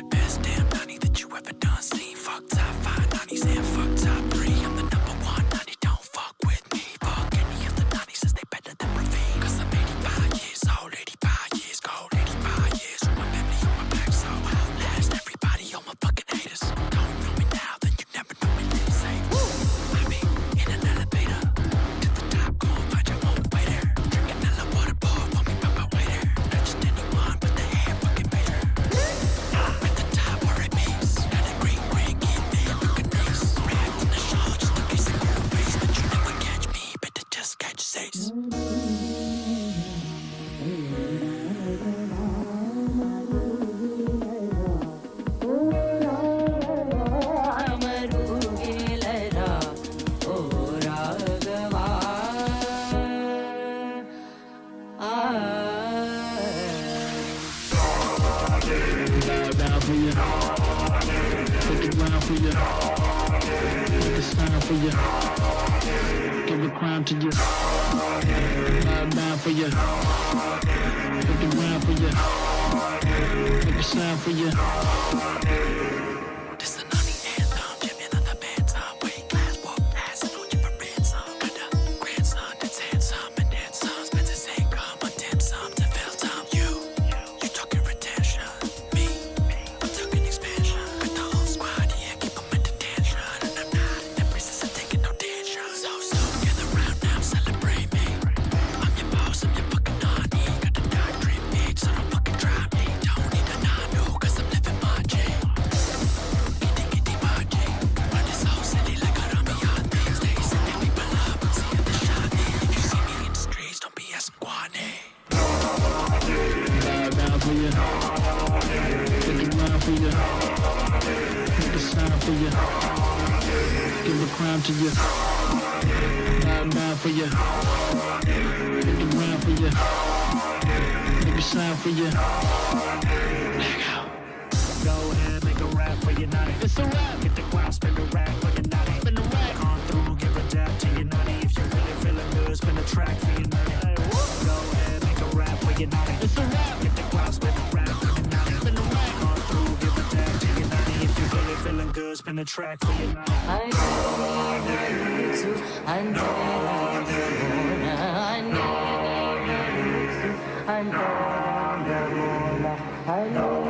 Best damn nanny that you ever done seen. Fuck top 5 nannies and fuck top 3. I'm the number 1 nanny, don't fuck with me. Fuck any of the nannies since they better than Ravine. Cause I'm 85 years old, 85 years cold, 85 years with my family on my back, so I'll last everybody on my fucking haters. Don't know me now, then you never know me later. Say, woo! I be in an elevator to the top, go and find your own way there. Drinking hella water, pour for me by my way there. Not just anyone, but the hair fucking major. At the top where it means, got a green ring in there, looking nice. Wrapped in the shawl just in case I go to waste, but you never catch me, better just catch safe. Give a crown to you. Bow down for you. Look around for you. Make a sound for you. This a nanny anthem, champion of the bantam. Weight class, walk past, and hold you for ransom. Got a grandson that's handsome and handsome. Spends his income on dim sum to fill time. You talking retention. Me, I'm talking expansion. Got the whole squad, yeah, keep 'em in detention. And I'm not in the process of taking no tension. So, gather round now, celebrate me. I'm your boss, I'm your fucking nanny. Got the dark dream bitch, so don't fucking try me. Don't need a nano, cause I'm living my J. Kitty my J. Run this whole city like a rummy on things. Stay sending people up, I'm seeing the shiny. If you see me in the streets, don't be asking Guane. Bow down for you. Look around for you. Make a sound for you. Give a crown to you. Bow down for you. Look around for you. Make a sound for you. Go ahead, make a rap for your night. It's a rap. Get the crowd, spin the rack for your night. Spin the rack. Come through, give a dab to your nutty. If you're really feeling good, spin the track for your nutty. Go ahead, make a rap for your night. It's a rap. Get the crowd, spin the rack for your nutty. Spin the rack. Come through, give a dab to your nutty. If you're really feeling good, spin the track for your night. I need you to, I know I know I know I know.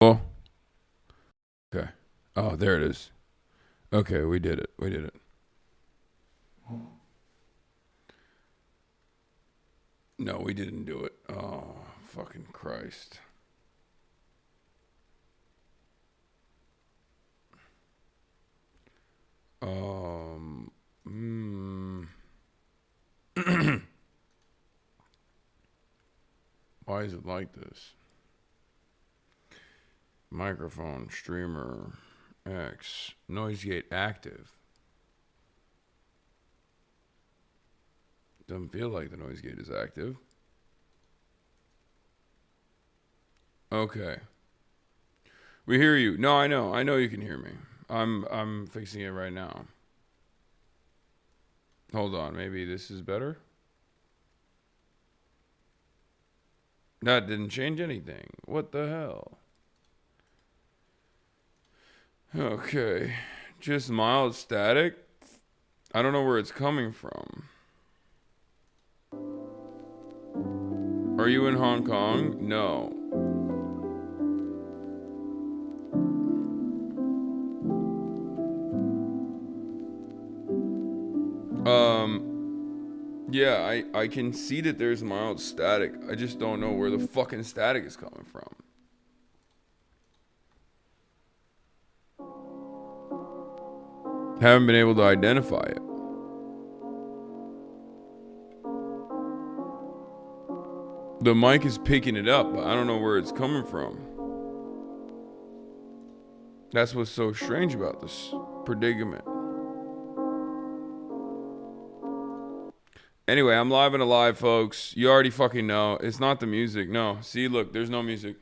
Oh. Okay. Oh, there it is. Okay, we did it. We did it. No, we didn't do it. Oh, fucking Christ. Why is it like this? Microphone, streamer, X, noise gate active. Doesn't feel like the noise gate is active. Okay. We hear you. No, I know you can hear me. I'm fixing it right now. Hold on, maybe this is better. That didn't change anything. What the hell? Okay. Just mild static. I don't know where it's coming from. Are you in Hong Kong? No. Yeah, I can see that there's mild static. I just don't know where the fucking static is coming from. Haven't been able to identify it. The mic is picking it up, but I don't know where it's coming from. That's what's so strange about this predicament. Anyway, I'm live and alive, folks. You already fucking know. It's not the music. No. See, look, there's no music.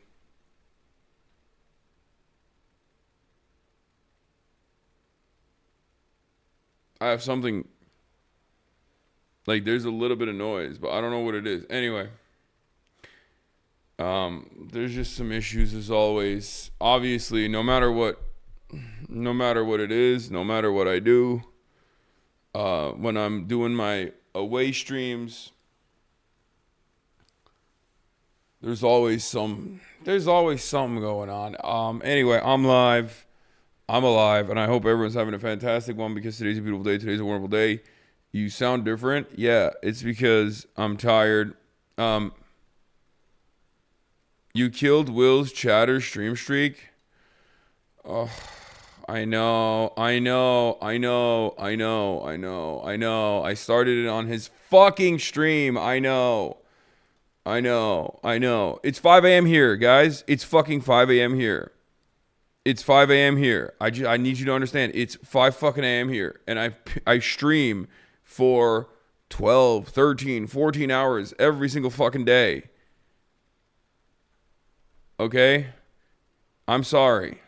I have something. Like, there's a little bit of noise, but I don't know what it is. Anyway. There's just some issues as always. Obviously, no matter what it is, no matter what I do, when I'm doing my away streams, there's always something going on. Anyway, I'm live. I'm alive, and I hope everyone's having a fantastic one because today's a beautiful day. Today's a wonderful day. You sound different. Yeah, it's because I'm tired. You killed Will's chatter stream streak. Oh, I know. I started it on his fucking stream. I know. It's 5 a.m. here, guys. It's fucking 5 a.m. here. It's 5 a.m. here. I need you to understand. It's 5 fucking a.m. here. And I stream for 12, 13, 14 hours every single fucking day. Okay? I'm sorry.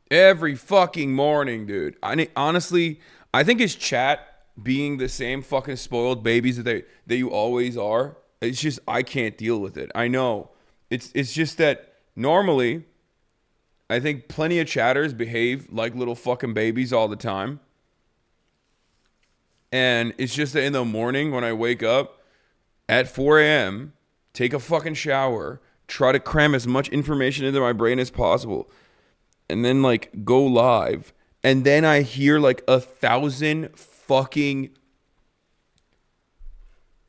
Every fucking morning, dude. Honestly, I think it's chat being the same fucking spoiled babies that you always are. It's just I can't deal with it. I know. It's just that normally I think plenty of chatters behave like little fucking babies all the time. And it's just that in the morning when I wake up at 4 a.m., take a fucking shower, try to cram as much information into my brain as possible, and then like go live. And then I hear like 1,000 fucking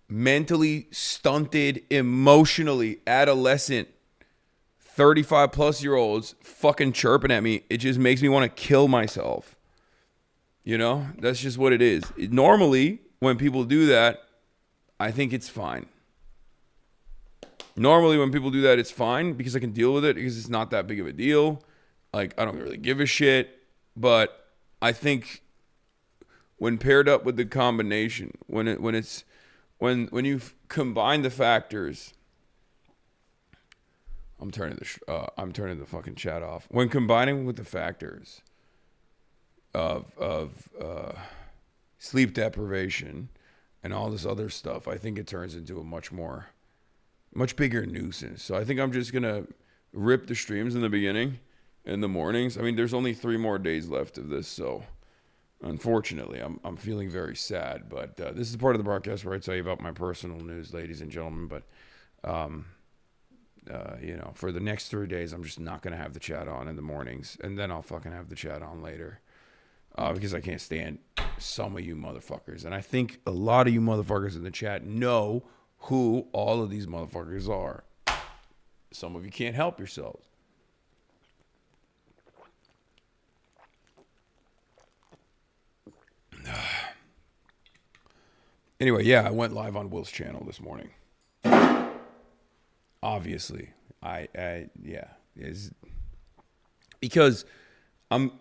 mentally stunted, emotionally adolescent 35 plus year olds fucking chirping at me. It just makes me want to kill myself. You know, that's just what it is. Normally, when people do that, I think it's fine. Normally, when people do that, it's fine because I can deal with it because it's not that big of a deal. Like, I don't really give a shit. But I think when paired up with the combination, when you combine the factors, I'm turning the fucking chat off. When combining with the factors of sleep deprivation and all this other stuff, I think it turns into a much bigger nuisance. So I think I'm just gonna rip the streams in the beginning, in the mornings. I mean, there's only 3 more days left of this, so unfortunately, I'm feeling very sad. But this is part of the broadcast where I tell you about my personal news, ladies and gentlemen. But you know, for the next 3 days, I'm just not gonna have the chat on in the mornings, and then I'll fucking have the chat on later. Because I can't stand some of you motherfuckers. And I think a lot of you motherfuckers in the chat know who all of these motherfuckers are. Some of you can't help yourselves. Anyway, yeah, I went live on Will's channel this morning. Obviously. Yeah. Because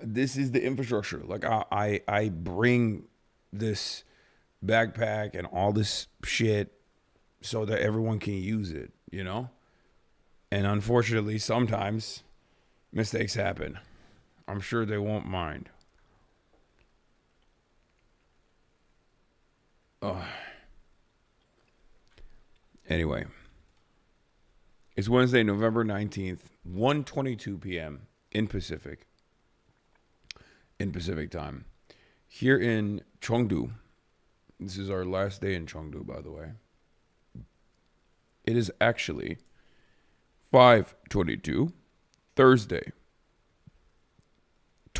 this is the infrastructure. Like I bring this backpack and all this shit so that everyone can use it, you know? And unfortunately, sometimes mistakes happen. I'm sure they won't mind. Anyway, it's Wednesday, November 19th, 1:22 p.m. in Pacific time. Here in Chengdu. This is our last day in Chengdu, by the way. It is actually 5:22, Thursday.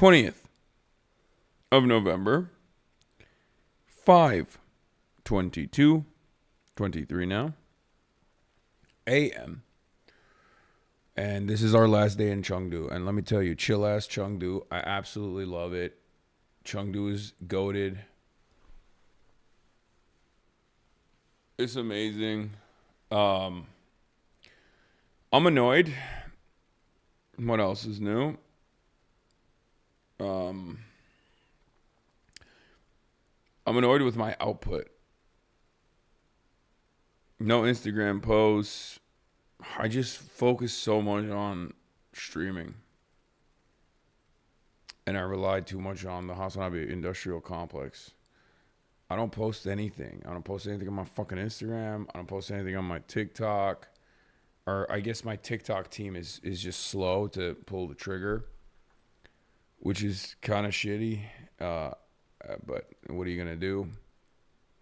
20th of November, 5:23 now, a.m. And this is our last day in Chengdu. And let me tell you, chill ass Chengdu. I absolutely love it. Chengdu is goated. It's amazing. I'm annoyed. What else is new? I'm annoyed with my output. No Instagram posts. I just focus so much on streaming. And I rely too much on the HasanAbi industrial complex. I don't post anything. I don't post anything on my fucking Instagram. I don't post anything on my TikTok. Or I guess my TikTok team is just slow to pull the trigger, which is kind of shitty. But what are you going to do?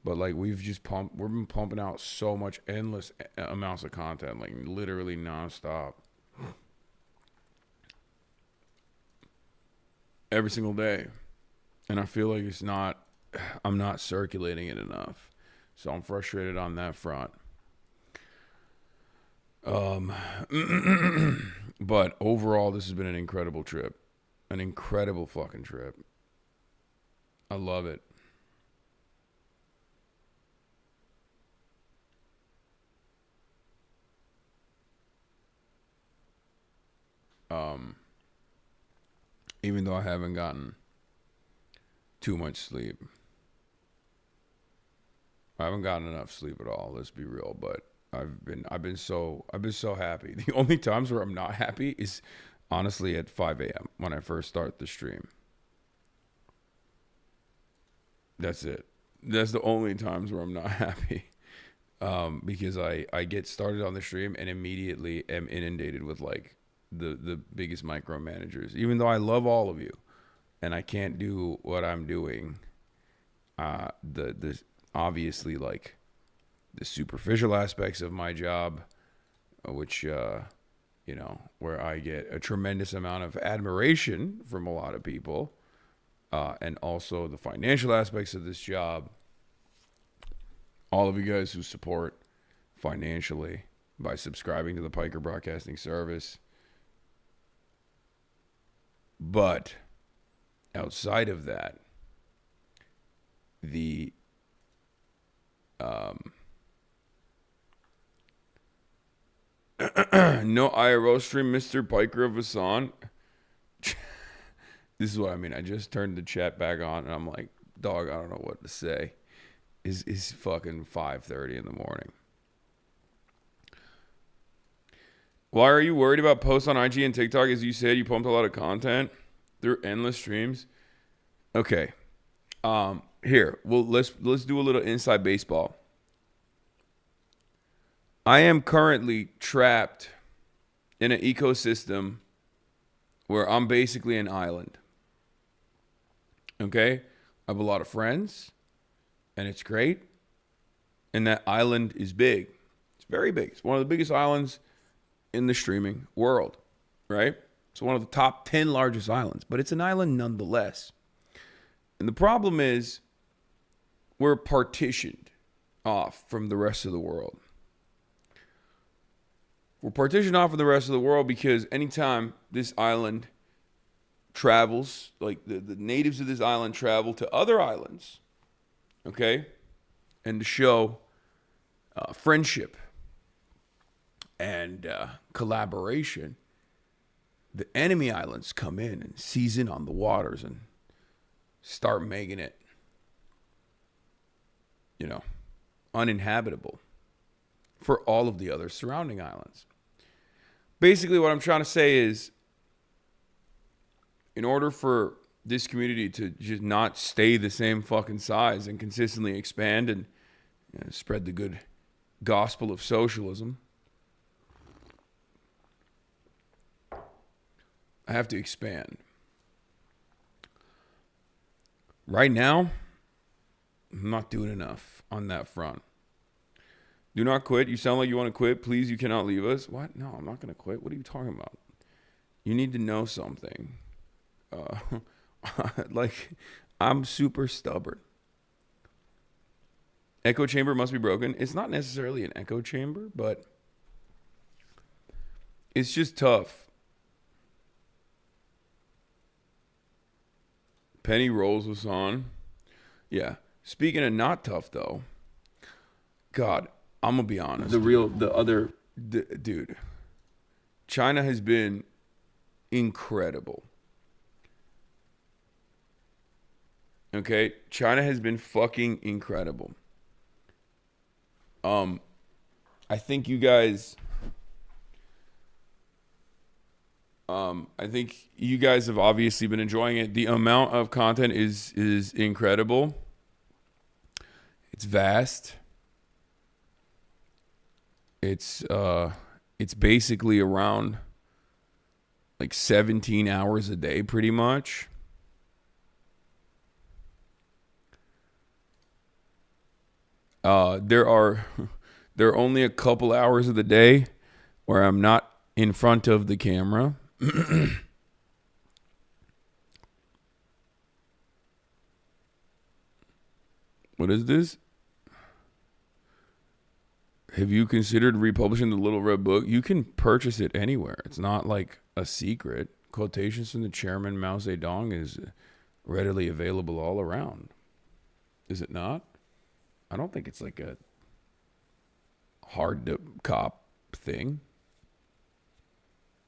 But like we've been pumping out so much endless amounts of content, like literally nonstop. Every single day. And I feel like I'm not circulating it enough. So I'm frustrated on that front. But overall, this has been an incredible trip. An incredible fucking trip. I love it. Even though I haven't gotten too much sleep. I haven't gotten enough sleep at all, let's be real, but I've been so happy. The only times where I'm not happy is honestly at 5 a.m. when I first start the stream. That's it. That's the only times where I'm not happy. Because I get started on the stream and immediately am inundated with like the biggest micromanagers, even though I love all of you and I can't do what I'm doing. The obviously like the superficial aspects of my job, which, where I get a tremendous amount of admiration from a lot of people, and also the financial aspects of this job. All of you guys who support financially by subscribing to the Piker Broadcasting Service. But outside of that, the no IRL stream, Mr. Piker of Hasan. This is what I mean. I just turned the chat back on and I'm like, dog, I don't know what to say. Is fucking 5:30 in the morning. Why are you worried about posts on IG and TikTok? As you said, you pumped a lot of content through endless streams. Okay. Here. Well, let's do a little inside baseball. I am currently trapped in an ecosystem where I'm basically an island. Okay? I have a lot of friends, and it's great. And that island is big. It's very big. It's one of the biggest islands in the streaming world, right? It's one of the top 10 largest islands, but it's an island nonetheless. And the problem is we're partitioned off from the rest of the world. We're partitioned off from the rest of the world because anytime this island travels, like the natives of this island travel to other islands, okay, and to show friendship and collaboration, the enemy islands come in and seize in on the waters and start making it, uninhabitable for all of the other surrounding islands. Basically, what I'm trying to say is, in order for this community to just not stay the same fucking size and consistently expand and spread the good gospel of socialism, I have to expand. Right now, I'm not doing enough on that front. Do not quit. You sound like you want to quit. Please, you cannot leave us. What? No, I'm not going to quit. What are you talking about? You need to know something. Like, I'm super stubborn. Echo chamber must be broken. It's not necessarily an echo chamber, but it's just tough. Penny rolls us on. Yeah. Speaking of not tough, though, God, I'm going to be honest. Dude, China has been incredible. Okay? China has been fucking incredible. I think you guys have obviously been enjoying it. The amount of content is incredible. It's vast. It's basically around like 17 hours a day pretty much. There are only a couple hours of the day where I'm not in front of the camera. What is this? Have you considered republishing the Little Red Book? You can purchase it anywhere. It's not like a secret. Quotations from the chairman Mao Zedong is readily available all around. Is it not? I don't think it's like a hard to cop thing.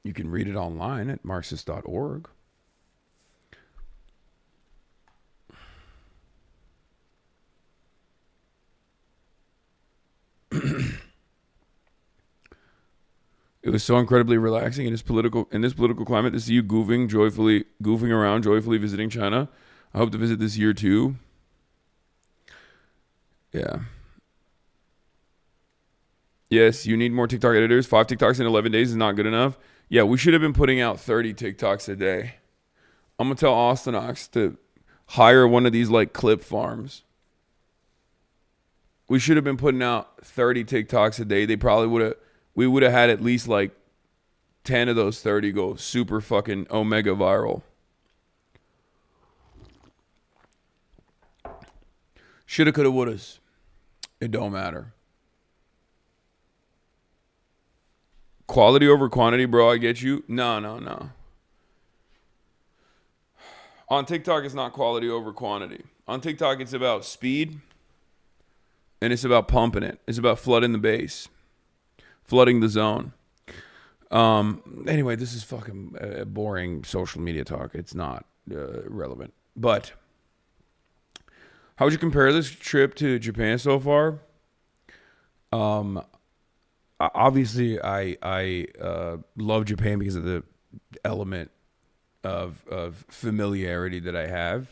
You can read it online at Marxist.org. It was so incredibly relaxing in this political climate to see you goofing around, joyfully visiting China. I hope to visit this year too. Yeah. Yes, you need more TikTok editors. 5 TikToks in 11 days is not good enough. Yeah, we should have been putting out 30 TikToks a day. I'm going to tell Austin Ox to hire one of these like clip farms. We should have been putting out 30 TikToks a day. We would have had at least like 10 of those 30 go super fucking omega viral. Shoulda, coulda, wouldas. It don't matter. Quality over quantity, bro. I get you. No. On TikTok, it's not quality over quantity. On TikTok, it's about speed. And it's about pumping it. It's about flooding the base. Flooding the zone. Anyway, this is fucking boring social media talk. It's not relevant. But how would you compare this trip to Japan so far? Obviously, I love Japan because of the element of familiarity that I have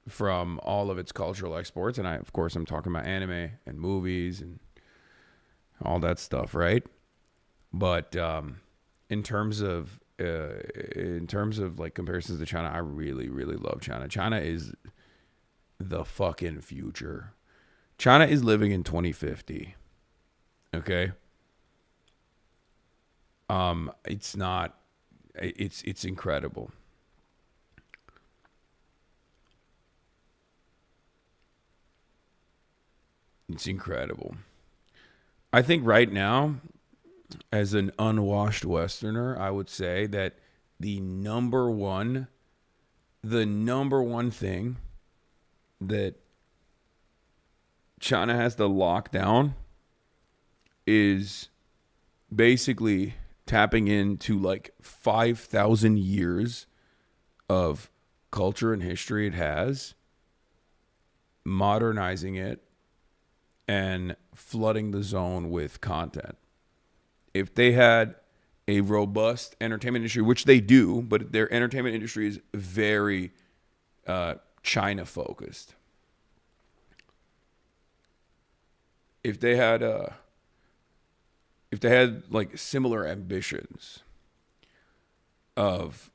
from all of its cultural exports. And of course, I'm talking about anime and movies and all that stuff, right? But in terms of like comparisons to China, I really, really love China. China is the fucking future. China is living in 2050. Okay. It's incredible. It's incredible. I think right now, as an unwashed Westerner, I would say that the number one thing that China has to lock down is basically tapping into like 5,000 years of culture and history it has, modernizing it, and flooding the zone with content. If they had a robust entertainment industry, which they do, but their entertainment industry is very China focused. If they had like similar ambitions of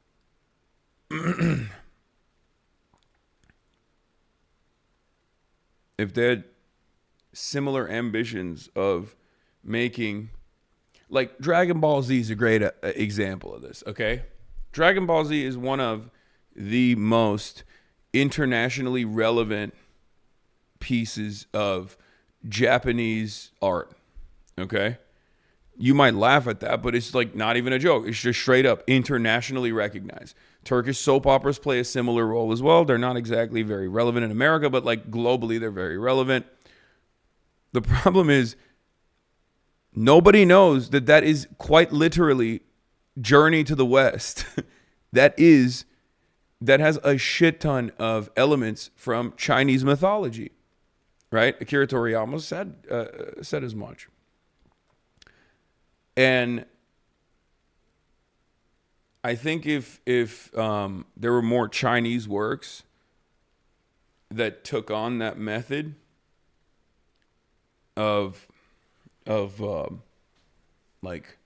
if they had similar ambitions of making, like, Dragon Ball Z is a great example of this, okay? Dragon Ball Z is one of the most internationally relevant pieces of Japanese art. Okay? You might laugh at that, but it's like not even a joke. It's just straight up internationally recognized. Turkish soap operas play a similar role as well. They're not exactly very relevant in America, but like globally, they're very relevant. The problem is nobody knows that that is quite literally Journey to the West. that has a shit ton of elements from Chinese mythology, right? Akira Toriyama said as much. And I think if there were more Chinese works that took on that method of like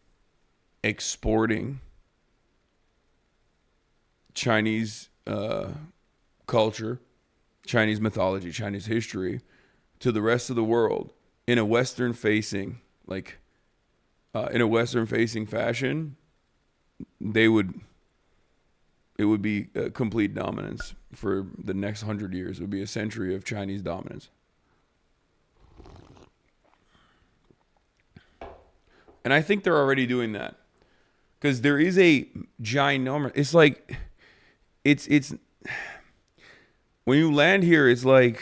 exporting Chinese culture, Chinese mythology, Chinese history to the rest of the world in a Western facing fashion, it would be a complete dominance for the next 100 years. It would be a century of Chinese dominance. And I think they're already doing that. Because there is a ginormous, it's like, it's, when you land here, it's like,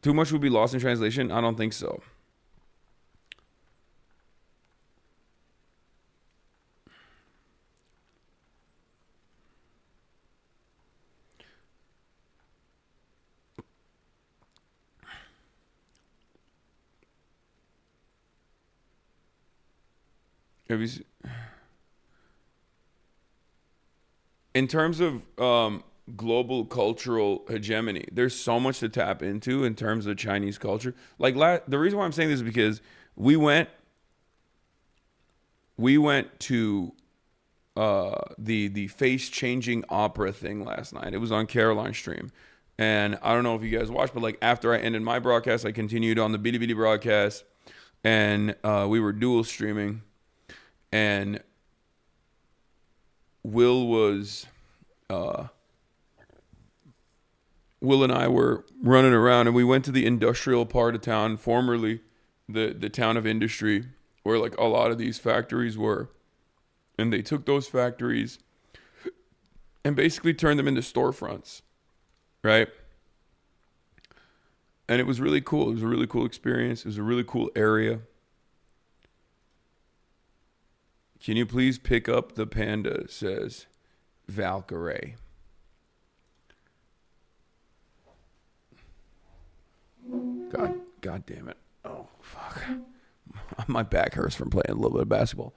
too much would be lost in translation? I don't think so. In terms of global cultural hegemony, there's so much to tap into in terms of Chinese culture. Like the reason why I'm saying this is because we went to the face changing opera thing last night. It was on Caroline's stream, and I don't know if you guys watched, but like after I ended my broadcast, I continued on the BDBD broadcast, and we were dual streaming. And Will and I were running around, and we went to the industrial part of town, formerly the town of industry, where like a lot of these factories were. And they took those factories and basically turned them into storefronts, right? And it was really cool. It was a really cool experience. It was a really cool area. Can you please pick up the panda, says Valkyrie. God damn it. Oh, fuck. My back hurts from playing a little bit of basketball.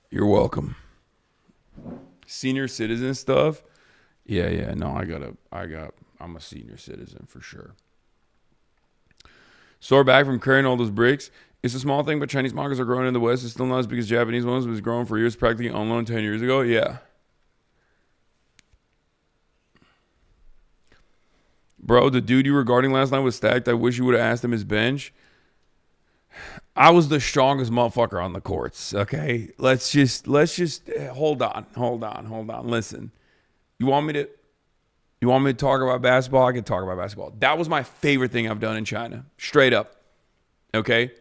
You're welcome. Senior citizen stuff? Yeah, no, I'm a senior citizen for sure. Sore back from carrying all those bricks. It's a small thing, but Chinese mangas are growing in the West. It's still not as big as Japanese ones. It was growing for years, practically unknown 10 years ago. Yeah. Bro, the dude you were guarding last night was stacked. I wish you would have asked him his bench. I was the strongest motherfucker on the courts, okay? Let's just hold on. Listen. You want me to talk about basketball? I can talk about basketball. That was my favorite thing I've done in China. Straight up. Okay?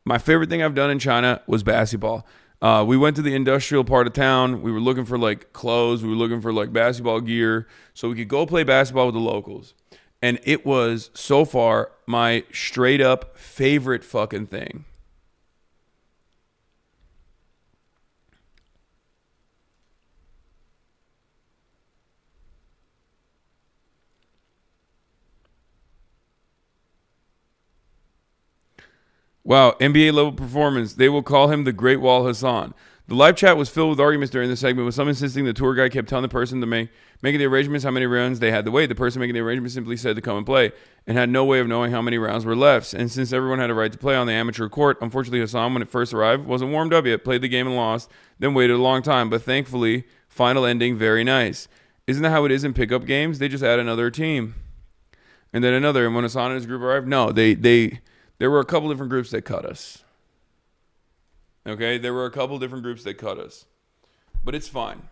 My favorite thing I've done in China was basketball. We went to the industrial part of town. We were looking for like clothes. We were looking for like basketball gear so we could go play basketball with the locals. And it was so far my straight up favorite fucking thing. Wow, NBA level performance. They will call him the Great Wall Hasan. The live chat was filled with arguments during the segment, with some insisting the tour guide kept telling the person to making the arrangements how many rounds they had to wait. The person making the arrangements simply said to come and play and had no way of knowing how many rounds were left. And since everyone had a right to play on the amateur court, unfortunately Hasan, when it first arrived, wasn't warmed up yet, played the game and lost, then waited a long time. But thankfully, final ending, very nice. Isn't that how it is in pickup games? They just add another team. And then another. And when Hasan and his group arrived, no, there were a couple different groups that cut us. Okay, there were a couple different groups that cut us. But it's fine.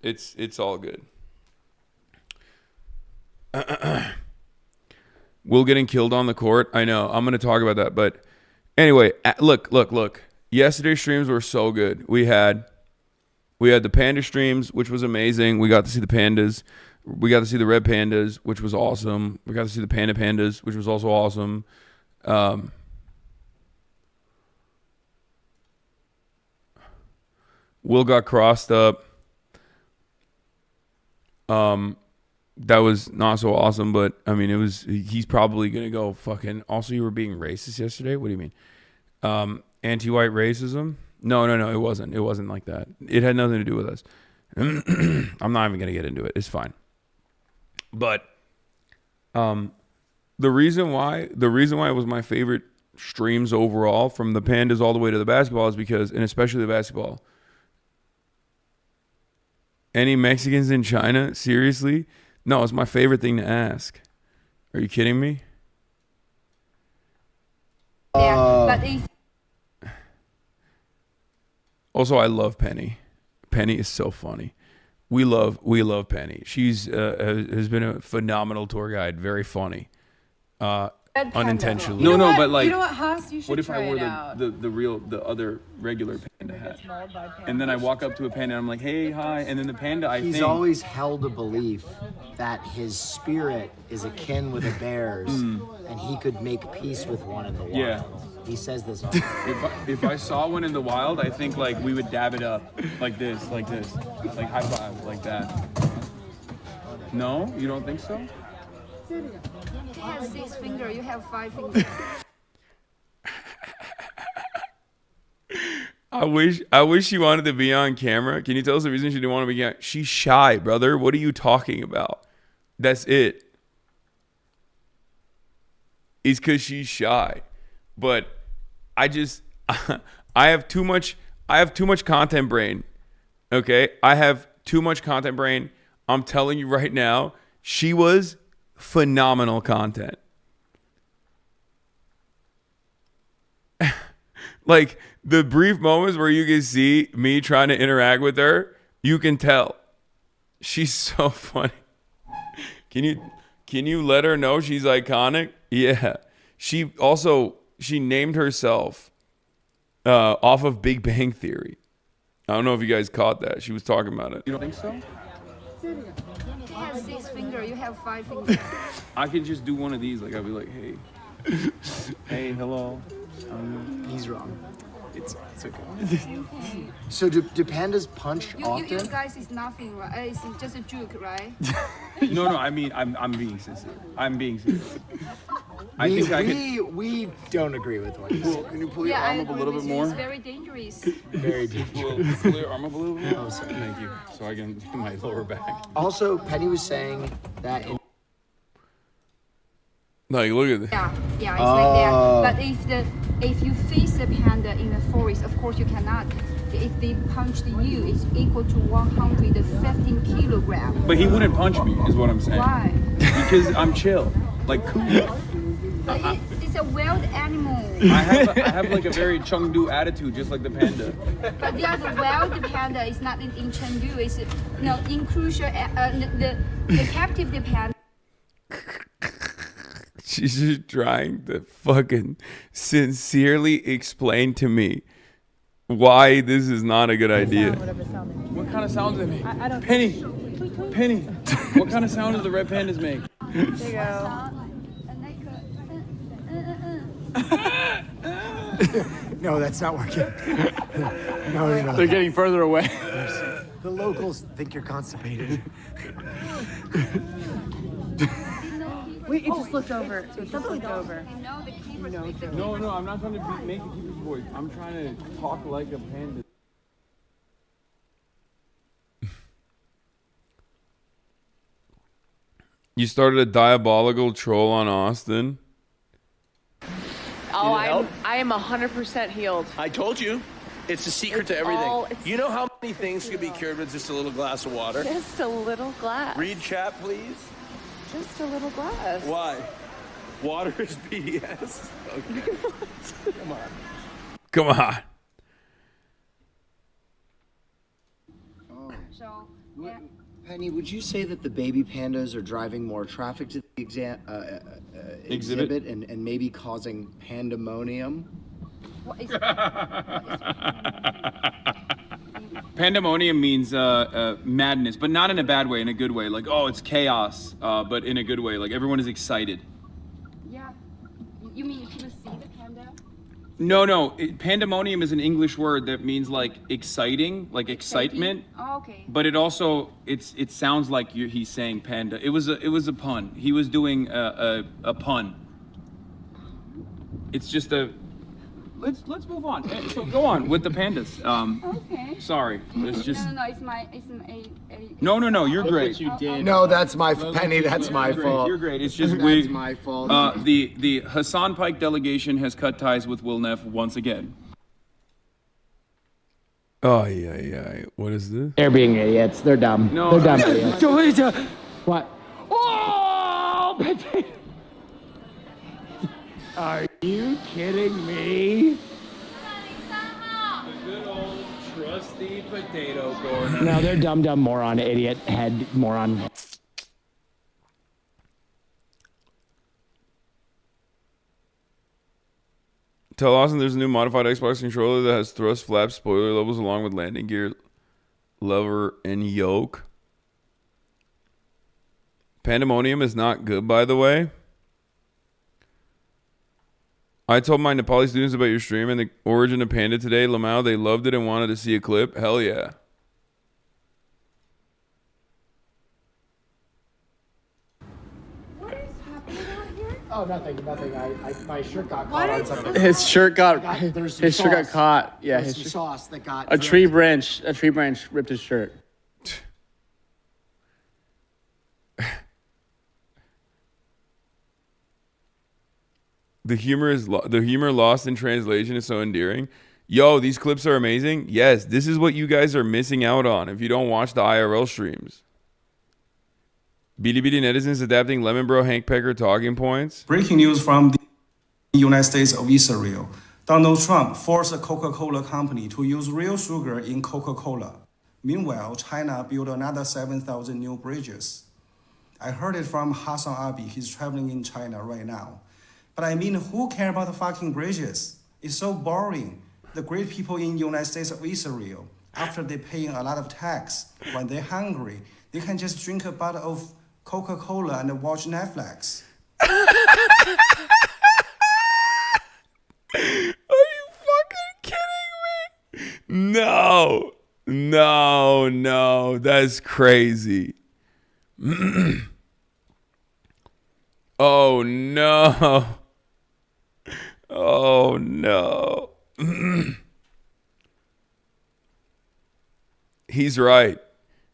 It's all good. Will getting killed on the court. I know. I'm going to talk about that. But anyway, look. Yesterday's streams were so good. We had the panda streams, which was amazing. We got to see the pandas. We got to see the red pandas, which was awesome. We got to see the panda pandas, which was also awesome. Will got crossed up. That was not so awesome, but I mean, he's probably going to go fucking, also you were being racist yesterday? What do you mean? Anti-white racism? No, it wasn't. It wasn't like that. It had nothing to do with us. I'm not even going to get into it. It's fine. But the reason why it was my favorite streams overall, from the pandas all the way to the basketball, is because, and especially the basketball, any Mexicans in China? Seriously? No, it's my favorite thing to ask. Are you kidding me? Yeah, but if also, I love Penny. Penny is so funny. We love Penny. She's has been a phenomenal tour guide. Very funny. Unintentionally. You know what? But like, you know what, Haas, you should what if try I wore it out. the other regular panda hat, and then I walk up to a panda and I'm like, hey, hi, and then the panda, He's always held a belief that his spirit is akin with a bear's, and he could make peace with one in the wild. Yeah. He says this all if I saw one in the wild, I think like we would dab it up like this, like high five, like that. No, you don't think so? He has 6 fingers, you have 5 fingers. I wish she wanted to be on camera. Can you tell us the reason she didn't want to be on? She's shy, brother. What are you talking about? That's it. It's because she's shy. But I have too much content brain. Okay? I have too much content brain. I'm telling you right now, she was phenomenal content. Like the brief moments where you can see me trying to interact with her, you can tell she's so funny. Can you let her know she's iconic? Yeah. She named herself off of Big Bang Theory. I don't know if you guys caught that. She was talking about it. You don't think so? He has 6 fingers, you have 5 fingers. I could just do one of these. Like I'd be like, hey, hey, hello. He's wrong. It's okay. So do pandas punch often? You guys is nothing, right? It's just a joke, right? No. I mean, I'm being sincere. We don't agree with what you said. Can you pull your arm up a little bit more? It's very dangerous. Very deep. Pull your arm up a little bit more. Oh, sorry. Thank you. So I can do my lower back. Also, Penny was saying that Like, look at this. Yeah, it's like that. But if you face a panda in the forest, of course you cannot. If they punched you, it's equal to 115 kilograms. But he wouldn't punch me, is what I'm saying. Why? Because I'm chill, like cool. But it's a wild animal. I have like a very Chengdu attitude, just like the panda. But the other wild panda is not in Chengdu. It's in crucial the captive panda. She's just trying to fucking sincerely explain to me why this is not a good idea. What kind of sound do they make? I don't Penny, what kind of sound does the red pandas make? There you go. no, that's not working. No. They're getting further away. The locals think you're constipated. Wait, it just looked over. It just looked over. No, I'm not trying to make the keeper's voice. I'm trying to talk like a panda. You started a diabolical troll on Austin. Oh, I am 100% healed. I told you. It's the secret to everything. You know how many things can be cured with just a little glass of water? Just a little glass. Read chat, please. Just a little glass. Why? Water is BS. Okay. Come on. Come on. So, yeah. Penny, would you say that the baby pandas are driving more traffic to the exhibit and maybe causing pandemonium? What is Pandemonium means madness, but not in a bad way, in a good way. Like, oh, it's chaos, but in a good way. Like, everyone is excited. Yeah. You mean people see the panda? No. Pandemonium is an English word that means like exciting, like excitement. Oh, okay. But it also it sounds like he's saying panda. It was a pun. He was doing a pun. It's just a. Let's move on. So go on with the pandas. Okay. Sorry, it's just. No. It's No. You're great. You did. No, that's my Penny. That's my fault. You're great. It's just that's my fault. The Hasan Pike delegation has cut ties with Will Neff once again. Oh yeah. What is this? They're being idiots. They're dumb. No, they're dumb idiots. What? Oh! Are you kidding me? A good old trusty potato corner. No, they're dumb moron, idiot, head moron. Tell Austin there's a new modified Xbox controller that has thrust, flaps, spoiler levels along with landing gear, lever, and yoke. Pandemonium is not good, by the way. I told my Nepali students about your stream and the origin of Panda today. Lamau, they loved it and wanted to see a clip. Hell yeah. What is happening out here? Oh, nothing. My shirt got caught on something. His shirt got caught. Yeah, There's some sauce that got a tree branch ripped his shirt. The humor lost in translation is so endearing. Yo, these clips are amazing. Yes, this is what you guys are missing out on if you don't watch the IRL streams. Bilibili netizens adapting Lemon Bro Hank Piker talking points. Breaking news from the United States of Israel. Donald Trump forced a Coca-Cola company to use real sugar in Coca-Cola. Meanwhile, China built another 7,000 new bridges. I heard it from HasanAbi. He's traveling in China right now. But I mean, who cares about the fucking bridges? It's so boring. The great people in the United States of Israel, after they paying a lot of tax, when they're hungry, they can just drink a bottle of Coca-Cola and watch Netflix. Are you fucking kidding me? No, that's crazy. Oh no. Oh no. He's right.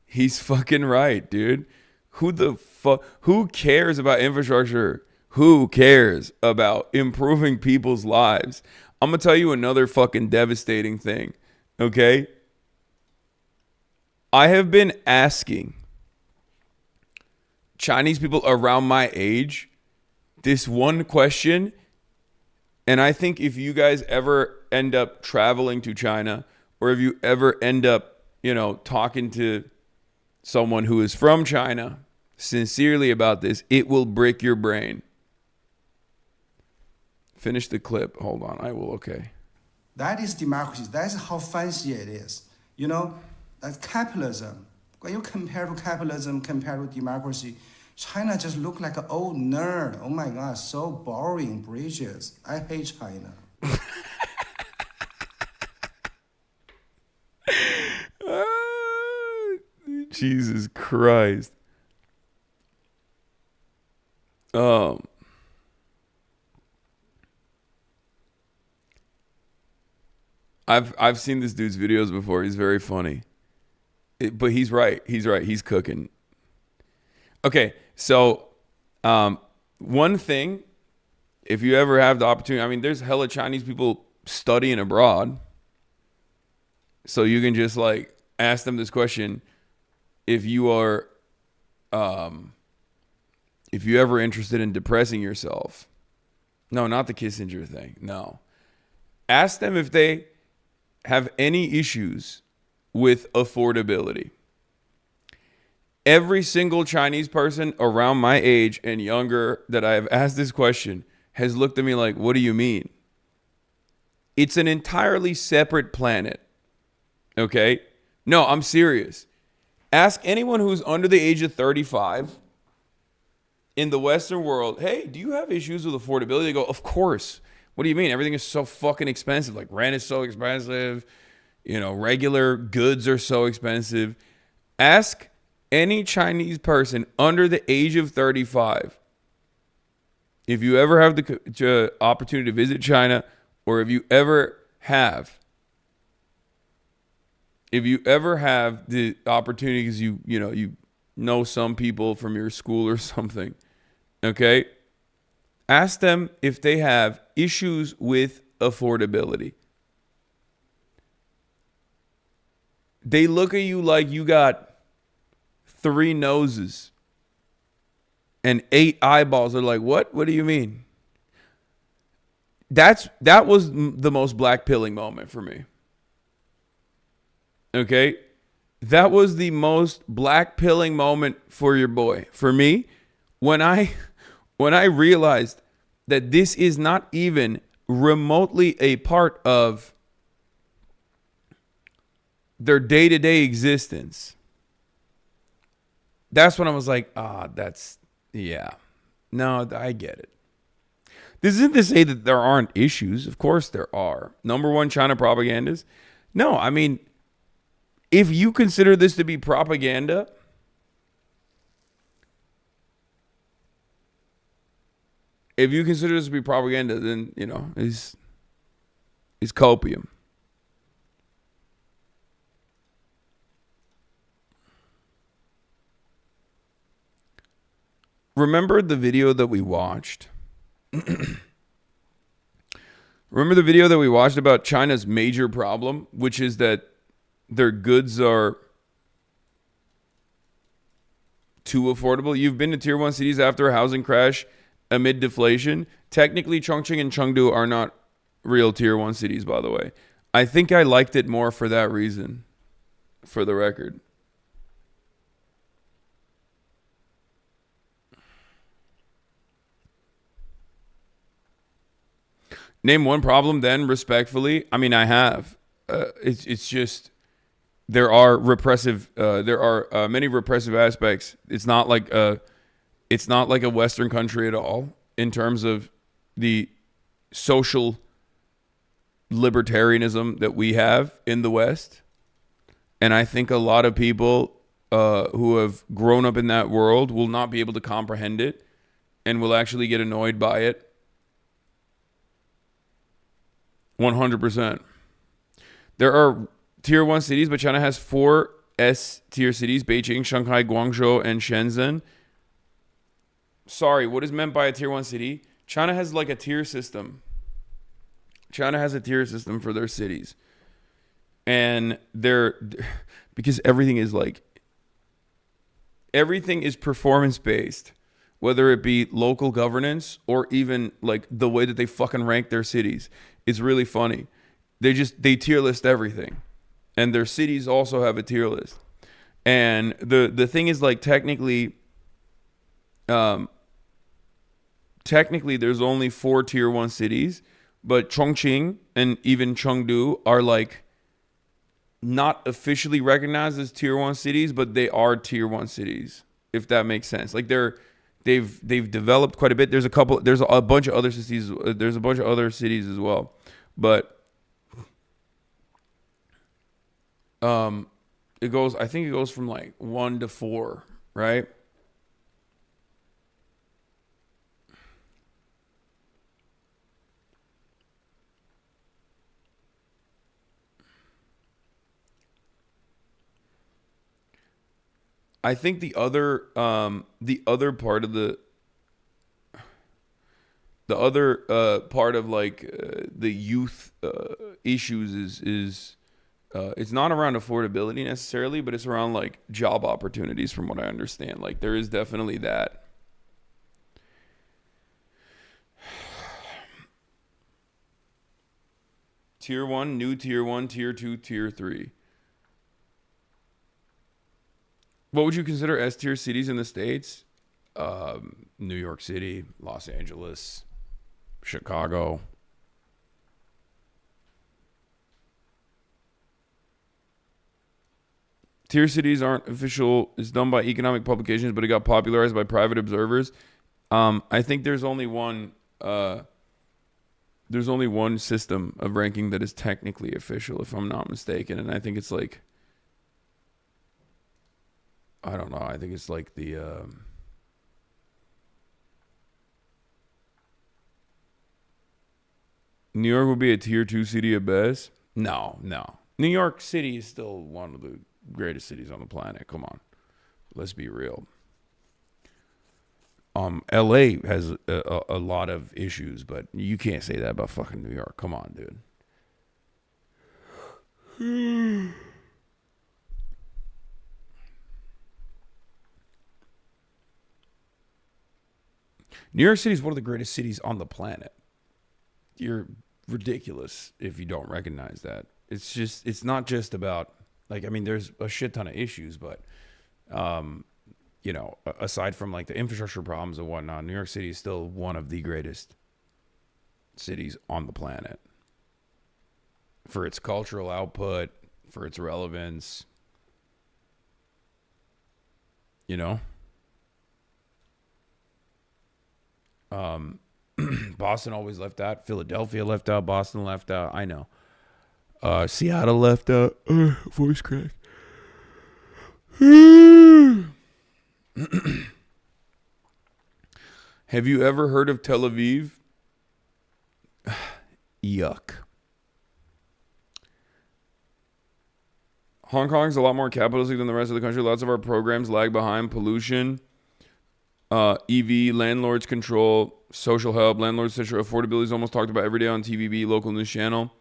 He's fucking right, dude. Who cares about infrastructure? Who cares about improving people's lives? I'm going to tell you another fucking devastating thing, okay? I have been asking Chinese people around my age this one question, and I think if you guys ever end up traveling to China, or if you ever end up, talking to someone who is from China sincerely about this, it will break your brain. Finish the clip. Hold on. I will. Okay. That is democracy. That's how fancy it is. That's capitalism. When you compare to capitalism, compared to democracy, China just look like an old nerd. Oh my God, so boring bridges. I hate China. Jesus Christ. I've seen this dude's videos before. He's very funny. But he's right. He's cooking. Okay, so One thing, if you ever have the opportunity, I mean, there's hella Chinese people studying abroad. So you can just like ask them this question. If you are, if you ever interested in depressing yourself, no, not the Kissinger thing. No, ask them if they have any issues with affordability. Every single Chinese person around my age and younger that I have asked this question has looked at me like, what do you mean? It's an entirely separate planet. Okay? No, I'm serious. Ask anyone who's under the age of 35 in the Western world, hey, do you have issues with affordability? They go, of course. What do you mean? Everything is so fucking expensive. Like rent is so expensive. You know, regular goods are so expensive. Ask any Chinese person under the age of 35, if you ever have the opportunity to visit China, or if you ever have the opportunity because you know some people from your school or something, okay? Ask them if they have issues with affordability. They look at you like you got 3 noses and 8 eyeballs. They're like, what? What do you mean? That was the most black pilling moment for me. Okay? That was the most black pilling moment for your boy. For me, when I realized that this is not even remotely a part of their day-to-day existence. That's when I was like, no, I get it. This isn't to say that there aren't issues. Of course there are. Number one, China propagandas. No, I mean, if you consider this to be propaganda, then, it's copium. Remember the video that we watched? Remember the video that we watched about China's major problem, which is that their goods are too affordable? You've been to tier 1 cities after a housing crash amid deflation. Technically, Chongqing and Chengdu are not real tier 1 cities, by the way. I think I liked it more for that reason, for the record. Name one problem then, respectfully. I mean, I have. It's just there are many repressive aspects. It's not like a Western country at all in terms of the social libertarianism that we have in the West. And I think a lot of people who have grown up in that world will not be able to comprehend it and will actually get annoyed by it. 100%. There are tier 1 cities, but China has 4 S-tier cities: Beijing, Shanghai, Guangzhou, and Shenzhen. Sorry, what is meant by a tier 1 city? China has like a tier system. China has a tier system for their cities. And because everything is performance-based, whether it be local governance or even like the way that they fucking rank their cities. It's really funny. They tier list everything. And their cities also have a tier list. And the thing is, like, technically there's only 4 tier 1 cities, but Chongqing and even Chengdu are like not officially recognized as tier 1 cities, but they are tier 1 cities, if that makes sense. Like they've developed quite a bit. There's a bunch of other cities. There's a bunch of other cities as well, but I think it goes from like 1 to 4, right? I think the other part of the The other part of like the youth issues is it's not around affordability necessarily, but it's around like job opportunities from what I understand. Like there is definitely that. Tier 1, new Tier 1, Tier 2, Tier 3. What would you consider S-tier cities in the States? New York City, Los Angeles, Chicago. Tier cities aren't official. It's done by economic publications, but it got popularized by private observers. I think there's only one system of ranking that is technically official, if I'm not mistaken, and I think it's like, I don't know. I think it's like the New York would be a tier 2 city at best. No. New York City is still one of the greatest cities on the planet. Come on. Let's be real. LA has a lot of issues, but you can't say that about fucking New York. Come on, dude. New York City is one of the greatest cities on the planet. You're ridiculous if you don't recognize that. It's not just about, like, I mean, there's a shit ton of issues, but, you know, aside from like the infrastructure problems and whatnot, New York City is still one of the greatest cities on the planet for its cultural output, for its relevance, you know? Boston always left out. Philadelphia left out. Boston left out. I know. Seattle left out. Voice crack. Have you ever heard of Tel Aviv? Yuck. Hong Kong is a lot more capitalistic than the rest of the country. Lots of our programs lag behind. Pollution, EV, landlords control, social help, landlords social affordability is almost talked about every day on TVB, local news channel.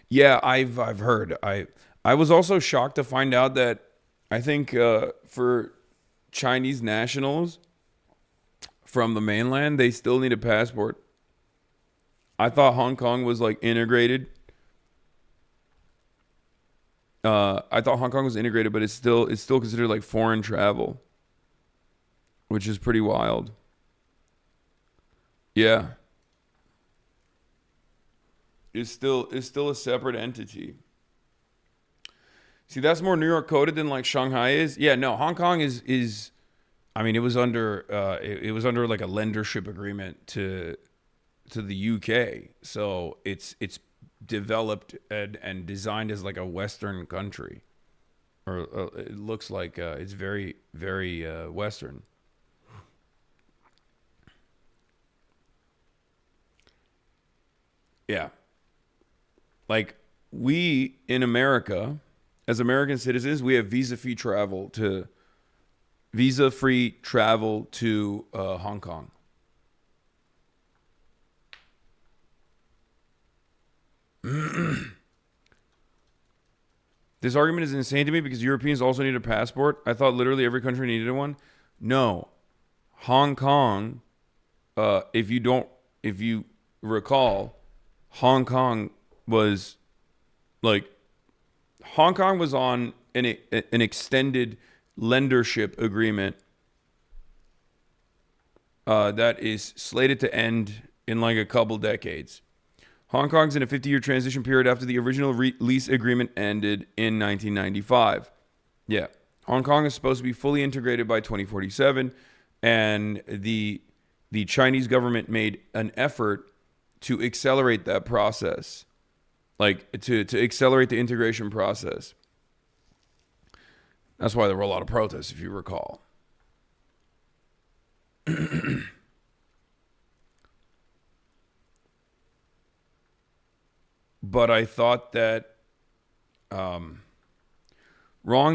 Yeah, I've heard. I was also shocked to find out that I think for Chinese nationals from the mainland, they still need a passport. I thought Hong Kong was like integrated. I thought Hong Kong was integrated, but it's still considered like foreign travel, which is pretty wild. Yeah. It's still a separate entity. See, that's more New York coded than like Shanghai is. Yeah, no, Hong Kong is I mean, it was under like a lendership agreement to the UK. So it's developed and designed as like a Western country, or it looks like it's very, very Western. Yeah. Like, we in America, as American citizens, we have visa-free travel to Hong Kong. This argument is insane to me because Europeans also need a passport. I thought literally every country needed one. No. Hong Kong, if you recall, Hong Kong was on an extended lendership agreement that is slated to end in like a couple decades. Hong Kong's in a 50-year transition period after the original lease agreement ended in 1995. Yeah. Hong Kong is supposed to be fully integrated by 2047, and the Chinese government made an effort to accelerate that process, like to accelerate the integration process. That's why there were a lot of protests, if you recall. But I thought that, wrong,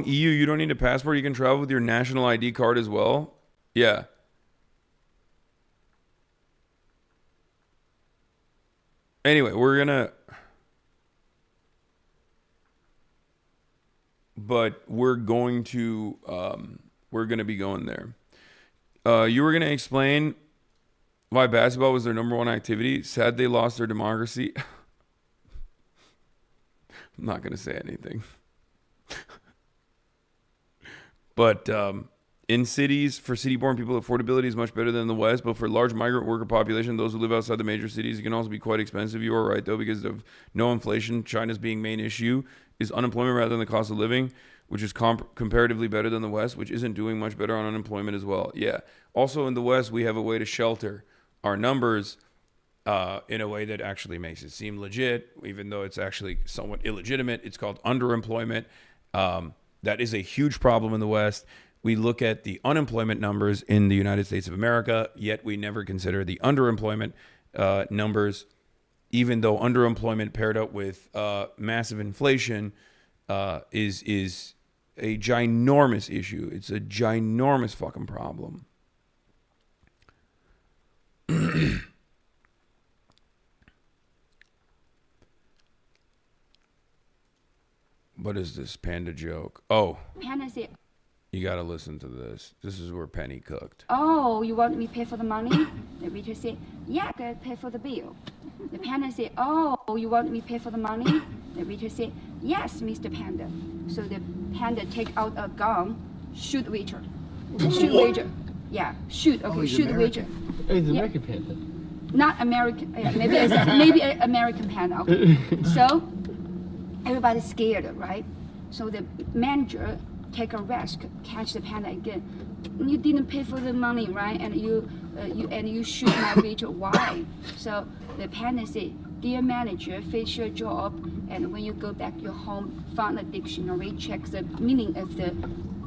EU, you don't need a passport. You can travel with your national ID card as well. Yeah. Anyway, we're gonna be going there. You were gonna explain why basketball was their number one activity. Sad they lost their democracy. I'm not gonna say anything. But in cities, for city-born people, affordability is much better than the West. But for large migrant worker population, those who live outside the major cities, it can also be quite expensive. You are right, though, because of no inflation. China's being main issue is unemployment rather than the cost of living, which is comparatively better than the West, which isn't doing much better on unemployment as well. Yeah. Also, in the West, we have a way to shelter our numbers in a way that actually makes it seem legit, even though it's actually somewhat illegitimate. It's called underemployment. That is a huge problem in the West. We look at the unemployment numbers in the United States of America, yet we never consider the underemployment numbers, even though underemployment paired up with massive inflation is a ginormous issue. It's a ginormous fucking problem. What is this panda joke? Oh. Panda said, you got to listen to this. This is where Penny cooked. oh, you want me to pay for the money? The waiter said, yeah, I gotta pay for the bill. The panda said, oh, you want me to pay for the money? The waiter said, yes, Mr. Panda. So the panda take out a gun, shoot waiter. Shoot waiter. Yeah, shoot. Okay, shoot the waiter. Oh, he's American panda. Not American. Maybe an American panda. Okay. So everybody's scared, right? So the manager take a risk, catch the panda again. You didn't pay for the money, right? And you shoot my waiter. Why? So the panda say, dear manager, finish your job, and when you go back to your home, find a dictionary, check the meaning of the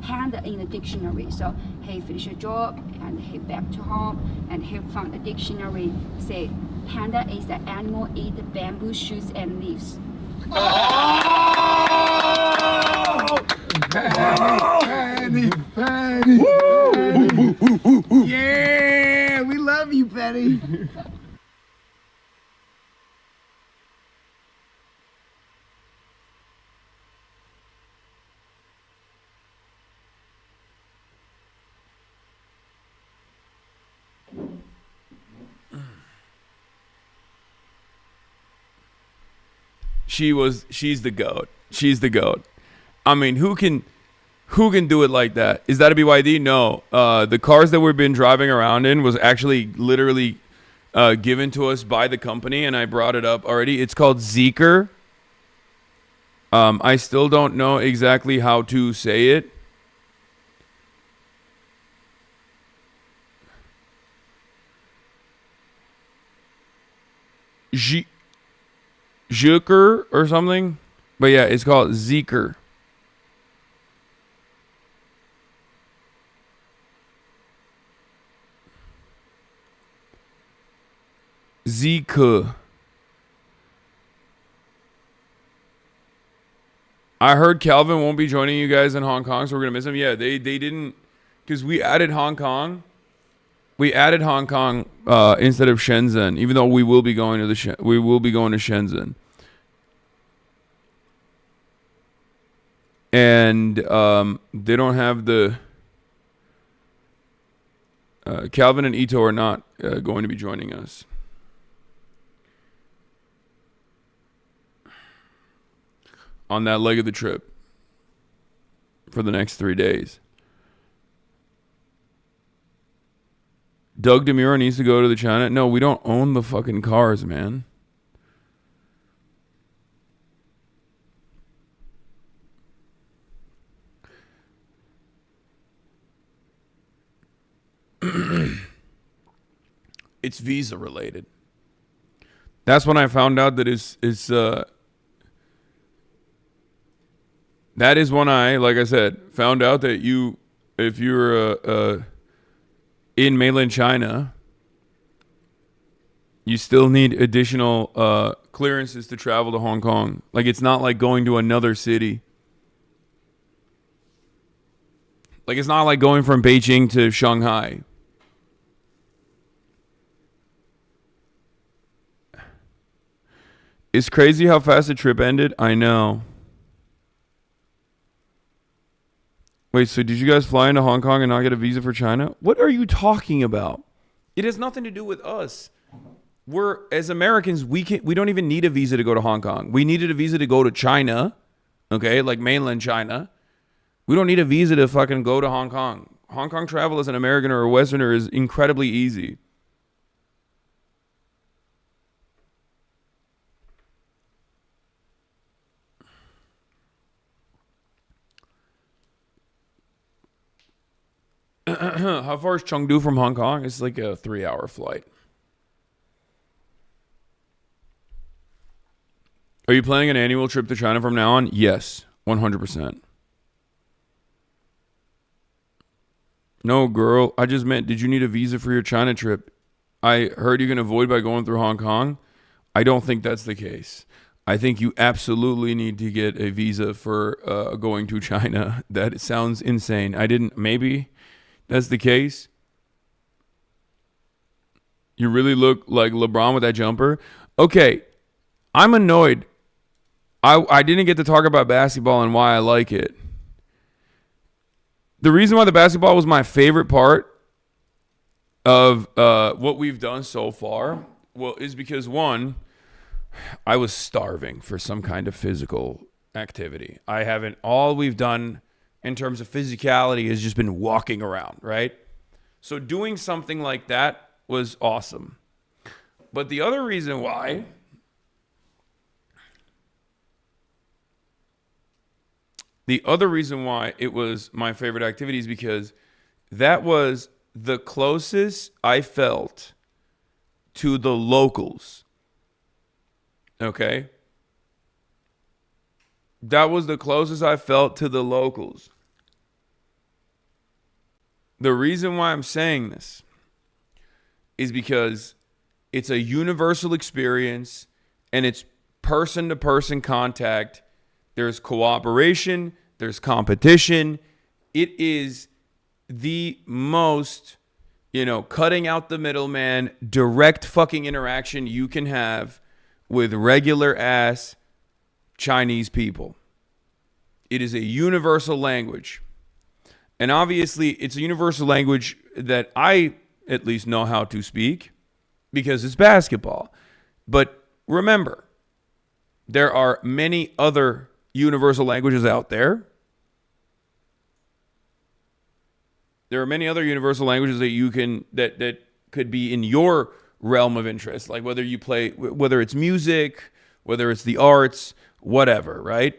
panda in the dictionary. So he finish your job and he back to home and he found a dictionary. Say panda is the animal eat bamboo shoots and leaves. Penny. Yeah, we love you, Penny. She's the goat. She's the goat. I mean, who can do it like that? Is that a BYD? No. The cars that we've been driving around in was actually literally given to us by the company, and I brought it up already. It's called Zeekr. I still don't know exactly how to say it. Zeekr or something, but yeah, it's called Zeekr. Zeekr. I heard Calvin won't be joining you guys in Hong Kong, so we're gonna miss him. Yeah, they didn't, because we added Hong Kong. We added Hong Kong instead of Shenzhen, even though we will be going to Shenzhen. And they don't have the Calvin and Ito are not going to be joining us. On that leg of the trip for the next 3 days. Doug DeMuro needs to go to the China. No, we don't own the fucking cars, man. It's visa related. That's when I found out that that is when I, like I said, found out that if you're in mainland China, you still need additional clearances to travel to Hong Kong. Like, it's not like going to another city. Like, it's not like going from Beijing to Shanghai. It's crazy how fast the trip ended. I know. Wait, so did you guys fly into Hong Kong and not get a visa for China? What are you talking about? It has nothing to do with us. We're, as Americans, we don't even need a visa to go to Hong Kong. We needed a visa to go to China, okay, like mainland China. We don't need a visa to fucking go to Hong Kong. Hong Kong travel as an American or a Westerner is incredibly easy. How far is Chengdu from Hong Kong? It's like a 3-hour flight. Are you planning an annual trip to China from now on? Yes, 100%. No, girl. I just meant, did you need a visa for your China trip? I heard you can avoid by going through Hong Kong. I don't think that's the case. I think you absolutely need to get a visa for going to China. That sounds insane. Maybe that's the case. You really look like LeBron with that jumper. Okay, I'm annoyed. I didn't get to talk about basketball and why I like it. The reason why the basketball was my favorite part of what we've done so far, is because, one, I was starving for some kind of physical activity. All we've done in terms of physicality has just been walking around, right? So doing something like that was awesome. But the other reason why it was my favorite activity is because that was the closest I felt to the locals. Okay? That was the closest I felt to the locals. The reason why I'm saying this is because it's a universal experience and it's person-to-person contact. There's cooperation. There's competition. It is the most, cutting out the middleman, direct fucking interaction you can have with regular ass Chinese people. It is a universal language. And obviously, it's a universal language that I at least know how to speak because it's basketball. But remember, there are many other universal languages out there. There are many other universal languages that you can that could be in your realm of interest, like whether it's music, whether it's the arts, whatever, right?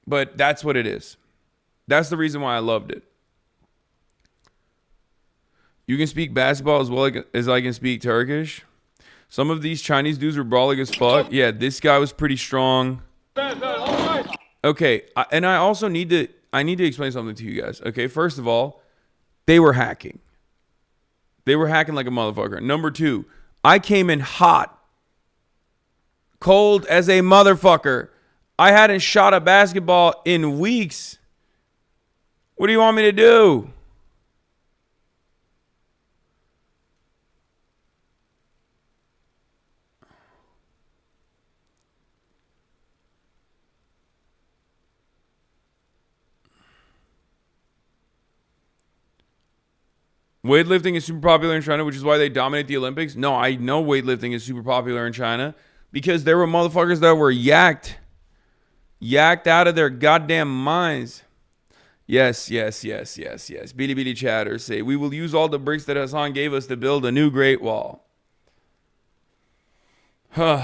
But that's what it is. That's the reason why I loved it. You can speak basketball as well as I can speak Turkish. Some of these Chinese dudes were brawling as fuck. Yeah, this guy was pretty strong. Okay, and I also need to explain something to you guys. Okay, first of all, they were hacking. They were hacking like a motherfucker. Number two, I came in hot, cold as a motherfucker. I hadn't shot a basketball in weeks. What do you want me to do? Weightlifting is super popular in China, which is why they dominate the Olympics. No, I know weightlifting is super popular in China because there were motherfuckers that were yacked out of their goddamn minds. Yes. Billy chatters say, we will use all the bricks that Hasan gave us to build a new Great Wall. I'm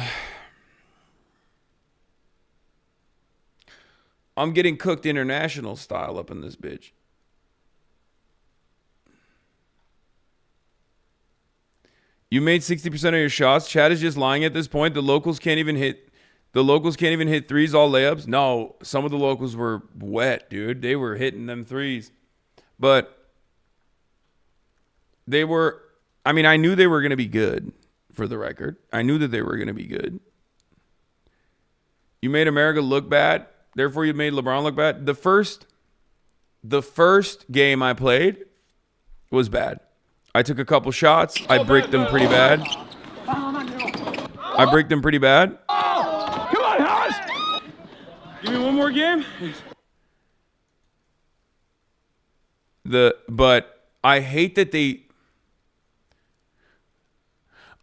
getting cooked international style up in this bitch. You made 60% of your shots. Chad is just lying at this point. The locals can't even hit threes, all layups. No, some of the locals were wet, dude. They were hitting them threes. But I knew they were going to be good, for the record. I knew that they were going to be good. You made America look bad. Therefore, you made LeBron look bad. The first game I played was bad. I took a couple shots. I bricked them pretty bad. I bricked him pretty bad. Oh, come on, Haas. Give me one more game. But I hate that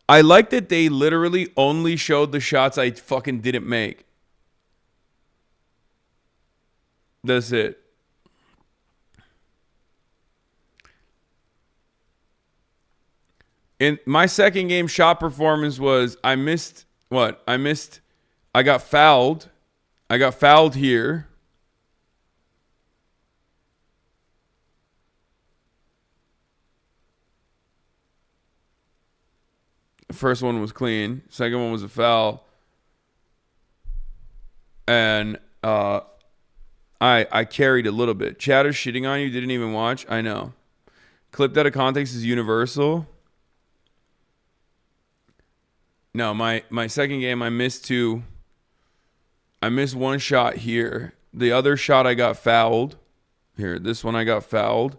I like that they literally only showed the shots I fucking didn't make. That's it. In my second game shot performance was I missed what? I got fouled. I got fouled here. The first one was clean. Second one was a foul. And I carried a little bit. Chatter shitting on you, didn't even watch. I know. Clipped out of context is universal. No, my second game, I missed two. I missed one shot here. The other shot I got fouled. Here, this one I got fouled.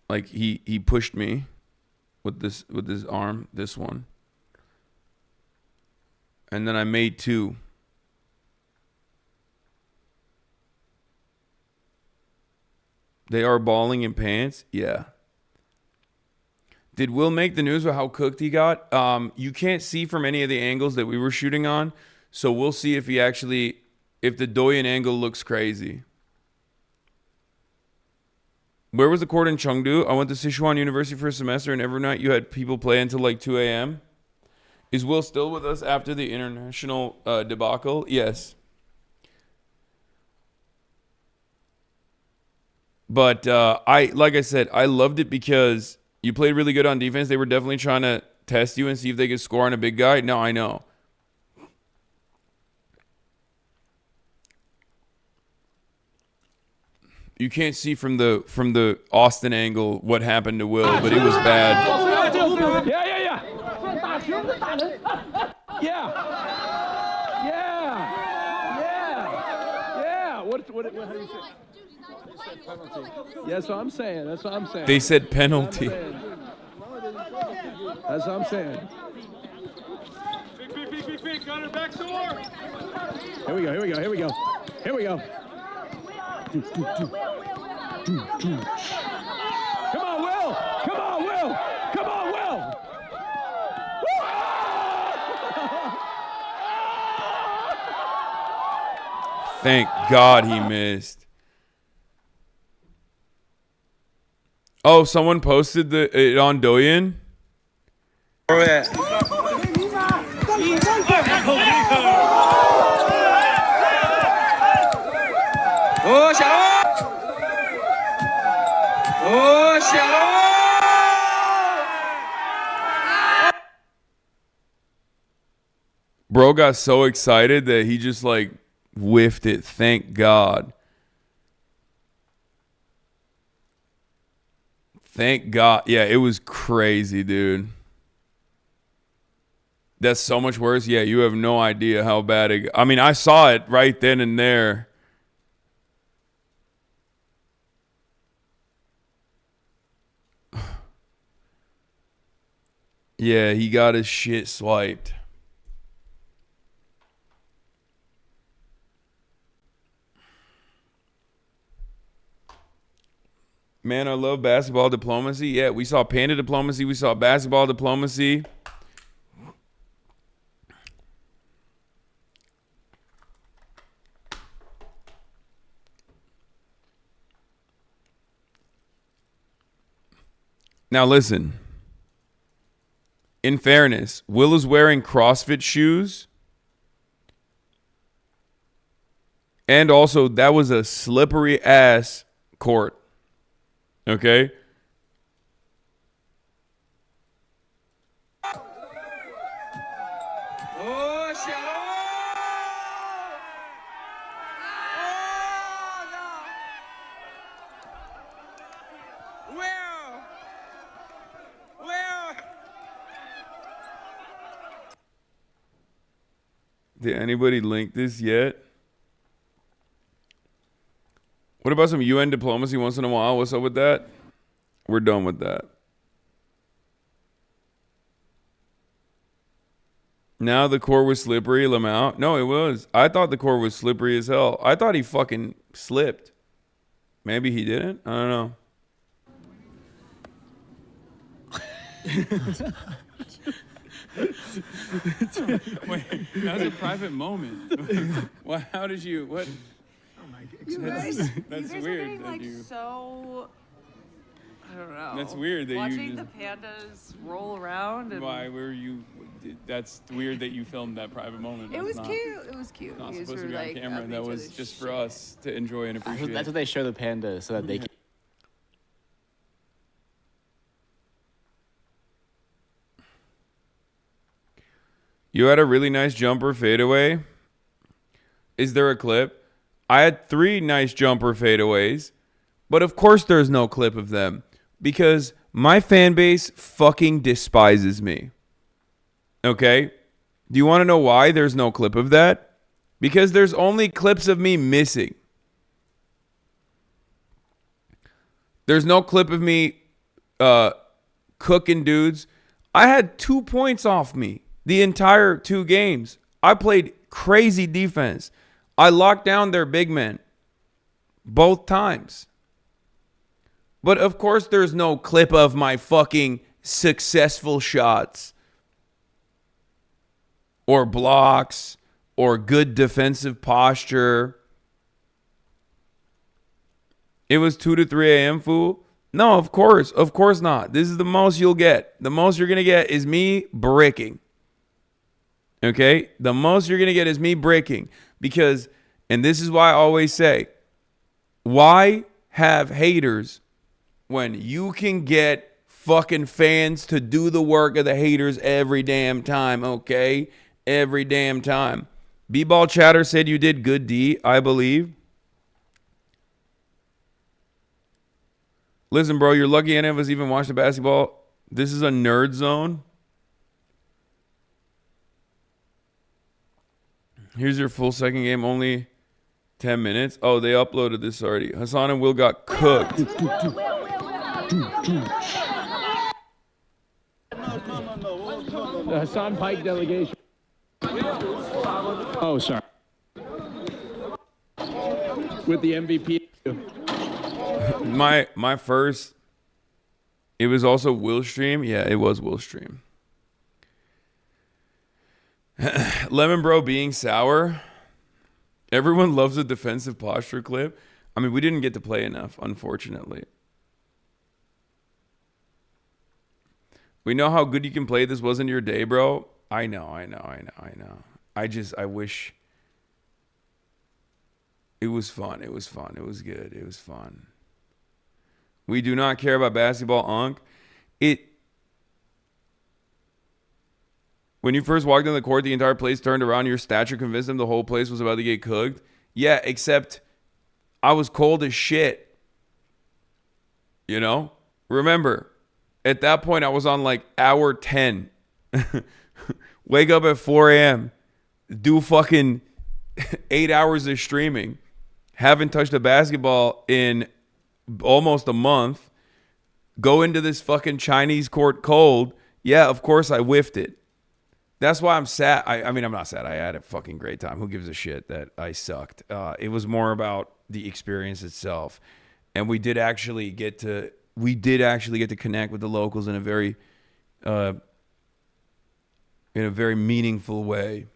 Like he pushed me with his arm, this one. And then I made two. They are balling in pants? Yeah. Did Will make the news with how cooked he got? You can't see from any of the angles that we were shooting on. So we'll see if if the Doyen angle looks crazy. Where was the court in Chengdu? I went to Sichuan University for a semester, and every night you had people play until like 2 a.m. Is Will still with us after the international debacle? Yes. But like I said, I loved it because you played really good on defense. They were definitely trying to test you and see if they could score on a big guy. No, I know. You can't see from the Austin angle what happened to Will, but it was bad. Yeah. What how do you say? That's what I'm saying. They said penalty. That's what I'm saying. Big. Got her back some more. Here we go. Come on, Will. Thank God he missed. Oh, someone posted it on Douyin? Bro got so excited that he just like whiffed it. Thank God. Thank God. Yeah, it was crazy, dude. That's so much worse. Yeah, you have no idea how bad it... I mean, I saw it right then and there. Yeah, he got his shit swiped. Man, I love basketball diplomacy. Yeah, we saw panda diplomacy. We saw basketball diplomacy. Now listen. In fairness, Will is wearing CrossFit shoes. And also, that was a slippery ass court. Okay? Did anybody link this yet? What about some UN diplomacy once in a while? What's up with that? We're done with that. Now the court was slippery, Lamau. No, it was. I thought the court was slippery as hell. I thought he fucking slipped. Maybe he didn't. I don't know. Wait, that was a private moment. Well, how did you? What? Oh my God. That's you guys weird. Are getting, that like, you, so. I don't know. That's weird that Watching you the pandas roll around. And why were you? That's weird that you filmed that private moment. It was cute. It was cute. Not You guys supposed to were, be on like, camera. up That into was the just for us to enjoy and appreciate. That's what they show the pandas so that they can. You had a really nice jumper fadeaway. Is there a clip? I had 3 nice jumper fadeaways, but of course there's no clip of them because my fan base fucking despises me. Okay? Do you want to know why there's no clip of that? Because there's only clips of me missing. There's no clip of me cooking dudes. I had 2 points off me the entire 2 games. I played crazy defense. I locked down their big men both times. But of course there's no clip of my fucking successful shots or blocks or good defensive posture. It was 2 to 3 a.m., fool. No, of course not. This is the most you'll get. The most you're going to get is me bricking. Okay? The most you're going to get is me bricking. Because, and this is why I always say, why have haters when you can get fucking fans to do the work of the haters every damn time, okay? Every damn time. B-Ball Chatter said you did good, D, I believe. Listen, bro, you're lucky any of us even watch the basketball. This is a nerd zone. Here's your full second game, only 10 minutes. Oh, they uploaded this already. Hasan and Will got cooked. The Hasan Pike delegation. Oh, sorry. With the MVP. My first, it was also Will stream. Yeah, it was Will stream. Lemon Bro being sour. Everyone loves a defensive posture clip. I mean, we didn't get to play enough, unfortunately. We know how good you can play. This wasn't your day, bro. I know. I wish it was fun. It was good. It was fun. We do not care about basketball, Unc. When you first walked in the court, the entire place turned around. Your stature convinced them the whole place was about to get cooked. Yeah, except I was cold as shit. You know? Remember, at that point, I was on like hour 10. Wake up at 4 a.m. Do fucking 8 hours of streaming. Haven't touched a basketball in almost a month. Go into this fucking Chinese court cold. Yeah, of course I whiffed it. That's why I'm sad. I mean, I'm not sad. I had a fucking great time. Who gives a shit that I sucked? It was more about the experience itself. And we did actually get to connect with the locals in a very meaningful way.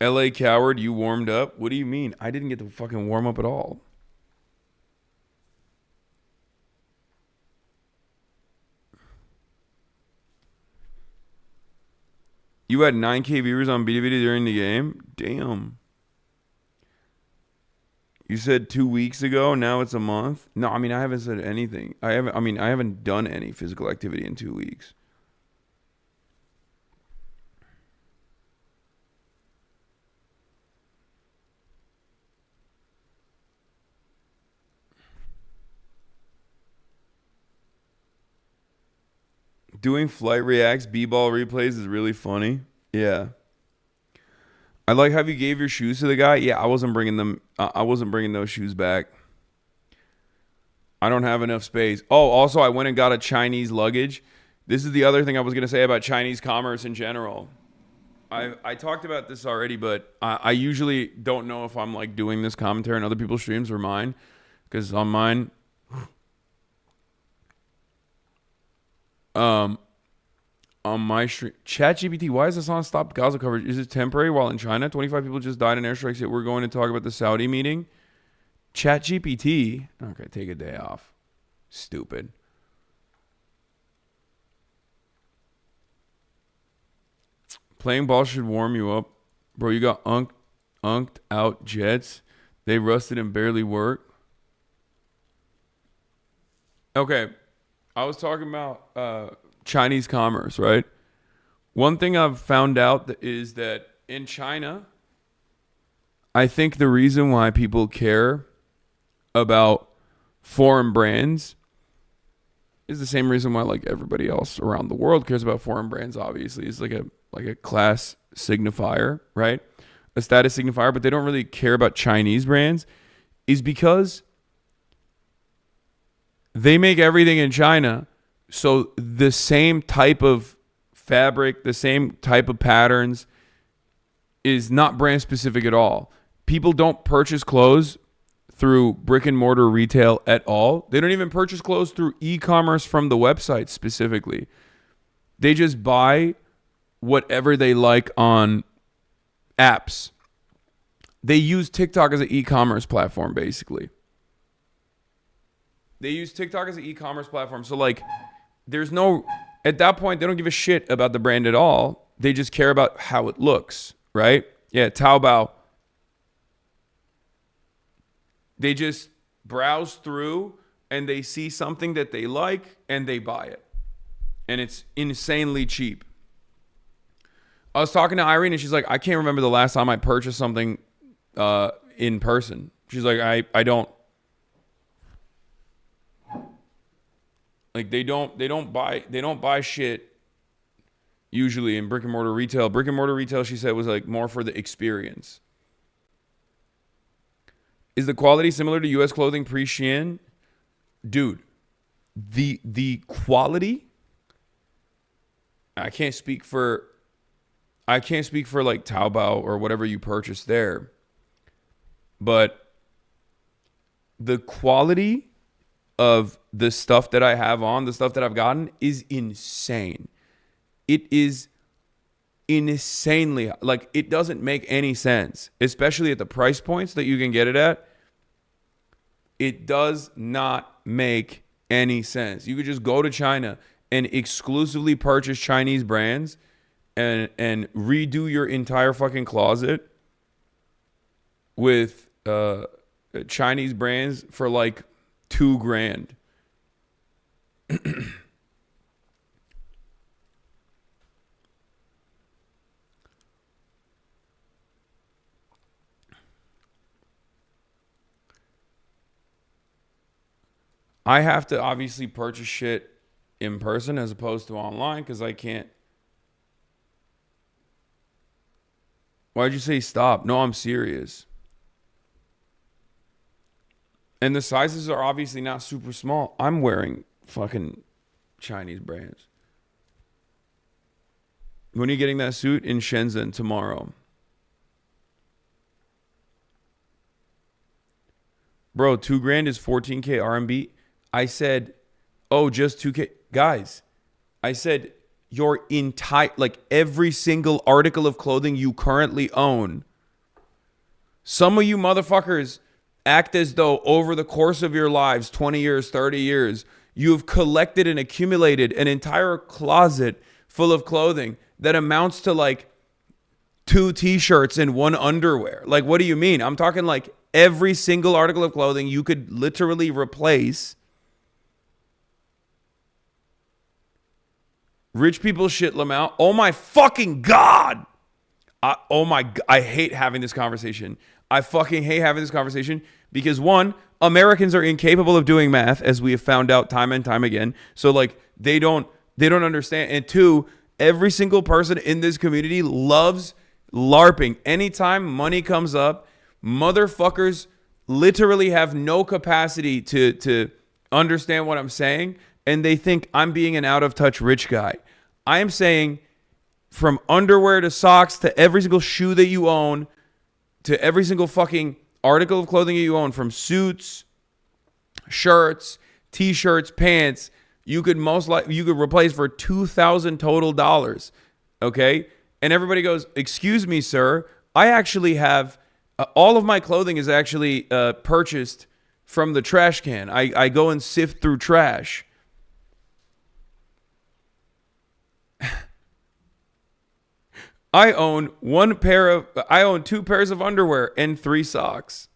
LA coward, you warmed up? What do you mean? I didn't get to fucking warm up at all. You had 9K viewers on BDVD during the game? Damn. You said 2 weeks ago, now it's a month? No, I mean, I haven't said anything. I haven't done any physical activity in 2 weeks. Doing flight reacts, b-ball replays is really funny. Yeah. I like how you gave your shoes to the guy. Yeah, I wasn't bringing them. I wasn't bringing those shoes back. I don't have enough space. Oh, also, I went and got a Chinese luggage. This is the other thing I was going to say about Chinese commerce in general. I talked about this already, but I usually don't know if I'm like doing this commentary on other people's streams or mine, because on mine, on my stream, ChatGPT, why is this on stop Gaza coverage? Is it temporary while in China? 25 people just died in airstrikes, yet we're going to talk about the Saudi meeting. ChatGPT, okay, take a day off. Stupid. Playing ball should warm you up. Bro, you got unked out Jets. They rusted and barely work. Okay. I was talking about Chinese commerce, right? One thing I've found out is that in China, I think the reason why people care about foreign brands is the same reason why like everybody else around the world cares about foreign brands, obviously. It's like a class signifier, right? A status signifier, but they don't really care about Chinese brands, is because they make everything in China. So the same type of fabric, the same type of patterns is not brand specific at all. People don't purchase clothes through brick and mortar retail at all. They don't even purchase clothes through e-commerce from the website specifically. They just buy whatever they like on apps. They use TikTok as an e-commerce platform, basically. They use TikTok as an e-commerce platform. So like, there's no, at that point, they don't give a shit about the brand at all. They just care about how it looks, right? Yeah, Taobao. They just browse through and they see something that they like and they buy it. And it's insanely cheap. I was talking to Irene and she's like, I can't remember the last time I purchased something in person. She's like, I don't. Like they don't buy shit usually in brick and mortar retail. Brick and mortar retail, she said, was like more for the experience. Is the quality similar to US clothing pre-Shein? Dude, the quality, I can't speak for like Taobao or whatever you purchase there. But the quality of the stuff that I have on, the stuff that I've gotten is insane. It is insanely, like, it doesn't make any sense, especially at the price points that you can get it at. It does not make any sense. You could just go to China and exclusively purchase Chinese brands and redo your entire fucking closet with Chinese brands for like $2,000. I have to obviously purchase shit in person as opposed to online because I can't. Why'd you say stop? No, I'm serious. And the sizes are obviously not super small. I'm wearing fucking Chinese brands. When are you getting that suit? In Shenzhen tomorrow. Bro, $2,000 is 14K RMB. I said, oh, just 2K. Guys, I said your entire, like every single article of clothing you currently own. Some of you motherfuckers act as though over the course of your lives, 20 years, 30 years, you've collected and accumulated an entire closet full of clothing that amounts to like 2 t-shirts and 1 underwear. Like, what do you mean? I'm talking like every single article of clothing you could literally replace. Rich people shit Lamau. Oh my fucking God. I hate having this conversation. I fucking hate having this conversation because, one, Americans are incapable of doing math, as we have found out time and time again. So like they don't understand. And two, every single person in this community loves LARPing. Anytime money comes up, motherfuckers literally have no capacity to understand what I'm saying, and they think I'm being an out-of-touch rich guy. I am saying from underwear to socks to every single shoe that you own to every single fucking article of clothing that you own, from suits, shirts, t-shirts, pants, you could replace for $2,000 total dollars. Okay? And everybody goes, "Excuse me, sir. I actually have all of my clothing is actually purchased from the trash can. I go and sift through trash." I own 2 pairs of underwear and 3 socks.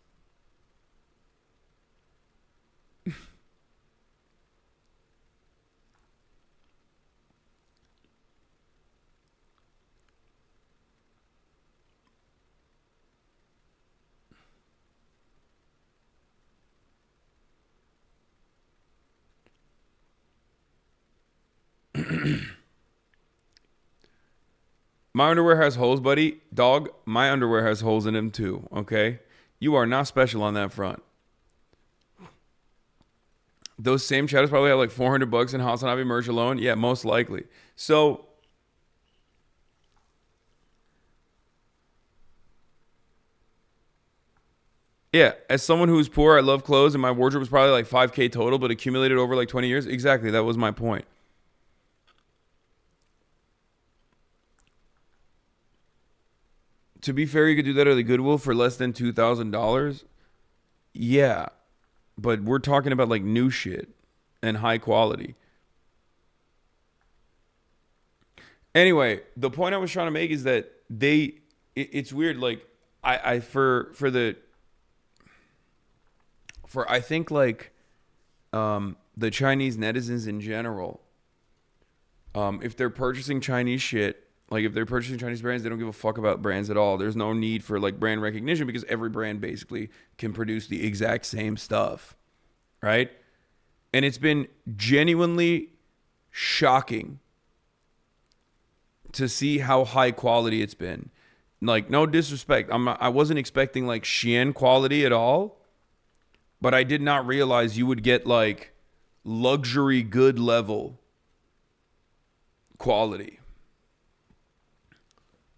My underwear has holes, buddy. Dog, my underwear has holes in them too, okay? You are not special on that front. Those same chatters probably have like $400 in HasanAbi merch alone. Yeah, most likely. So, yeah, as someone who's poor, I love clothes, and my wardrobe was probably like $5K total, but accumulated over like 20 years. Exactly, that was my point. To be fair, you could do that at the Goodwill for less than $2,000. Yeah, but we're talking about like new shit and high quality. Anyway, the point I was trying to make is that it's weird. Like I think like the Chinese netizens in general, if they're purchasing Chinese shit, like if they're purchasing Chinese brands, they don't give a fuck about brands at all. There's no need for like brand recognition because every brand basically can produce the exact same stuff, right? And it's been genuinely shocking to see how high quality it's been. Like, no disrespect, I wasn't expecting like Shein quality at all, but I did not realize you would get like luxury good level quality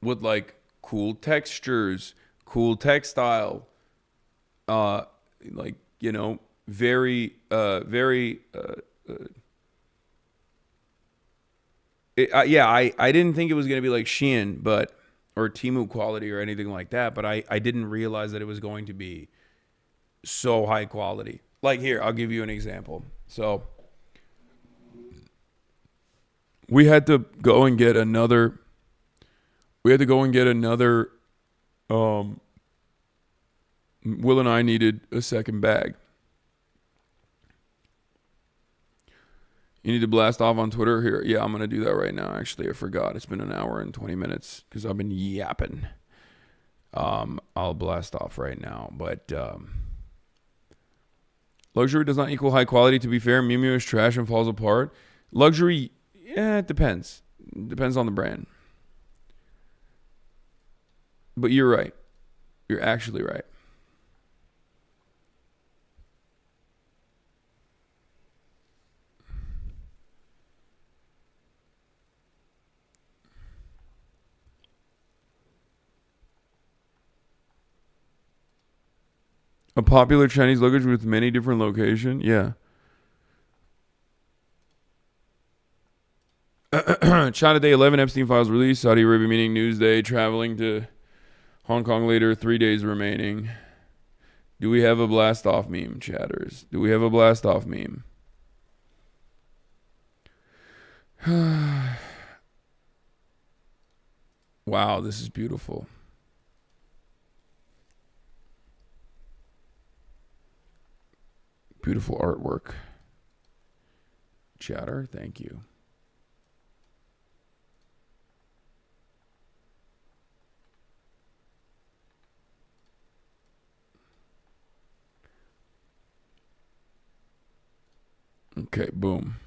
with like cool textures, cool textile, like, you know, very I didn't think it was going to be like Shein, but, or Temu quality or anything like that, but I didn't realize that it was going to be so high quality. Like here, I'll give you an example. So we had to go and get another Will and I needed a second bag. You need to blast off on Twitter here. Yeah, I'm going to do that right now. Actually, I forgot. It's been an hour and 20 minutes because I've been yapping. I'll blast off right now. But luxury does not equal high quality. To be fair, Miu Miu is trash and falls apart. Luxury, yeah, it depends. It depends on the brand. But you're right. You're actually right. A popular Chinese luggage with many different locations? Yeah. China DAY11, Epstein files released. Saudi Arabia meeting Newsday. Traveling to Hong Kong later. 3 days remaining. Do we have a blast off meme, chatters? Do we have a blast off meme? Wow, this is beautiful. Beautiful artwork. Chatter, thank you. Okay, boom.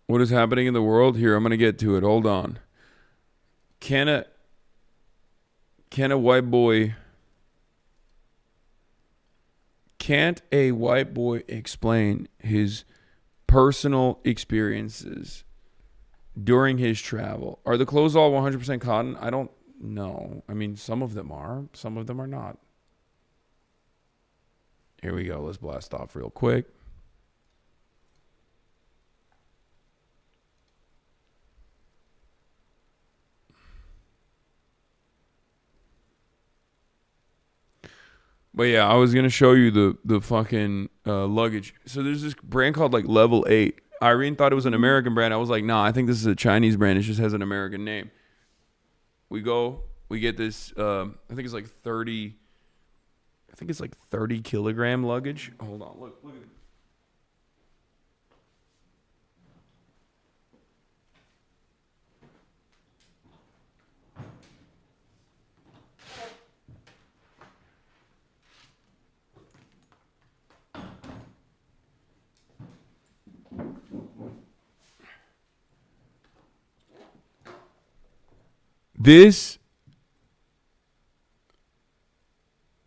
What is happening in the world? Here, I'm going to get to it. Hold on. Can a white boy... Can't a white boy explain his personal experiences during his travel? Are the clothes all 100% cotton? I don't know. I mean, some of them are. Some of them are not. Here we go. Let's blast off real quick. But yeah, I was going to show you the fucking luggage. So there's this brand called like Level 8. Irene thought it was an American brand. I was like, nah, I think this is a Chinese brand. It just has an American name. We get this, I think it's like 30 kilogram luggage. Hold on, look at it. This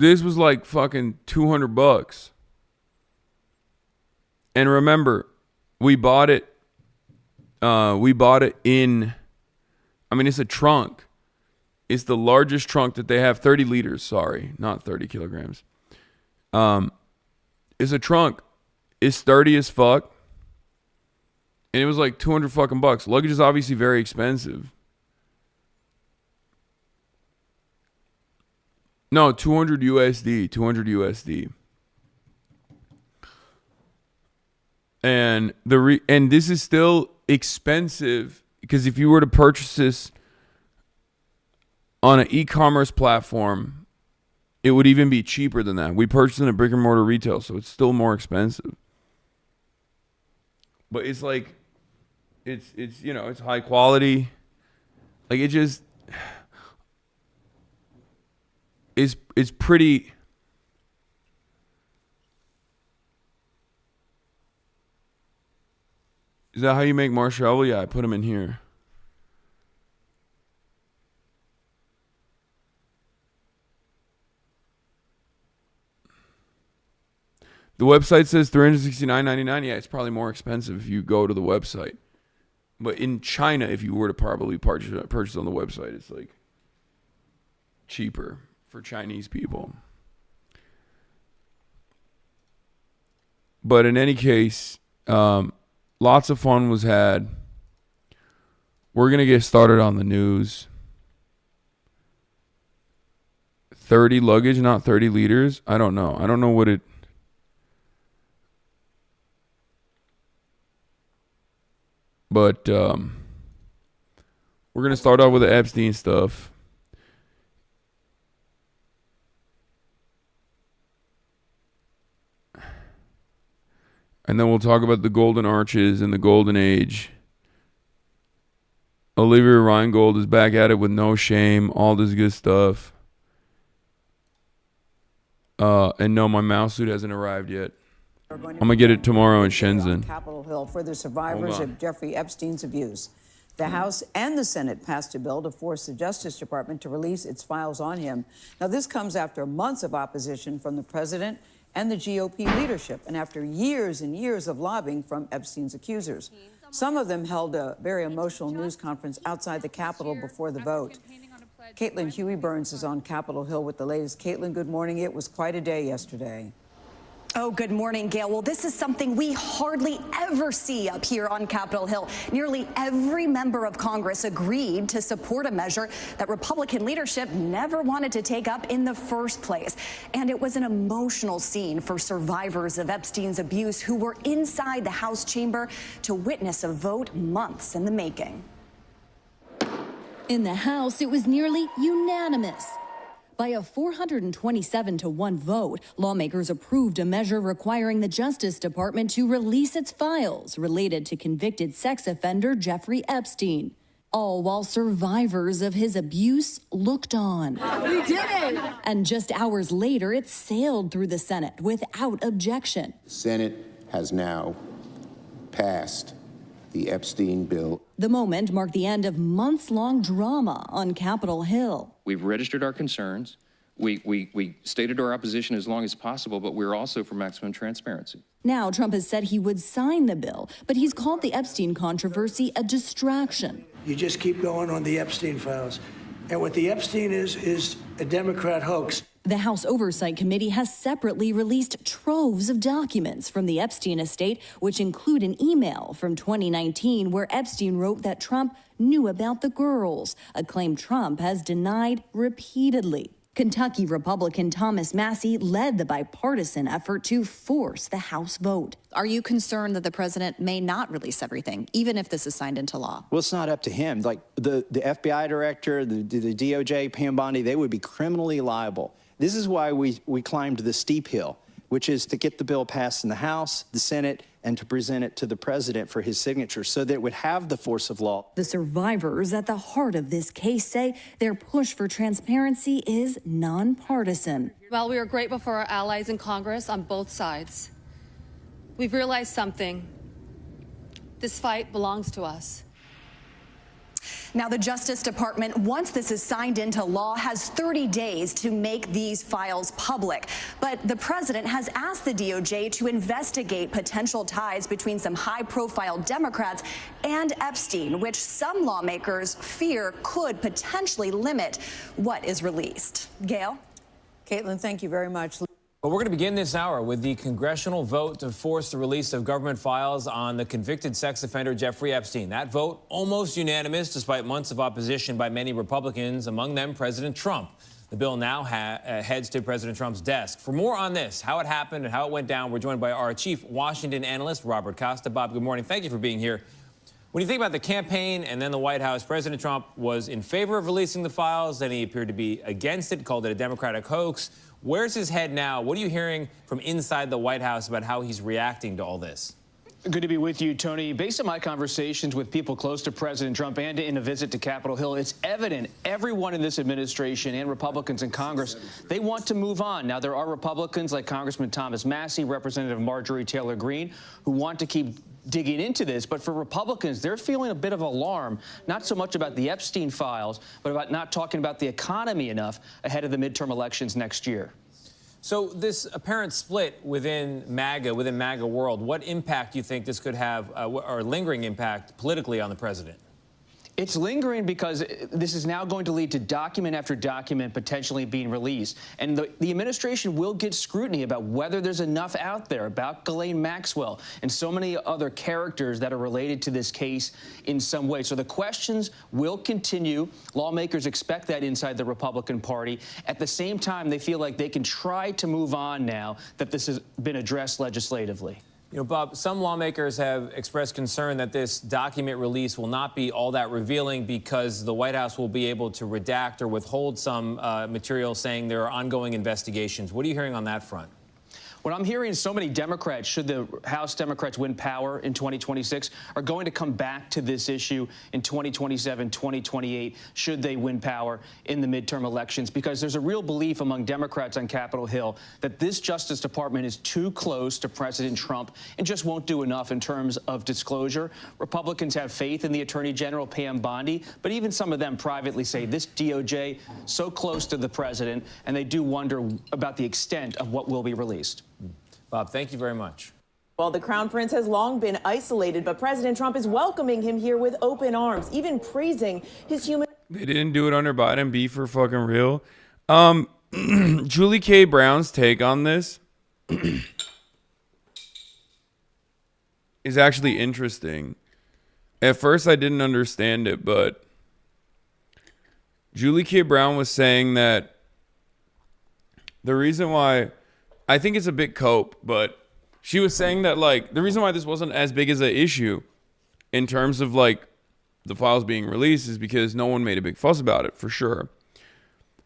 was like fucking $200. And remember, we bought it in, I mean, it's a trunk. It's the largest trunk that they have, 30 liters, sorry, not 30 kilograms. It's a trunk. It's sturdy as fuck. And it was like 200 fucking bucks. Luggage is obviously very expensive. No, 200 USD. And and this is still expensive because if you were to purchase this on an e-commerce platform, it would even be cheaper than that. We purchased it in a brick and mortar retail, so it's still more expensive. But it's like it's you know, it's high quality. Like it just is pretty. Is that how you make marshmallow? Yeah, I put them in here. The website says $369.99. Yeah, it's probably more expensive if you go to the website. But in China, if you were to probably purchase on the website, it's like cheaper for Chinese people. But in any case, lots of fun was had. We're going to get started on the news. 30 luggage, not 30 liters. I don't know. I don't know what it... But we're going to start off with the Epstein stuff. And then we'll talk about the Golden Arches and the Golden Age. Olivia Reingold is back at it with no shame. All this good stuff. And no, my mouse suit hasn't arrived yet. I'm going to get it tomorrow in Shenzhen. Capitol Hill for the survivors of Jeffrey Epstein's abuse. The House and the Senate passed a bill to force the Justice Department to release its files on him. Now, this comes after months of opposition from the president and the GOP leadership, and after years and years of lobbying from Epstein's accusers. Some of them held a very emotional news conference outside the Capitol before the vote. Caitlin Huey Burns is on Capitol Hill with the latest. Caitlin, good morning. It was quite a day yesterday. Oh, good morning, Gail. Well, this is something we hardly ever see up here on Capitol Hill. Nearly every member of Congress agreed to support a measure that Republican leadership never wanted to take up in the first place. And it was an emotional scene for survivors of Epstein's abuse who were inside the House chamber to witness a vote months in the making. In the House, it was nearly unanimous. By a 427-1 vote, lawmakers approved a measure requiring the Justice Department to release its files related to convicted sex offender Jeffrey Epstein. all while survivors of his abuse looked on. We did it! And just hours later, it sailed through the Senate without objection. The Senate has now passed the Epstein bill. The moment marked the end of months-long drama on Capitol Hill. We've registered our concerns. We stated our opposition as long as possible, but we're also for maximum transparency. Now, Trump has said he would sign the bill, but he's called the Epstein controversy a distraction. You just keep going on the Epstein files. And what the Epstein is a Democrat hoax. The House Oversight Committee has separately released troves of documents from the Epstein estate, which include an email from 2019 where Epstein wrote that Trump knew about the girls, a claim Trump has denied repeatedly. Kentucky Republican Thomas Massie led the bipartisan effort to force the House vote. Are you concerned that the president may not release everything, even if this is signed into law? Well, it's not up to him. Like the FBI director, the DOJ, Pam Bondi, they would be criminally liable. This is why we climbed the steep hill, which is to get the bill passed in the House, the Senate, and to present it to the president for his signature so that it would have the force of law. The survivors at the heart of this case say their push for transparency is nonpartisan. While we are grateful for our allies in Congress on both sides, we've realized something. This fight belongs to us. Now, the Justice Department, once this is signed into law, has 30 days to make these files public. But the president has asked the DOJ to investigate potential ties between some high-profile Democrats and Epstein, which some lawmakers fear could potentially limit what is released. Gail? Caitlin, thank you very much. Well, we're going to begin this hour with the congressional vote to force the release of government files on the convicted sex offender Jeffrey Epstein. That vote almost unanimous despite months of opposition by many Republicans, among them President Trump. The bill now heads to President Trump's desk. For more on this, how it happened and how it went down, we're joined by our chief Washington analyst, Robert Costa. Bob, good morning. Thank you for being here. When you think about the campaign and then the White House, President Trump was in favor of releasing the files. Then he appeared to be against it, called it a Democratic hoax. Where's his head now? What are you hearing from inside the White House about how he's reacting to all this? Good to be with you, Tony. Based on my conversations with people close to President Trump and in a visit to Capitol Hill, it's evident everyone in this administration and Republicans in Congress, they want to move on. Now, there are Republicans like Congressman Thomas Massie, Representative Marjorie Taylor Greene, who want to keep digging into this. But for Republicans, they're feeling a bit of alarm, not so much about the Epstein files, but about not talking about the economy enough ahead of the midterm elections next year. So this apparent split within MAGA world, what impact do you think this could have, or lingering impact politically on the president? It's lingering because this is now going to lead to document after document potentially being released. And the administration will get scrutiny about whether there's enough out there about Ghislaine Maxwell and so many other characters that are related to this case in some way. So the questions will continue. Lawmakers expect that inside the Republican Party. At the same time, they feel like they can try to move on now that this has been addressed legislatively. You know, Bob, some lawmakers have expressed concern that this document release will not be all that revealing because the White House will be able to redact or withhold some material saying there are ongoing investigations. What are you hearing on that front? What I'm hearing is so many Democrats, should the House Democrats win power in 2026, are going to come back to this issue in 2027, 2028, should they win power in the midterm elections, because there's a real belief among Democrats on Capitol Hill that this Justice Department is too close to President Trump and just won't do enough in terms of disclosure. Republicans have faith in the Attorney General, Pam Bondi, but even some of them privately say this DOJ so close to the president, and they do wonder about the extent of what will be released. Bob, thank you very much. Well, the Crown Prince has long been isolated, but President Trump is welcoming him here with open arms, even praising his human... They didn't do it under Biden. Be for fucking real. Julie K. Brown's take on this is actually interesting. At first, I didn't understand it, but Julie K. Brown was saying that the reason why... I think it's a bit cope, but she was saying that, like, the reason why this wasn't as big as an issue in terms of, like, the files being released is because no one made a big fuss about it, for sure.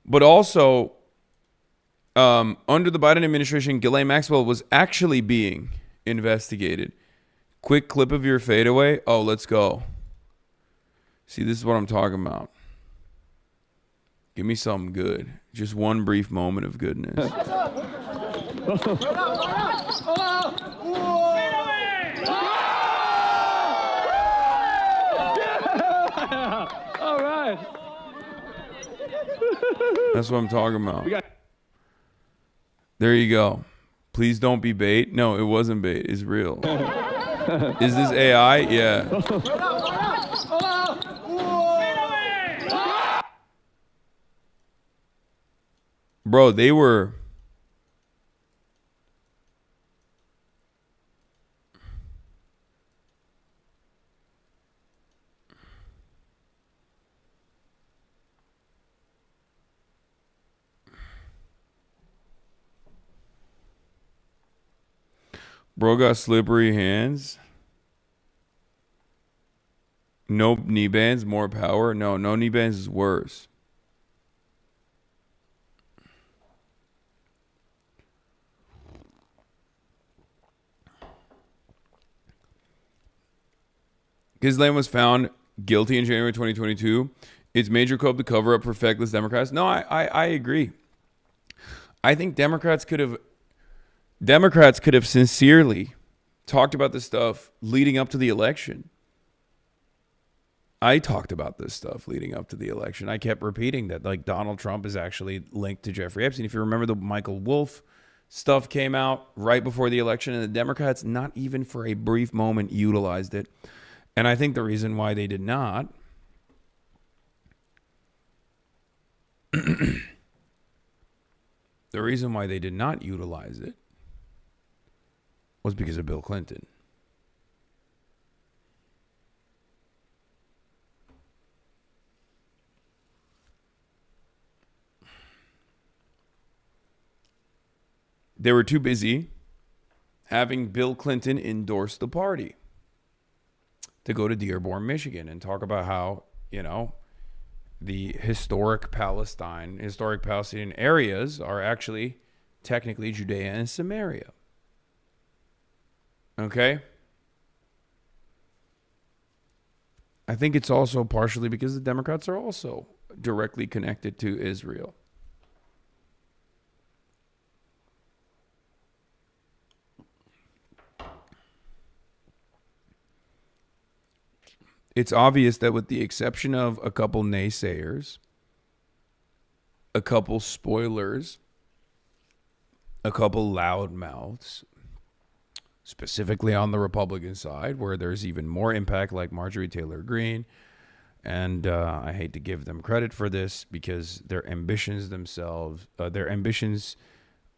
But also, under the Biden administration, Ghislaine Maxwell was actually being investigated. Quick clip of your fadeaway. Oh, let's go. See, this is what I'm talking about. Give me something good. Just one brief moment of goodness. All right. That's what I'm talking about. There you go. Please don't be bait. No, it wasn't bait. It's real. Is this AI? Yeah. Bro, they were... Bro got slippery hands. No knee bands, more power. No knee bands is worse. Ghislaine was found guilty in January 2022. It's major coup to cover up for feckless Democrats. No, I agree. I think Democrats could have sincerely talked about this stuff leading up to the election. I talked about this stuff leading up to the election. I kept repeating that, like, Donald Trump is actually linked to Jeffrey Epstein. If you remember, the Michael Wolff stuff came out right before the election, and the Democrats, not even for a brief moment, utilized it. And I think the reason why they did not utilize it was because of Bill Clinton. They were too busy having Bill Clinton endorse the party to go to Dearborn, Michigan, and talk about how, the historic Palestinian areas are actually technically Judea and Samaria. Okay? I think it's also partially because the Democrats are also directly connected to Israel. It's obvious that with the exception of a couple naysayers, a couple spoilers, a couple loudmouths, specifically on the Republican side, where there's even more impact, like Marjorie Taylor Greene, and I hate to give them credit for this because their ambitions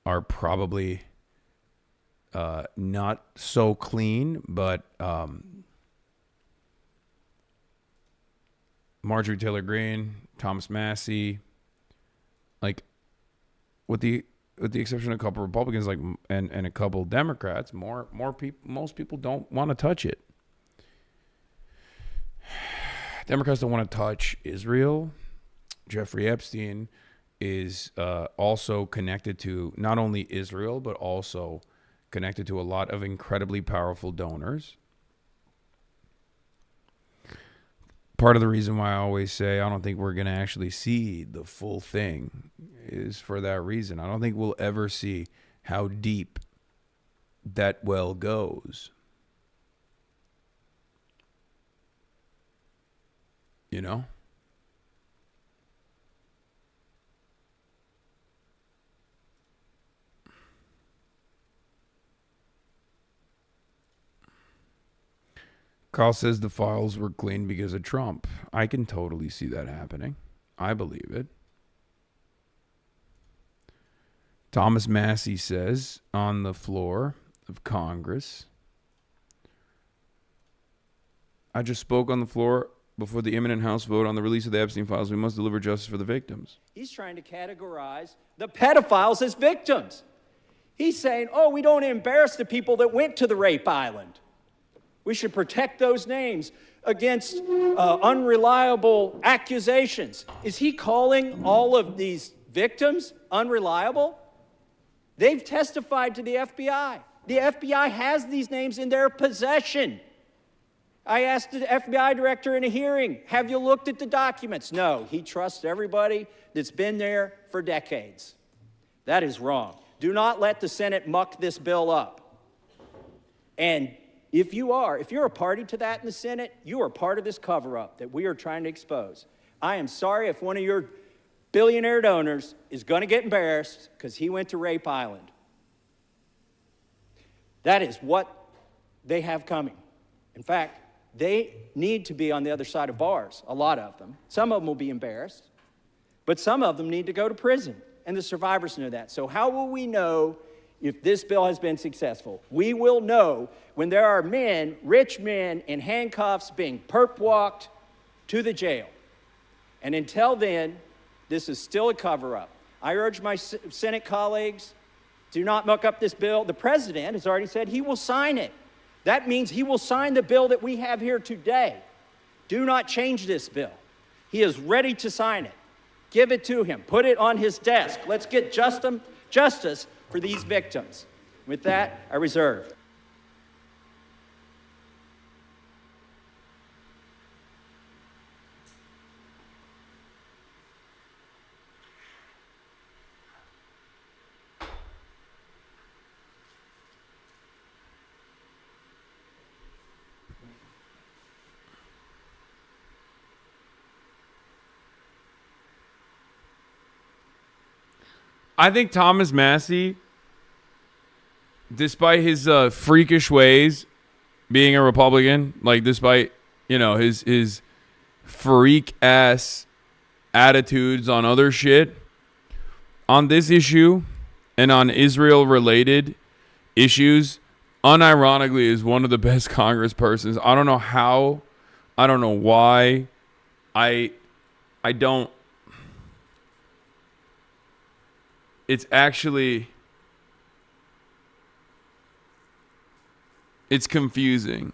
are probably not so clean, but Marjorie Taylor Greene, Thomas Massey, like with the exception of a couple Republicans, like and a couple Democrats, most people don't want to touch it. Democrats don't want to touch Israel. Jeffrey Epstein is also connected to not only Israel, but also connected to a lot of incredibly powerful donors. Part of the reason why I always say I don't think we're going to actually see the full thing is for that reason. I don't think we'll ever see how deep that well goes. You know? Carl says the files were cleaned because of Trump. I can totally see that happening. I believe it. Thomas Massey says on the floor of Congress, I just spoke on the floor before the imminent House vote on the release of the Epstein files. We must deliver justice for the victims. He's trying to categorize the pedophiles as victims. He's saying, we don't embarrass the people that went to the rape island. We should protect those names against unreliable accusations. Is he calling all of these victims unreliable? They've testified to the FBI. The FBI has these names in their possession. I asked the FBI director in a hearing, have you looked at the documents? No, he trusts everybody that's been there for decades. That is wrong. Do not let the Senate muck this bill up. And if you're a party to that in the Senate, you are part of this cover-up that we are trying to expose. I am sorry if one of your billionaire donors is going to get embarrassed because he went to Rape Island. That is what they have coming. In fact, they need to be on the other side of bars, a lot of them. Some of them will be embarrassed, but some of them need to go to prison, and the survivors know that. So how will we know if this bill has been successful? We will know when there are men, rich men, in handcuffs being perp-walked to the jail. And until then, this is still a cover-up. I urge my Senate colleagues, do not muck up this bill. The president has already said he will sign it. That means he will sign the bill that we have here today. Do not change this bill. He is ready to sign it. Give it to him. Put it on his desk. Let's get justice for these victims. With that, I reserve. I think Thomas Massie, despite his freakish ways, being a Republican, like despite, you know, his freak ass attitudes on other shit, on this issue and on Israel related issues, unironically is one of the best congresspersons. I don't know how, I don't know why, I don't. It's actually, it's confusing.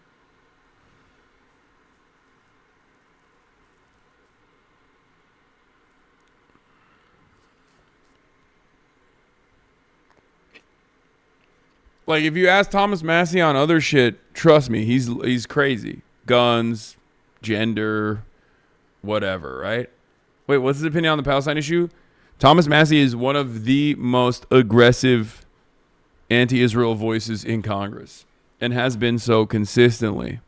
Like, if you ask Thomas Massie on other shit, trust me, he's crazy. Guns, gender, whatever, right? Wait, what's his opinion on the Palestine issue? Thomas Massie is one of the most aggressive anti-Israel voices in Congress and has been so consistently.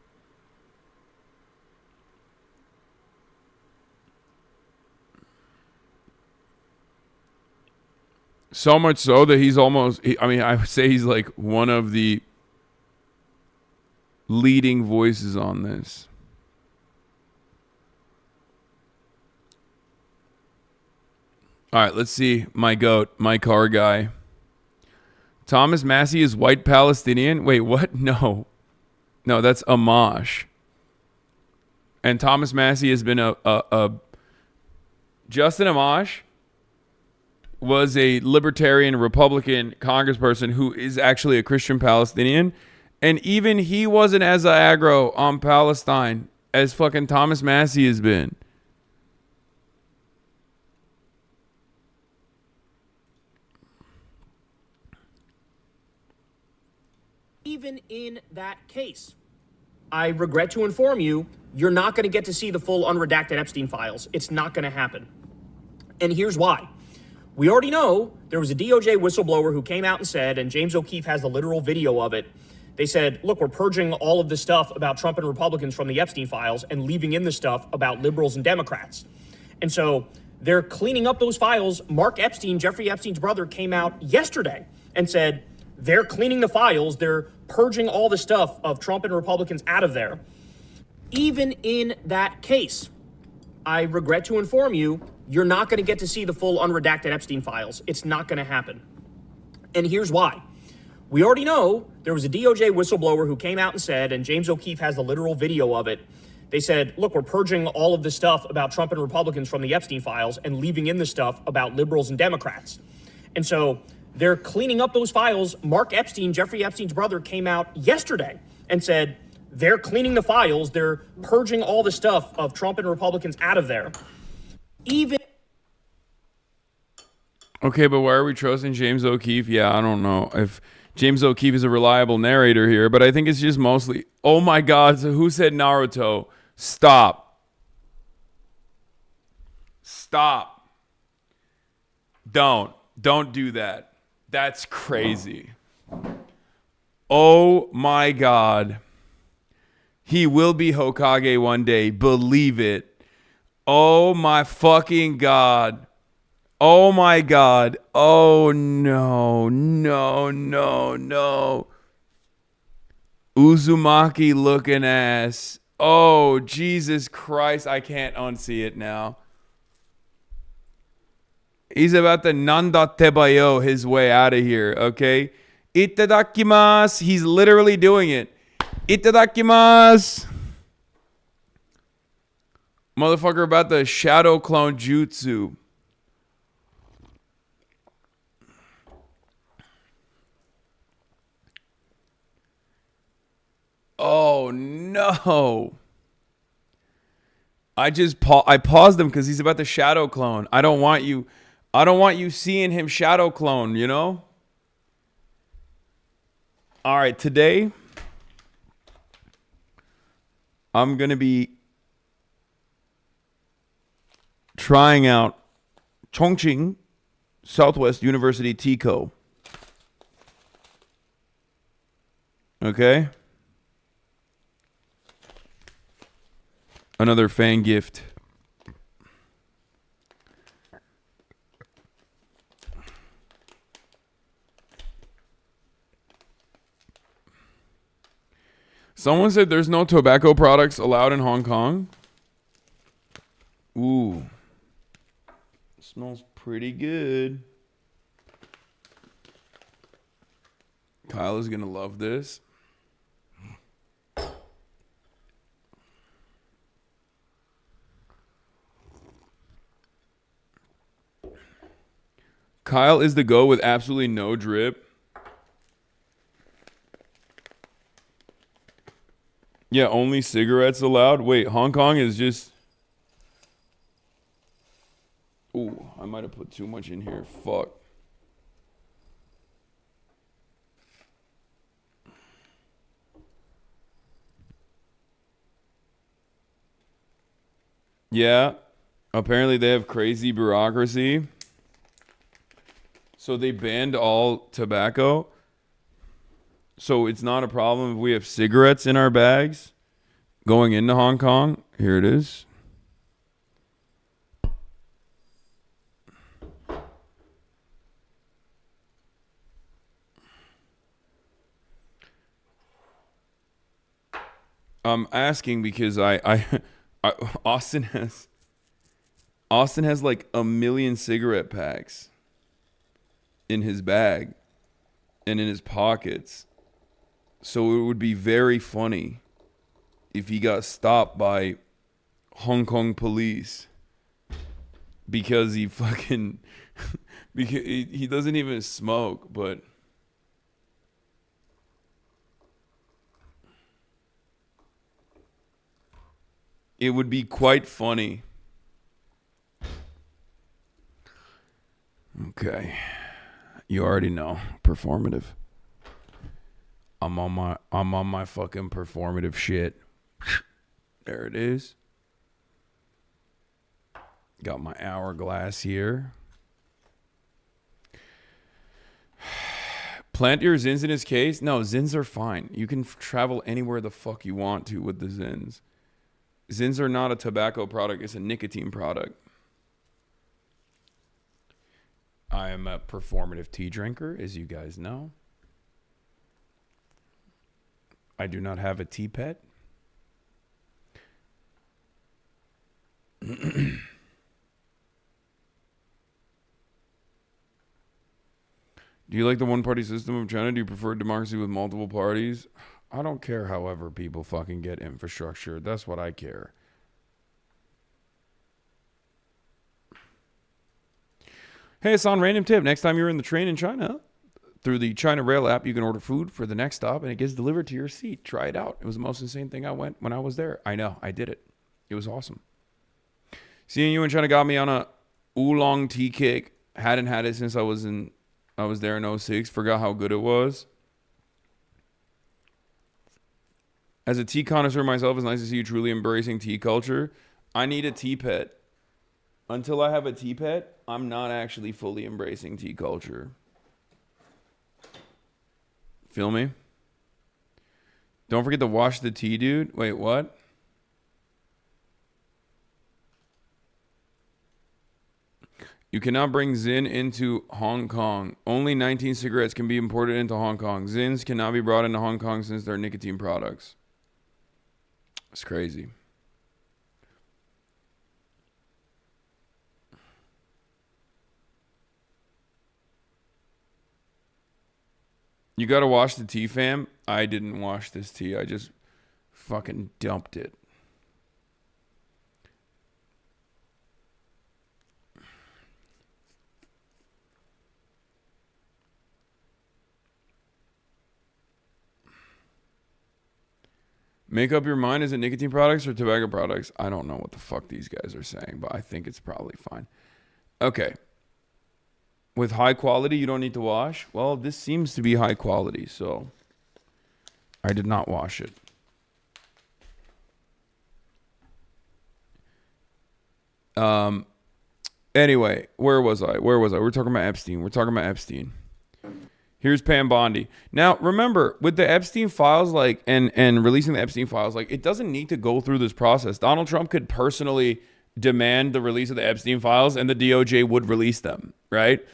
So much so that he's almost, I would say he's like one of the leading voices on this. All right, let's see. My goat, my car guy. Thomas Massie is white Palestinian. Wait, what? No, that's Amash. And Thomas Massie has been Justin Amash was a libertarian Republican congressperson who is actually a Christian Palestinian. And even he wasn't as aggro on Palestine as fucking Thomas Massie has been. Even in that case, I regret to inform you, you're not going to get to see the full unredacted Epstein files. It's not going to happen. And here's why. We already know there was a DOJ whistleblower who came out and said, and James O'Keefe has the literal video of it, they said, look, we're purging all of the stuff about Trump and Republicans from the Epstein files and leaving in the stuff about liberals and Democrats. And so they're cleaning up those files. Mark Epstein, Jeffrey Epstein's brother, came out yesterday and said, they're cleaning the files. They're purging all the stuff of Trump and Republicans out of there. Even in that case, I regret to inform you, you're not going to get to see the full unredacted Epstein files. It's not going to happen. And here's why. We already know there was a DOJ whistleblower who came out and said, and James O'Keefe has the literal video of it, they said, look, we're purging all of the stuff about Trump and Republicans from the Epstein files and leaving in the stuff about liberals and Democrats. And so they're cleaning up those files. Mark Epstein, Jeffrey Epstein's brother, came out yesterday and said they're cleaning the files. They're purging all the stuff of Trump and Republicans out of there. Even. Okay, but why are we trusting James O'Keefe? Yeah, I don't know. If James O'Keefe is a reliable narrator here, but I think it's just mostly, oh my God, so who said Naruto? Stop. Stop. Don't do that. That's crazy. Oh my God. He will be Hokage one day. Believe it. Oh my fucking God. Oh my God. Oh no. Uzumaki looking ass. Oh, Jesus Christ. I can't unsee it now. He's about to Nanda Tebayo his way out of here, okay? Itadakimasu. He's literally doing it. Itadakimasu. Motherfucker about the shadow clone jutsu. Oh no. I paused him because he's about to shadow clone. I don't want you seeing him shadow clone, you know? All right, today I'm going to be trying out Chongqing Southwest University TCO. Okay? Another fan gift. Someone said there's no tobacco products allowed in Hong Kong. Ooh. Smells pretty good. Kyle is going to love this. Kyle is the go with absolutely no drip. Yeah, only cigarettes allowed. Wait, Hong Kong is just... Ooh, I might have put too much in here. Fuck. Yeah, apparently they have crazy bureaucracy. So they banned all tobacco. So it's not a problem if we have cigarettes in our bags going into Hong Kong. Here it is. I'm asking because Austin has like 1 million cigarette packs in his bag and in his pockets. So it would be very funny if he got stopped by Hong Kong police because he fucking because he doesn't even smoke, but it would be quite funny. Okay. You already know. Performative. I'm on my fucking performative shit. There it is. Got my hourglass here. Plant your Zins in his case? No, Zins are fine. You can travel anywhere the fuck you want to with the Zins. Zins are not a tobacco product. It's a nicotine product. I am a performative tea drinker, as you guys know. I do not have a tea pet. Do you like the one-party system of China? Do you prefer democracy with multiple parties? I don't care however people fucking get infrastructure. That's what I care. Hey, Hasan, random tip. Next time you're in the train in China, through the China Rail app, you can order food for the next stop, and it gets delivered to your seat. Try it out. It was the most insane thing when I was there. I know. I did it. It was awesome. Seeing you in China got me on a oolong tea cake. Hadn't had it since I was there in 06. Forgot how good it was. As a tea connoisseur myself, it's nice to see you truly embracing tea culture. I need a tea pet. Until I have a tea pet, I'm not actually fully embracing tea culture. Feel me? Don't forget to wash the tea, dude. Wait, what? You cannot bring Zin into Hong Kong. Only 19 cigarettes can be imported into Hong Kong. Zins cannot be brought into Hong Kong since they're nicotine products. It's crazy. You gotta wash the tea, fam. I didn't wash this tea. I just fucking dumped it. Make up your mind. Is it nicotine products or tobacco products? I don't know what the fuck these guys are saying, but I think it's probably fine. Okay. With high quality, you don't need to wash. Well, this seems to be high quality, so I did not wash it. Anyway, where was I? We're talking about Epstein. Here's Pam Bondi. Now, remember, with the Epstein files, like, and releasing the Epstein files, like, it doesn't need to go through this process. Donald Trump could personally demand the release of the Epstein files, and the DOJ would release them, right?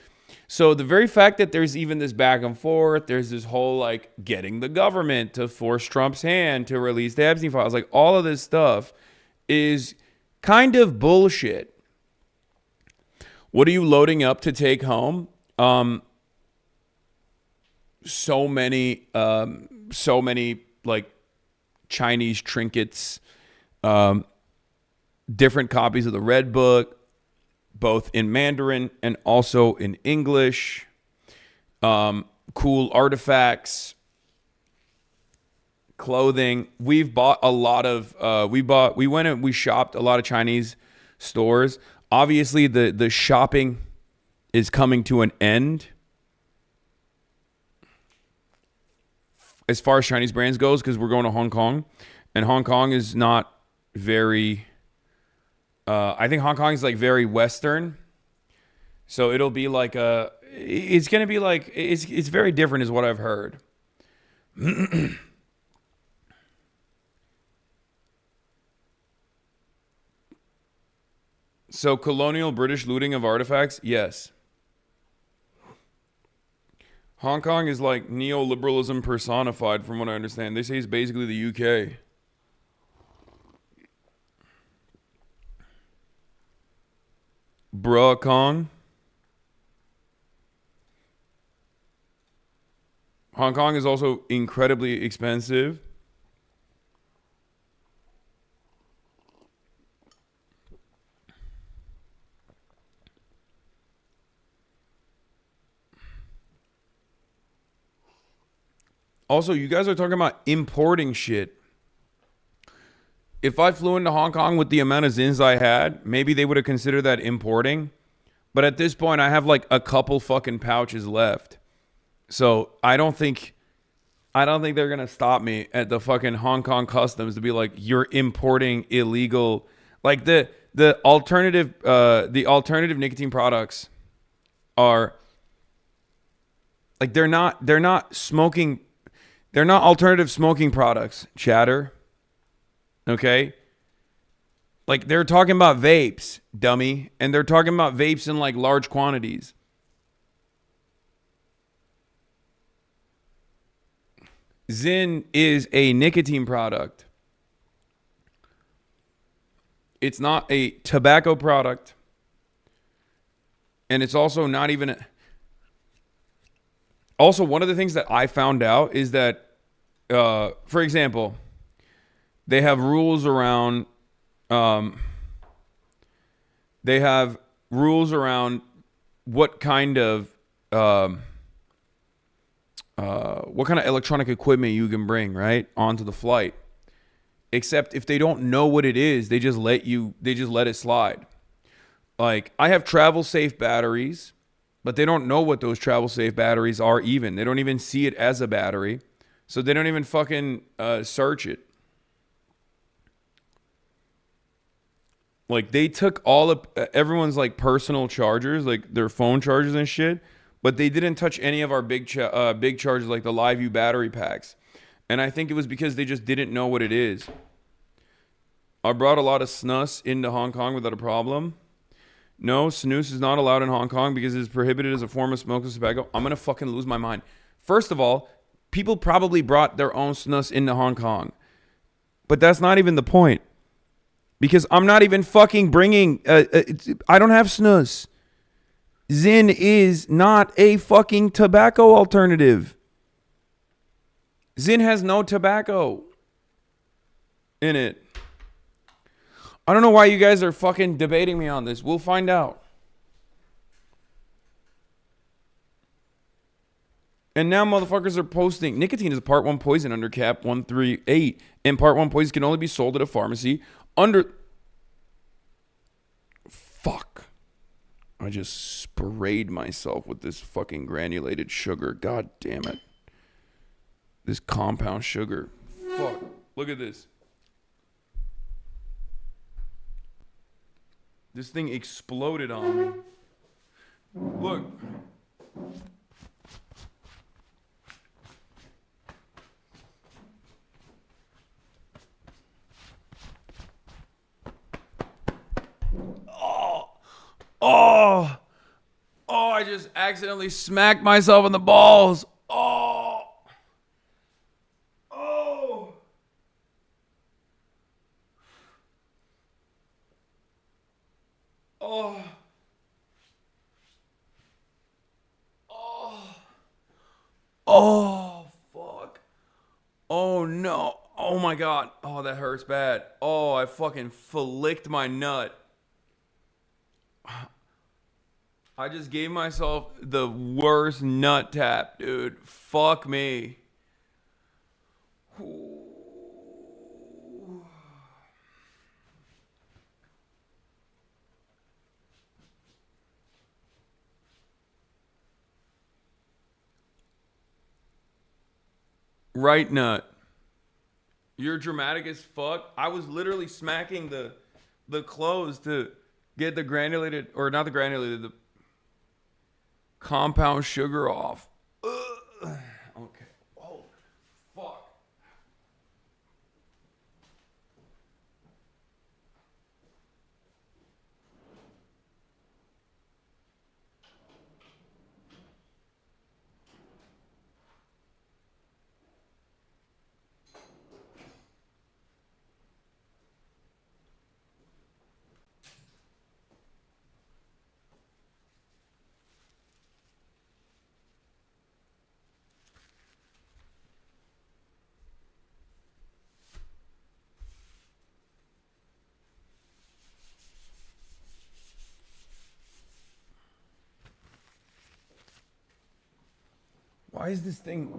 So the very fact that there's even this back and forth, there's this whole, like, getting the government to force Trump's hand to release the Epstein files, like, all of this stuff is kind of bullshit. What are you loading up to take home? So many like Chinese trinkets, different copies of the Red Book, both in Mandarin and also in English, cool artifacts, clothing. We've bought a lot of, we went and we shopped a lot of Chinese stores. Obviously the shopping is coming to an end as far as Chinese brands goes, because we're going to Hong Kong, and Hong Kong is not very, I think Hong Kong is like very Western. So it'll be like it's going to be like, it's very different is what I've heard. So colonial British looting of artifacts, yes. Hong Kong is like neoliberalism personified, from what I understand. They say it's basically the UK. Bruh Kong. Hong Kong is also incredibly expensive. Also, you guys are talking about importing shit. If I flew into Hong Kong with the amount of Zins I had, maybe they would have considered that importing. But at this point, I have like a couple fucking pouches left. So I don't think they're gonna stop me at the fucking Hong Kong customs to be like, you're importing illegal. Like the alternative nicotine products are like they're not smoking. They're not alternative smoking products, chatter. Okay? Like, they're talking about vapes, dummy. And they're talking about vapes in, like, large quantities. Zyn is a nicotine product. It's not a tobacco product. And it's also not even... Also, one of the things that I found out is that, for example, they have rules around, what kind of electronic equipment you can bring, right, onto the flight. Except if they don't know what it is, they just let it slide. Like, I have travel safe batteries. But they don't know what those travel safe batteries are even. They don't even see it as a battery. So they don't even fucking search it. Like they took all of everyone's like personal chargers, like their phone chargers and shit, but they didn't touch any of our big chargers like the LiveView battery packs. And I think it was because they just didn't know what it is. I brought a lot of snus into Hong Kong without a problem. No, snus is not allowed in Hong Kong because it is prohibited as a form of smokeless tobacco. I'm going to fucking lose my mind. First of all, people probably brought their own snus into Hong Kong. But that's not even the point. Because I'm not even fucking bringing... I don't have snus. Zyn is not a fucking tobacco alternative. Zyn has no tobacco in it. I don't know why you guys are fucking debating me on this. We'll find out. And now motherfuckers are posting nicotine is a part 1 poison under cap 138. And part 1 poison can only be sold at a pharmacy under... Fuck. I just sprayed myself with this fucking granulated sugar. God damn it. This compound sugar. Fuck. Look at this. This thing exploded on me. Look. Oh, I just accidentally smacked myself in the balls. Oh. Oh, fuck. Oh, no. Oh, my God. Oh, that hurts bad. Oh, I fucking flicked my nut. I just gave myself the worst nut tap, dude. Fuck me. Right nut. You're dramatic as fuck. I was literally smacking the clothes to get the granulated, or not the granulated, the compound sugar off. Ugh. Okay. Oh, fuck. Why is this thing...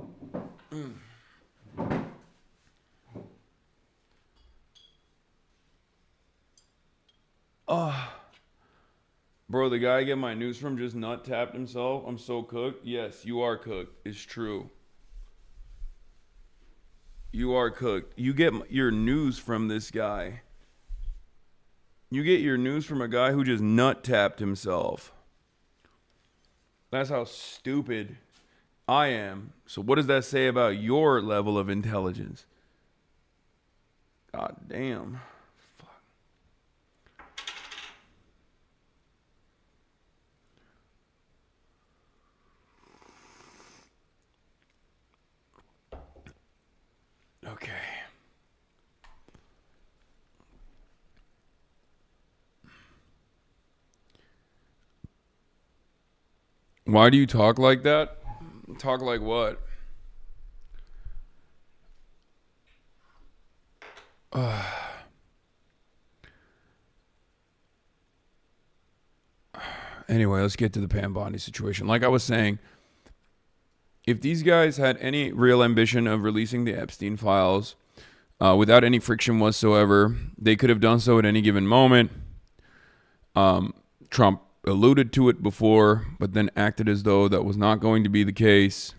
Bro, the guy I get my news from just nut tapped himself. I'm so cooked. Yes, you are cooked. It's true. You are cooked. You get your news from this guy. You get your news from a guy who just nut tapped himself. That's how stupid I am. So what does that say about your level of intelligence? God damn. Fuck. Okay. Why do you talk like that? Talk like what? Anyway, let's get to the Pam Bondi situation. Like I was saying, if these guys had any real ambition of releasing the Epstein files without any friction whatsoever, they could have done so at any given moment. Trump alluded to it before, but then acted as though that was not going to be the case.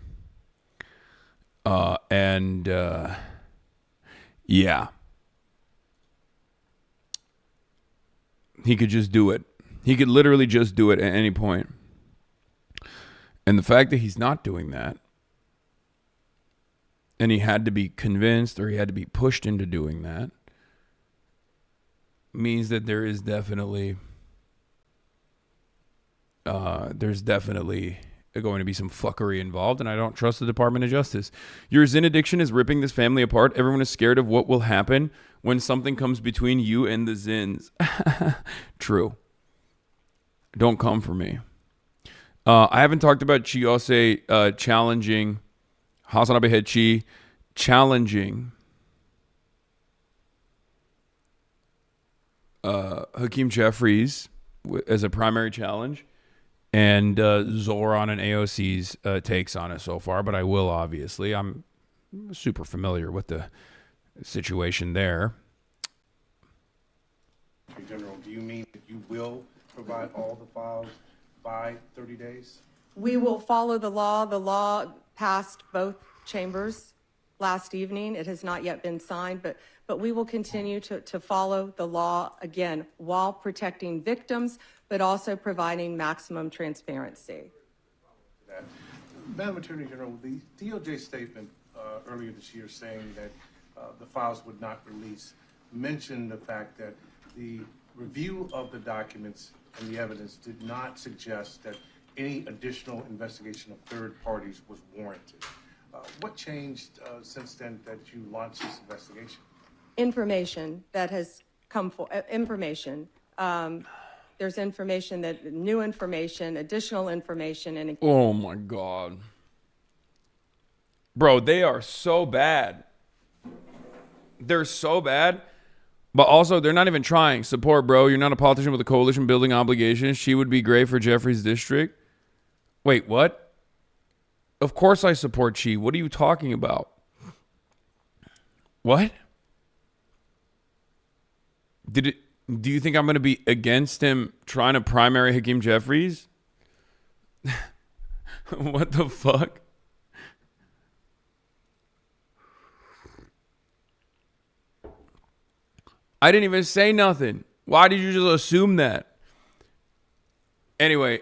Yeah. He could just do it. He could literally just do it at any point. And the fact that he's not doing that, and he had to be convinced or he had to be pushed into doing that, means that there is definitely going to be some fuckery involved, and I don't trust the Department of Justice. Your Zin addiction is ripping this family apart. Everyone is scared of what will happen when something comes between you and the Zins. True. Don't come for me. I haven't talked about Chiose challenging HasanAbi Head Chi challenging Hakeem Jeffries as a primary challenge, and Zoran and AOC's takes on it so far, but I will, obviously. I'm super familiar with the situation there. General, do you mean that you will provide all the files by 30 days? We will follow the law. The law passed both chambers last evening. It has not yet been signed, but we will continue to follow the law, again, while protecting victims, but also providing maximum transparency. Madam Attorney General, the DOJ statement earlier this year saying that the files would not release mentioned the fact that the review of the documents and the evidence did not suggest that any additional investigation of third parties was warranted. What changed since then that you launched this investigation? Information that has come for information. There's information that new information, additional information, and oh my God, bro, they are so bad. They're so bad, but also they're not even trying. Support, bro. You're not a politician with a coalition building obligations. She would be great for Jeffrey's district. Wait, what? Of course I support Chi. What are you talking about? What? Do you think I'm going to be against him trying to primary Hakeem Jeffries? What the fuck? I didn't even say nothing. Why did you just assume that? Anyway,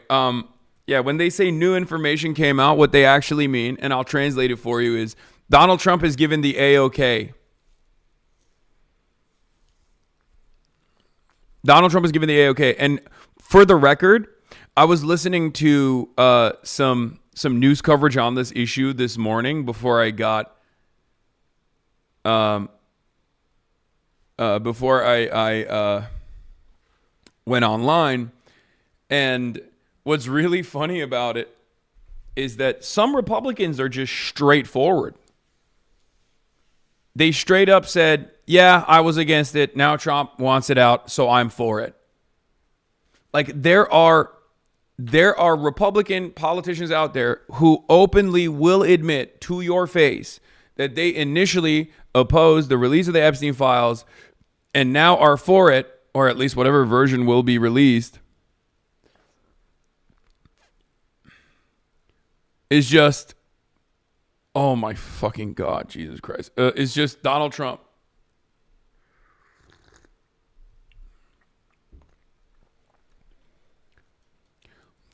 yeah, when they say new information came out, what they actually mean, and I'll translate it for you, is Donald Trump has given the A-OK. Donald Trump has given the A-OK. And for the record, I was listening to some news coverage on this issue this morning before I got before I went online. And what's really funny about it is that some Republicans are just straightforward. They straight up said, yeah, I was against it. Now Trump wants it out, so I'm for it. Like, there are Republican politicians out there who openly will admit to your face that they initially opposed the release of the Epstein files and now are for it, or at least whatever version will be released. Is just, oh my fucking God, Jesus Christ. It's just Donald Trump.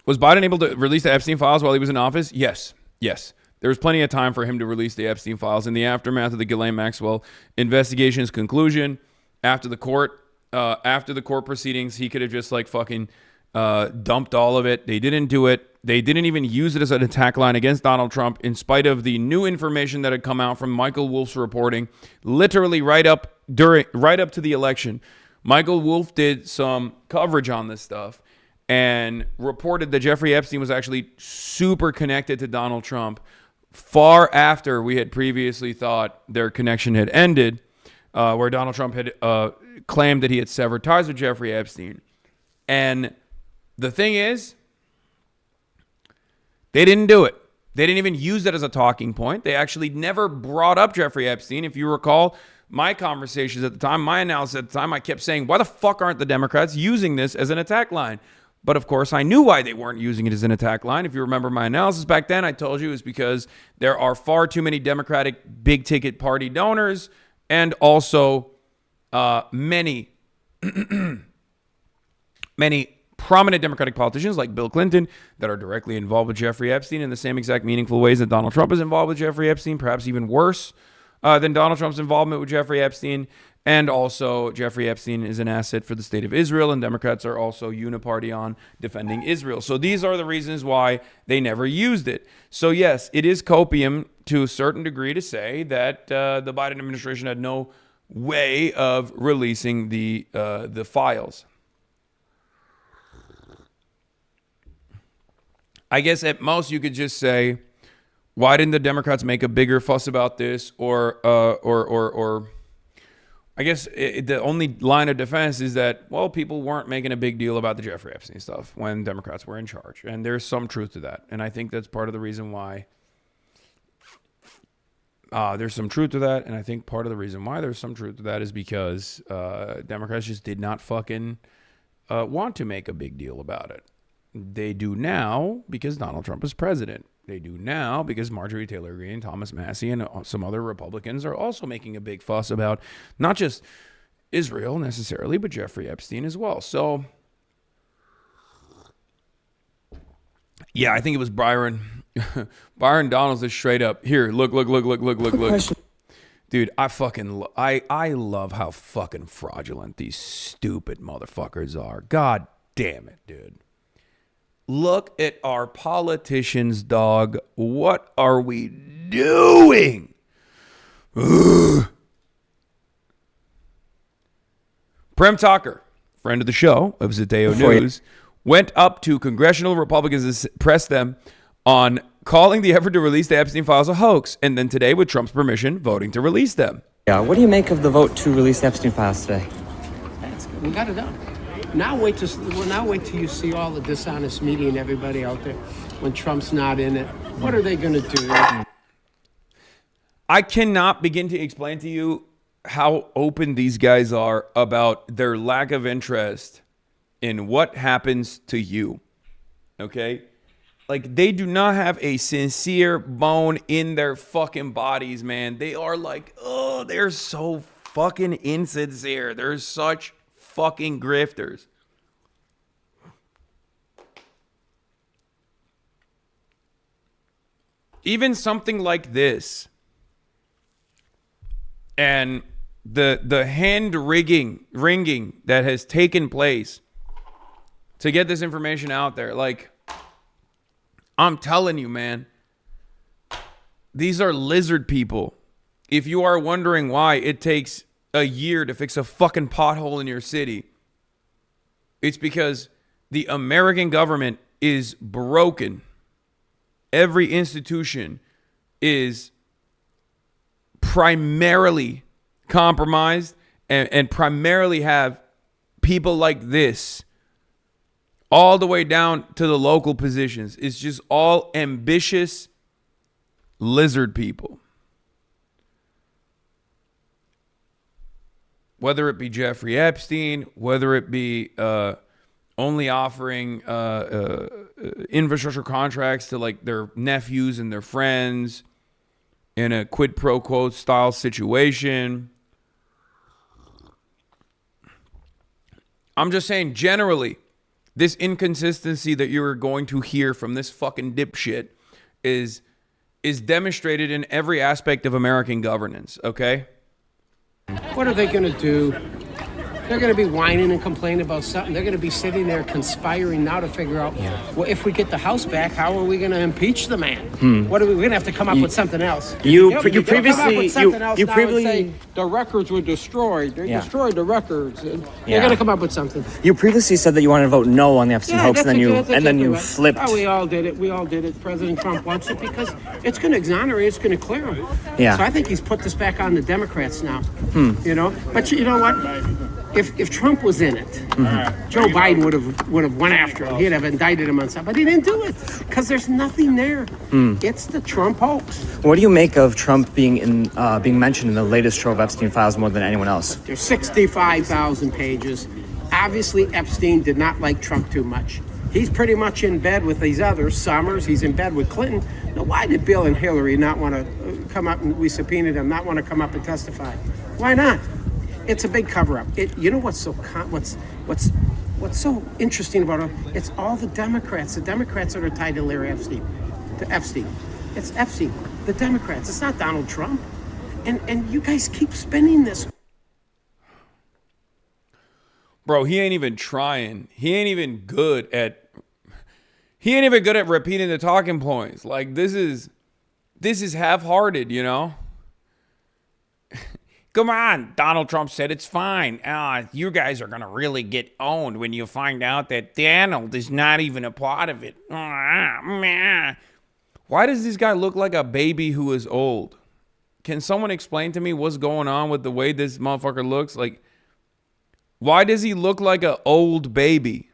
Was Biden able to release the Epstein files while he was in office? Yes. Yes. There was plenty of time for him to release the Epstein files in the aftermath of the Ghislaine Maxwell investigation's conclusion. After the court proceedings, he could have just like fucking dumped all of it. They didn't do it. They didn't even use it as an attack line against Donald Trump, in spite of the new information that had come out from Michael Wolff's reporting, literally right up to the election. Michael Wolff did some coverage on this stuff and reported that Jeffrey Epstein was actually super connected to Donald Trump far after we had previously thought their connection had ended, where Donald Trump had claimed that he had severed ties with Jeffrey Epstein. And the thing is, they didn't do it. They didn't even use that as a talking point. They actually never brought up Jeffrey Epstein. If you recall my conversations at the time, my analysis at the time, I kept saying, why the fuck aren't the Democrats using this as an attack line? But of course, I knew why they weren't using it as an attack line. If you remember my analysis back then, I told you it was because there are far too many Democratic big ticket party donors, and also many many prominent Democratic politicians like Bill Clinton that are directly involved with Jeffrey Epstein in the same exact meaningful ways that Donald Trump is involved with Jeffrey Epstein, perhaps even worse than Donald Trump's involvement with Jeffrey Epstein. And also, Jeffrey Epstein is an asset for the state of Israel, and Democrats are also uniparty on defending Israel. So these are the reasons why they never used it. So yes, it is copium to a certain degree to say that the Biden administration had no way of releasing the files. I guess at most you could just say, why didn't the Democrats make a bigger fuss about this? Or I guess the only line of defense is that, well, people weren't making a big deal about the Jeffrey Epstein stuff when Democrats were in charge. And there's some truth to that. And I think that's part of the reason why there's some truth to that. And I think part of the reason why there's some truth to that is because Democrats just did not fucking want to make a big deal about it. They do now because Donald Trump is president. They do now because Marjorie Taylor Greene, Thomas Massie, and some other Republicans are also making a big fuss about not just Israel necessarily, but Jeffrey Epstein as well. So, yeah, I think it was Byron. Byron Donalds is straight up. Here, look. Dude, I love how fucking fraudulent these stupid motherfuckers are. God damn it, dude. Look at our politicians, dog. What are we doing? Ugh. Prem Tucker, friend of the show of Zateo News, went up to congressional Republicans to press them on calling the effort to release the Epstein files a hoax, and then today, with Trump's permission, voting to release them. Yeah, what do you make of the vote to release the Epstein files today? That's good. We got it done. Now wait till you see all the dishonest media and everybody out there when Trump's not in it. What are they going to do? I cannot begin to explain to you how open these guys are about their lack of interest in what happens to you. Okay? Like, they do not have a sincere bone in their fucking bodies, man. They are like, oh, they're so fucking insincere. They're such fucking grifters. Even something like this and the hand ringing that has taken place to get this information out there, like, I'm telling you, man, these are lizard people. If you are wondering why it takes a year to fix a fucking pothole in your city, it's because the American government is broken. Every institution is primarily compromised and primarily have people like this all the way down to the local positions. It's just all ambitious lizard people. Whether it be Jeffrey Epstein, whether it be only offering infrastructure contracts to like their nephews and their friends in a quid pro quo style situation. I'm just saying, generally, this inconsistency that you're going to hear from this fucking dipshit is demonstrated in every aspect of American governance, okay? What are they going to do? They're going to be whining and complaining about something. They're going to be sitting there conspiring now to figure out, well, if we get the House back, how are we going to impeach the man? What are we're going to have to come up with something else. You previously say the records were destroyed. They destroyed the records. They're going to come up with something. You previously said that you wanted to vote no on the Epstein hoax, and then you flipped. Oh, we all did it. President Trump wants it because it's going to exonerate. It's going to clear him. Yeah. So I think he's put this back on the Democrats now. You know, but you know what? If Trump was in it, Joe Biden would have went after him. He'd have indicted him on something, but he didn't do it because there's nothing there. It's the Trump hoax. What do you make of Trump being mentioned in the latest Trove Epstein files more than anyone else? There's 65,000 pages. Obviously, Epstein did not like Trump too much. He's pretty much in bed with these others. Summers, he's in bed with Clinton. Now, why did Bill and Hillary not want to come up, and we subpoenaed them, not want to come up and testify? Why not? It's a big cover-up. You know what's what's so interesting about it, it's all the Democrats. The Democrats that are tied to Larry Epstein, to Epstein. It's Epstein, the Democrats. It's not Donald Trump. And you guys keep spinning this. Bro, he ain't even trying. He ain't even good at repeating the talking points. Like, this is half-hearted, you know? Come on, Donald Trump said it's fine. You guys are going to really get owned when you find out that Donald is not even a part of it. Why does this guy look like a baby who is old? Can someone explain to me what's going on with the way this motherfucker looks? Like, why does he look like an old baby?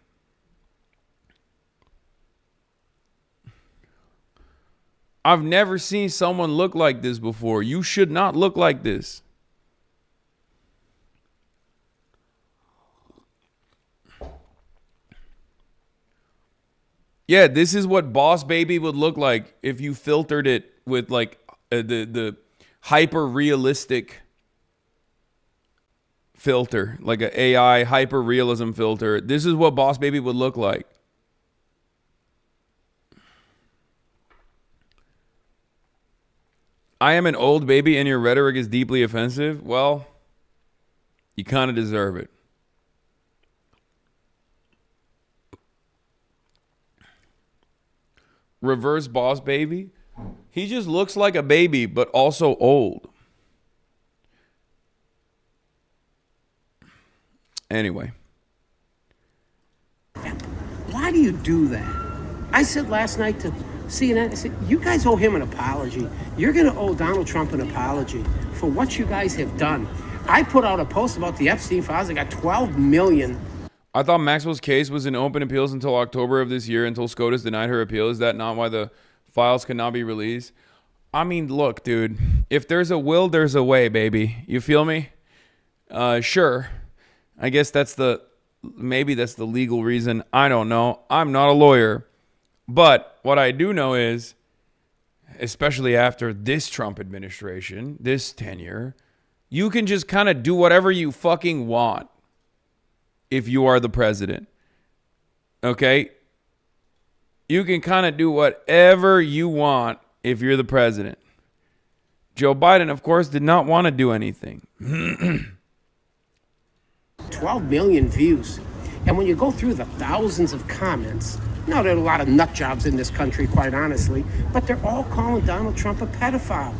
I've never seen someone look like this before. You should not look like this. Yeah, this is what Boss Baby would look like if you filtered it with like the hyper realistic filter, like an AI hyper realism filter. This is what Boss Baby would look like. I am an old baby and your rhetoric is deeply offensive. Well, you kind of deserve it. Reverse Boss Baby. He just looks like a baby, but also old. Anyway. Why do you do that? I said last night to CNN, I said, you guys owe him an apology. You're going to owe Donald Trump an apology for what you guys have done. I put out a post about the Epstein files. I got 12 million. I thought Maxwell's case was in open appeals until October of this year, until SCOTUS denied her appeal. Is that not why the files could not be released? I mean, look, dude, if there's a will, there's a way, baby. You feel me? Sure. I guess maybe that's the legal reason. I don't know. I'm not a lawyer. But what I do know is, especially after this Trump administration, this tenure, you can just kind of do whatever you fucking want if you are the president. Okay? You can kind of do whatever you want if you're the president. Joe Biden, of course, did not want to do anything. 12 million views. And when you go through the thousands of comments, now there are a lot of nut jobs in this country, quite honestly, but they're all calling Donald Trump a pedophile.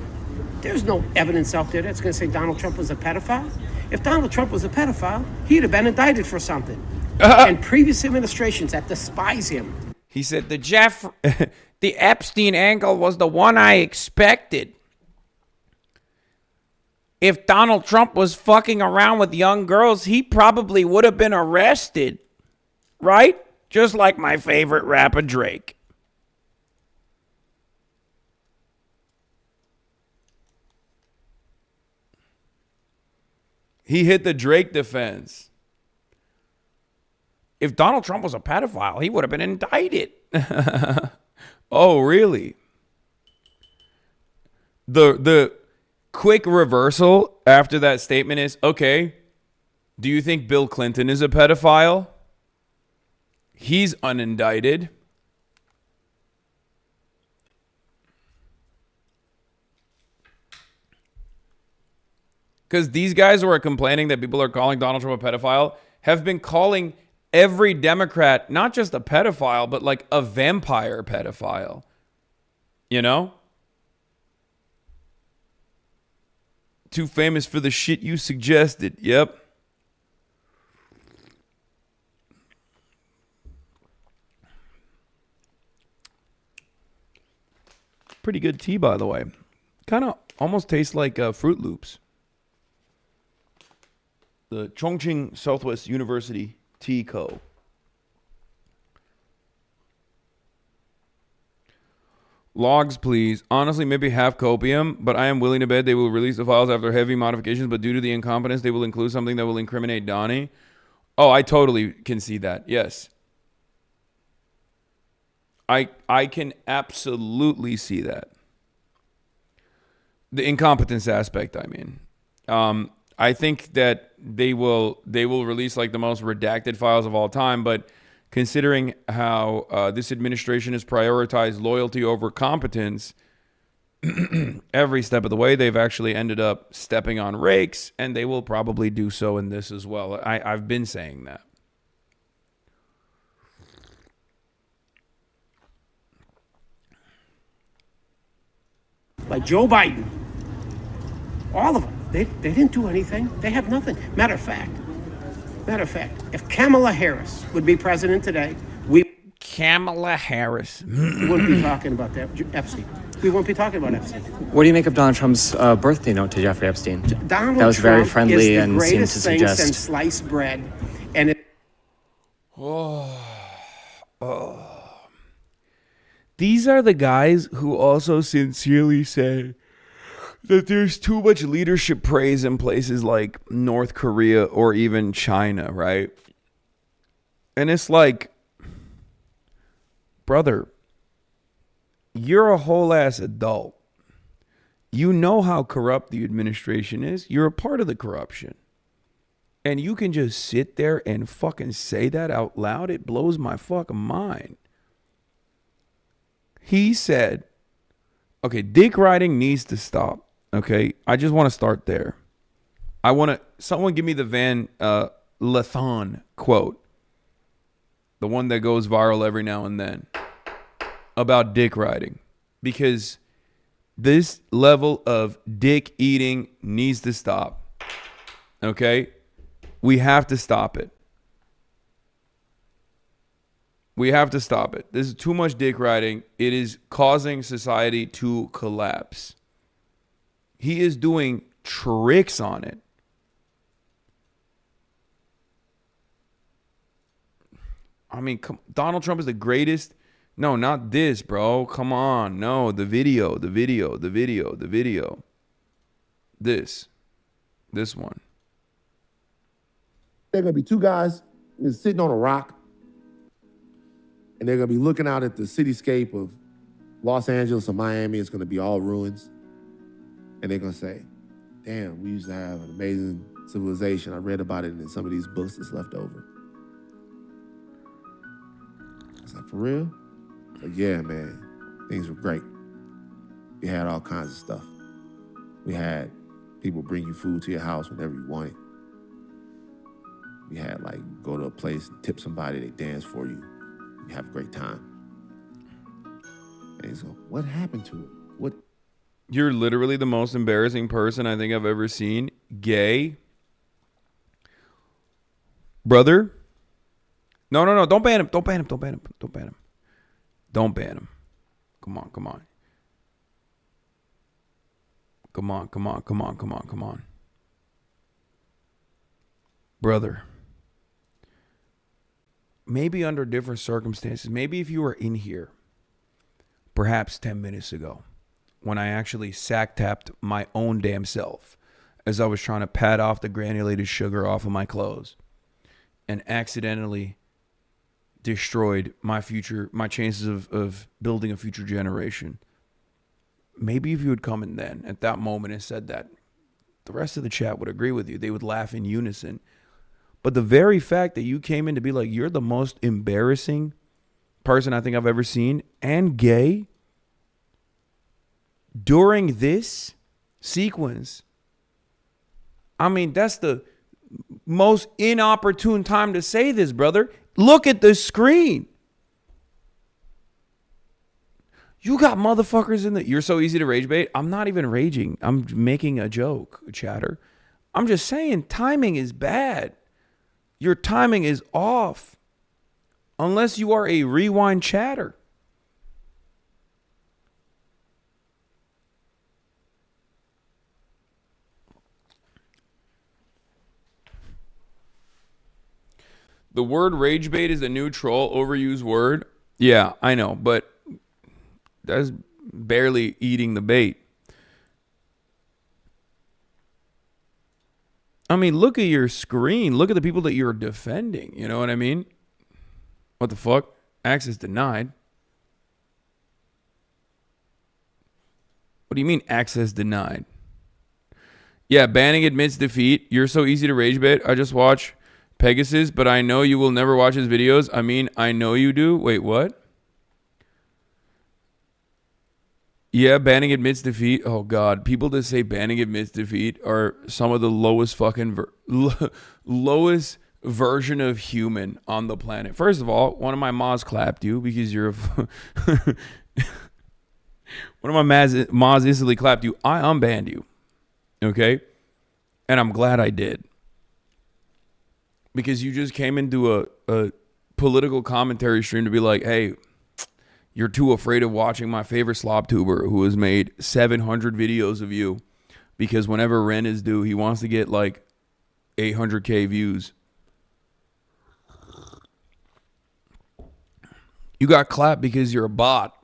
There's no evidence out there that's going to say Donald Trump was a pedophile. If Donald Trump was a pedophile, he'd have been indicted for something. And previous administrations that despise him. He said, the Epstein angle was the one I expected. If Donald Trump was fucking around with young girls, he probably would have been arrested. Right? Just like my favorite rapper, Drake. He hit the Drake defense. If Donald Trump was a pedophile, he would have been indicted. Oh, really? The quick reversal after that statement is, okay, do you think Bill Clinton is a pedophile? He's unindicted. Because these guys who are complaining that people are calling Donald Trump a pedophile have been calling every Democrat not just a pedophile, but like a vampire pedophile. You know? Too famous for the shit you suggested. Yep. Pretty good tea, by the way. Kind of almost tastes like Fruit Loops. The Chongqing Southwest University Tea Co. Logs, please. Honestly, maybe half copium, but I am willing to bet they will release the files after heavy modifications, but due to the incompetence, they will include something that will incriminate Donnie. Oh, I totally can see that. Yes. I can absolutely see that. The incompetence aspect, I mean. I think that they will release like the most redacted files of all time. But considering how this administration has prioritized loyalty over competence every step of the way, they've actually ended up stepping on rakes, and they will probably do so in this as well. I've been saying that. Like Joe Biden, all of them, they didn't do anything. They have nothing. Matter of fact, if Kamala Harris would be president today, Kamala Harris. we wouldn't be talking about that, Epstein. We won't be talking about Epstein. What do you make of Donald Trump's birthday note to Jeffrey Epstein? Donald that was Trump very friendly is the and seemed to greatest thing suggest. since sliced bread, and it. These are the guys who also sincerely say that there's too much leadership praise in places like North Korea or even China, right? And it's like, brother, you're a whole ass adult. You know how corrupt the administration is. You're a part of the corruption. And you can just sit there and fucking say that out loud. It blows my fucking mind. He said, okay, dick riding needs to stop. Okay, I just want to start there. Someone give me the Van Lathan quote. The one that goes viral every now and then about dick riding. Because this level of dick eating needs to stop. Okay? We have to stop it. We have to stop it. This is too much dick riding. It is causing society to collapse. He is doing tricks on it. I mean, Donald Trump is the greatest. No, not this, bro. Come on. No, the video. This one. There are going to be two guys sitting on a rock, and they're going to be looking out at the cityscape of Los Angeles or Miami. It's going to be all ruins. And they're going to say, damn, we used to have an amazing civilization. I read about it in some of these books that's left over. I was like, for real? Like, yeah, man, things were great. We had all kinds of stuff. We had people bring you food to your house whenever you wanted. We had, like, go to a place and tip somebody, they dance for you. You have a great time. And he's going, what happened to it? What? You're literally the most embarrassing person I think I've ever seen. Gay. Brother. No. Don't ban him. Don't ban him. Come on. Brother. Maybe under different circumstances. Maybe if you were in here, perhaps 10 minutes ago, when I actually sack-tapped my own damn self as I was trying to pat off the granulated sugar off of my clothes and accidentally destroyed my chances of building a future generation. Maybe if you had come in then at that moment and said that, the rest of the chat would agree with you. They would laugh in unison. But the very fact that you came in to be like, you're the most embarrassing person I think I've ever seen and gay during this sequence. I mean, that's the most inopportune time to say this, brother. Look at the screen. You got motherfuckers in the... You're so easy to rage bait. I'm not even raging. I'm making a joke, chatter. I'm just saying timing is bad. Your timing is off. Unless you are a rewind chatter. The word rage bait is the new troll overused word. Yeah, I know, but that's barely eating the bait. I mean, look at your screen. Look at the people that you're defending. You know what I mean? What the fuck? Access denied. What do you mean access denied? Yeah, Banning admits defeat. You're so easy to rage bait. I just watch Pegasus, but I know you will never watch his videos. I mean, I know you do. Wait, what? Yeah, Banning admits defeat. Oh, God. People that say Banning admits defeat are some of the lowest fucking... lowest version of human on the planet. First of all, one of my mods clapped you because you're a... one of my mods instantly clapped you. I unbanned you. Okay? And I'm glad I did. Because you just came into a political commentary stream to be like, hey... You're too afraid of watching my favorite slob tuber who has made 700 videos of you because whenever rent is due, he wants to get like 800K views. You got clapped because you're a bot.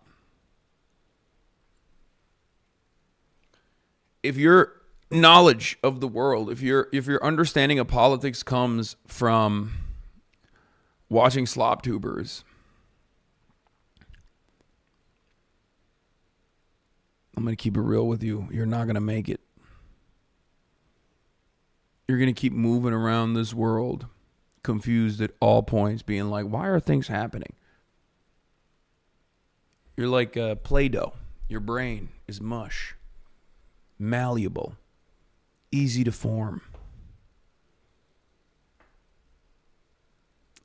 If your knowledge of the world, if your understanding of politics comes from watching slob tubers, I'm going to keep it real with you. You're not going to make it. You're going to keep moving around this world, confused at all points, being like, why are things happening? You're like Play-Doh. Your brain is mush, malleable, easy to form.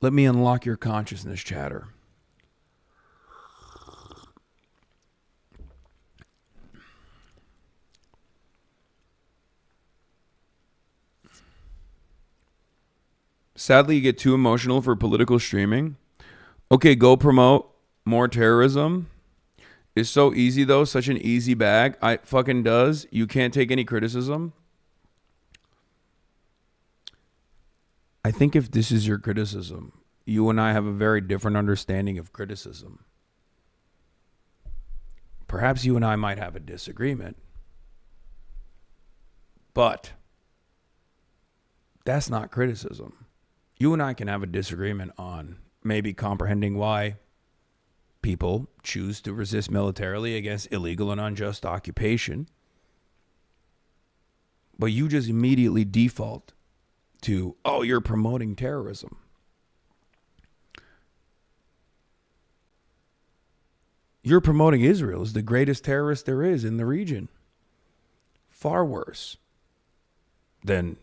Let me unlock your consciousness, chatter. Sadly, you get too emotional for political streaming. Okay, go promote more terrorism. It's so easy, though. Such an easy bag. I fucking does. You can't take any criticism. I think if this is your criticism, you and I have a very different understanding of criticism. Perhaps you and I might have a disagreement. But that's not criticism. You and I can have a disagreement on maybe comprehending why people choose to resist militarily against illegal and unjust occupation. But you just immediately default to, oh, you're promoting terrorism. You're promoting Israel as the greatest terrorist there is in the region. Far worse than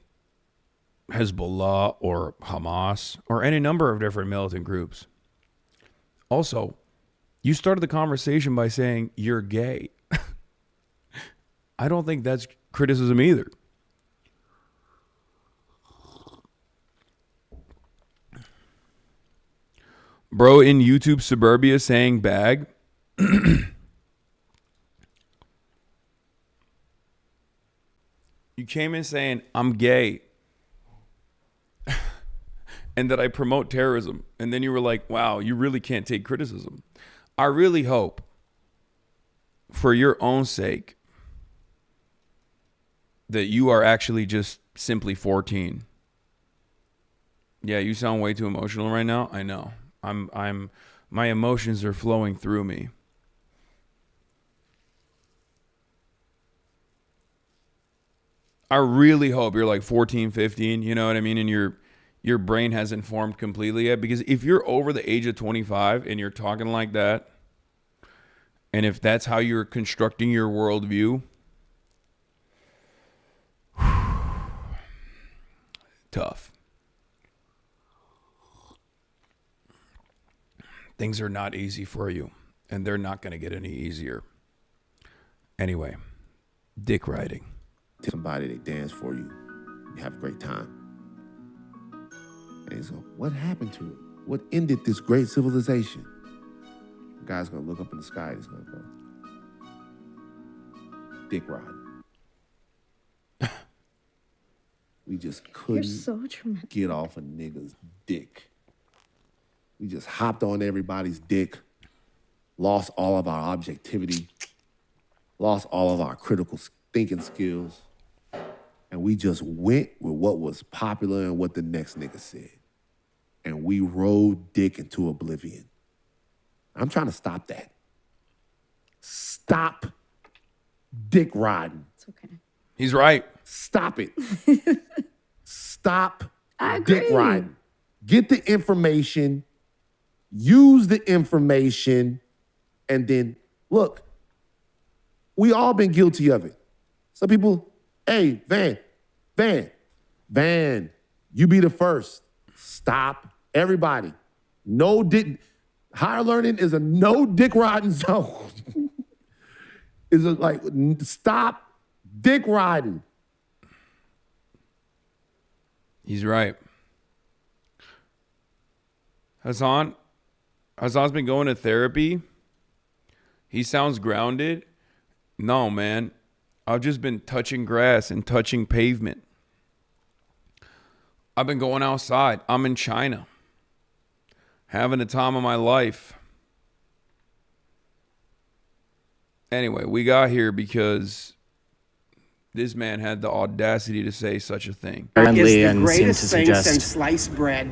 Hezbollah or Hamas or any number of different militant groups. Also, you started the conversation by saying you're gay. I don't think that's criticism either. Bro in YouTube suburbia saying bag. You came in saying I'm gay. And that I promote terrorism. And then you were like, wow, you really can't take criticism. I really hope, for your own sake, that you are actually just simply 14. Yeah, you sound way too emotional right now. I know. My emotions are flowing through me. I really hope you're like 14, 15, you know what I mean? And your brain hasn't formed completely yet. Because if you're over the age of 25 and you're talking like that, and if that's how you're constructing your worldview, tough. Things are not easy for you, and they're not going to get any easier. Anyway, dick riding. Somebody, they dance for you. You have a great time. And he's going, what happened to it? What ended this great civilization? The guy's going to look up in the sky. He's going to go, dick ride. We just couldn't get off a nigga's dick. We just hopped on everybody's dick, lost all of our objectivity, lost all of our critical thinking skills, and we just went with what was popular and what the next nigga said. And we rode dick into oblivion. I'm trying to stop that. Stop dick riding. It's okay. He's right. Stop it. Stop I agree. dick riding. Get the information, use the information, and then look, we all been guilty of it. Some people, hey, Van, you be the first. Stop. Everybody. No dick. Higher learning is a no dick riding zone. Is it like, stop dick riding. He's right. Hasan's been going to therapy. He sounds grounded. No, man. I've just been touching grass and touching pavement. I've been going outside. I'm in China. Having the time of my life. Anyway, we got here because this man had the audacity to say such a thing. Is the greatest thing since sliced bread,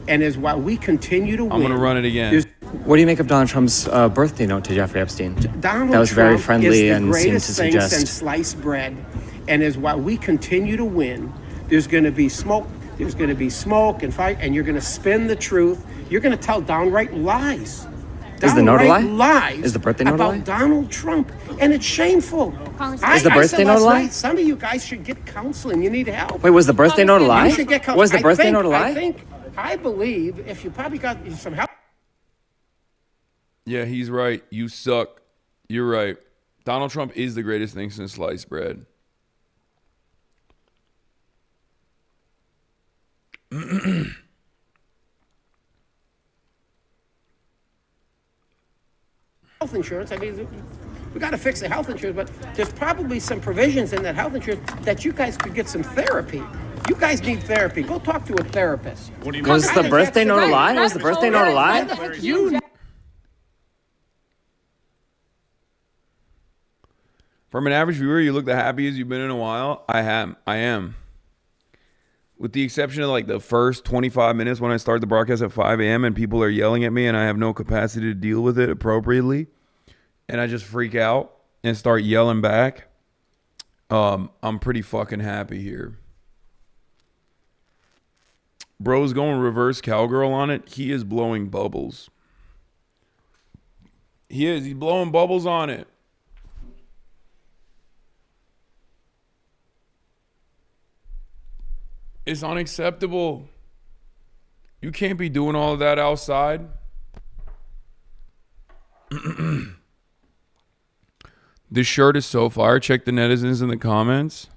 and is why we continue to win. I'm going to run it again. What do you make of Donald Trump's birthday note to Jeffrey Epstein? Donald that was Trump very friendly is and the seemed to greatest thing suggest. since sliced bread, and is why we continue to win. There's going to be smoke. There's going to be smoke and fight, and you're going to spin the truth. You're going to tell downright lies. Is the note a lie? Lies Is the birthday note a lie? about Donald Trump, and it's shameful. Is the birthday note a lie? Some of you guys should get counseling. You need help. Wait, was the birthday note a lie? You should get counseling. Was the birthday note a lie? I believe if you probably got some help. Yeah, he's right. You suck. You're right. Donald Trump is the greatest thing since sliced bread. Health insurance. I mean, we got to fix the health insurance, but there's probably some provisions in that health insurance that you guys could get some therapy. You guys need therapy. Go talk to a therapist. What do you mean? Was the birthday note a lie? Was the birthday note a lie? You. From an average viewer, you look the happiest you've been in a while. I am. With the exception of like the first 25 minutes when I start the broadcast at 5 a.m. and people are yelling at me and I have no capacity to deal with it appropriately. And I just freak out and start yelling back. I'm pretty fucking happy here. Bro's going reverse cowgirl on it. He is blowing bubbles. He is. He's blowing bubbles on it. It's unacceptable. You can't be doing all of that outside. This shirt is so fire. Check the netizens in the comments.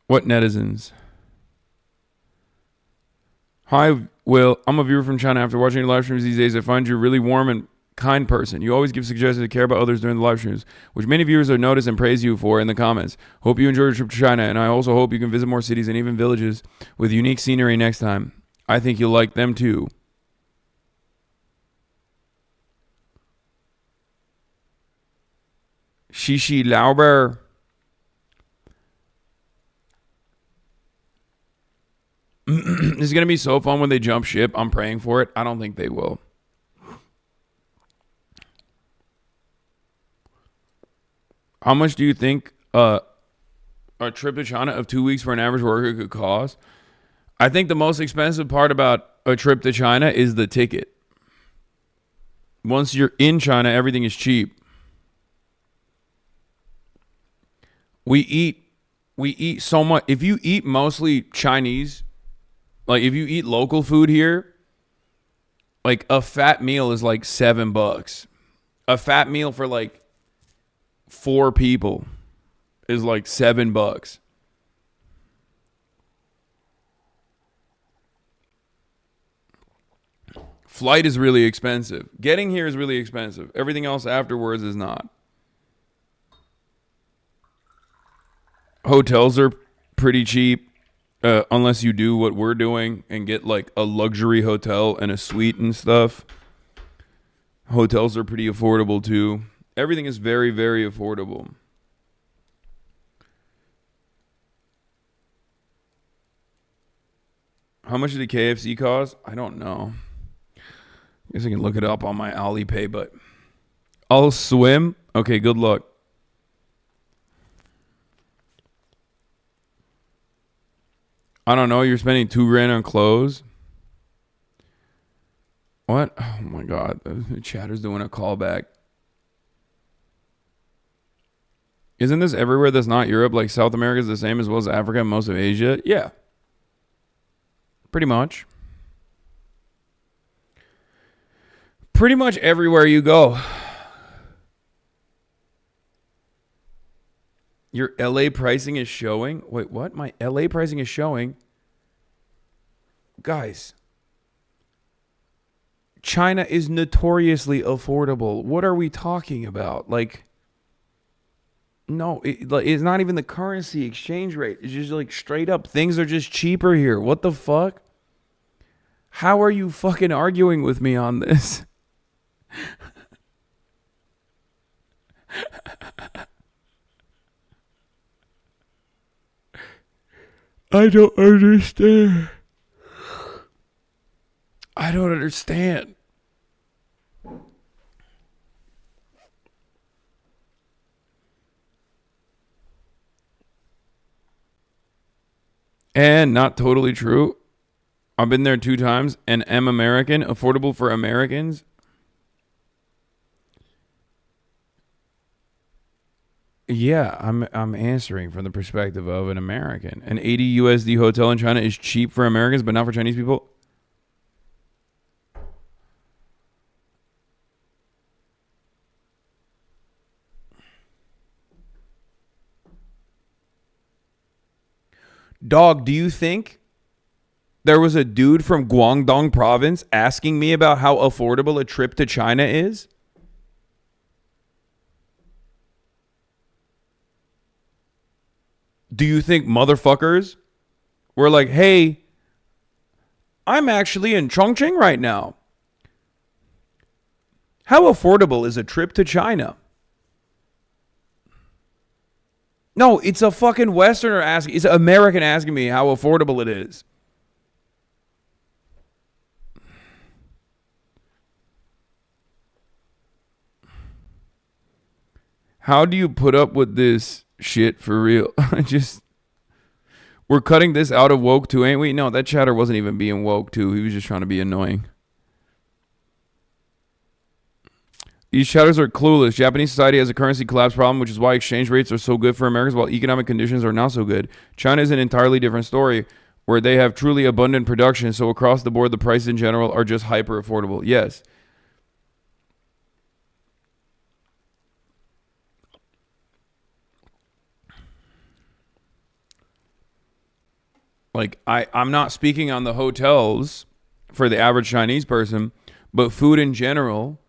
What netizens? Hi, Will. I'm a viewer from China. After watching your live streams these days, I find you really warm and kind person. You always give suggestions to care about others during the live streams, which many viewers have noticed and praise you for in the comments. Hope you enjoy your trip to China, and I also hope you can visit more cities and even villages with unique scenery next time. I think you'll like them too. Shishi Lauber. This is going to be so fun when they jump ship. I'm praying for it. I don't think they will. How much do you think a trip to China of 2 weeks for an average worker could cost? I think the most expensive part about a trip to China is the ticket. Once you're in China, everything is cheap. We eat so much. If you eat mostly Chinese, like if you eat local food here, like a fat meal is like $7. A fat meal for like 4 people is like $7. Flight is really expensive. Getting here is really expensive. Everything else afterwards is not. Hotels are pretty cheap, unless you do what we're doing and get like a luxury hotel and a suite and stuff. Hotels are pretty affordable too. Everything is very, very affordable. How much did the KFC cost? I don't know. Guess I can look it up on my Alipay, but I'll swim. Okay, good luck. I don't know. You're spending $2,000 on clothes. What? Oh my God. The chatter's doing a callback. Isn't this everywhere that's not Europe? Like South America is the same as well as Africa and most of Asia? Yeah. Pretty much. Pretty much everywhere you go. Your LA pricing is showing? Wait, what? My LA pricing is showing? Guys. China is notoriously affordable. What are we talking about? Like, no, it's not even the currency exchange rate. It's just like straight up. Things are just cheaper here. What the fuck? How are you fucking arguing with me on this? I don't understand. I don't understand. And not totally true. I've been there 2 times and am American. Affordable for Americans. Yeah, I'm answering from the perspective of an American. An 80 USD hotel in China is cheap for Americans, but not for Chinese people. Dog, do you think there was a dude from Guangdong province asking me about how affordable a trip to China is? Do you think motherfuckers were like, hey, I'm actually in Chongqing right now. How affordable is a trip to China? No, it's a fucking Westerner asking, it's an American asking me how affordable it is. How do you put up with this shit for real? We're cutting this out of woke too, ain't we? No, that chatter wasn't even being woke too. He was just trying to be annoying. These chatters are clueless. Japanese society has a currency collapse problem, which is why exchange rates are so good for Americans while economic conditions are not so good. China is an entirely different story where they have truly abundant production. So across the board, the prices in general are just hyper affordable. Yes. Like, I'm not speaking on the hotels for the average Chinese person, but food in general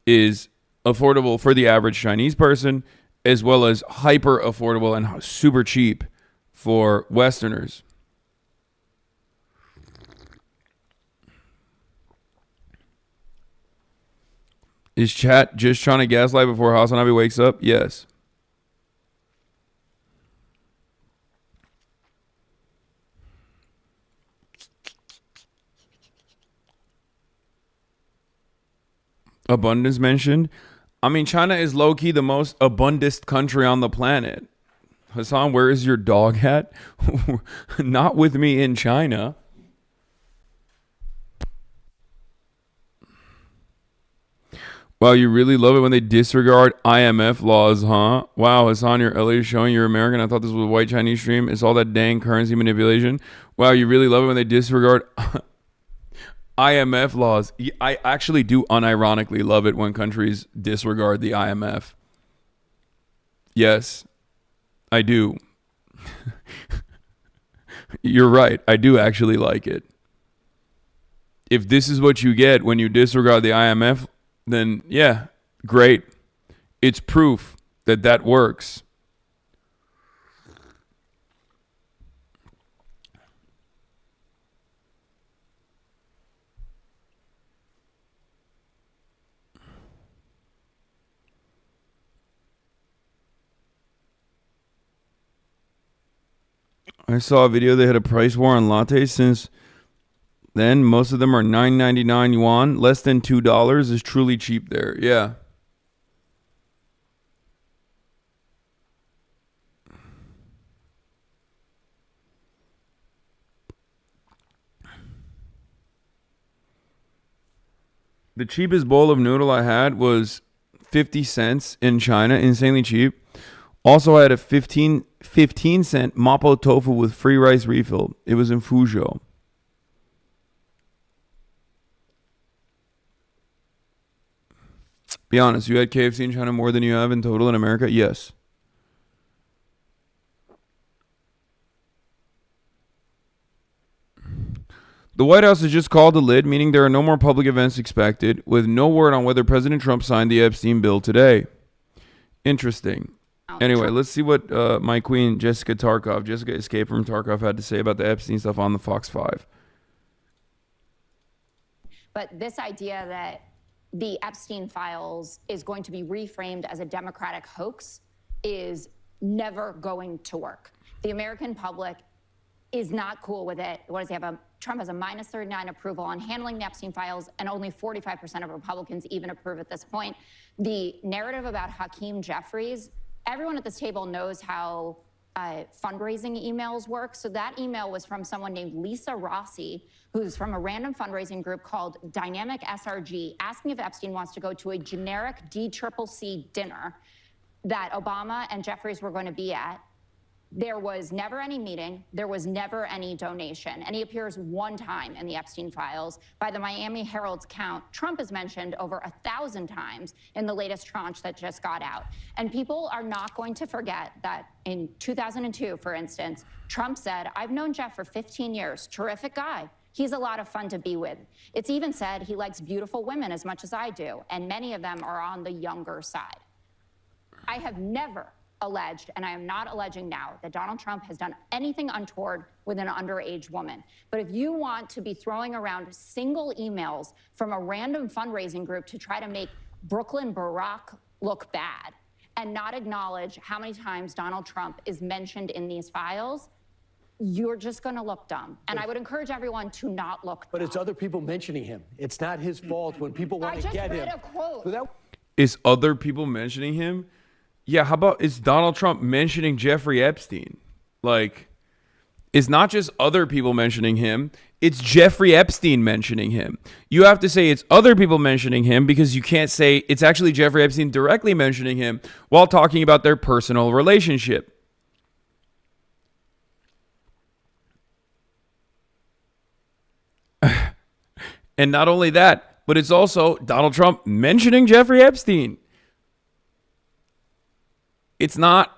is affordable for the average Chinese person, as well as hyper affordable and super cheap for Westerners. Is chat just trying to gaslight before HasanAbi wakes up? Yes. Abundance mentioned. I mean, China is low-key the most abundant country on the planet. Hasan, where is your dog at? Not with me in China. Wow, you really love it when they disregard IMF laws, huh? Wow, Hasan, your LA is showing you're American. I thought this was a white Chinese stream. It's all that dang currency manipulation. Wow, you really love it when they disregard IMF laws. I actually do unironically love it when countries disregard the IMF. Yes, I do. You're right. I do actually like it. If this is what you get when you disregard the IMF, then yeah, great. It's proof that that works. I saw a video they had a price war on lattes since Then most of them are 9.99 yuan. Less than $2 is truly cheap there. Yeah. The cheapest bowl of noodle I had was 50 cents in China, insanely cheap. Also, I had a 15 cent mapo tofu with free rice refill. It was in Fuzhou. Be honest, you had KFC in China more than you have in total in America? Yes. The White House has just called the lid, meaning there are no more public events expected, with no word on whether President Trump signed the Epstein bill today. Interesting. Anyway, let's see what my queen, Jessica Escape from Tarkov, had to say about the Epstein stuff on the Fox 5. But this idea that the Epstein files is going to be reframed as a Democratic hoax is never going to work. The American public is not cool with it. What does he have? Trump has a minus 39 approval on handling the Epstein files, and only 45% of Republicans even approve at this point. The narrative about Hakeem Jeffries, everyone at this table knows how fundraising emails work. So that email was from someone named Lisa Rossi, who's from a random fundraising group called Dynamic SRG, asking if Epstein wants to go to a generic DCCC dinner that Obama and Jeffries were going to be at. There was never any meeting. There was never any donation. And he appears one time in the Epstein files. By the Miami Herald's count, Trump is mentioned over 1,000 times in the latest tranche that just got out. And people are not going to forget that in 2002, for instance, Trump said, "I've known Jeff for 15 years. Terrific guy. He's a lot of fun to be with." It's even said he likes beautiful women as much as I do, and many of them are on the younger side. I have never alleged, and I am not alleging now, that Donald Trump has done anything untoward with an underage woman. But if you want to be throwing around single emails from a random fundraising group to try to make Brooklyn Barack look bad and not acknowledge how many times Donald Trump is mentioned in these files, you're just going to look dumb. And I would encourage everyone to not look dumb. But it's other people mentioning him. It's not his fault when people want to get him. I just read a quote. Is other people mentioning him? Yeah, how about is Donald Trump mentioning Jeffrey Epstein? Like, it's not just other people mentioning him. It's Jeffrey Epstein mentioning him. You have to say it's other people mentioning him because you can't say it's actually Jeffrey Epstein directly mentioning him while talking about their personal relationship. And not only that, but it's also Donald Trump mentioning Jeffrey Epstein. It's not.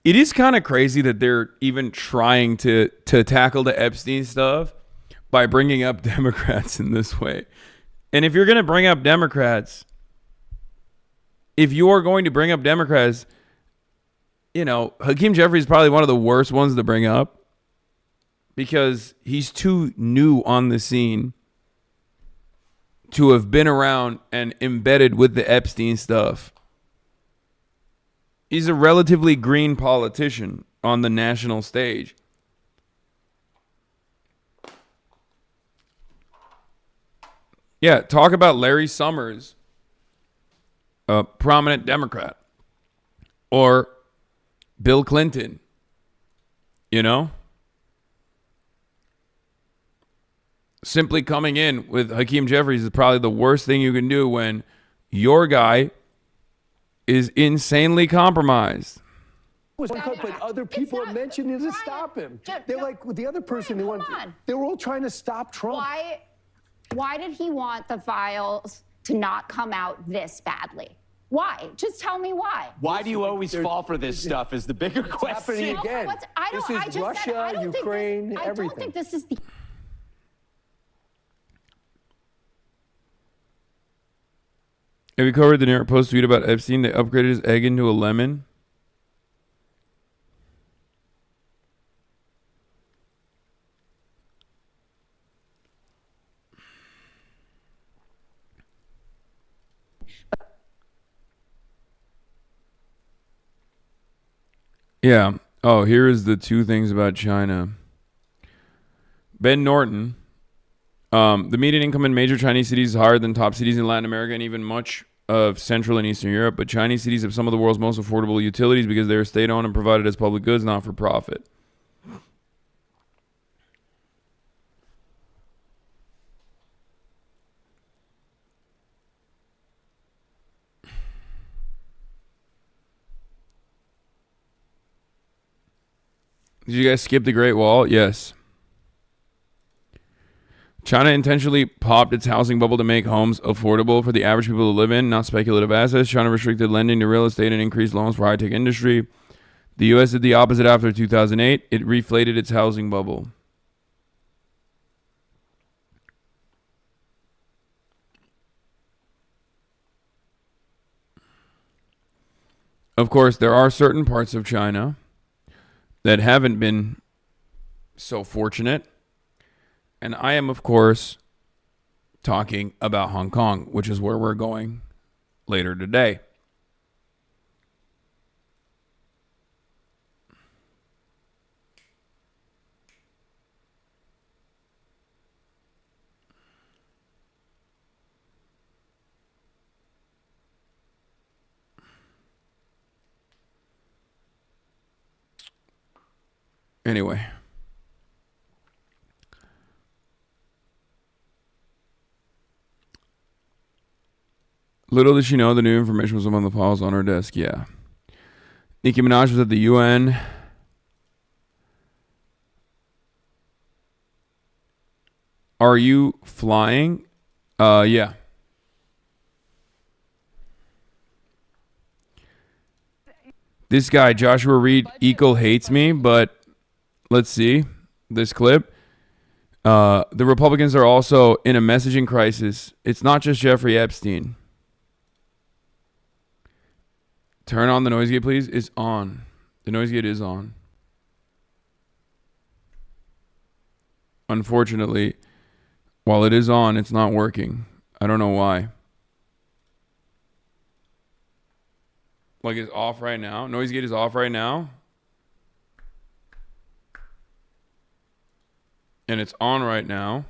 It is kind of crazy that they're even trying to tackle the Epstein stuff by bringing up Democrats in this way. And if you're going to bring up Democrats, if you are going to bring up Democrats, you know, Hakeem Jeffries is probably one of the worst ones to bring up, because he's too new on the scene to have been around and embedded with the Epstein stuff. He's a relatively green politician on the national stage. Yeah, talk about Larry Summers, a prominent Democrat, or Bill Clinton, you know? Simply coming in with Hakeem Jeffries is probably the worst thing you can do when your guy is insanely compromised. But other people are mentioning it to stop him. They're like the other person. They were all trying to stop Trump. Why did he want the files to not come out this badly? Why? Just tell me why. Why do you always fall for this stuff is the bigger question. Happening again. This is Russia, Ukraine, everything. I don't think this is the... Have you covered the New York Post tweet about Epstein? They upgraded his egg into a lemon. Yeah. Oh, here is the two things about China. Ben Norton. The median income in major Chinese cities is higher than top cities in Latin America and even much of Central and Eastern Europe. But Chinese cities have some of the world's most affordable utilities because they are state-owned and provided as public goods, not for profit. Did you guys skip the Great Wall? Yes. China intentionally popped its housing bubble to make homes affordable for the average people to live in, not speculative assets. China restricted lending to real estate and increased loans for high-tech industry. The U.S. did the opposite after 2008. It reflated its housing bubble. Of course, there are certain parts of China that haven't been so fortunate. And I am, of course, talking about Hong Kong, which is where we're going later today. Anyway. Little did she know the new information was among the files on her desk. Yeah. Nicki Minaj was at the UN. Are you flying? Yeah. This guy, Joshua Reed, hates me, but let's see this clip. The Republicans are also in a messaging crisis. It's not just Jeffrey Epstein. Turn on the noise gate, please. It's on. The noise gate is on. Unfortunately, while it is on, it's not working. I don't know why. Like it's off right now. Noise gate is off right now. And it's on right now.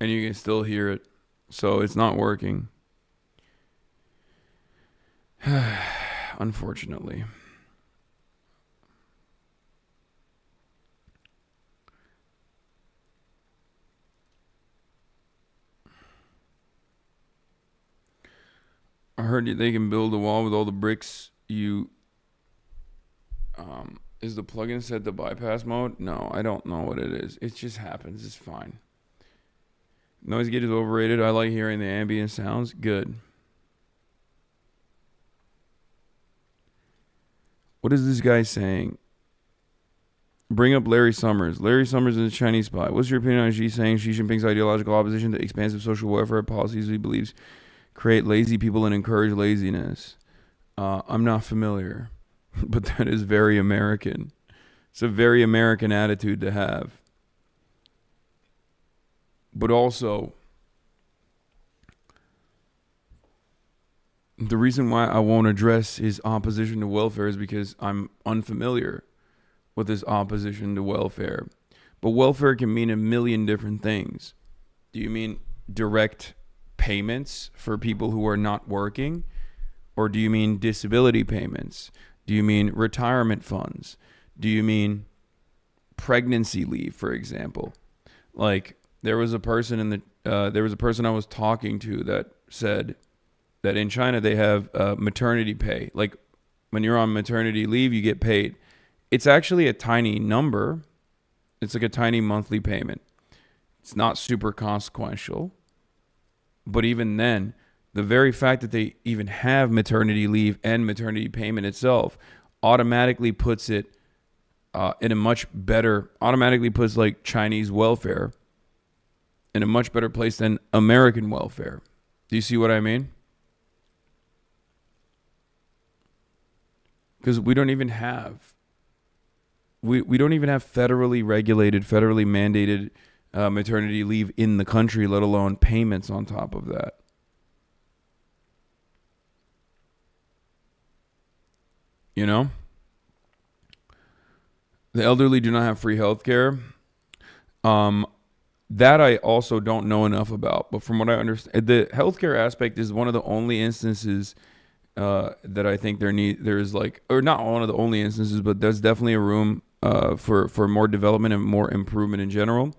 And you can still hear it. So it's not working. Unfortunately. I heard they can build a wall with all the bricks you... Is the plugin set to bypass mode? No, I don't know what it is. It just happens. It's fine. Noise gate is overrated. I like hearing the ambient sounds. Good. What is this guy saying? Bring up Larry Summers. Larry Summers is a Chinese spy. What's your opinion on Xi saying Xi Jinping's ideological opposition to expansive social welfare policies he believes create lazy people and encourage laziness? I'm not familiar, but that is very American. It's a very American attitude to have. But also, the reason why I won't address his opposition to welfare is because I'm unfamiliar with his opposition to welfare. But welfare can mean a million different things. Do you mean direct payments for people who are not working? Or do you mean disability payments? Do you mean retirement funds? Do you mean pregnancy leave, for example? Like there was a person I was talking to that said that in China they have maternity pay. Like when you're on maternity leave, you get paid. It's actually a tiny number. It's like a tiny monthly payment. It's not super consequential. But even then, the very fact that they even have maternity leave and maternity payment itself automatically puts it in a much better, automatically puts like Chinese welfare in a much better place than American welfare. Do you see what I mean? Because we don't even have federally regulated, federally mandated maternity leave in the country, let alone payments on top of that. You know? The elderly do not have free health care. That I also don't know enough about. But from what I understand, the healthcare aspect is one of the only instances that I think there's like, or not one of the only instances, but there's definitely a room for more development and more improvement in general.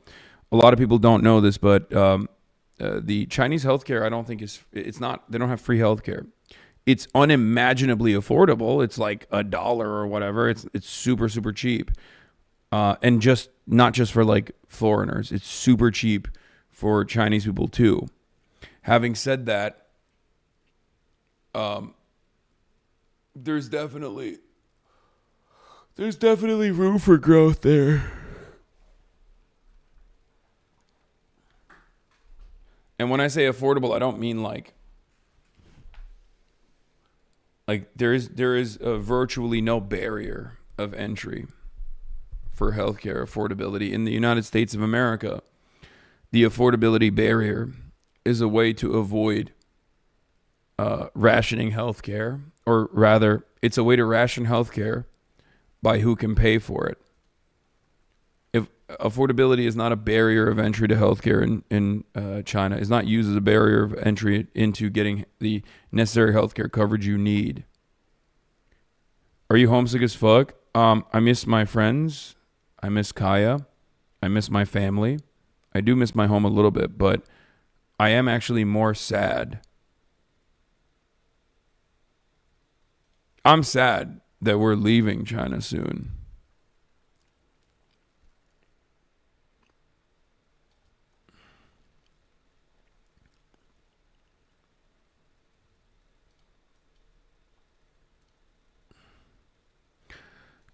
A lot of people don't know this, but the Chinese healthcare, I don't think they don't have free healthcare. It's unimaginably affordable. It's like $1 or whatever. It's super, super cheap. And not just for like foreigners. It's super cheap for Chinese people too. Having said that, there's definitely room for growth there. And when I say affordable, I don't mean like there is virtually no barrier of entry for healthcare affordability in the United States of America. The affordability barrier is a way to avoid rationing healthcare, or rather, it's a way to ration healthcare by who can pay for it. If affordability is not a barrier of entry to healthcare in China, is not used as a barrier of entry into getting the necessary healthcare coverage you need. Are you homesick as fuck? I miss my friends. I miss Kaya. I miss my family. I do miss my home a little bit, but I am actually more sad. I'm sad that we're leaving China soon.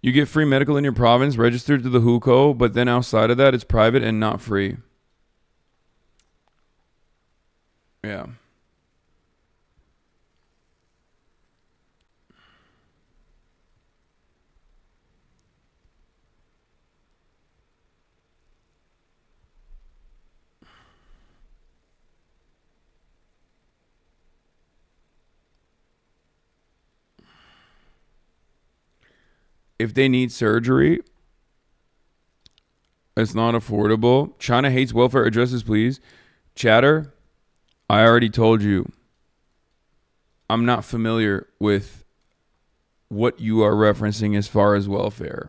You get free medical in your province, registered to the HONGKONG, but then outside of that, it's private and not free. Yeah. If they need surgery, it's not affordable. China hates welfare addresses, please. Chatter, I already told you. I'm not familiar with what you are referencing as far as welfare.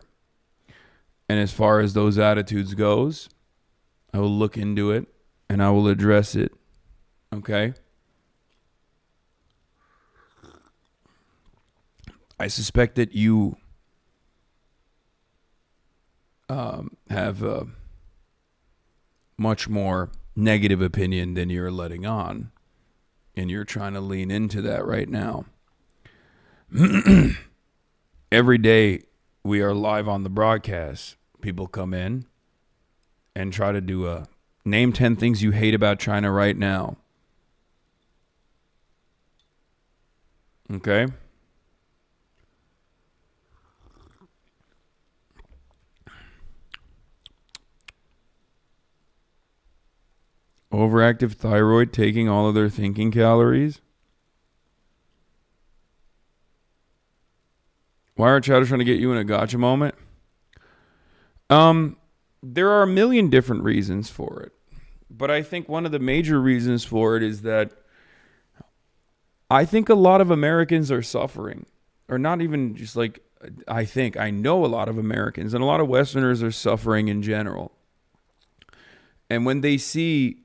And as far as those attitudes goes, I will look into it and I will address it. Okay? I suspect that you have a much more negative opinion than you're letting on. And you're trying to lean into that right now. Every day we are live on the broadcast. People come in and try to do a name 10 things you hate about China right now. Okay? Overactive thyroid taking all of their thinking calories. Why are chatters trying to get you in a gotcha moment? There are a million different reasons for it. But I think one of the major reasons for it is that I think a lot of Americans are suffering. Or not even just like, I know a lot of Americans and a lot of Westerners are suffering in general. And when they see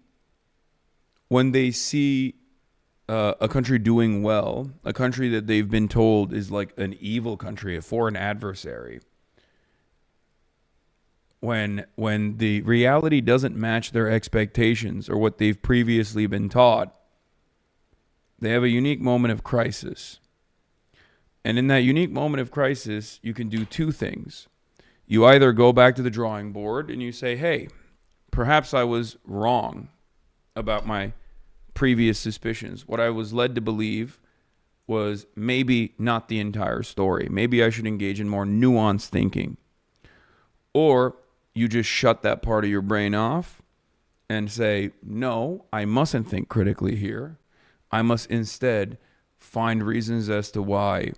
a country doing well, a country that they've been told is like an evil country, a foreign adversary, when the reality doesn't match their expectations or what they've previously been taught, they have a unique moment of crisis. And in that unique moment of crisis, you can do two things. You either go back to the drawing board and you say, hey, perhaps I was wrong about my previous suspicions. What I was led to believe was maybe not the entire story. Maybe I should engage in more nuanced thinking. Or you just shut that part of your brain off and say, no, I mustn't think critically here. I must instead find reasons as to why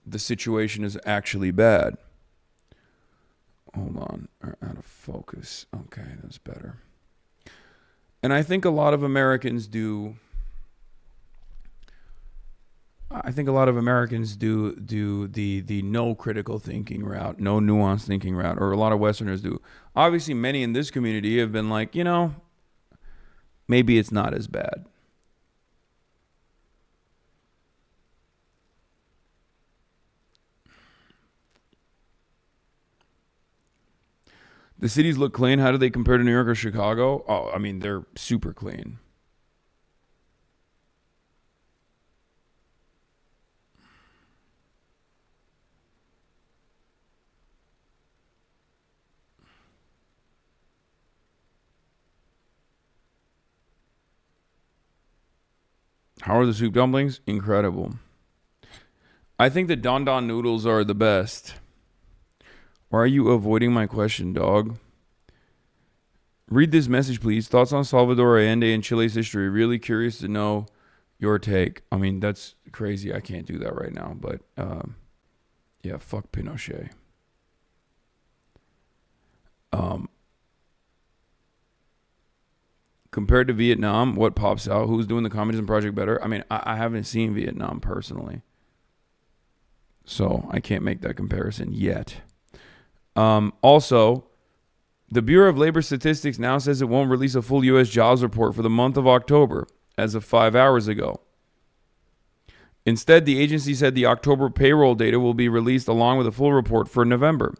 the situation is actually bad. Hold on, out of focus. Okay, that's better. And I think a lot of Americans do. I think a lot of Americans do the no critical thinking route, no nuanced thinking route, or a lot of Westerners do. Obviously, many in this community have been like, maybe it's not as bad. The cities look clean. How do they compare to New York or Chicago? Oh, I mean, they're super clean. How are the soup dumplings? Incredible. I think the Don Don noodles are the best. Why are you avoiding my question, dog? Read this message, please. Thoughts on Salvador Allende and Chile's history. Really curious to know your take. I mean, that's crazy. I can't do that right now. But, yeah, fuck Pinochet. Compared to Vietnam, what pops out? Who's doing the Communism Project better? I mean, I haven't seen Vietnam personally, so I can't make that comparison yet. Also, the Bureau of Labor Statistics now says it won't release a full U.S. jobs report for the month of October as of 5 hours ago. Instead, the agency said the October payroll data will be released along with a full report for November.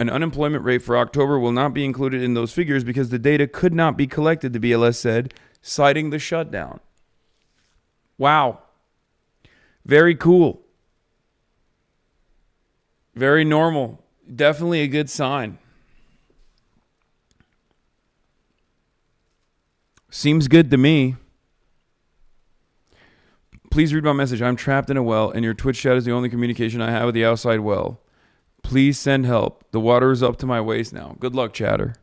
An unemployment rate for October will not be included in those figures because the data could not be collected, the BLS said, citing the shutdown. Wow. Very cool. Very normal. Definitely a good sign. Seems good to me. Please read my message. I'm trapped in a well, and your Twitch chat is the only communication I have with the outside well. Please send help. The water is up to my waist now. Good luck, chatter.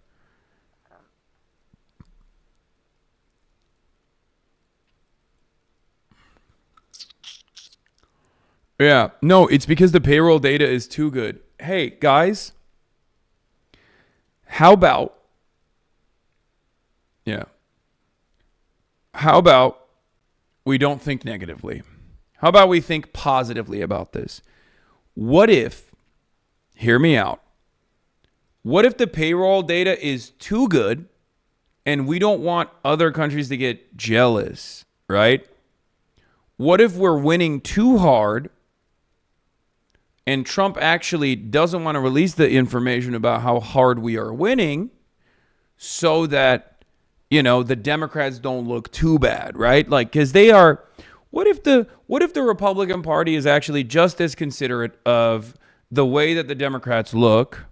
Yeah. No, it's because the payroll data is too good. Hey, guys. How about... Yeah. How about we don't think negatively? How about we think positively about this? What if... Hear me out. What if the payroll data is too good and we don't want other countries to get jealous, right? What if we're winning too hard and Trump actually doesn't want to release the information about how hard we are winning so that, the Democrats don't look too bad, right? Like, because they are... What if the Republican Party is actually just as considerate of the way that the Democrats look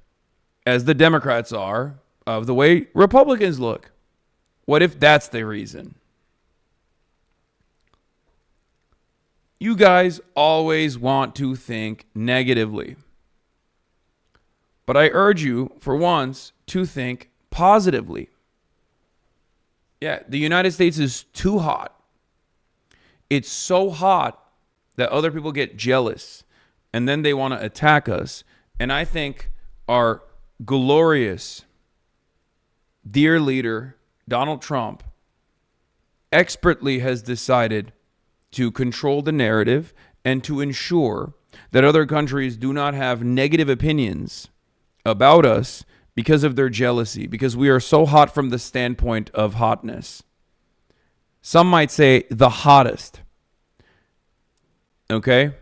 as the Democrats are of the way Republicans look? What if that's the reason? You guys always want to think negatively. But I urge you, for once, to think positively. Yeah, the United States is too hot. It's so hot that other people get jealous and then they want to attack us. And I think our glorious, dear leader, Donald Trump, expertly has decided to control the narrative and to ensure that other countries do not have negative opinions about us because of their jealousy, because we are so hot from the standpoint of hotness. Some might say the hottest. Okay?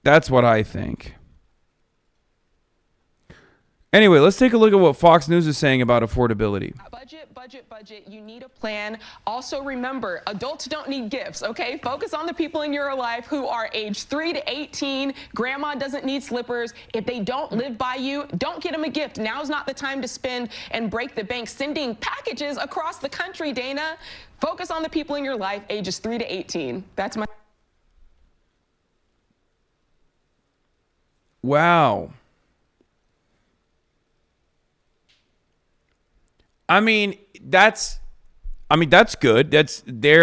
That's what I think. Anyway, let's take a look at what Fox News is saying about affordability. Budget. You need a plan. Also, remember, adults don't need gifts, okay? Focus on the people in your life who are age 3 to 18. Grandma doesn't need slippers. If they don't live by you, don't get them a gift. Now's not the time to spend and break the bank sending packages across the country, Dana. Focus on the people in your life, ages 3 to 18. That's my... Wow. I mean, that's good. They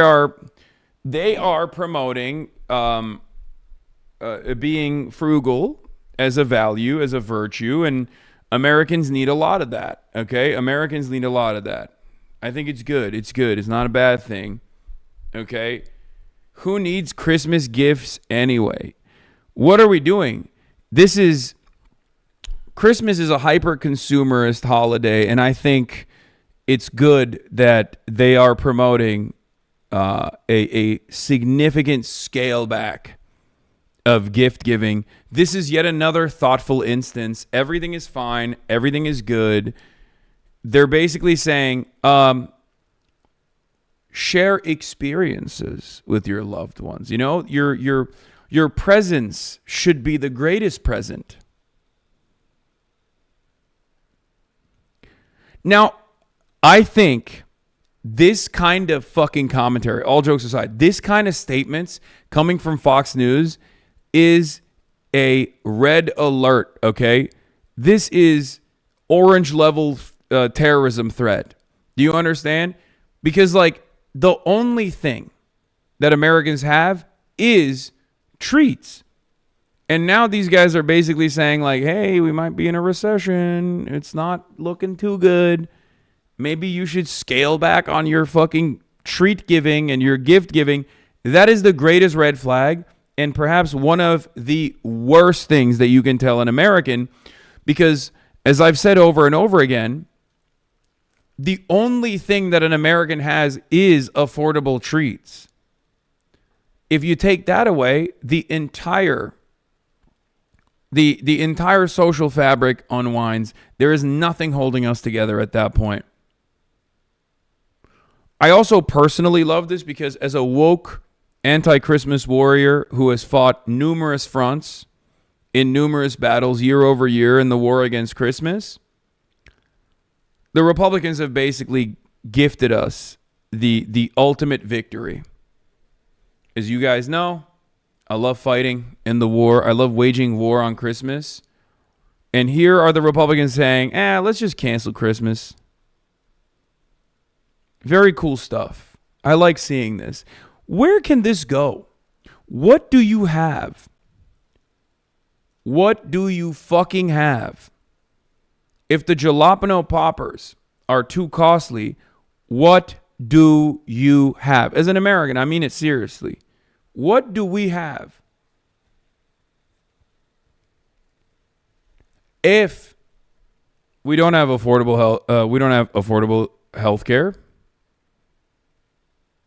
are promoting being frugal as a value, as a virtue, and Americans need a lot of that, okay? Americans need a lot of that. I think it's good. It's good. It's not a bad thing, okay? Who needs Christmas gifts anyway? What are we doing? Christmas is a hyper-consumerist holiday, and I think it's good that they are promoting a significant scale back of gift giving. This is yet another thoughtful instance. Everything is fine. Everything is good. They're basically saying, share experiences with your loved ones. You know, your presence should be the greatest present. Now, I think this kind of fucking commentary, all jokes aside, this kind of statements coming from Fox News is a red alert, okay? This is orange level terrorism threat. Do you understand? Because, like, the only thing that Americans have is treats. And now these guys are basically saying, like, hey, we might be in a recession. It's not looking too good. Maybe you should scale back on your fucking treat giving and your gift giving. That is the greatest red flag, and perhaps one of the worst things that you can tell an American, because as I've said over and over again, the only thing that an American has is affordable treats. If you take that away, the entire social fabric unwinds. There is nothing holding us together at that point. I also personally love this because as a woke anti-Christmas warrior who has fought numerous fronts in numerous battles year over year in the war against Christmas, the Republicans have basically gifted us the ultimate victory. As you guys know, I love fighting in the war. I love waging war on Christmas. And here are the Republicans saying, let's just cancel Christmas. Very cool stuff. I like seeing this. Where can this go? What do you have? What do you fucking have? If the jalapeno poppers are too costly, what do you have? As an American, I mean it seriously. What do we have? If we don't have affordable health care,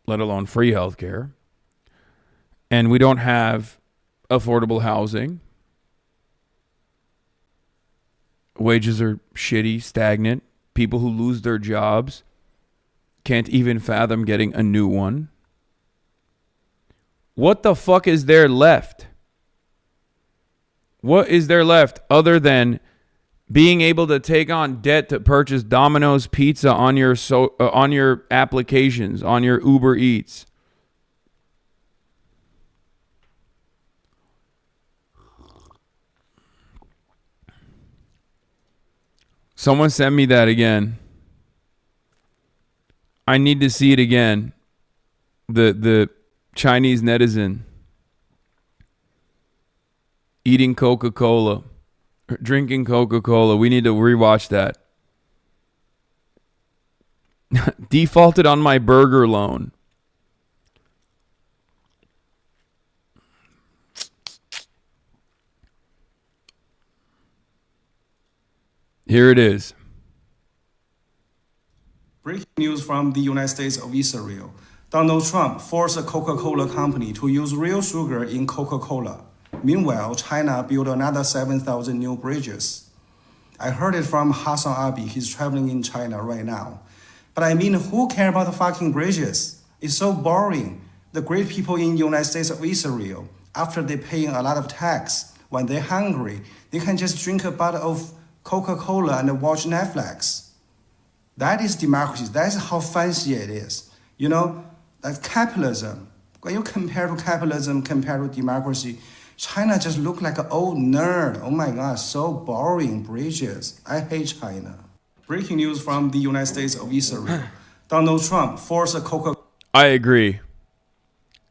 let alone free health care, and we don't have affordable housing, wages are shitty, stagnant, people who lose their jobs can't even fathom getting a new one. What the fuck is there left? What is there left other than being able to take on debt to purchase Domino's pizza on your applications, on your Uber Eats? Someone sent me that again. I need to see it again. The Chinese netizen eating Coca-Cola, drinking Coca-Cola. We need to rewatch that. Defaulted on my burger loan. Here it is. Breaking news from the United States of Israel. Donald Trump forced a Coca-Cola company to use real sugar in Coca-Cola. Meanwhile, China built another 7,000 new bridges. I heard it from HasanAbi. He's traveling in China right now. But I mean, who cares about the fucking bridges? It's so boring. The great people in the United States of Israel, after they paying a lot of tax, when they're hungry, they can just drink a bottle of Coca-Cola and watch Netflix. That is democracy. That's how fancy it is. You know, that's capitalism. When you compare to capitalism, compare to democracy, China just look like an old nerd. Oh my God, so boring bridges. I hate China. Breaking news from the United States of Israel. Donald Trump forced a Coca-Cola. I agree.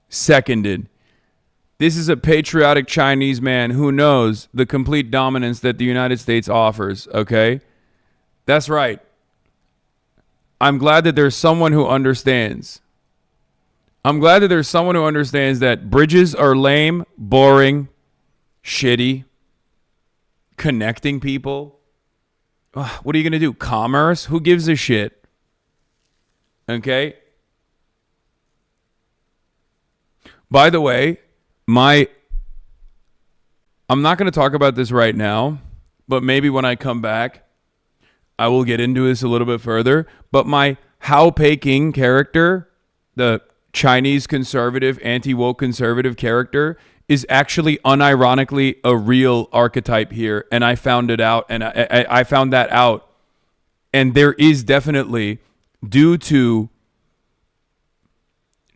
Seconded. This is a patriotic Chinese man who knows the complete dominance that the United States offers, okay? That's right. I'm glad that there's someone who understands. I'm glad that there's someone who understands that bridges are lame, boring, shitty, connecting people. Ugh, what are you going to do? Commerce? Who gives a shit? Okay? By the way, I'm not going to talk about this right now, but maybe when I come back, I will get into this a little bit further. But my Hao Peking character, the Chinese conservative, anti-woke conservative character, is actually unironically a real archetype here. And I found it out, and I found that out. And there is definitely, due to,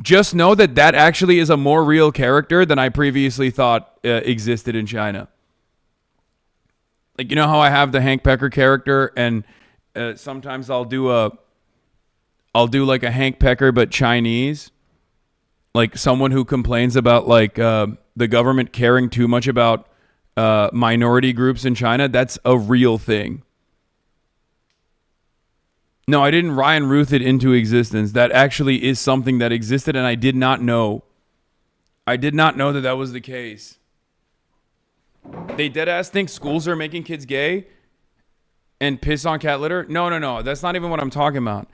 just know that that actually is a more real character than I previously thought existed in China. Like, you know how I have the Hank Pecker character, and sometimes I'll do like a Hank Pecker but Chinese, like someone who complains about like the government caring too much about minority groups in China. That's a real thing. No, I didn't Ryan Ruth it into existence. That actually is something that existed, and I did not know. I did not know that that was the case. They deadass think schools are making kids gay and piss on cat litter? No. That's not even what I'm talking about.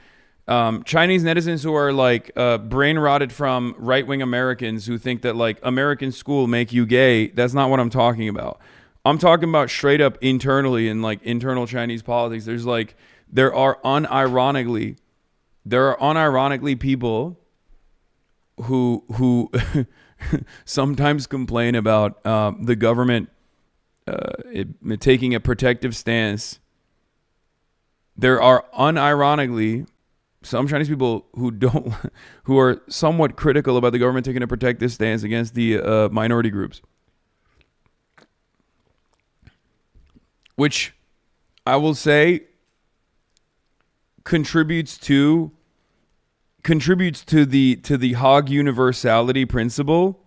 Chinese netizens who are like brain rotted from right-wing Americans who think that like American school make you gay. That's not what I'm talking about. I'm talking about straight up internally in like internal Chinese politics. There are unironically people who sometimes complain about the government taking a protective stance. There are unironically some Chinese people who are somewhat critical about the government taking a protective stance against the minority groups, which I will say contributes to the hog universality principle.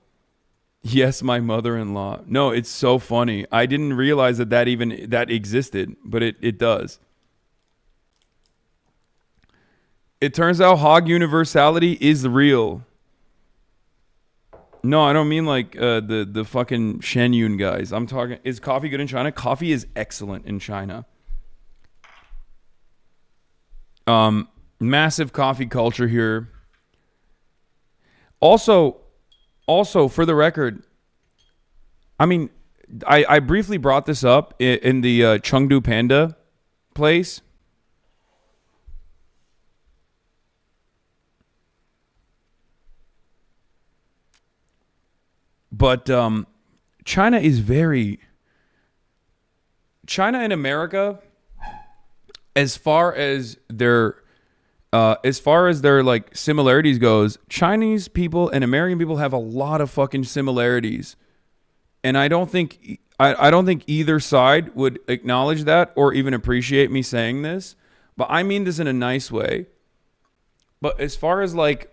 Yes, my mother-in-law. No, it's so funny. I didn't realize that existed, but it does. It turns out hog universality is real. No, I don't mean like the fucking Shen Yun guys. I'm talking, is coffee good in China? Coffee is excellent in China. Massive coffee culture here. Also, for the record, I mean, I briefly brought this up in the Chengdu Panda place. But China and America, as far as their like similarities goes, Chinese people and American people have a lot of fucking similarities, and I don't think either side would acknowledge that or even appreciate me saying this. But I mean this in a nice way. But as far as like,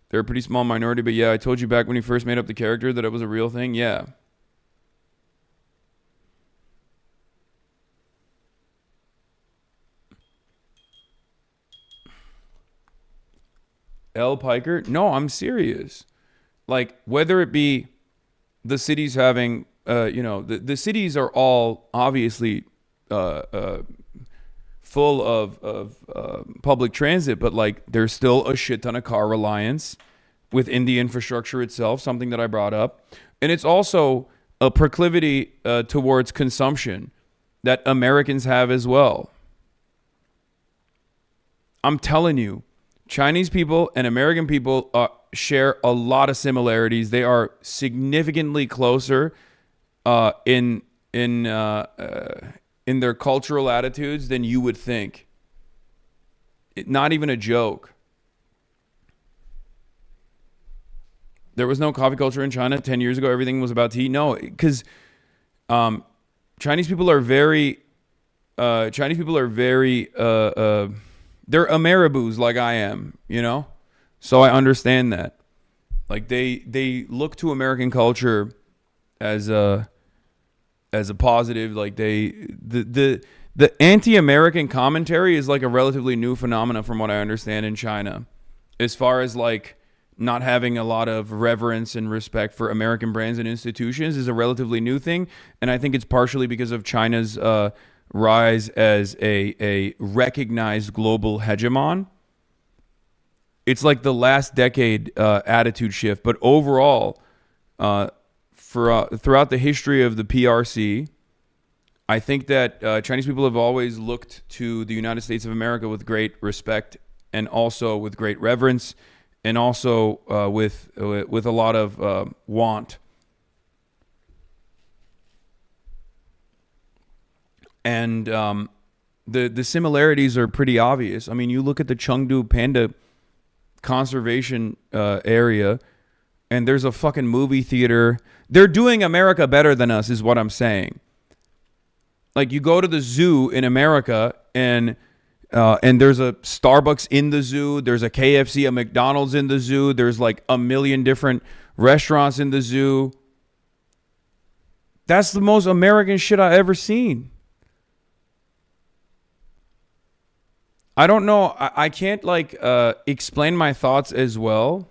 they're a pretty small minority, but yeah, I told you back when you first made up the character that it was a real thing. Yeah. Piker? No, I'm serious. Like, whether it be the cities having, the cities are all obviously full of public transit, but like there's still a shit ton of car reliance within the infrastructure itself, something that I brought up. And it's also a proclivity towards consumption that Americans have as well. I'm telling you, Chinese people and American people share a lot of similarities. They are significantly closer in their cultural attitudes than you would think. Not even a joke. There was no coffee culture in China 10 years ago. Everything was about tea. No, because Chinese people are very they're Ameriboos like I am, you know? So I understand that. Like they look to American culture as a positive. Like the anti-American commentary is like a relatively new phenomenon from what I understand in China, as far as like not having a lot of reverence and respect for American brands and institutions is a relatively new thing. And I think it's partially because of China's rise as a recognized global hegemon. It's like the last decade attitude shift. But overall, throughout the history of the PRC, I think that Chinese people have always looked to the United States of America with great respect and also with great reverence, and also with a lot of want. And the similarities are pretty obvious. I mean, you look at the Chengdu Panda Conservation area, and there's a fucking movie theater. They're doing America better than us, is what I'm saying. Like, you go to the zoo in America, and there's a Starbucks in the zoo. There's a KFC, a McDonald's in the zoo. There's like a million different restaurants in the zoo. That's the most American shit I ever seen. I don't know. I can't like explain my thoughts as well.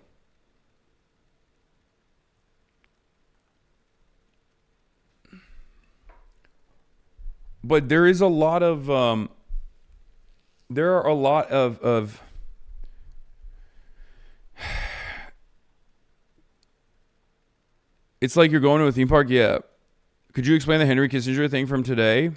But there is a lot of there are a lot of it's like you're going to a theme park. Yeah. Could you explain the Henry Kissinger thing from today?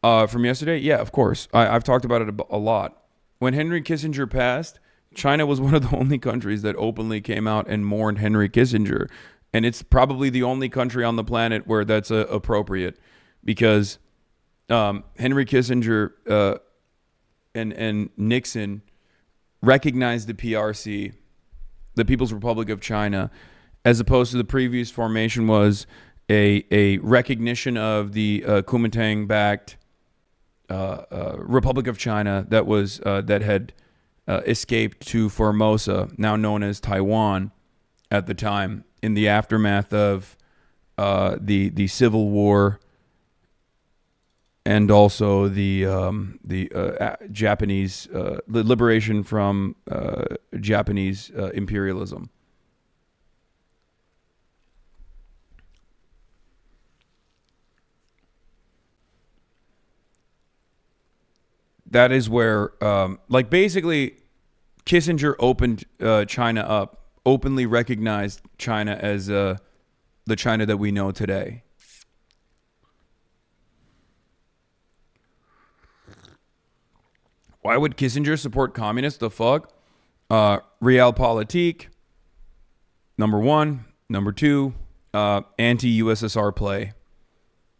From yesterday? Yeah, of course. I've talked about it a lot. When Henry Kissinger passed, China was one of the only countries that openly came out and mourned Henry Kissinger. And it's probably the only country on the planet where that's appropriate, because Henry Kissinger and Nixon recognized the PRC, the People's Republic of China, as opposed to the previous formation was a recognition of the Kuomintang-backed Republic of China that was that had escaped to Formosa, now known as Taiwan, at the time, in the aftermath of the Civil War, and also the Japanese the liberation from Japanese imperialism. That is where, like, basically, Kissinger opened China up, openly recognized China as the China that we know today. Why would Kissinger support communists? The fuck? Realpolitik, number one. Number two, anti-USSR play.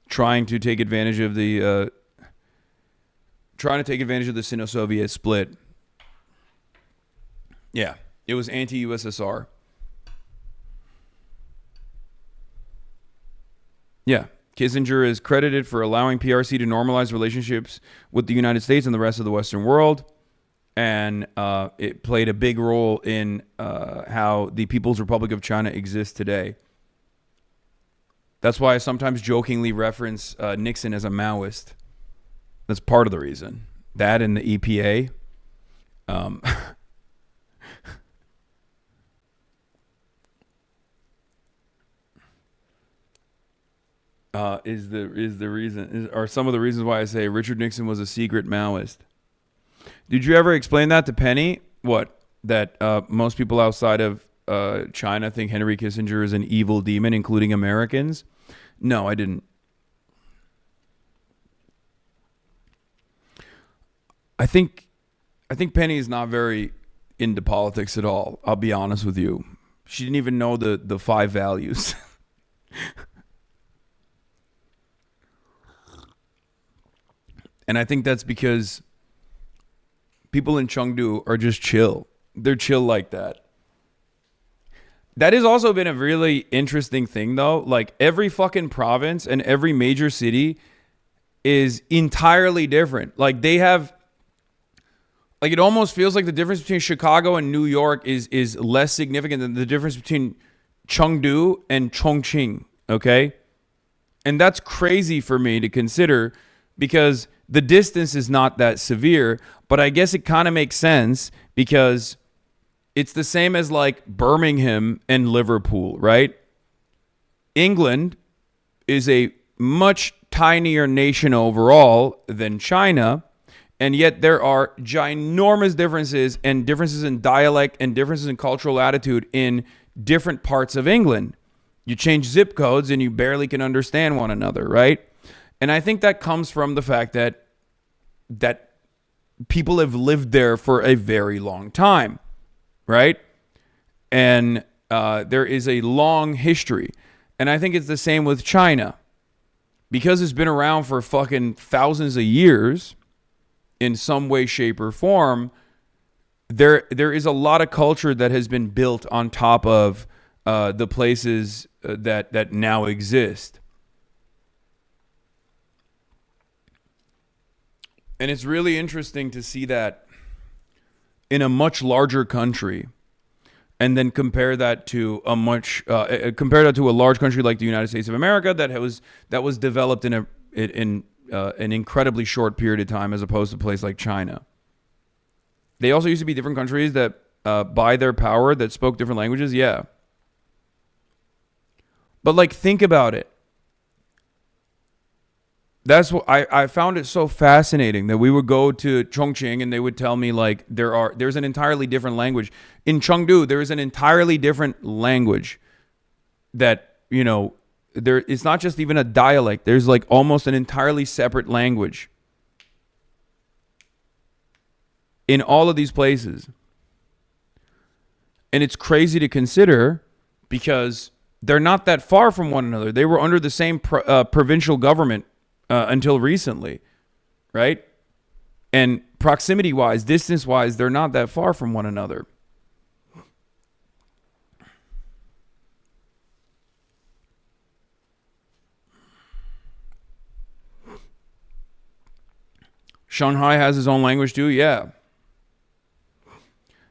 Trying to take advantage of the Sino-Soviet split. Yeah, it was anti-USSR. Yeah, Kissinger is credited for allowing PRC to normalize relationships with the United States and the rest of the Western world. And it played a big role in how the People's Republic of China exists today. That's why I sometimes jokingly reference Nixon as a Maoist. That's part of the reason. That and the EPA. Are some of the reasons why I say Richard Nixon was a secret Maoist. Did you ever explain that to Penny? What? That most people outside of China think Henry Kissinger is an evil demon, including Americans? No, I didn't. I think Penny is not very into politics at all. I'll be honest with you. She didn't even know the 5 values. And I think that's because people in Chengdu are just chill. They're chill like that. That has also been a really interesting thing, though. Like, every fucking province and every major city is entirely different. Like, they have Like, it almost feels like the difference between Chicago and New York is less significant than the difference between Chengdu and Chongqing, okay? And that's crazy for me to consider because the distance is not that severe, but I guess it kind of makes sense because it's the same as like Birmingham and Liverpool, right? England is a much tinier nation overall than China, and yet there are ginormous differences and differences in dialect and differences in cultural attitude in different parts of England. You change zip codes and you barely can understand one another, right? And I think that comes from the fact that people have lived there for a very long time, right? And there is a long history. And I think it's the same with China. Because it's been around for fucking thousands of years in some way, shape, or form, there is a lot of culture that has been built on top of the places that now exist. And it's really interesting to see that in a much larger country, and then compare that to a large country like the United States of America that was developed in an incredibly short period of time, as opposed to a place like China. They also used to be different countries that, by their power, that spoke different languages. Yeah. But like, think about it. That's what I found it so fascinating that we would go to Chongqing and they would tell me like there's an entirely different language. In Chengdu, there is an entirely different language that, you know, it's not just even a dialect. There's like almost an entirely separate language in all of these places. And it's crazy to consider because they're not that far from one another. They were under the same provincial government until recently, right? And proximity-wise, distance-wise, they're not that far from one another. Shanghai has its own language too, yeah.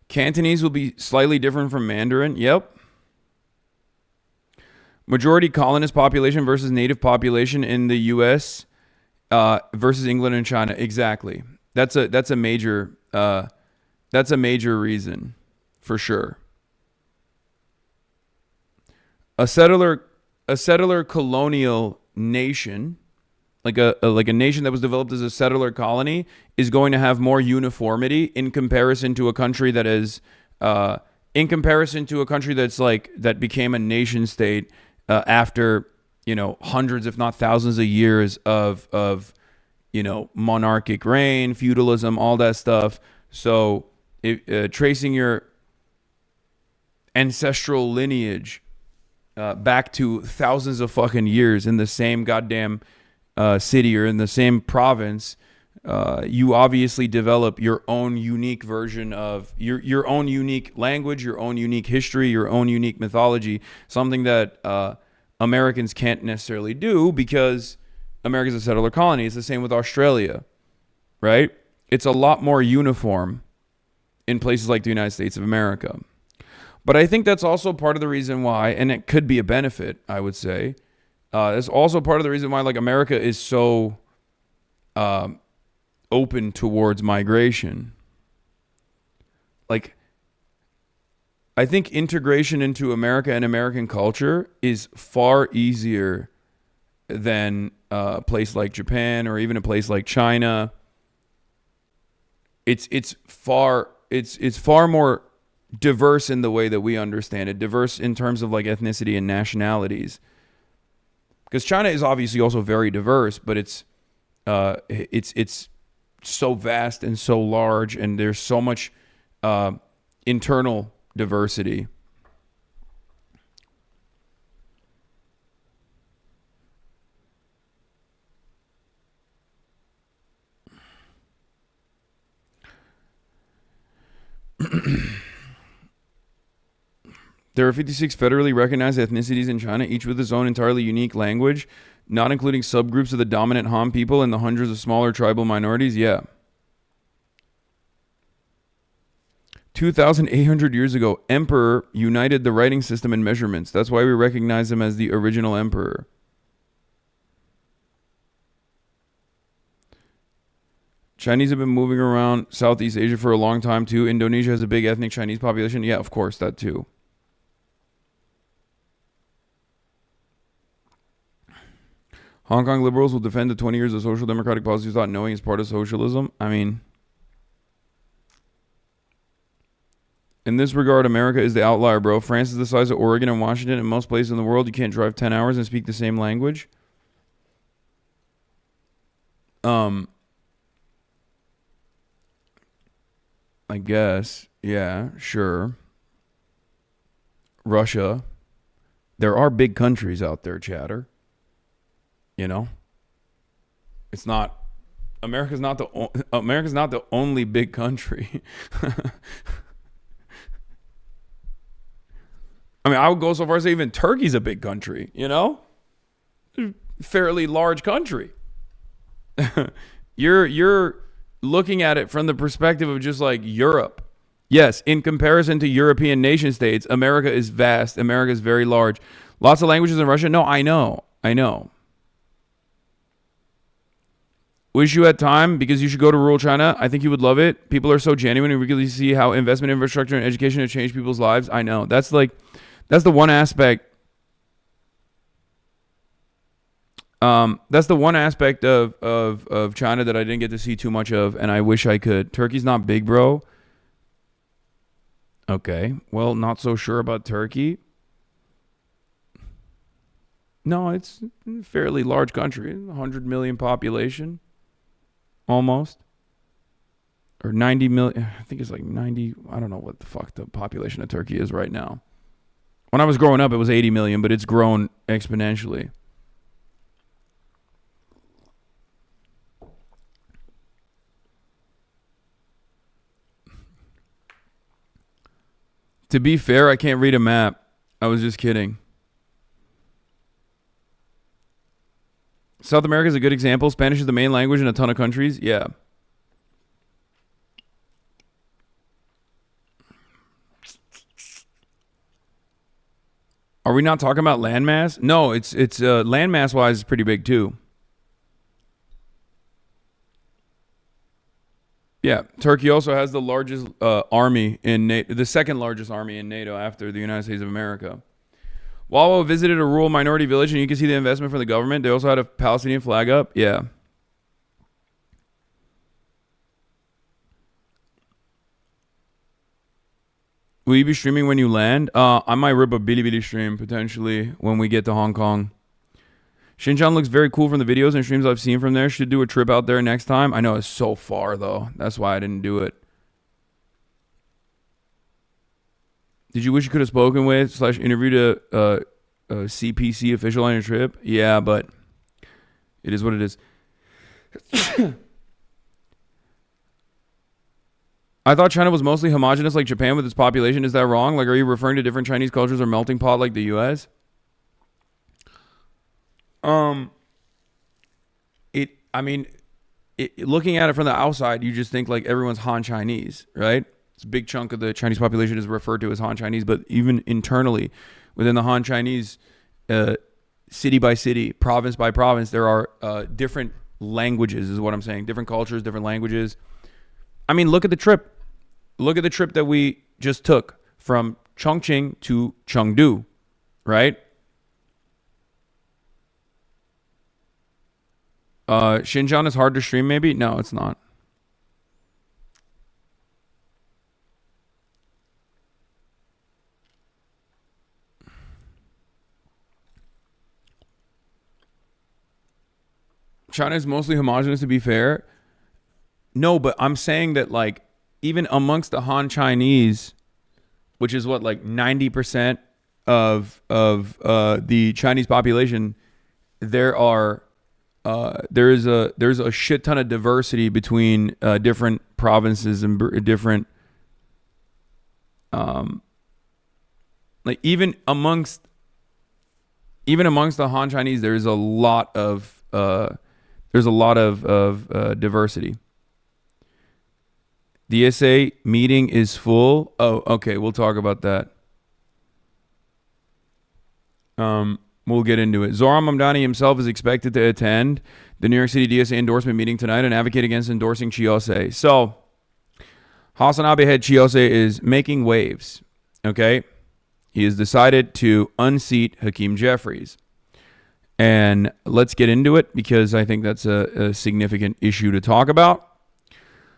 Cantonese will be slightly different from Mandarin, yep. Majority colonist population versus native population in the U.S. Versus England and China. Exactly. That's a major reason, for sure. A settler colonial nation, like a nation that was developed as a settler colony, is going to have more uniformity in comparison to a country that is, that became a nation state. After, you know, hundreds, if not thousands of years of you know, monarchic reign, feudalism, all that stuff. So tracing your ancestral lineage back to thousands of fucking years in the same goddamn city or in the same province, you obviously develop your own unique version of your own unique language, your own unique history, your own unique mythology, something that Americans can't necessarily do because America's a settler colony. It's the same with Australia, right? It's a lot more uniform in places like the United States of America. But I think that's also part of the reason why, and it could be a benefit, I would say, it's also part of the reason why, like, America is so open towards migration. Like, I think integration into America and American culture is far easier than a place like Japan or even a place like China. It's far more diverse in the way that we understand it, diverse in terms of like ethnicity and nationalities. Because China is obviously also very diverse, but it's so vast and so large, and there's so much internal diversity. There are 56 federally recognized ethnicities in China, each with its own entirely unique language, not including subgroups of the dominant Han people and the hundreds of smaller tribal minorities. Yeah. 2,800 years ago, emperor united the writing system and measurements. That's why we recognize him as the original emperor. Chinese have been moving around Southeast Asia for a long time too. Indonesia has a big ethnic Chinese population. Yeah, of course, that too. Hong Kong liberals will defend the 20 years of social democratic policies without knowing it's part of socialism. I mean, in this regard, America is the outlier, bro. France is the size of Oregon and Washington. In most places in the world, you can't drive 10 hours and speak the same language. I guess. Yeah, sure. Russia. There are big countries out there, chatter. You know? It's not America's not the only big country. I mean, I would go so far as to say even Turkey's a big country, you know? Fairly large country. You're looking at it from the perspective of just like Europe. Yes, in comparison to European nation states, America is vast. America is very large. Lots of languages in Russia. No, I know. Wish you had time because you should go to rural China. I think you would love it. People are so genuine and regularly see how investment in infrastructure and education have changed people's lives. I know. That's the one aspect. That's the one aspect of China that I didn't get to see too much of, and I wish I could. Turkey's not big, bro. Okay. Well, not so sure about Turkey. No, it's a fairly large country. 100 million population. Almost. Or 90 million. I think it's like 90. I don't know what the fuck the population of Turkey is right now. When I was growing up, it was 80 million, but it's grown exponentially. To be fair, I can't read a map. I was just kidding. South America is a good example. Spanish is the main language in a ton of countries. Yeah. Are we not talking about landmass? No, it's landmass wise, it's pretty big too. Yeah, Turkey also has the largest army in NATO, the second largest army in NATO after the United States of America. Wawa visited a rural minority village, and you can see the investment from the government. They also had a Palestinian flag up. Yeah. Will you be streaming when you land? I might rip a Bilibili stream potentially when we get to Hong Kong. Xinjiang looks very cool from the videos and streams I've seen from there. Should do a trip out there next time. I know it's so far though. That's why I didn't do it. Did you wish you could have spoken with / interviewed a CPC official on your trip? Yeah, but it is what it is. I thought China was mostly homogenous like Japan with its population. Is that wrong? Like, are you referring to different Chinese cultures or melting pot like the U.S.? Looking at it from the outside, you just think like everyone's Han Chinese, right? It's a big chunk of the Chinese population is referred to as Han Chinese, but even internally within the Han Chinese, city by city, province by province, there are different languages is what I'm saying. Different cultures, different languages. I mean, look at the trip. Look at the trip that we just took from Chongqing to Chengdu, right? Xinjiang is hard to stream, maybe? No, it's not. China is mostly homogenous, to be fair. No, but I'm saying that, like, even amongst the Han Chinese, which is what, like 90% of the Chinese population, there's a shit ton of diversity between different provinces and different like even amongst the Han Chinese, there's a lot of diversity. DSA meeting is full. Oh, okay. We'll talk about that. We'll get into it. Zohran Mamdani himself is expected to attend the New York City DSA endorsement meeting tonight and advocate against endorsing Chiose. So, HasanAbi head Chiose is making waves. Okay? He has decided to unseat Hakeem Jeffries. And let's get into it because I think that's a significant issue to talk about.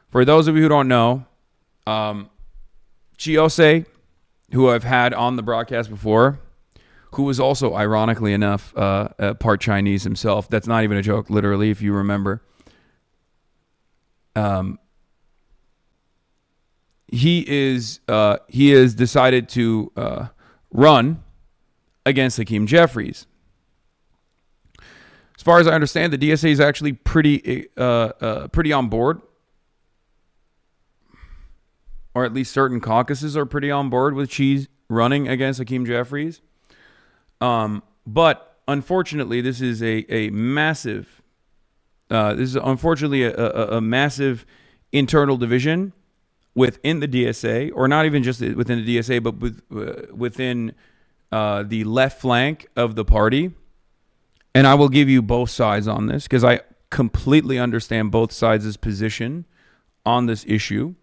For those of you who don't know, Chiose, who I've had on the broadcast before, who was also, ironically enough, part Chinese himself. That's not even a joke, literally, if you remember. He has decided to run against Hakeem Jeffries. As far as I understand, the DSA is actually pretty on board, or at least certain caucuses are pretty on board with Cheese running against Hakeem Jeffries. But unfortunately, this is a massive, a massive internal division within the DSA, or not even just within the DSA, but within the left flank of the party. And I will give you both sides on this because I completely understand both sides' position on this issue.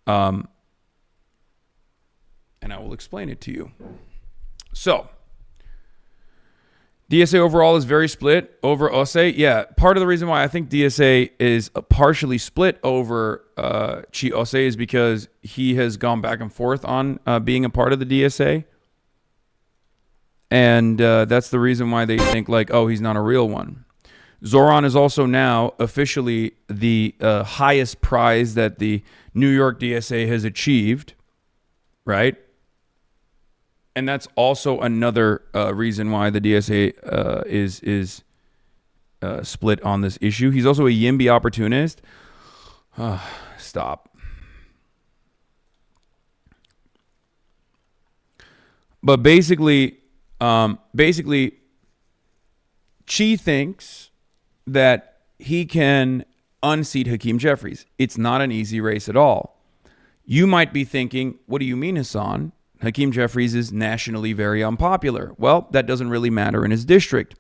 And I will explain it to you. So, DSA overall is very split over Ose. Yeah, part of the reason why I think DSA is partially split over Chi Ose is because he has gone back and forth on being a part of the DSA. And that's the reason why they think like, oh, he's not a real one. Zohran is also now officially the highest prize that the New York DSA has achieved, right? And that's also another reason why the DSA is split on this issue. He's also a YIMBY opportunist. Stop. But basically, Chi thinks that he can unseat Hakeem Jeffries. It's not an easy race at all. You might be thinking, what do you mean, Hasan? Hakeem Jeffries is nationally very unpopular. Well, that doesn't really matter in his district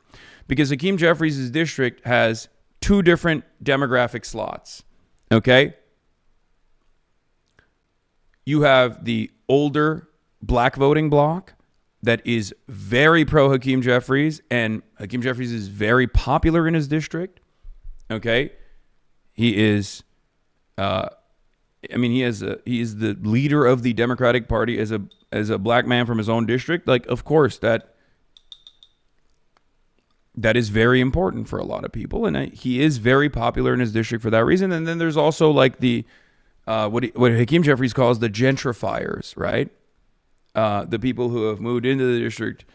because Hakeem Jeffries' district has two different demographic slots. Okay? You have the older black voting bloc that is very pro Hakeem Jeffries, and Hakeem Jeffries is very popular in his district. Okay? He is he is the leader of the Democratic Party as a black man from his own district. Like, of course, that is very important for a lot of people, and he is very popular in his district for that reason. And then there's also like the what Hakeem Jeffries calls the gentrifiers, right? The people who have moved into the district,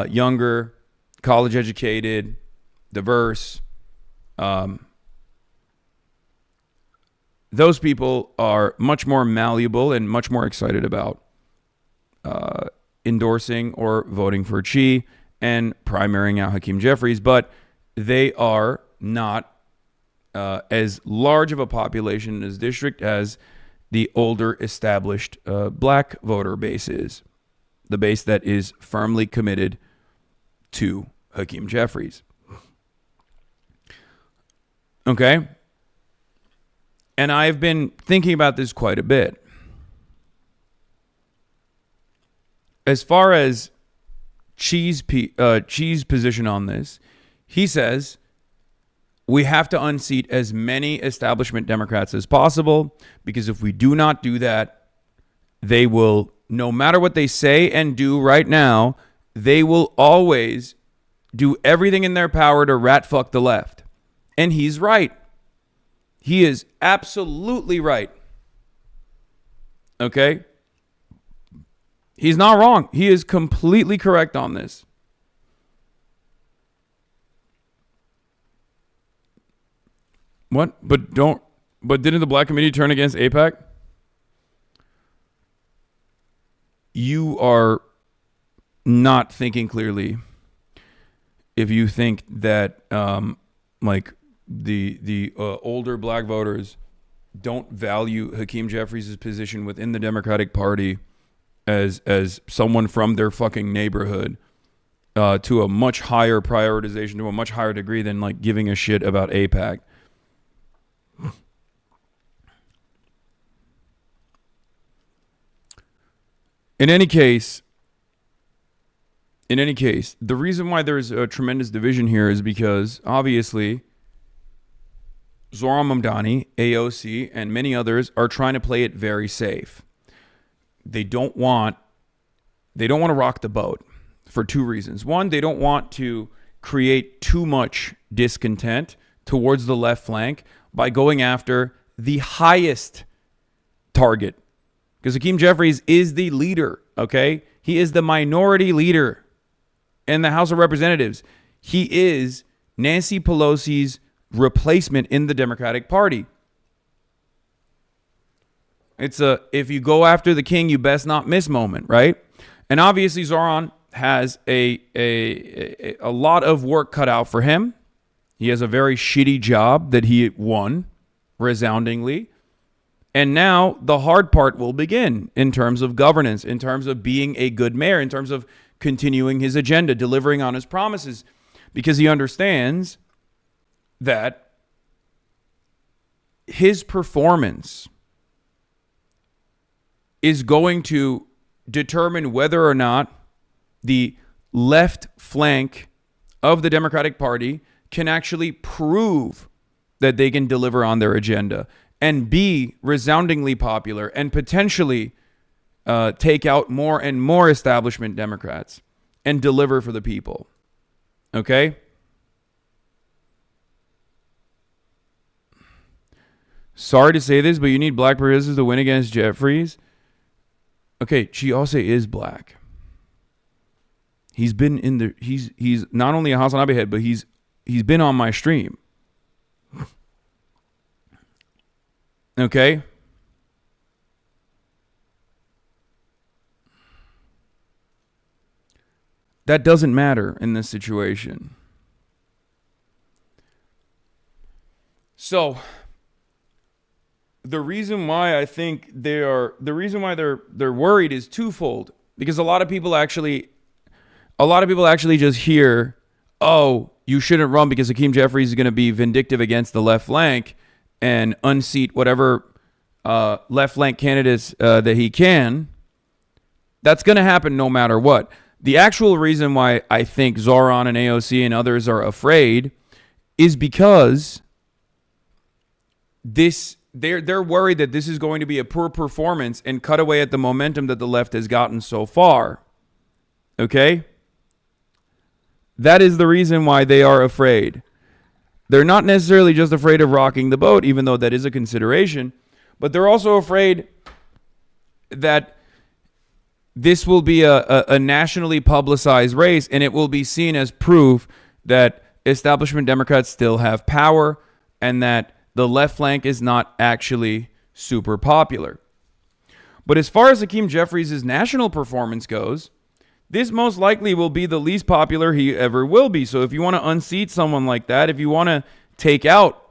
younger, college educated, diverse. Those people are much more malleable and much more excited about endorsing or voting for Chi and primarying out Hakeem Jeffries, but they are not as large of a population in his district as the older established black voter base is, the base that is firmly committed to Hakeem Jeffries. Okay? And I've been thinking about this quite a bit. As far as Chi's position on this, he says we have to unseat as many establishment Democrats as possible because if we do not do that, they will, no matter what they say and do right now, they will always do everything in their power to rat fuck the left. And he's right. He is absolutely right. Okay? He's not wrong. He is completely correct on this. What? But didn't the Black Committee turn against AIPAC? You are not thinking clearly if you think that the older black voters don't value Hakeem Jeffries' position within the Democratic Party as someone from their fucking neighborhood to a much higher prioritization, to a much higher degree than like giving a shit about AIPAC. In any case, the reason why there's a tremendous division here is because obviously Zohran Mamdani, AOC, and many others are trying to play it very safe. They don't want to rock the boat for two reasons. One, they don't want to create too much discontent towards the left flank by going after the highest target. Because Hakeem Jeffries is the leader, okay? He is the minority leader in the House of Representatives. He is Nancy Pelosi's replacement in the Democratic Party. It's a if you go after the king, you best not miss moment, right? And obviously Zohran has a lot of work cut out for him. He has a very shitty job that he won resoundingly. And now the hard part will begin in terms of governance, in terms of being a good mayor, in terms of continuing his agenda, delivering on his promises, because he understands that his performance is going to determine whether or not the left flank of the Democratic Party can actually prove that they can deliver on their agenda and be resoundingly popular and potentially take out more and more establishment Democrats and deliver for the people. Okay? Sorry to say this, but you need black progressives to win against Jeffries. Okay, Chiose is black. He's been in the he's not only a HasanAbi head, but he's been on my stream. Okay? That doesn't matter in this situation. So the reason why I think they're worried is twofold, because a lot of people actually just hear, oh, you shouldn't run because Hakeem Jeffries is going to be vindictive against the left flank and unseat whatever left flank candidates that he can. That's going to happen no matter what. The actual reason why I think Zohran and AOC and others are afraid is because they're worried that this is going to be a poor performance and cut away at the momentum that the left has gotten so far. Okay? That is the reason why they are afraid. They're not necessarily just afraid of rocking the boat, even though that is a consideration, but they're also afraid that this will be a nationally publicized race, and it will be seen as proof that establishment Democrats still have power and that the left flank is not actually super popular. But as far as Hakeem Jeffries' national performance goes, this most likely will be the least popular he ever will be. So if you want to unseat someone like that, if you want to take out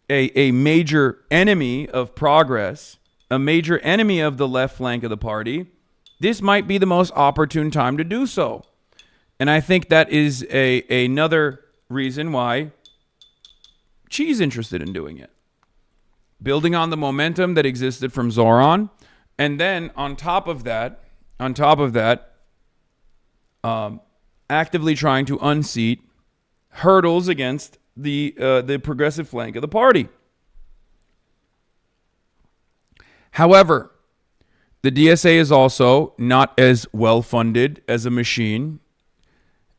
a major enemy of progress, a major enemy of the left flank of the party, this might be the most opportune time to do so. And I think that is another reason why Chi's interested in doing it. Building on the momentum that existed from Zohran, and then on top of that, actively trying to unseat hurdles against the progressive flank of the party. However, the DSA is also not as well funded as a machine,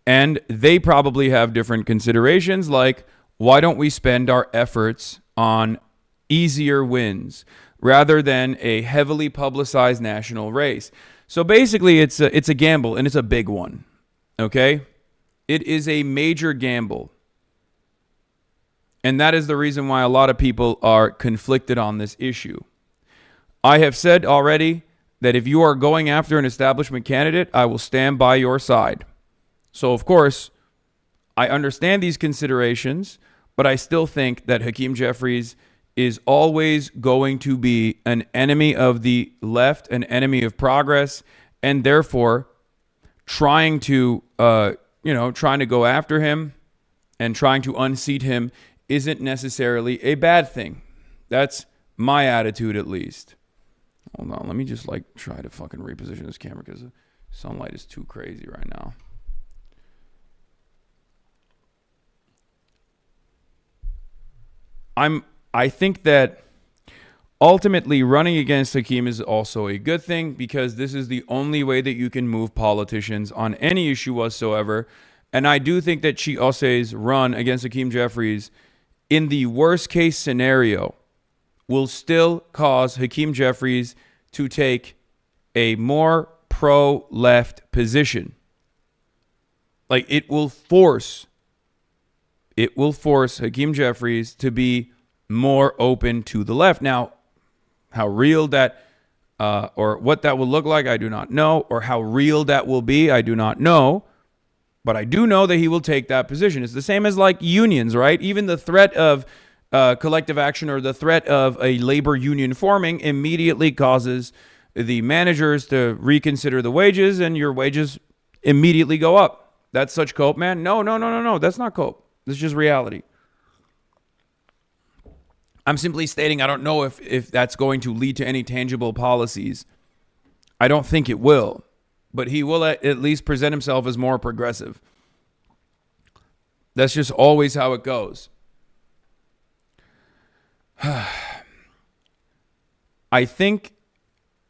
and they probably have different considerations, like why don't we spend our efforts on easier wins rather than a heavily publicized national race? So basically, it's a gamble, and it's a big one. Okay? It is a major gamble. And that is the reason why a lot of people are conflicted on this issue. I have said already that if you are going after an establishment candidate, I will stand by your side. So, of course, I understand these considerations, but I still think that Hakeem Jeffries is always going to be an enemy of the left, an enemy of progress, and therefore trying to go after him and trying to unseat him isn't necessarily a bad thing. That's my attitude, at least. Hold on, let me just try to fucking reposition this camera because the sunlight is too crazy right now. I think that ultimately running against Hakeem is also a good thing because this is the only way that you can move politicians on any issue whatsoever. And I do think that Chi Ose's run against Hakeem Jeffries in the worst case scenario will still cause Hakeem Jeffries to take a more pro-left position. It will force Hakeem Jeffries to be more open to the left. Now, how real that or what that will look like, I do not know, or how real that will be, I do not know. But I do know that he will take that position. It's the same as unions, right? Even the threat of collective action or the threat of a labor union forming immediately causes the managers to reconsider the wages, and your wages immediately go up. That's such cope, man. No. That's not cope. This is just reality. I'm simply stating I don't know if that's going to lead to any tangible policies. I don't think it will. But he will at least present himself as more progressive. That's just always how it goes. I think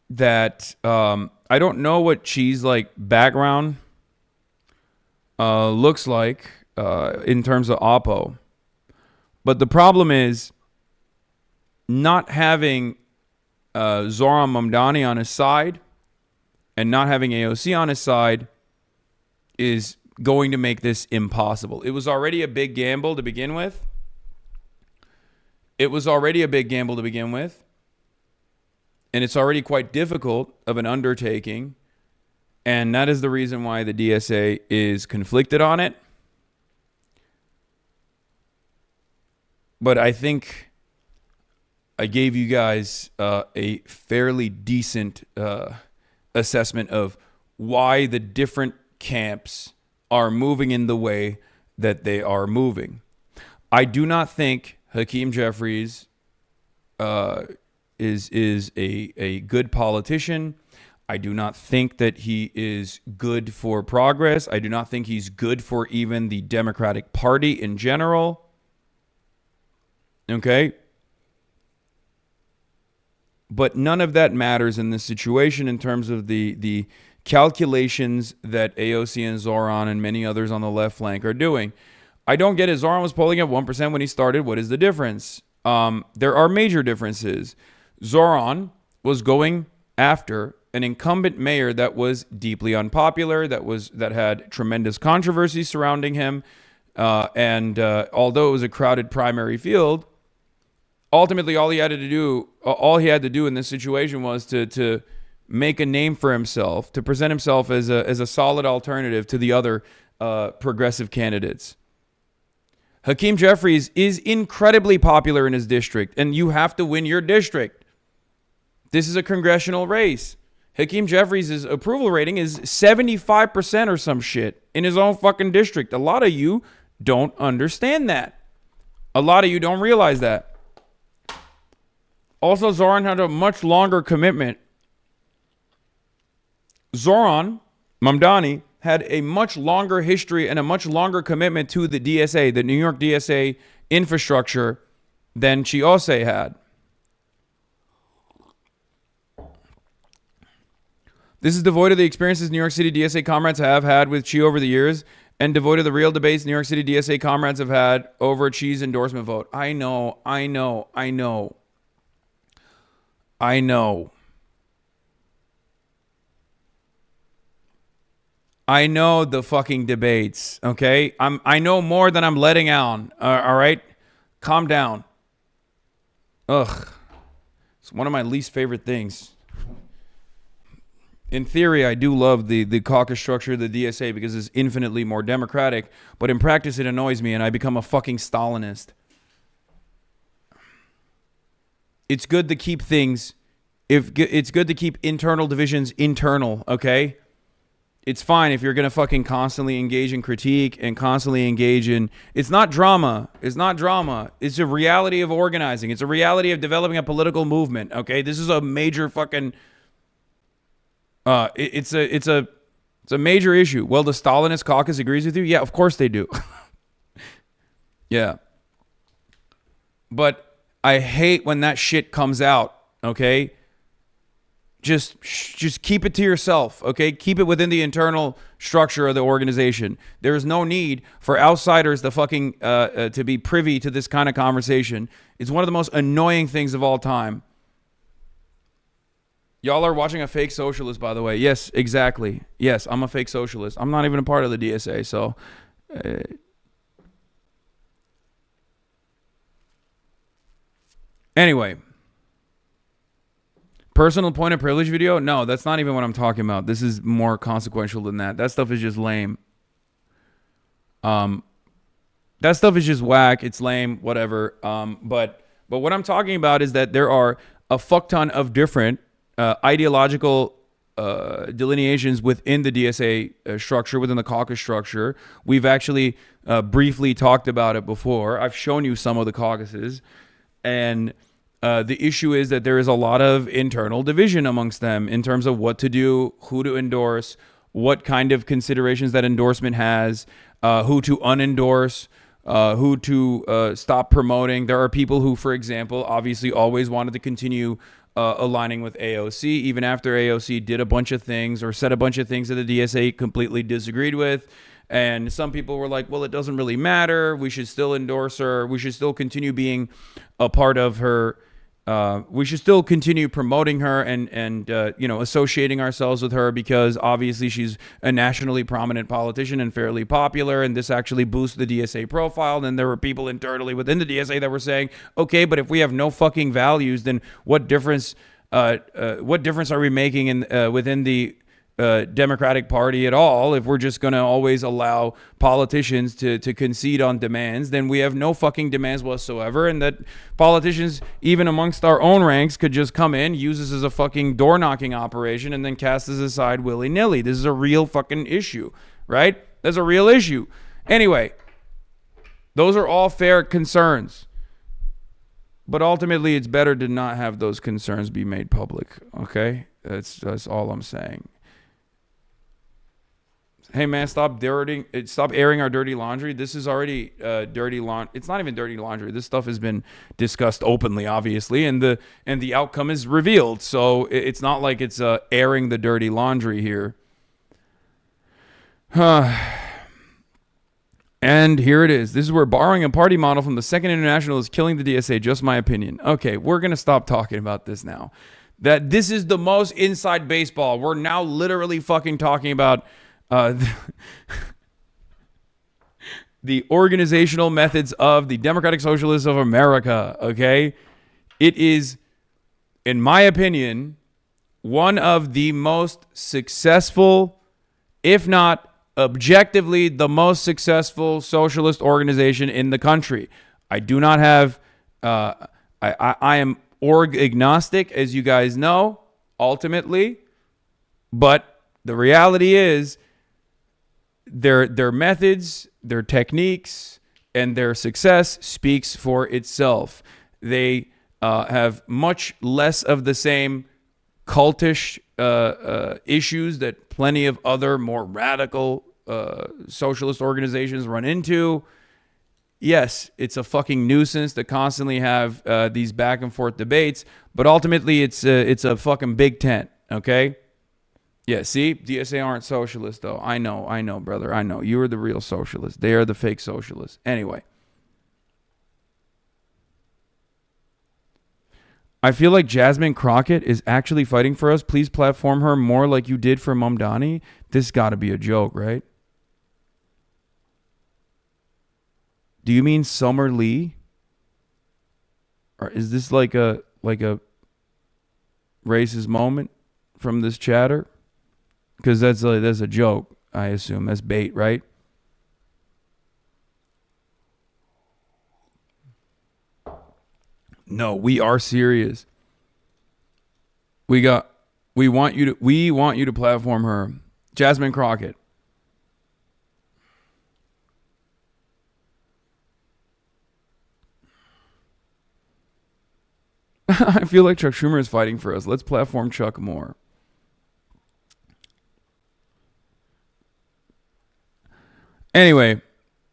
that I don't know what Chi's background looks like in terms of Oppo. But the problem is not having Zohran Mamdani on his side and not having AOC on his side is going to make this impossible. It was already a big gamble to begin with. And it's already quite difficult of an undertaking. And that is the reason why the DSA is conflicted on it. But I think I gave you guys a fairly decent assessment of why the different camps are moving in the way that they are moving. I do not think Hakeem Jeffries is a good politician. I do not think that he is good for progress. I do not think he's good for even the Democratic Party in general. Okay? But none of that matters in this situation in terms of the calculations that AOC and Zohran and many others on the left flank are doing. I don't get it. Zohran was polling at 1% when he started. What is the difference? There are major differences. Zohran was going after an incumbent mayor that was deeply unpopular, that had tremendous controversy surrounding him. And although it was a crowded primary field, ultimately, all he had to do in this situation was to make a name for himself, to present himself as a solid alternative to the other progressive candidates. Hakeem Jeffries is incredibly popular in his district, and you have to win your district. This is a congressional race. Hakeem Jeffries' approval rating is 75% or some shit in his own fucking district. A lot of you don't understand that. A lot of you don't realize that. Also, Zohran had a much longer commitment. Zohran Mamdani had a much longer history and a much longer commitment to the DSA, the New York DSA infrastructure, than Chi Ose had. This is devoid of the experiences New York City DSA comrades have had with Chi over the years, and devoid of the real debates New York City DSA comrades have had over Chi's endorsement vote. I know. I know the fucking debates, okay? I know more than I'm letting out, all right? Calm down. Ugh. It's one of my least favorite things. In theory, I do love the caucus structure of the DSA because it's infinitely more democratic, but in practice, it annoys me and I become a fucking Stalinist. it's good to keep things, it's good to keep internal divisions internal, okay? It's fine if you're going to fucking constantly engage in critique and constantly engage in, it's not drama. It's not drama. It's a reality of organizing. It's a reality of developing a political movement, okay? This is a major fucking, it's a major issue. Well, the Stalinist caucus agrees with you? Yeah, of course they do. Yeah. But I hate when that shit comes out, okay? Just keep it to yourself, okay? Keep it within the internal structure of the organization. There is no need for outsiders to fucking to be privy to this kind of conversation. It's one of the most annoying things of all time. Y'all are watching a fake socialist, by the way. Yes, exactly. Yes, I'm a fake socialist. I'm not even a part of the DSA, so... Anyway, personal point of privilege video? No, that's not even what I'm talking about. This is more consequential than that. That stuff is just lame. That stuff is just whack. It's lame, whatever. But what I'm talking about is that there are a fuck ton of different ideological delineations within the DSA structure, within the caucus structure. We've actually briefly talked about it before. I've shown you some of the caucuses. And the issue is that there is a lot of internal division amongst them in terms of what to do, who to endorse, what kind of considerations that endorsement has, who to unendorse, who to stop promoting. There are people who, for example, obviously always wanted to continue aligning with AOC, even after AOC did a bunch of things or said a bunch of things that the DSA completely disagreed with. And some people were like, well, it doesn't really matter. We should still endorse her. We should still continue being a part of her. We should still continue promoting her and you know, associating ourselves with her because obviously she's a nationally prominent politician and fairly popular. And this actually boosts the DSA profile. And then there were people internally within the DSA that were saying, okay, but if we have no fucking values, then what difference are we making in within the Democratic Party at all? If we're just going to always allow politicians to concede on demands, then we have no fucking demands whatsoever. And that politicians, even amongst our own ranks, could just come in, use this as a fucking door knocking operation, and then cast us aside willy nilly. This is a real fucking issue, right? That's a real issue. Anyway, those are all fair concerns. But ultimately, it's better to not have those concerns be made public, okay? That's all I'm saying. Hey man, stop airing our dirty laundry. This is already dirty laundry. It's not even dirty laundry. This stuff has been discussed openly, obviously, and the outcome is revealed. So it's not like it's airing the dirty laundry here. And here it is. This is where borrowing a party model from the Second International is killing the DSA. Just my opinion. Okay, we're gonna stop talking about this now. That this is the most inside baseball. We're now literally fucking talking about. The organizational methods of the Democratic Socialists of America, okay? It is, in my opinion, one of the most successful, if not objectively the most successful socialist organization in the country. I do not have, I am org agnostic, as you guys know, ultimately, but the reality is, their methods, their techniques, and their success speaks for itself. They have much less of the same cultish issues that plenty of other more radical socialist organizations run into. Yes, it's a fucking nuisance to constantly have these back and forth debates, but ultimately it's a fucking big tent, okay? Yeah, see? DSA aren't socialists, though. I know, brother. I know. You are the real socialists. They are the fake socialists. Anyway. I feel like Jasmine Crockett is actually fighting for us. Please platform her more like you did for Mamdani. This got to be a joke, right? Do you mean Summer Lee? Or is this like a racist moment from this chatter? Because that's a joke, I assume. That's bait, right? No, we are serious. We want you to platform her. Jasmine Crockett. I feel like Chuck Schumer is fighting for us. Let's platform Chuck more. Anyway,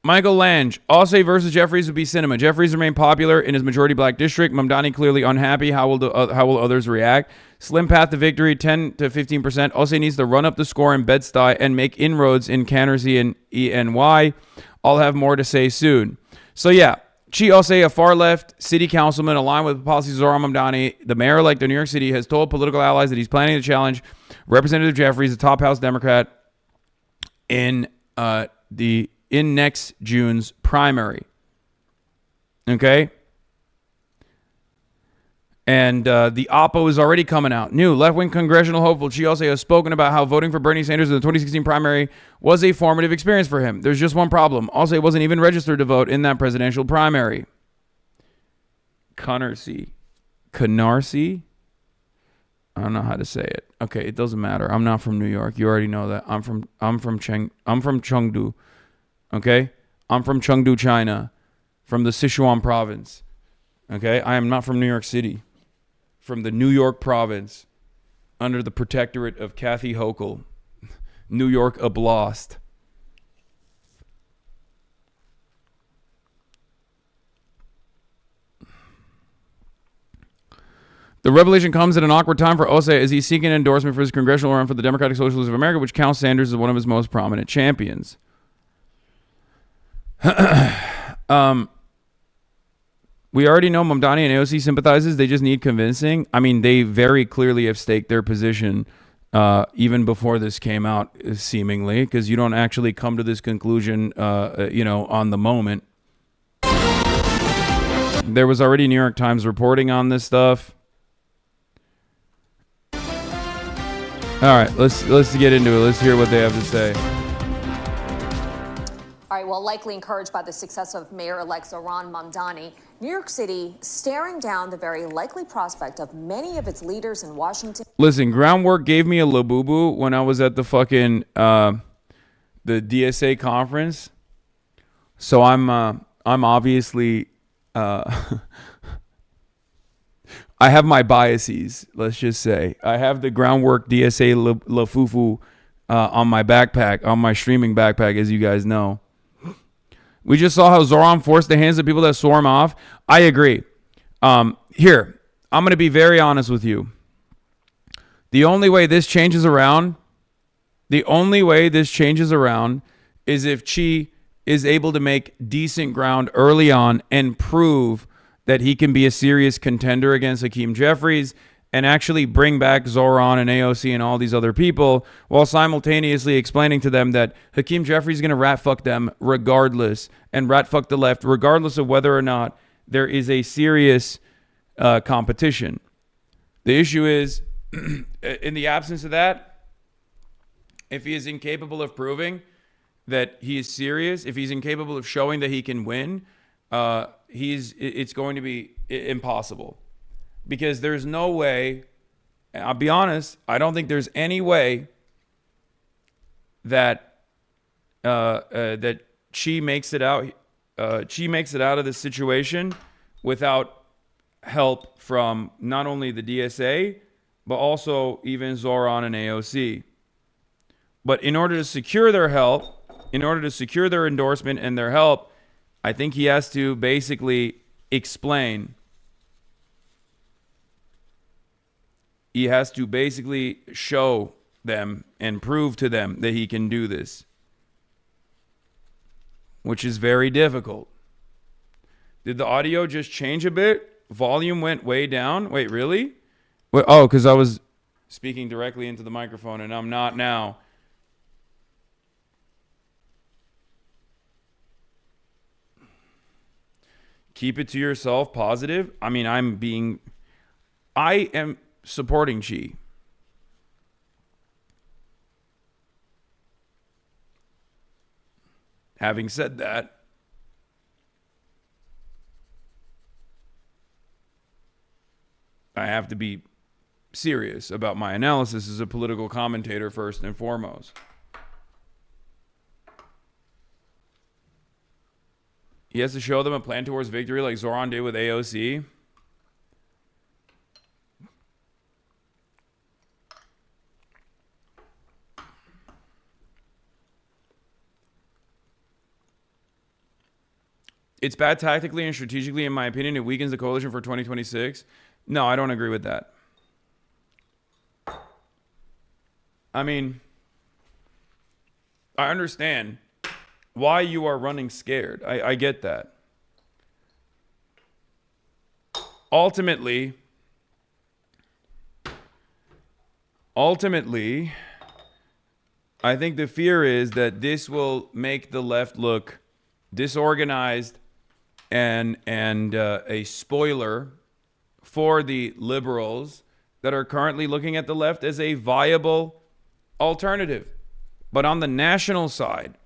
Michael Lange. Alsay versus Jeffries would be cinema. Jeffries remained popular in his majority black district. Mamdani clearly unhappy. How will others react? Slim path to victory, 10 to 15%. Alsay needs to run up the score in Bed-Stuy and make inroads in Canarsie and ENY. I'll have more to say soon. So yeah, Chi Alsay, a far-left city councilman aligned with the policies of Zohran Mamdani, the mayor-elect of New York City, has told political allies that he's planning to challenge Representative Jeffries, a top House Democrat, in next June's primary. Okay? And the oppo is already coming out. New left-wing congressional hopeful Chi Alsay has spoken about how voting for Bernie Sanders in the 2016 primary was a formative experience for him. There's just one problem. Alsay wasn't even registered to vote in that presidential primary. Canarsie. I don't know how to say it. Okay, it doesn't matter. I'm not from New York. You already know that. I'm from Chengdu. Okay? I'm from Chengdu, China, from the Sichuan province. Okay? I am not from New York City. From the New York province, under the protectorate of Kathy Hochul, New York Oblast. The revelation comes at an awkward time for Alsay as he's seeking an endorsement for his congressional run for the Democratic Socialists of America, which counts Sanders as one of his most prominent champions. We already know Mamdani and AOC sympathizes. They just need convincing. I mean, they very clearly have staked their position even before this came out, seemingly, because you don't actually come to this conclusion, on the moment. There was already New York Times reporting on this stuff. All right, let's get into it. Let's hear what they have to say. All right, well, likely encouraged by the success of Mayor-elect Zohran Mamdani, New York City staring down the very likely prospect of many of its leaders in Washington. Listen, Groundwork gave me a labubu when I was at the fucking the DSA conference. So I'm obviously I have my biases. Let's just say I have the Groundwork DSA lafufu on my backpack, on my streaming backpack, as you guys know. We just saw how Zohran forced the hands of people that swore him off. I agree. Here, I'm going to be very honest with you. The only way this changes around is if Chi is able to make decent ground early on and prove that he can be a serious contender against Hakeem Jeffries and actually bring back Zohran and AOC and all these other people while simultaneously explaining to them that Hakeem Jeffries is going to rat fuck them regardless and rat fuck the left regardless of whether or not there is a serious competition. The issue is, in the absence of that, if he is incapable of proving that he is serious, if he's incapable of showing that he can win, it's going to be impossible. Because there's no way, I'll be honest, I don't think there's any way that that Chi makes it out. Chi makes it out of this situation without help from not only the DSA, but also even Zohran and AOC. But in order to secure their help, in order to secure their endorsement and their help, I think he has to basically explain. He has to basically show them and prove to them that he can do this, which is very difficult. Did the audio just change a bit? Volume went way down. Wait, really? Wait, oh, because I was speaking directly into the microphone and I'm not now. Keep it to yourself, positive. I mean, I am supporting Chi. Having said that, I have to be serious about my analysis as a political commentator first and foremost. He has to show them a plan towards victory like Zoran did with AOC. It's bad tactically and strategically, in my opinion. It weakens the coalition for 2026. No, I don't agree with that. I mean, I understand why you are running scared. I get that. Ultimately, I think the fear is that this will make the left look disorganized and a spoiler for the liberals that are currently looking at the left as a viable alternative. But on the national side,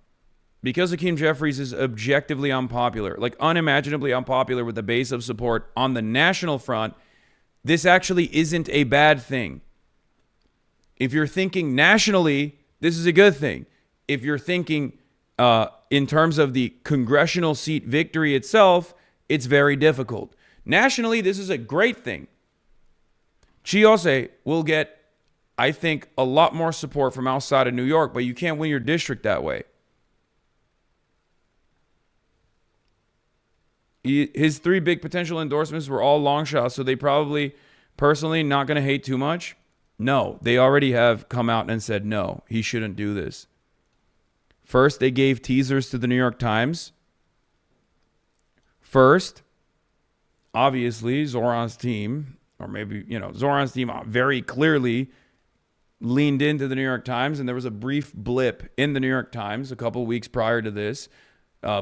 because Hakeem Jeffries is objectively unpopular, like unimaginably unpopular with the base of support on the national front, this actually isn't a bad thing. If you're thinking nationally, this is a good thing. If you're thinking in terms of the congressional seat victory itself, it's very difficult. Nationally, this is a great thing. Chiose will get, I think, a lot more support from outside of New York, but you can't win your district that way. His 3 big potential endorsements were all long shots, so they probably personally not going to hate too much. No, they already have come out and said, no, he shouldn't do this. First, they gave teasers to the New York Times. First, obviously, Zoran's team, or maybe, Zoran's team very clearly leaned into the New York Times, and there was a brief blip in the New York Times a couple weeks prior to this,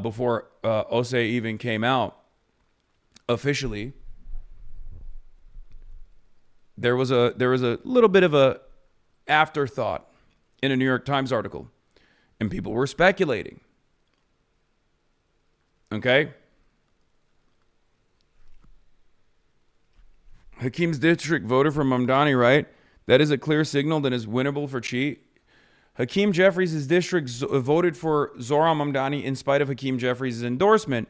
before Ose even came out officially. There was a little bit of a afterthought in a New York Times article, and people were speculating. Okay? Hakeem's district voted for Mamdani, right? That is a clear signal that is winnable for Chi. Hakeem Jeffries' district voted for Zoran Mamdani in spite of Hakeem Jeffries' endorsement,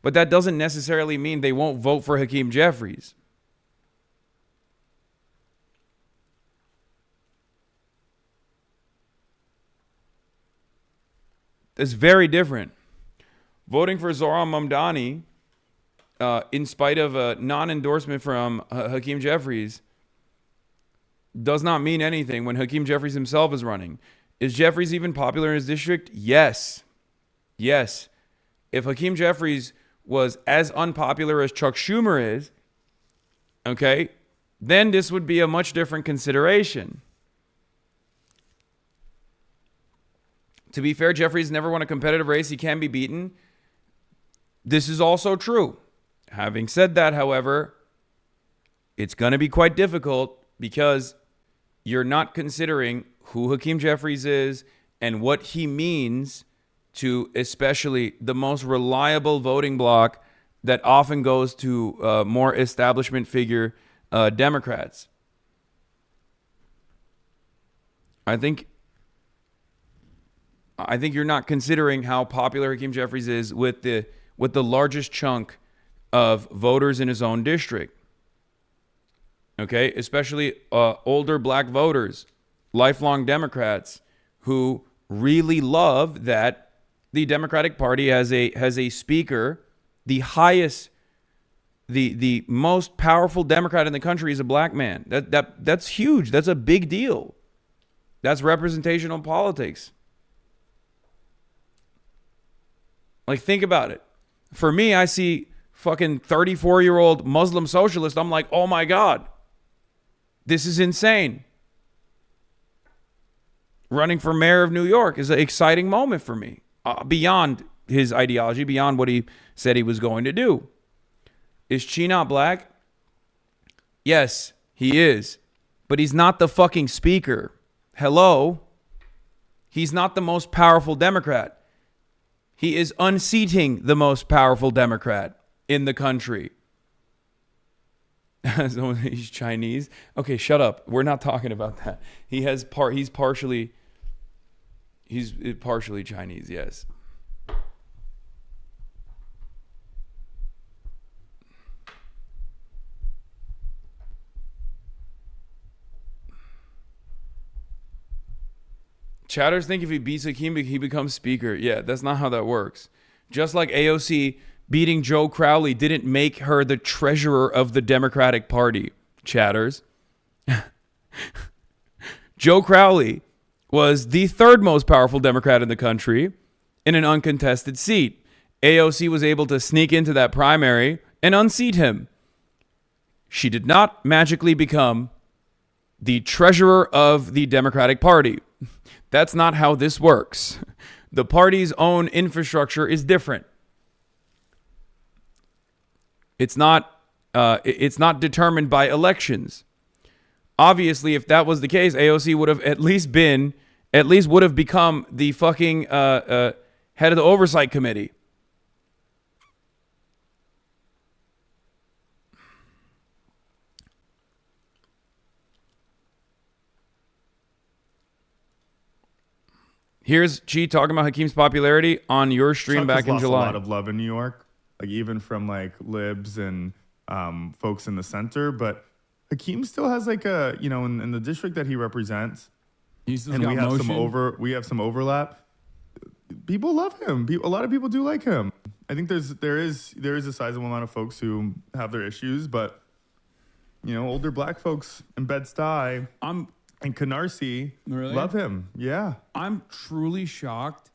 but that doesn't necessarily mean they won't vote for Hakeem Jeffries. It's very different. Voting for Zoran Mamdani in spite of a non-endorsement from Hakeem Jeffries does not mean anything when Hakeem Jeffries himself is running. Is Jeffries even popular in his district? Yes. Yes. If Hakeem Jeffries was as unpopular as Chuck Schumer is, okay, then this would be a much different consideration. To be fair, Jeffries never won a competitive race. He can be beaten. This is also true. Having said that, however, it's going to be quite difficult because you're not considering who Hakeem Jeffries is and what he means to especially the most reliable voting bloc that often goes to more establishment figure Democrats. I think you're not considering how popular Hakeem Jeffries is with the largest chunk of voters in his own district. Okay, especially older black voters, lifelong Democrats who really love that the Democratic Party has a speaker, the most powerful Democrat in the country is a black man. That's huge. That's a big deal. That's representational politics. Like, think about it. For me, I see fucking 34-year-old Muslim socialist. I'm like, oh my God, this is insane. Running for mayor of New York is an exciting moment for me. Beyond his ideology, beyond what he said he was going to do. Is Chi not black? Yes, he is. But he's not the fucking speaker. Hello? He's not the most powerful Democrat. He is unseating the most powerful Democrat in the country. So he's Chinese. Okay, shut up. We're not talking about that. He's partially Chinese, yes. Chatters think if he beats Hakeem, he becomes speaker. Yeah, that's not how that works. Just like AOC beating Joe Crowley didn't make her the treasurer of the Democratic Party, chatters. Joe Crowley was the third most powerful Democrat in the country in an uncontested seat. AOC was able to sneak into that primary and unseat him. She did not magically become the treasurer of the Democratic Party. That's not how this works. The party's own infrastructure is different. It's not determined by elections. Obviously, if that was the case, AOC would have at least become the fucking head of the oversight committee. Here's Chi talking about Hakeem's popularity on your stream back in July. A lot of love in New York, like even from like libs and folks in the center. But Hakeem still has like a, you know, in the district that he represents, and we have some overlap. People love him. A lot of people do like him. I think there is a sizable amount of folks who have their issues, but you know, older black folks in Bed-Stuy and Canarsie love him. Yeah. I'm truly shocked.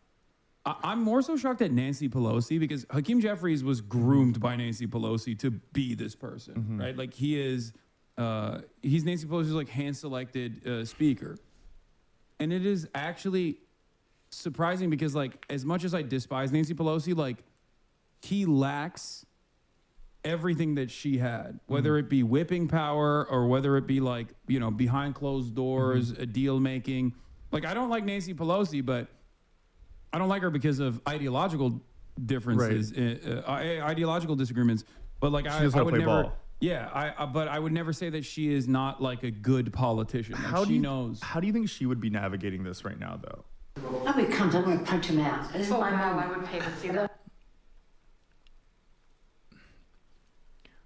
I'm more so shocked at Nancy Pelosi because Hakeem Jeffries was groomed by Nancy Pelosi to be this person, right? Like he's Nancy Pelosi's like hand-selected speaker. And it is actually surprising because like as much as I despise Nancy Pelosi, like he lacks everything that she had, whether it be whipping power or whether it be like, you know, behind closed doors, a deal making. Like I don't like Nancy Pelosi, but I don't like her because of ideological differences, ideological disagreements. But like I would never, ball. But I would never say that she is not like a good politician. Like How do you think she would be navigating this right now, though? Oh, he comes, I'm going to punch him out. This is my mom. I would pay to see that.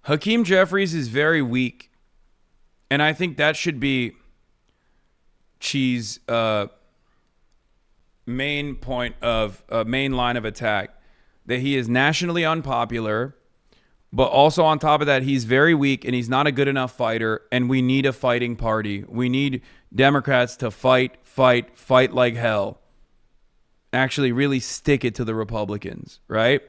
Hakeem Jeffries is very weak, and I think that should be Chi's main line of attack, that he is nationally unpopular, but also on top of that, he's very weak and he's not a good enough fighter, and we need a fighting party. We need Democrats to fight like hell. Actually really stick it to the Republicans, right?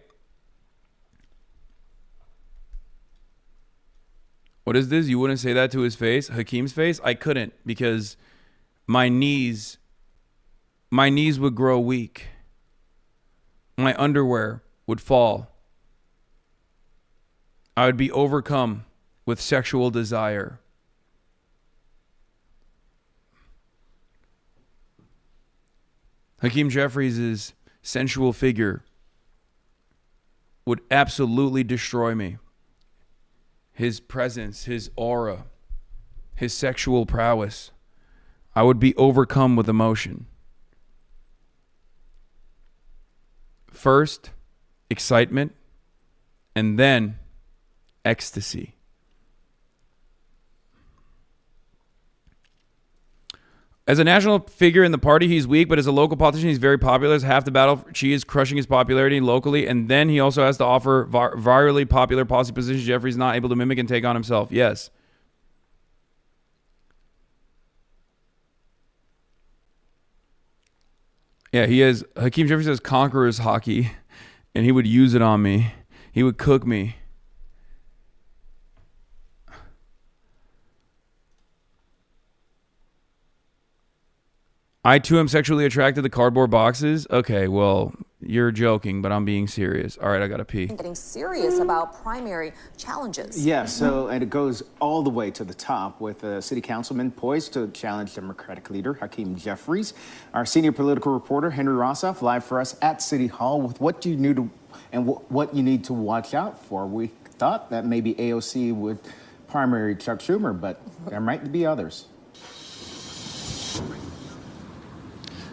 What is this? You wouldn't say that to his face? Hakeem's face? I couldn't because my knees would grow weak. My underwear would fall. I would be overcome with sexual desire. Hakeem Jeffries' sensual figure would absolutely destroy me. His presence, his aura, his sexual prowess. I would be overcome with emotion. First, excitement, and then ecstasy. As a national figure in the party, he's weak, but as a local politician, he's very popular. As half the battle, she is crushing his popularity locally, and then he also has to offer virally popular policy positions Jeffrey's not able to mimic and take on himself. Yes. Yeah, he has. Hakeem Jeffries has conqueror's hockey, and he would use it on me. He would cook me. I too am sexually attracted to cardboard boxes. Okay, well, you're joking, but I'm being serious. All right, I gotta pee. Getting serious about primary challenges. Yeah, and it goes all the way to the top with a city councilman poised to challenge Democratic leader Hakeem Jeffries. Our senior political reporter Henry Rossoff live for us at City Hall with what you need to and what you need to watch out for. We thought that maybe AOC would primary Chuck Schumer, but there might be others.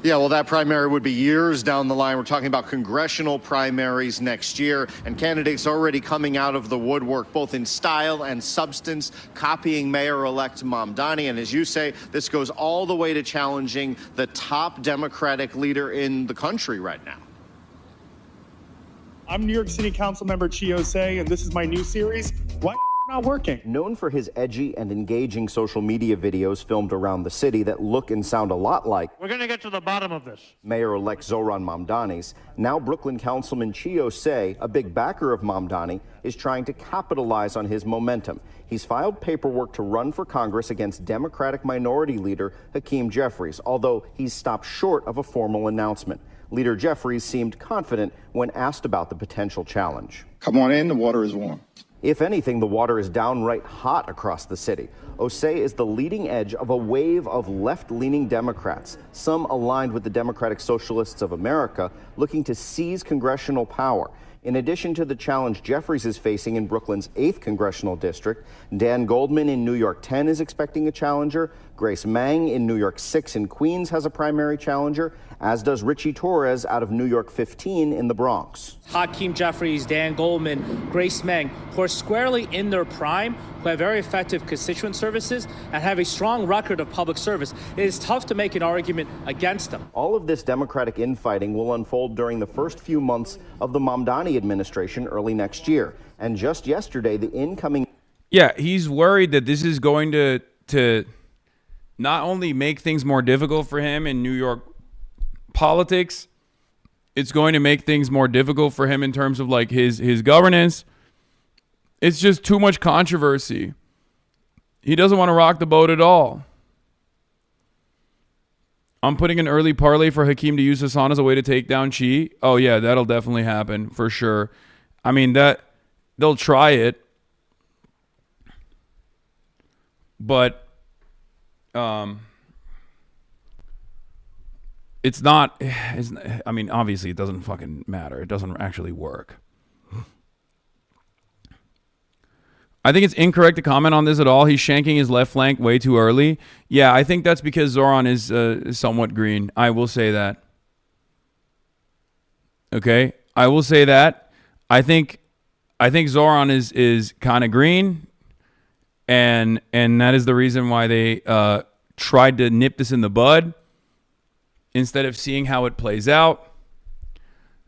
Yeah, well, that primary would be years down the line. We're talking about congressional primaries next year, and candidates already coming out of the woodwork, both in style and substance, copying Mayor-elect Mamdani. And as you say, this goes all the way to challenging the top Democratic leader in the country right now. I'm New York City Council member Chi Osei, and this is my new series, Why Not Working? Known for his edgy and engaging social media videos filmed around the city that look and sound a lot like We're going to get to the bottom of this. Mayor-elect Zohran Mamdani's, now Brooklyn Councilman Chi Osei, a big backer of Mamdani, is trying to capitalize on his momentum. He's filed paperwork to run for Congress against Democratic Minority Leader Hakeem Jeffries, although he's stopped short of a formal announcement. Leader Jeffries seemed confident when asked about the potential challenge. Come on in, the water is warm. If anything, the water is downright hot across the city. Osei is the leading edge of a wave of left-leaning Democrats, some aligned with the Democratic Socialists of America, looking to seize congressional power. In addition to the challenge Jeffries is facing in Brooklyn's 8th congressional district, Dan Goldman in New York 10 is expecting a challenger. Grace Meng in New York 6 in Queens has a primary challenger, as does Richie Torres out of New York 15 in the Bronx. Hakeem Jeffries, Dan Goldman, Grace Meng, who are squarely in their prime, who have very effective constituent services and have a strong record of public service. It is tough to make an argument against them. All of this Democratic infighting will unfold during the first few months of the Mamdani administration early next year. And just yesterday, the incoming... Yeah, he's worried that this is going to not only make things more difficult for him in New York politics, it's going to make things more difficult for him in terms of like his governance. It's just too much controversy. He doesn't want to rock the boat at all. I'm putting an early parlay for Hakeem to use Hasan as a way to take down Chi. Oh yeah, that'll definitely happen for sure. I mean, that they'll try it. But it's not, I mean, obviously it doesn't fucking matter. It doesn't actually work. I think it's incorrect to comment on this at all. He's shanking his left flank way too early. Yeah, I think that's because Zohran is somewhat green. I will say that. Okay, I will say that. I think Zohran is kind of green, and that is the reason why they tried to nip this in the bud instead of seeing how it plays out,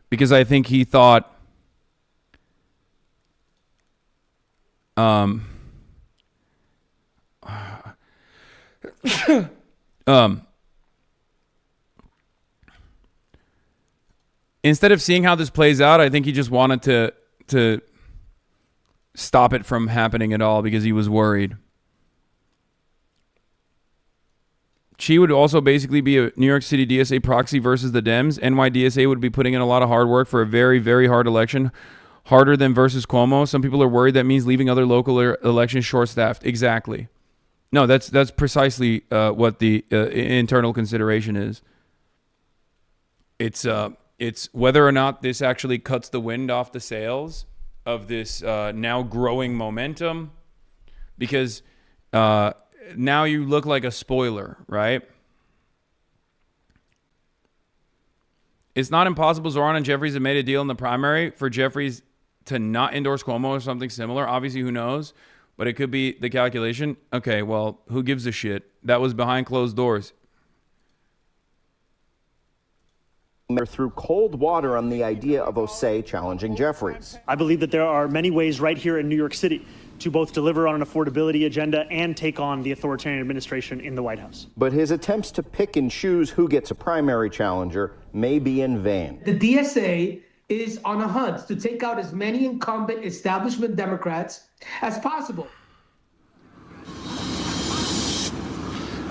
because I think he thought instead of seeing how this plays out, I think he just wanted to stop it from happening at all because he was worried. She would also basically be a New York City DSA proxy versus the Dems. NYDSA would be putting in a lot of hard work for a very, very hard election, harder than versus Cuomo. Some people are worried that means leaving other local elections short-staffed. Exactly. No, that's precisely what the internal consideration is. It's whether or not this actually cuts the wind off the sails of this now growing momentum, because now you look like a spoiler, right? It's not impossible Zohran and Jeffries have made a deal in the primary for Jeffries to not endorse Cuomo or something similar. Obviously, who knows? But it could be the calculation. Okay, well, who gives a shit? That was behind closed doors. Through cold water on the idea of Osei challenging Jeffries. I believe that there are many ways right here in New York City to both deliver on an affordability agenda and take on the authoritarian administration in the White House. But his attempts to pick and choose who gets a primary challenger may be in vain. The DSA is on a hunt to take out as many incumbent establishment Democrats as possible.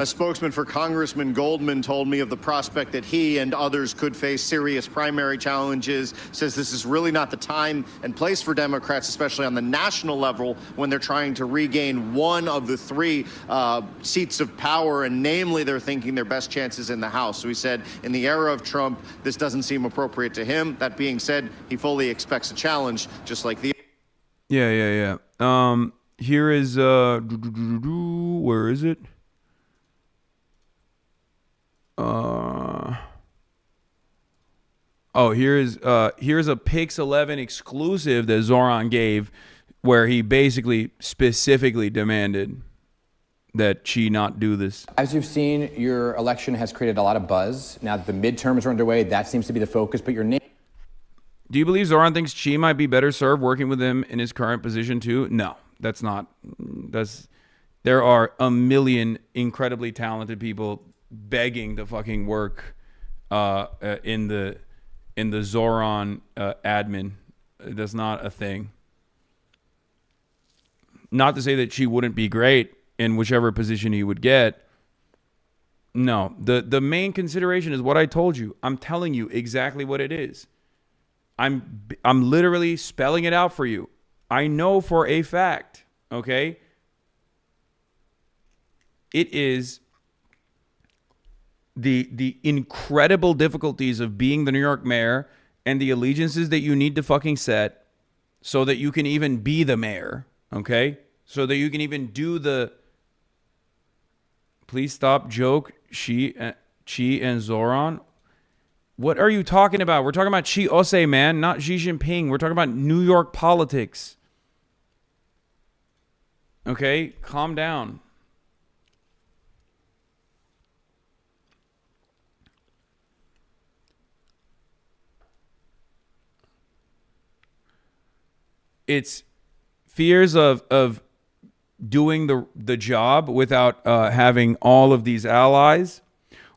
A spokesman for Congressman Goldman told me of the prospect that he and others could face serious primary challenges, says this is really not the time and place for Democrats, especially on the national level, when they're trying to regain one of the three seats of power, and namely they're thinking their best chances in the House. So he said in the era of Trump, this doesn't seem appropriate to him. That being said, he fully expects a challenge, just like the... Yeah. Here is where is it? Here's a Pix 11 exclusive that Zoran gave, where he basically specifically demanded that she not do this. As you've seen, your election has created a lot of buzz. Now that the midterms are underway, that seems to be the focus, but your name... Do you believe Zoran thinks Xi might be better served working with him in his current position too? No, that's not. There are a million incredibly talented people begging to fucking work in the Zoran admin. That's not a thing. Not to say that she wouldn't be great in whichever position he would get. No, the main consideration is what I told you. I'm telling you exactly what it is. I'm literally spelling it out for you. I know for a fact, okay? It is the incredible difficulties of being the New York mayor and the allegiances that you need to fucking set so that you can even be the mayor, okay? So that you can even do the... Please stop joke, Xi and Zoran. What are you talking about? We're talking about Xi Ose, man, not Xi Jinping. We're talking about New York politics. Okay, calm down. It's fears of doing the job without having all of these allies,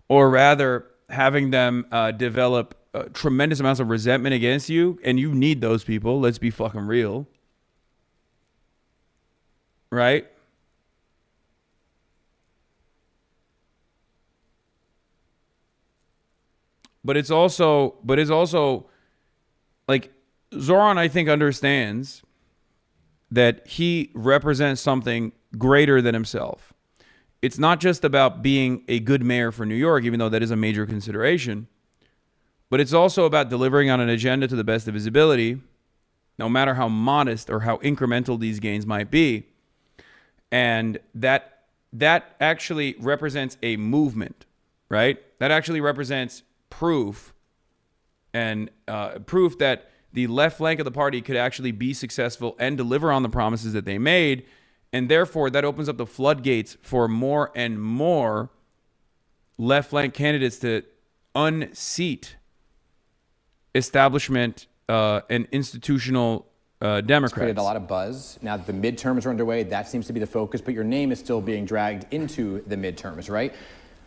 or rather having them develop tremendous amounts of resentment against you, and you need those people. Let's be fucking real. Right? But it's also like Zoran, I think, understands that he represents something greater than himself. It's not just about being a good mayor for New York, even though that is a major consideration, but it's also about delivering on an agenda to the best of his ability, no matter how modest or how incremental these gains might be. And that actually represents a movement, right? That actually represents proof, and proof that the left flank of the party could actually be successful and deliver on the promises that they made. And therefore, that opens up the floodgates for more and more left flank candidates to unseat establishment and institutional Democrats. It's created a lot of buzz. Now that the midterms are underway, that seems to be the focus, but your name is still being dragged into the midterms, right?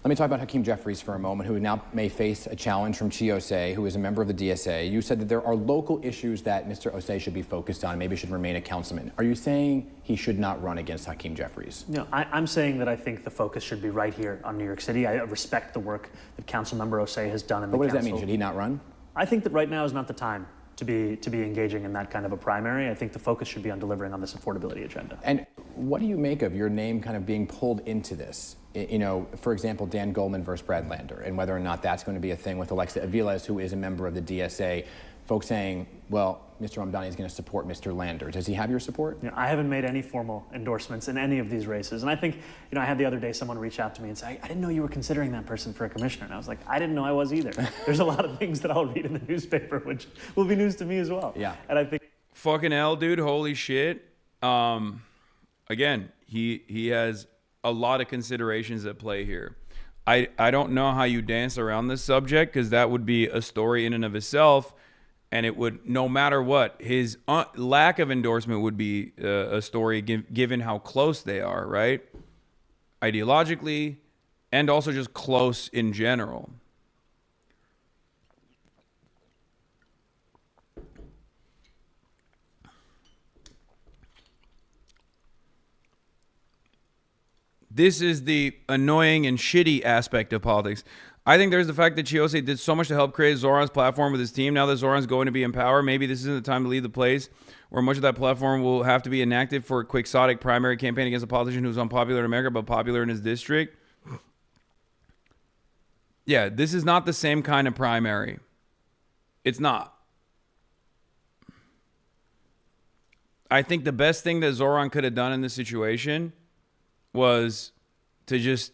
Let me talk about Hakeem Jeffries for a moment, who now may face a challenge from Chi Osei, who is a member of the DSA. You said that there are local issues that Mr. Osei should be focused on, maybe should remain a councilman. Are you saying he should not run against Hakeem Jeffries? No, I'm saying that I think the focus should be right here on New York City. I respect the work that Councilmember Osei has done in the council. But what does that mean? Should he not run? I think that right now is not the time to be engaging in that kind of a primary. I think the focus should be on delivering on this affordability agenda. And what do you make of your name kind of being pulled into this? You know, for example, Dan Goldman versus Brad Lander, and whether or not that's going to be a thing with Alexa Aviles, who is a member of the DSA. Folks saying, well, Mr. Mamdani is going to support Mr. Lander. Does he have your support? You know, I haven't made any formal endorsements in any of these races. And I think, you know, I had the other day someone reach out to me and say, I didn't know you were considering that person for a commissioner. And I was like, I didn't know I was either. There's a lot of things that I'll read in the newspaper, which will be news to me as well. Yeah. And I think... Fucking hell, dude. Holy shit. Again, he has a lot of considerations at play here. I don't know how you dance around this subject, because that would be a story in and of itself. And it would, no matter what, his lack of endorsement would be a story given how close they are, right? Ideologically, and also just close in general. This is the annoying and shitty aspect of politics. I think there's the fact that Chi Osei did so much to help create Zoran's platform with his team. Now that Zoran's going to be in power, maybe this isn't the time to leave the place where much of that platform will have to be enacted for a quixotic primary campaign against a politician who's unpopular in America but popular in his district. Yeah, this is not the same kind of primary. It's not. I think the best thing that Zoran could have done in this situation was to just,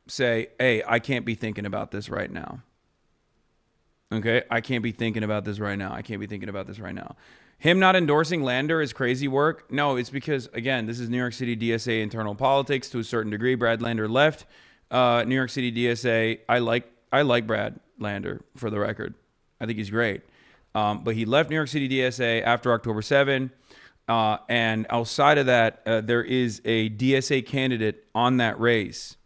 say, hey, I can't be thinking about this right now. Okay? I can't be thinking about this right now. I can't be thinking about this right now. Him not endorsing Lander is crazy work. No, it's because, again, this is New York City DSA internal politics to a certain degree. Brad Lander left New York City DSA. I like Brad Lander, for the record. I think he's great. But he left New York City DSA after October 7. And outside of that, there is a DSA candidate on that race.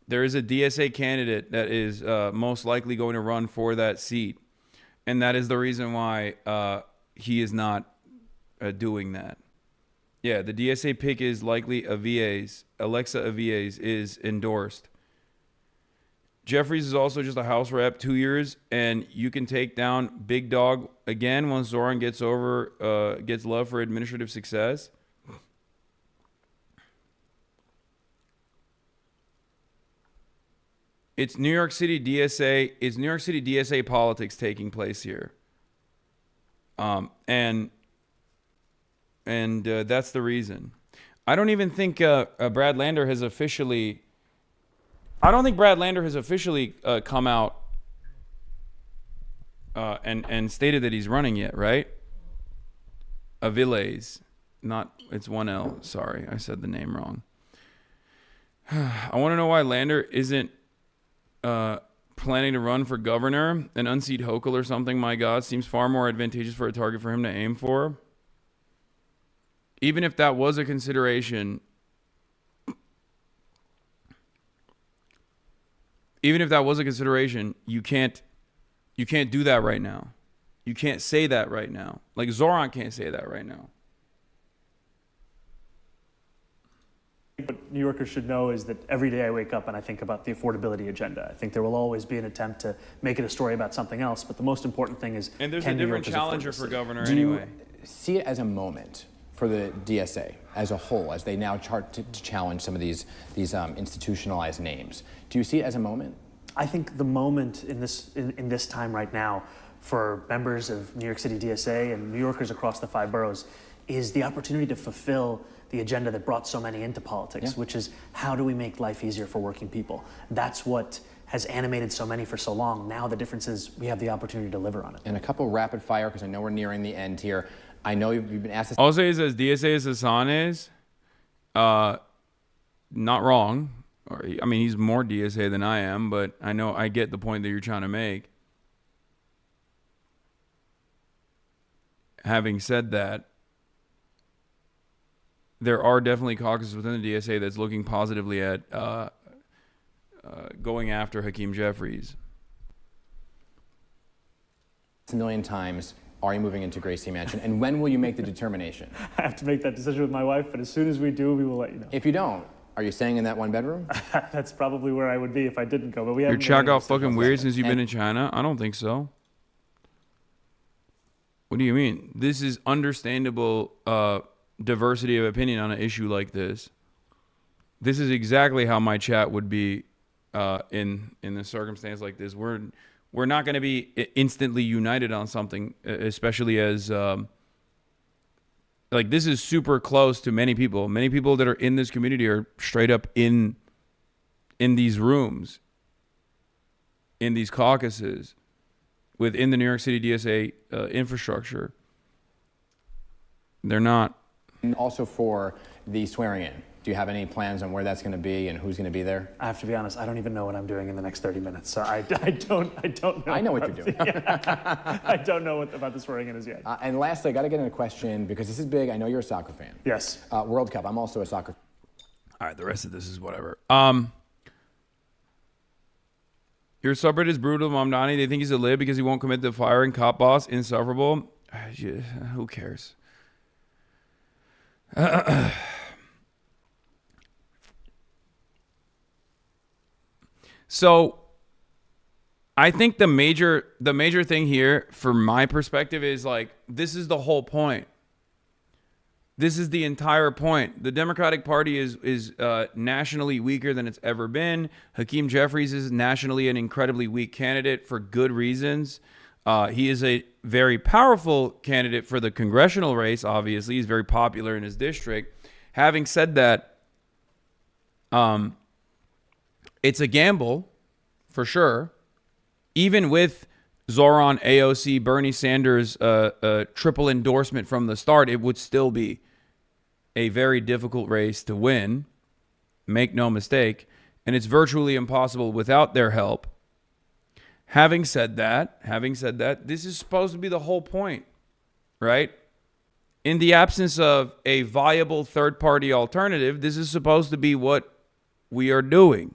There is a DSA candidate that is most likely going to run for that seat. And that is the reason why he is not doing that. Yeah, the DSA pick is likely Avies. Alexa Avies is endorsed. Jeffries is also just a House rep, 2 years, and you can take down Big Dog again once Zoran gets love for administrative success. It's New York City DSA. It's New York City DSA politics taking place here. And that's the reason. I don't even think Brad Lander has officially. I don't think Brad Lander has officially come out and stated that he's running yet, right? Aviles, it's one L. Sorry, I said the name wrong. I want to know why Lander isn't planning to run for governor and unseat Hochul or something. My God, seems far more advantageous for a target for him to aim for. Even if that was a consideration, you can't do that right now. You can't say that right now. Like Zoran can't say that right now. What New Yorkers should know is that every day I wake up and I think about the affordability agenda. I think there will always be an attempt to make it a story about something else, but the most important thing is, and there's a different challenger for governor Do anyway. you see it as a moment for the DSA as a whole, as they now chart to challenge some of these institutionalized names? Do you see it as a moment? I think the moment in this time right now for members of New York City DSA and New Yorkers across the 5 boroughs is the opportunity to fulfill the agenda that brought so many into politics, which is how do we make life easier for working people? That's what has animated so many for so long. Now the difference is we have the opportunity to deliver on it. And a couple rapid fire, because I know we're nearing the end here. I know you've been asked this. I'll say is as DSA as Hasan is, not wrong. I mean, he's more DSA than I am, but I get the point that you're trying to make. Having said that, there are definitely caucuses within the DSA that's looking positively at going after Hakeem Jeffries. A million times. Are you moving into Gracie Mansion? And when will you make the determination? I have to make that decision with my wife, but as soon as we do, we will let you know. If you don't, are you staying in that one bedroom? That's probably where I would be if I didn't go, but we haven't. Your chat got fucking weird since you've been in China? I don't think so. What do you mean? This is understandable diversity of opinion on an issue like this. This is exactly how my chat would be in a circumstance like this. We're not going to be instantly united on something, especially as like this is super close to many people. Many people that are in this community are straight up in these rooms, in these caucuses, within the New York City DSA infrastructure. They're not. And also for the swearing in. Do you have any plans on where that's going to be and who's going to be there? I have to be honest, I don't even know what I'm doing in the next 30 minutes. So I don't know. I know what you're doing. I don't know about the swearing in as yet. And lastly, I got to get in a question because this is big. I know you're a soccer fan. Yes. World Cup. I'm also a soccer fan. All right, the rest of this is whatever. Your subreddit is brutal, Mamdani. They think he's a lib because he won't commit to firing cop boss. Insufferable. Who cares? So I think the major thing here from my perspective is like, this is the whole point. This is the entire point. The Democratic Party is nationally weaker than it's ever been. Hakeem Jeffries is nationally an incredibly weak candidate for good reasons. He is a very powerful candidate for the congressional race, obviously. He's very popular in his district. Having said that, it's a gamble, for sure. Even with Zoran, AOC, Bernie Sanders' triple endorsement from the start, it would still be a very difficult race to win. Make no mistake. And it's virtually impossible without their help. Having said that, this is supposed to be the whole point, right? In the absence of a viable third-party alternative, this is supposed to be what we are doing.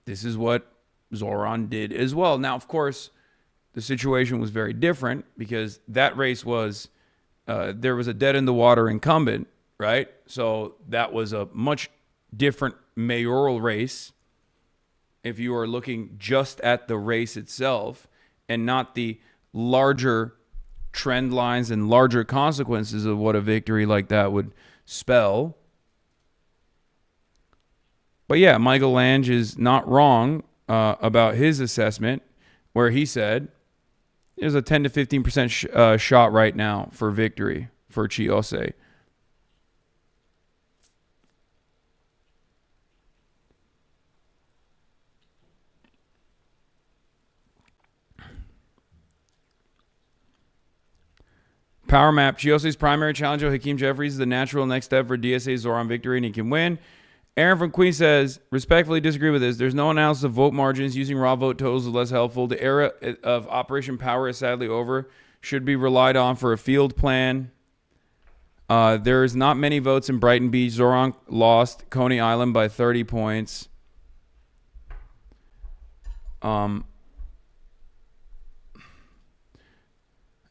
This is what Zoran did as well. Now, of course, the situation was very different because that race was, there was a dead-in-the-water incumbent, right? So that was a much different mayoral race if you are looking just at the race itself and not the larger trend lines and larger consequences of what a victory like that would spell. But yeah, Michael Lange is not wrong about his assessment where he said there's a 10 to 15% shot right now for victory for Chiose. Power map. Chiose's primary challenge of Hakeem Jeffries is the natural next step for DSA's Zoran victory, and he can win. Aaron from Queens says, respectfully disagree with this. There's no analysis of vote margins. Using raw vote totals is less helpful. The era of Operation Power is sadly over. Should be relied on for a field plan. There is not many votes in Brighton Beach. Zoran lost Coney Island by 30 points.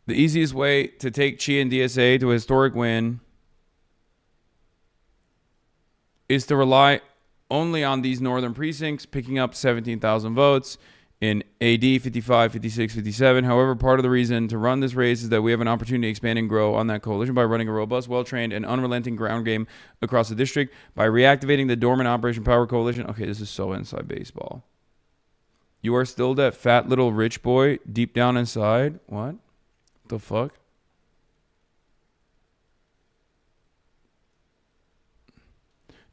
The easiest way to take Chi and DSA to a historic win is to rely only on these northern precincts, picking up 17,000 votes in AD 55, 56, 57. However, part of the reason to run this race is that we have an opportunity to expand and grow on that coalition by running a robust, well-trained, and unrelenting ground game across the district by reactivating the dormant Operation Power Coalition. Okay, this is so inside baseball. You are still that fat little rich boy deep down inside? What? The fuck?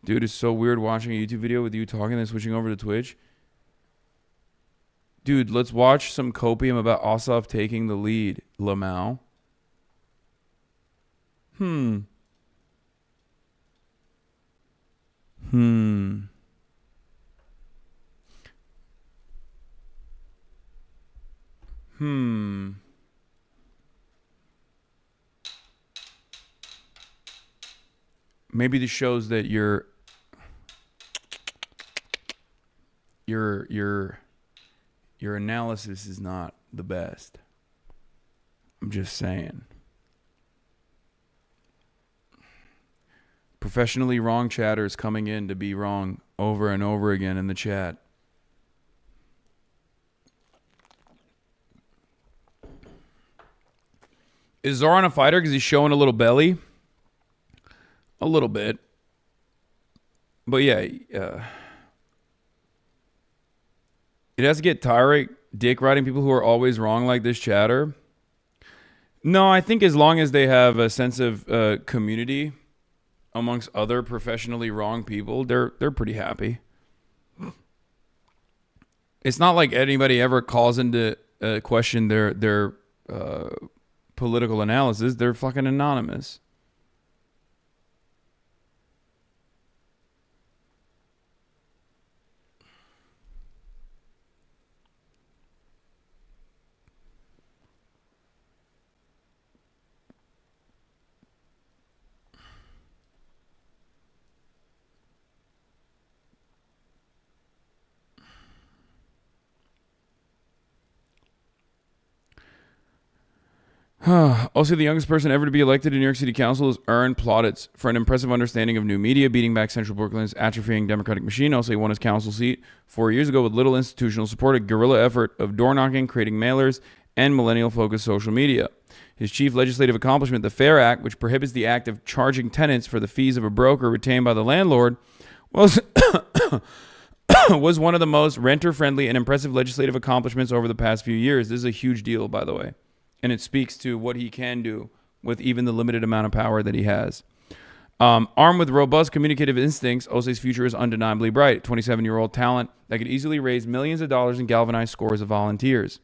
Dude, it's so weird watching a YouTube video with you talking and then switching over to Twitch. Dude, let's watch some copium about Ossoff taking the lead, Lamau. Maybe this shows that your analysis is not the best. I'm just saying. Professionally wrong chatters coming in to be wrong over and over again in the chat. Is Zoran a fighter because he's showing a little belly? A little bit. But yeah, it has to get tiring dick riding people who are always wrong like this chatter. No, I think as long as they have a sense of community amongst other professionally wrong people, they're pretty happy. It's not like anybody ever calls into question their political analysis. They're fucking anonymous. Also, the youngest person ever to be elected in New York City Council is Aaron Plauditz for an impressive understanding of new media, beating back Central Brooklyn's atrophying Democratic machine. Also, he won his council seat 4 years ago with little institutional support, a guerrilla effort of door knocking, creating mailers, and millennial-focused social media. His chief legislative accomplishment, the FAIR Act, which prohibits the act of charging tenants for the fees of a broker retained by the landlord, was was one of the most renter-friendly and impressive legislative accomplishments over the past few years. This is a huge deal, by the way. And it speaks to what he can do with even the limited amount of power that he has. Armed with robust communicative instincts, Osei's future is undeniably bright. 27-year-old talent that could easily raise millions of dollars and galvanize scores of volunteers.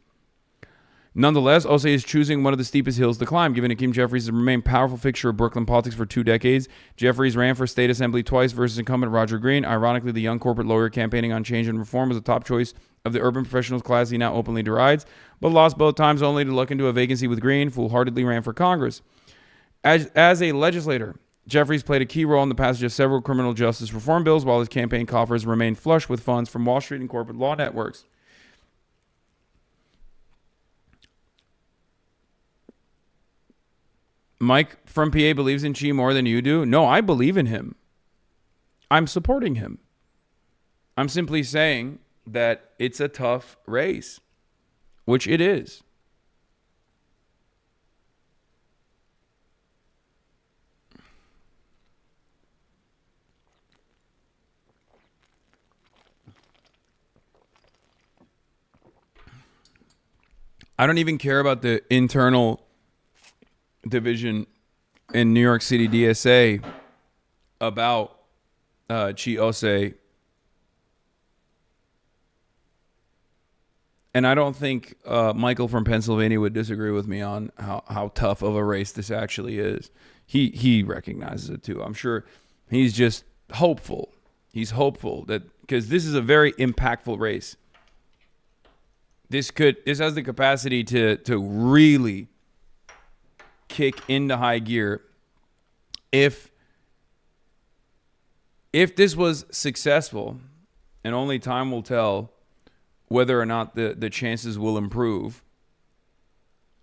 Nonetheless, Osei is choosing one of the steepest hills to climb, given Hakeem Jeffries has remained powerful fixture of Brooklyn politics for 2 decades. Jeffries ran for state assembly twice versus incumbent Roger Green. Ironically, the young corporate lawyer campaigning on change and reform was a top choice of the urban professionals class he now openly derides, but lost both times only to look into a vacancy with Green, foolhardily ran for Congress. As a legislator, Jeffries played a key role in the passage of several criminal justice reform bills, while his campaign coffers remained flush with funds from Wall Street and corporate law networks. Mike from PA believes in Xi more than you do. No, I believe in him. I'm supporting him. I'm simply saying that it's a tough race, which it is. I don't even care about the internal division in New York City DSA about Chi Osei. And I don't think Michael from Pennsylvania would disagree with me on how tough of a race this actually is. He recognizes it too. I'm sure he's just hopeful. He's hopeful that because this is a very impactful race. This has the capacity to really kick into high gear if this was successful, and only time will tell whether or not the chances will improve.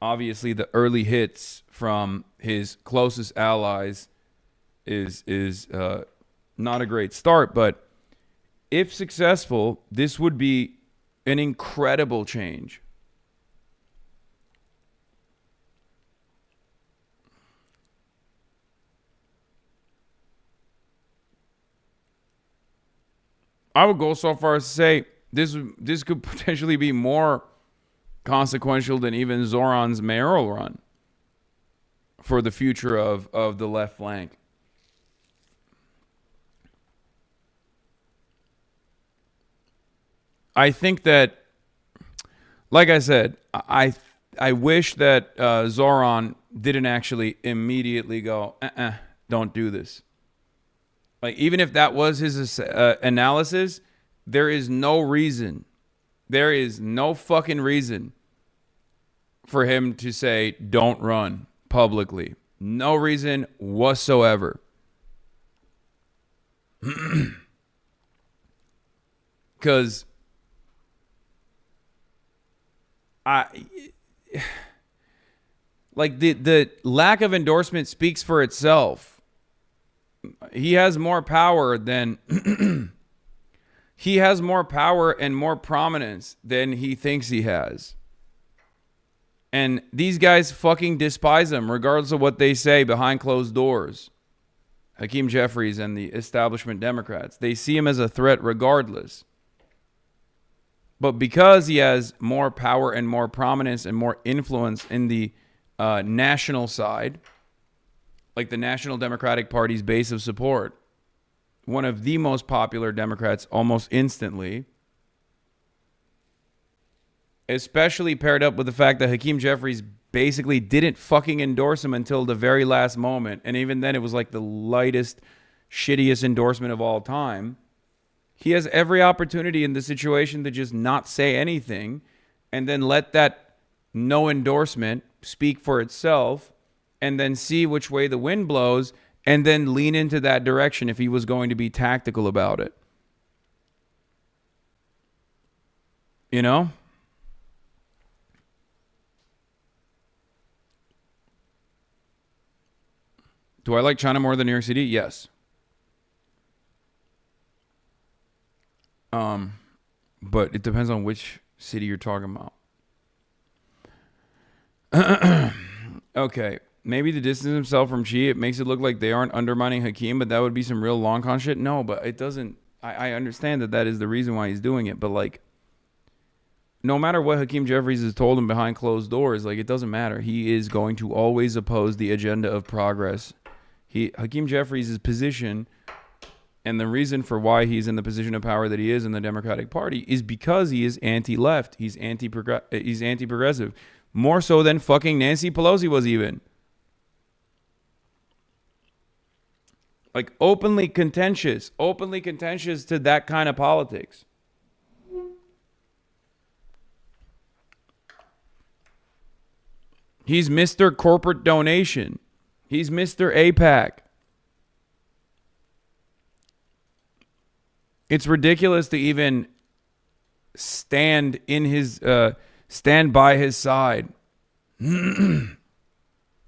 Obviously, the early hits from his closest allies is not a great start, but if successful, this would be an incredible change. I would go so far as to say this could potentially be more consequential than even Zoran's mayoral run for the future of the left flank. I think that, like I said, I wish that Zoran didn't actually immediately go, don't do this. Like, even if that was his analysis, there is no reason. There is no fucking reason for him to say, don't run publicly. No reason whatsoever. Because the lack of endorsement speaks for itself. He has more power than he has more power and more prominence than he thinks he has. And these guys fucking despise him regardless of what they say behind closed doors. Hakeem Jeffries and the establishment Democrats, they see him as a threat regardless. But because he has more power and more prominence and more influence in the national side, like the National Democratic Party's base of support, one of the most popular Democrats almost instantly, especially paired up with the fact that Hakeem Jeffries basically didn't fucking endorse him until the very last moment. And even then it was like the lightest, shittiest endorsement of all time. He has every opportunity in the situation to just not say anything and then let that no endorsement speak for itself and then see which way the wind blows and then lean into that direction if he was going to be tactical about it. You know? Do I like China more than New York City? Yes. But it depends on which city you're talking about. Okay. Maybe to distance himself from Xi, it makes it look like they aren't undermining Hakeem, but that would be some real long con shit. No, but it doesn't. I understand that is the reason why he's doing it, but like, no matter what Hakeem Jeffries has told him behind closed doors, like, it doesn't matter. He is going to always oppose the agenda of progress. Hakeem Jeffries' position, and the reason for why he's in the position of power that he is in the Democratic Party, is because he is anti-left. He's anti-progressive, more so than fucking Nancy Pelosi was even. Like, openly contentious to that kind of politics. He's Mr. Corporate Donation. He's Mr. APAC. It's ridiculous to even stand by his side in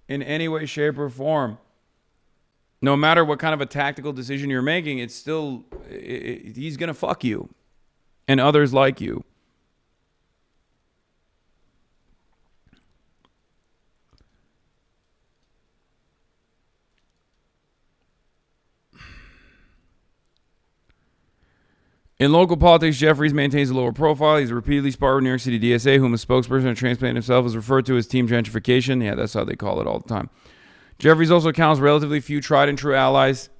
any way, shape, or form. No matter what kind of a tactical decision you're making, it's still, he's going to fuck you and others like you. In local politics, Jeffries maintains a lower profile. He's repeatedly sparred with New York City DSA, whom a spokesperson of transplant himself has referred to as team gentrification. Yeah, that's how they call it all the time. Jeffries also counts relatively few tried and true allies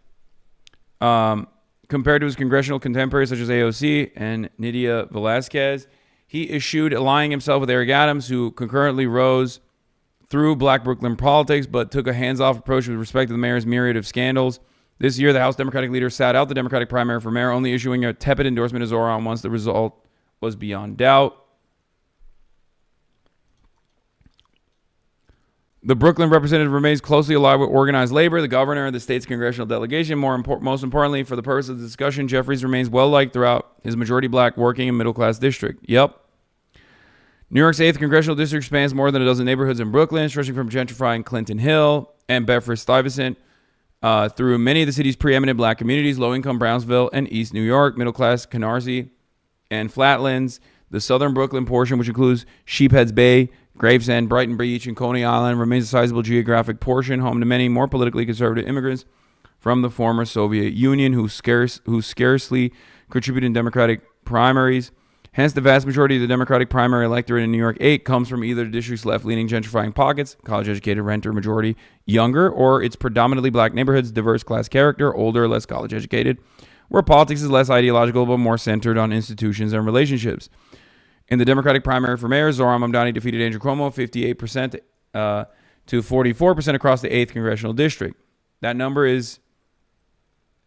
compared to his congressional contemporaries such as AOC and Nydia Velázquez. He eschewed allying himself with Eric Adams, who concurrently rose through Black Brooklyn politics, but took a hands-off approach with respect to the mayor's myriad of scandals. This year, the House Democratic leader sat out the Democratic primary for mayor, only issuing a tepid endorsement of Zoran once the result was beyond doubt. The Brooklyn representative remains closely allied with organized labor, the governor, and the state's congressional delegation. Most importantly, for the purpose of the discussion, Jeffries remains well-liked throughout his majority black working and middle-class district. Yep. New York's 8th congressional district spans more than a dozen neighborhoods in Brooklyn, stretching from gentrifying Clinton Hill and Bedford-Stuyvesant through many of the city's preeminent black communities, low-income Brownsville and East New York, middle-class Canarsie and Flatlands. The southern Brooklyn portion, which includes Sheepheads Bay, Gravesend, Brighton Beach, and Coney Island, remains a sizable geographic portion, home to many more politically conservative immigrants from the former Soviet Union who scarcely contributed in Democratic primaries. Hence, the vast majority of the Democratic primary electorate in New York 8 comes from either the district's left-leaning gentrifying pockets, college-educated renter majority, younger, or its predominantly black neighborhoods, diverse class character, older, less college-educated, where politics is less ideological but more centered on institutions and relationships. In the Democratic primary for mayor, Zoran Mamdani defeated Andrew Cuomo 58% to 44% across the 8th congressional district. That number is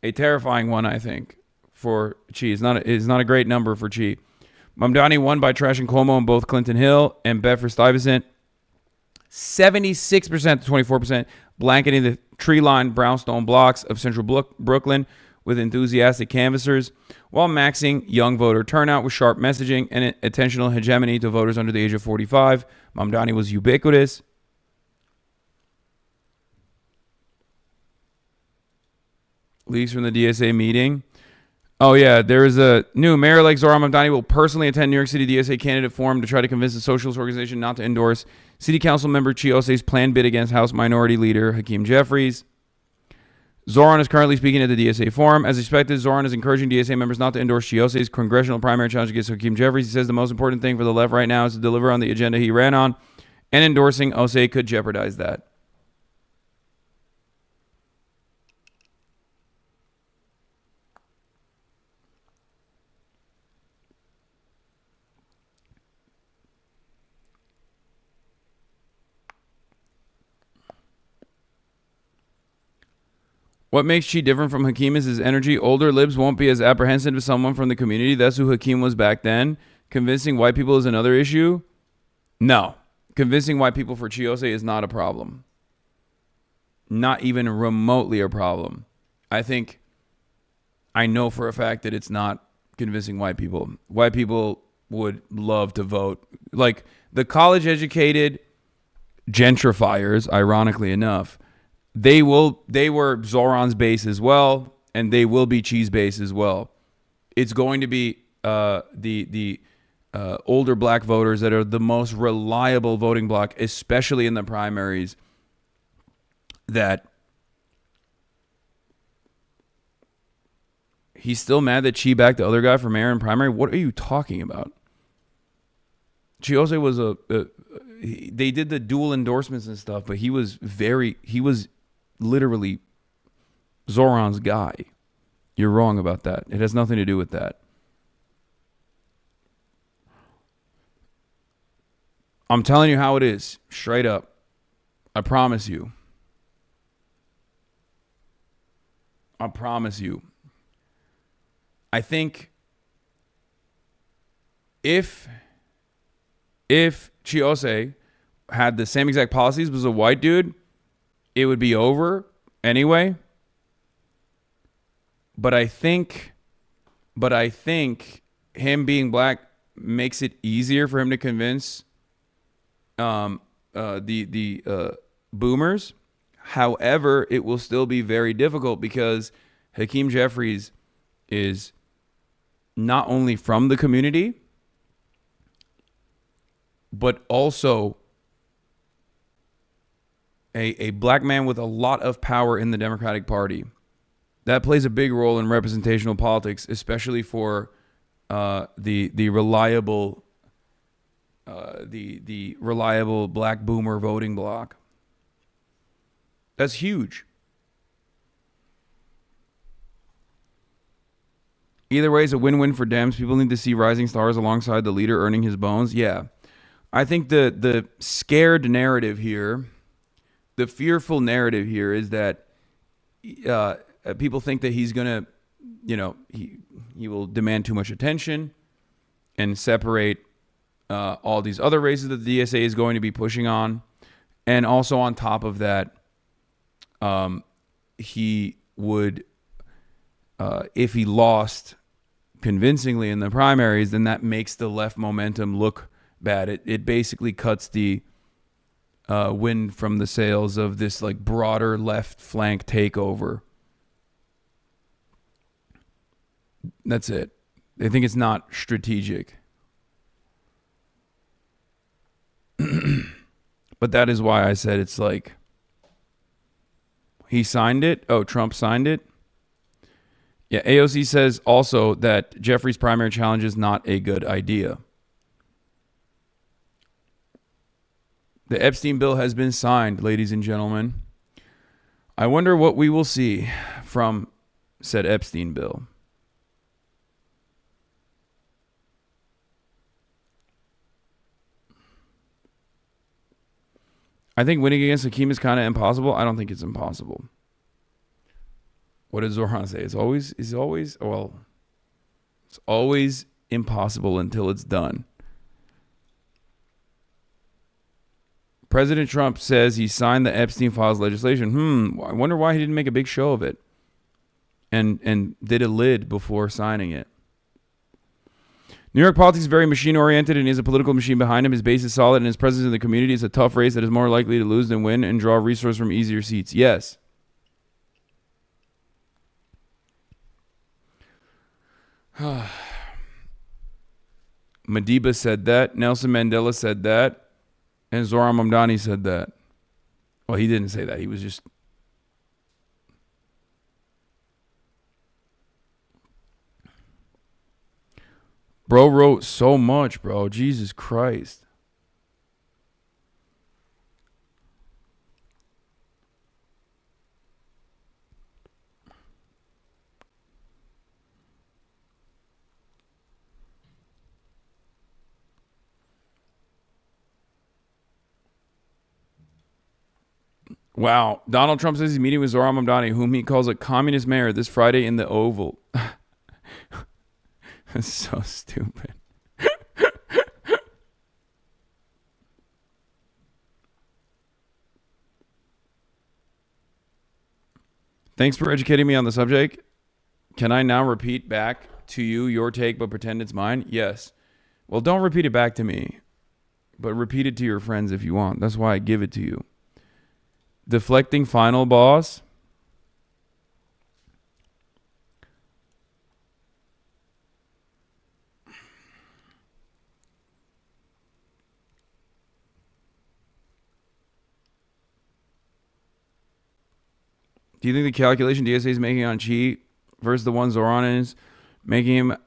a terrifying one, I think, for Chi. It's not a great number for Chi. Mamdani won by trashing Cuomo in both Clinton Hill and Bedford-Stuyvesant, 76% to 24%, blanketing the tree-lined brownstone blocks of central Brooklyn with enthusiastic canvassers, while maxing young voter turnout with sharp messaging and attentional hegemony to voters under the age of 45. Mamdani was ubiquitous. Leaks from the DSA meeting. Oh, yeah, there is a new mayor-elect Zoran Mamdani will personally attend New York City DSA candidate forum to try to convince the socialist organization not to endorse City Council member Chiose's planned bid against House Minority Leader Hakeem Jeffries. Zoran is currently speaking at the DSA forum. As expected, Zoran is encouraging DSA members not to endorse Chiose's congressional primary challenge against Hakeem Jeffries. He says the most important thing for the left right now is to deliver on the agenda he ran on, and endorsing Osei could jeopardize that. What makes Chi different from Hakeem is his energy. Older libs won't be as apprehensive as someone from the community. That's who Hakeem was back then. Convincing white people is another issue. No. Convincing white people for Chiose is not a problem. Not even remotely a problem. I know for a fact that it's not convincing white people. White people would love to vote. Like the college-educated gentrifiers, ironically enough, they were Zoran's base as well, and they will be Chi's base as well. It's going to be the older black voters that are the most reliable voting bloc, especially in the primaries, that He's still mad that Chi backed the other guy for mayor and primary. What are you talking about? Chiose was they did the dual endorsements and stuff, but he was literally Zoran's guy. You're wrong about that. It has nothing to do with that. I'm telling you how it is, straight up. I promise you. I promise you. I think if Chiose had the same exact policies as a white dude, it would be over anyway. But I think him being black makes it easier for him to convince the boomers. However, it will still be very difficult because Hakeem Jeffries is not only from the community, but also a black man with a lot of power in the Democratic Party. That plays a big role in representational politics, especially for the reliable black boomer voting bloc. That's huge. Either way, it's a win-win for Dems. People need to see rising stars alongside the leader earning his bones. Yeah. I think the scared narrative here, the fearful narrative here is that people think that he's going to, he will demand too much attention and separate all these other races that the DSA is going to be pushing on. And also on top of that, he would, if he lost convincingly in the primaries, then that makes the left momentum look bad. It basically cuts the wind from the sails of this like broader left flank takeover. That's it. They think it's not strategic. But that is why I said it's like he signed it. Oh, Trump signed it. Yeah, AOC says also that Jeffrey's primary challenge is not a good idea. The Epstein bill has been signed, ladies and gentlemen. I wonder what we will see from said Epstein bill. I think winning against Hakeem is kind of impossible. I don't think it's impossible. What does Zoran say? It's always impossible until it's done. President Trump says he signed the Epstein files legislation. I wonder why he didn't make a big show of it and did a lid before signing it. New York politics is very machine-oriented and he has a political machine behind him. His base is solid and his presence in the community is a tough race that is more likely to lose than win and draw resources from easier seats. Yes. Madiba said that. Nelson Mandela said that. And Zoran Mamdani said that. Well, he didn't say that. He was just... Bro wrote so much, bro. Jesus Christ. Wow. Donald Trump says he's meeting with Zoran Mamdani, whom he calls a communist mayor, this Friday in the Oval. That's so stupid. Thanks for educating me on the subject. Can I now repeat back to you your take but pretend it's mine? Yes. Well, don't repeat it back to me, but repeat it to your friends if you want. That's why I give it to you. Deflecting final boss. Do you think the calculation DSA is making on Chi versus the one Zoran is, making him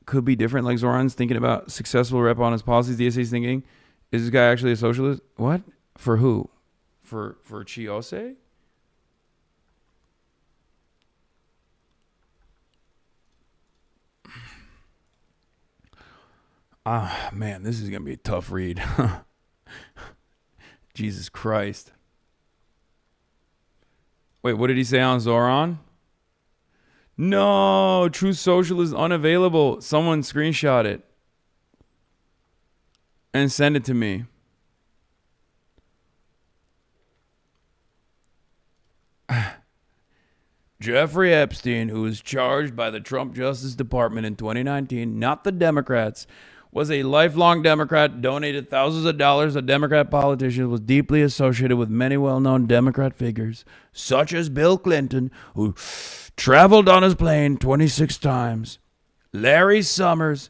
could be different. Like Zoran's thinking about successful rep on his policies. The DSA's thinking, is this guy actually a socialist? What? For who? For Chiose? Ah, man, this is going to be a tough read. Jesus Christ. Wait, what did he say on Zoran? No, True Social is unavailable. Someone screenshot it and send it to me. Jeffrey Epstein, who was charged by the Trump Justice Department in 2019, not the Democrats, was a lifelong Democrat, donated thousands of dollars to Democrat politicians, was deeply associated with many well-known Democrat figures, such as Bill Clinton, who traveled on his plane 26 times, Larry Summers,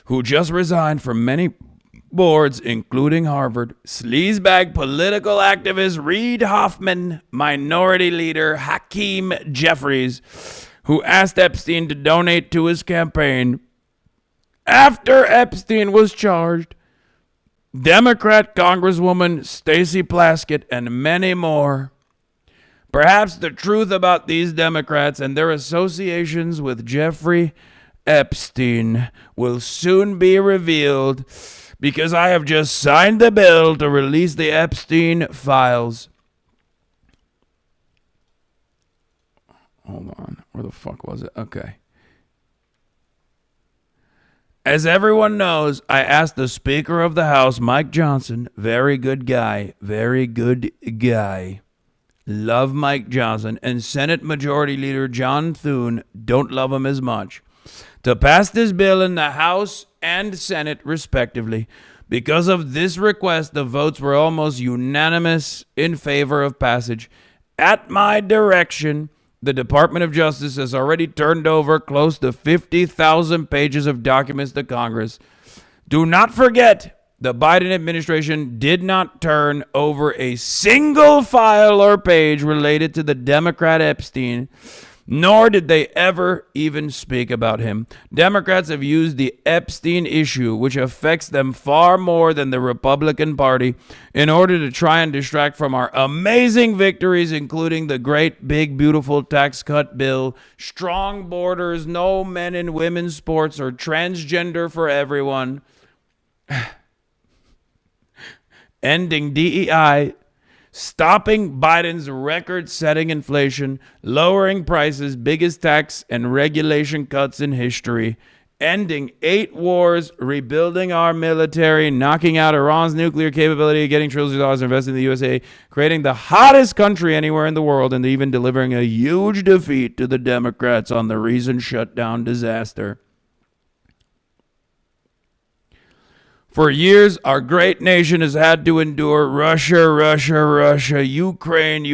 who just resigned from many boards, including Harvard, sleazebag political activist Reid Hoffman, minority leader Hakeem Jeffries, who asked Epstein to donate to his campaign after Epstein was charged, Democrat Congresswoman Stacey Plaskett, and many more. Perhaps the truth about these Democrats and their associations with Jeffrey Epstein will soon be revealed, because I have just signed the bill to release the Epstein files. Hold on. Where the fuck was it? Okay. As everyone knows, I asked the Speaker of the House, Mike Johnson, very good guy, love Mike Johnson, and Senate Majority Leader John Thune, don't love him as much, to pass this bill in the House and Senate, respectively. Because of this request, the votes were almost unanimous in favor of passage. At my direction, the Department of Justice has already turned over close to 50,000 pages of documents to Congress. Do not forget, the Biden administration did not turn over a single file or page related to the Democrat Epstein, nor did they ever even speak about him. Democrats have used the Epstein issue, which affects them far more than the Republican Party, in order to try and distract from our amazing victories, including the great, big, beautiful tax cut bill, strong borders, no men and women's sports, or transgender for everyone, ending DEI, stopping Biden's record-setting inflation, lowering prices, biggest tax and regulation cuts in history, ending 8 wars, rebuilding our military, knocking out Iran's nuclear capability, getting trillions of dollars invested in the USA, creating the hottest country anywhere in the world, and even delivering a huge defeat to the Democrats on the recent shutdown disaster. For years, our great nation has had to endure Russia, Ukraine,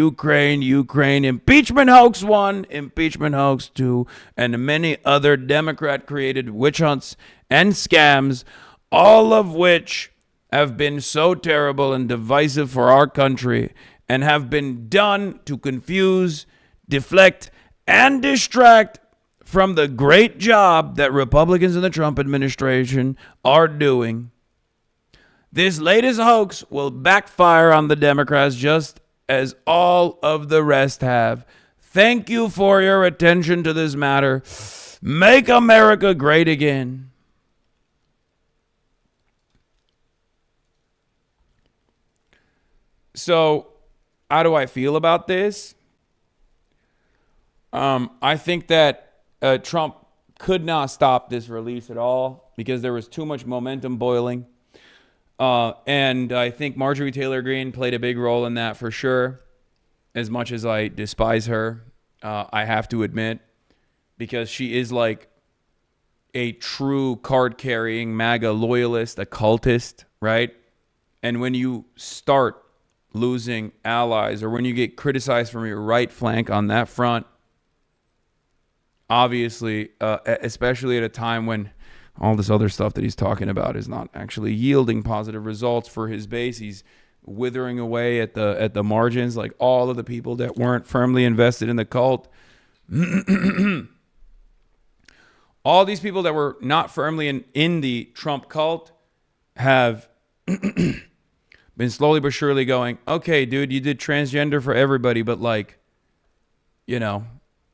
impeachment hoax 1, impeachment hoax 2, and many other Democrat-created witch hunts and scams, all of which have been so terrible and divisive for our country and have been done to confuse, deflect, and distract from the great job that Republicans in the Trump administration are doing. This latest hoax will backfire on the Democrats just as all of the rest have. Thank you for your attention to this matter. Make America great again. So, how do I feel about this? I think that Trump could not stop this release at all because there was too much momentum boiling. And I think Marjorie Taylor Greene played a big role in that for sure. As much as I despise her, I have to admit, because she is like a true card-carrying MAGA loyalist, a cultist, right? And when you start losing allies, or when you get criticized from your right flank on that front, obviously, especially at a time when all this other stuff that he's talking about is not actually yielding positive results for his base. He's withering away at the margins, like all of the people that weren't firmly invested in the cult. All these people that were not firmly in the Trump cult have been slowly but surely going, okay, dude, you did transgender for everybody, but like, you know,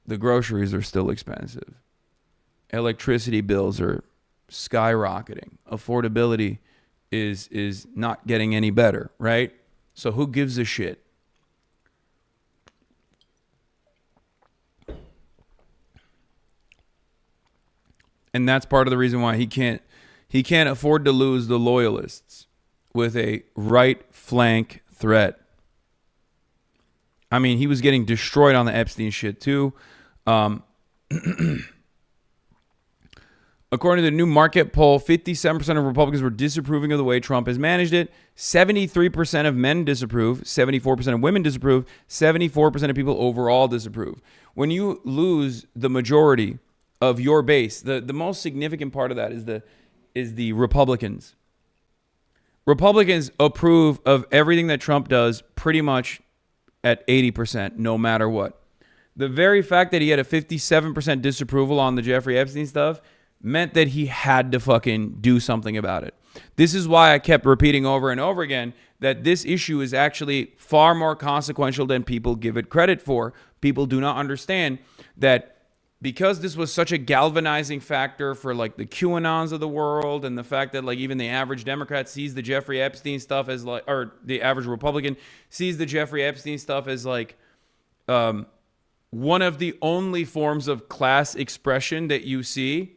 the groceries are still expensive. Electricity bills are skyrocketing. Affordability is not getting any better, right? So who gives a shit? And that's part of the reason why he can't afford to lose the loyalists with a right flank threat. I mean, he was getting destroyed on the Epstein shit too. According to the new market poll, 57% of Republicans were disapproving of the way Trump has managed it. 73% of men disapprove. 74% of women disapprove. 74% of people overall disapprove. When you lose the majority of your base, the most significant part of that is the Republicans. Republicans approve of everything that Trump does pretty much at 80%, no matter what. The very fact that he had a 57% disapproval on the Jeffrey Epstein stuff meant that he had to fucking do something about it. This is why I kept repeating over and over again that this issue is actually far more consequential than people give it credit for. People do not understand that because this was such a galvanizing factor for like the QAnons of the world, and the fact that like even the average Democrat sees the Jeffrey Epstein stuff as like, or the average Republican sees the Jeffrey Epstein stuff as like one of the only forms of class expression that you see.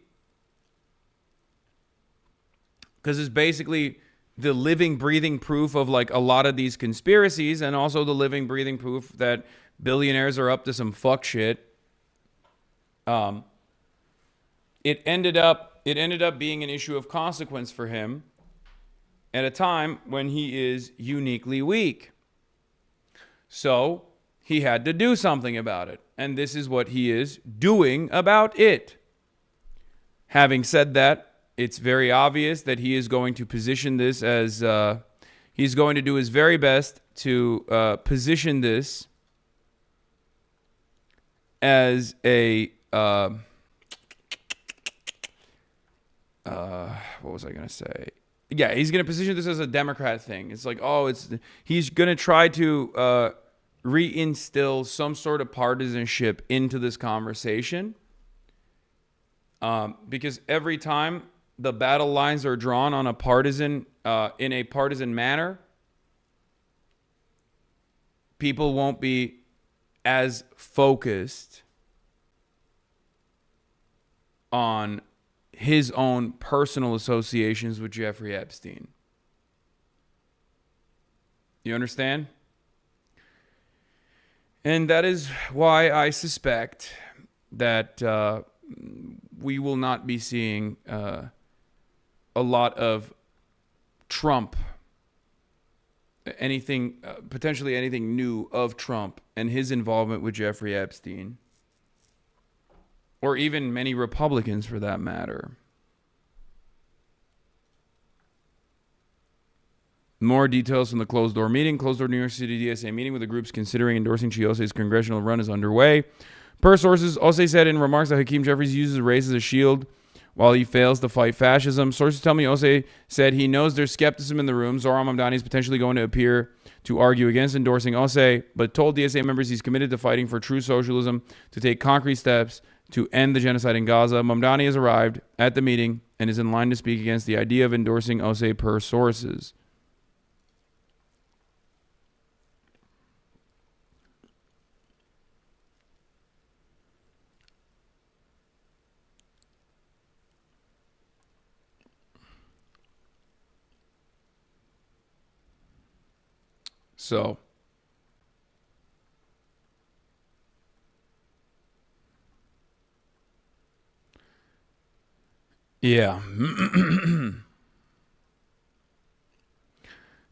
Because it's basically the living, breathing proof of like a lot of these conspiracies, and also the living, breathing proof that billionaires are up to some fuck shit. It ended up being an issue of consequence for him at a time when he is uniquely weak. So he had to do something about it. And this is what he is doing about it. Having said that, it's very obvious that he is going to position this as, he's going to do his very best to position this as a, what was I going to say? Yeah, he's going to position this as a Democrat thing. It's like, oh, he's going to try to reinstill some sort of partisanship into this conversation. Because every time the battle lines are drawn on a partisan, in a partisan manner, people won't be as focused on his own personal associations with Jeffrey Epstein. You understand? And that is why I suspect that we will not be seeing a lot of Trump, potentially anything new of Trump and his involvement with Jeffrey Epstein, or even many Republicans for that matter. More details from the closed-door meeting. Closed-door New York City DSA meeting with the groups considering endorsing Chiose's congressional run is underway. Per sources, Ose said in remarks that Hakeem Jeffries uses race as a shield while he fails to fight fascism. Sources tell me Ose said he knows there's skepticism in the room. Zohran Mamdani is potentially going to appear to argue against endorsing Ose, but told DSA members he's committed to fighting for true socialism, to take concrete steps to end the genocide in Gaza. Mamdani has arrived at the meeting and is in line to speak against the idea of endorsing Ose per sources. So, yeah.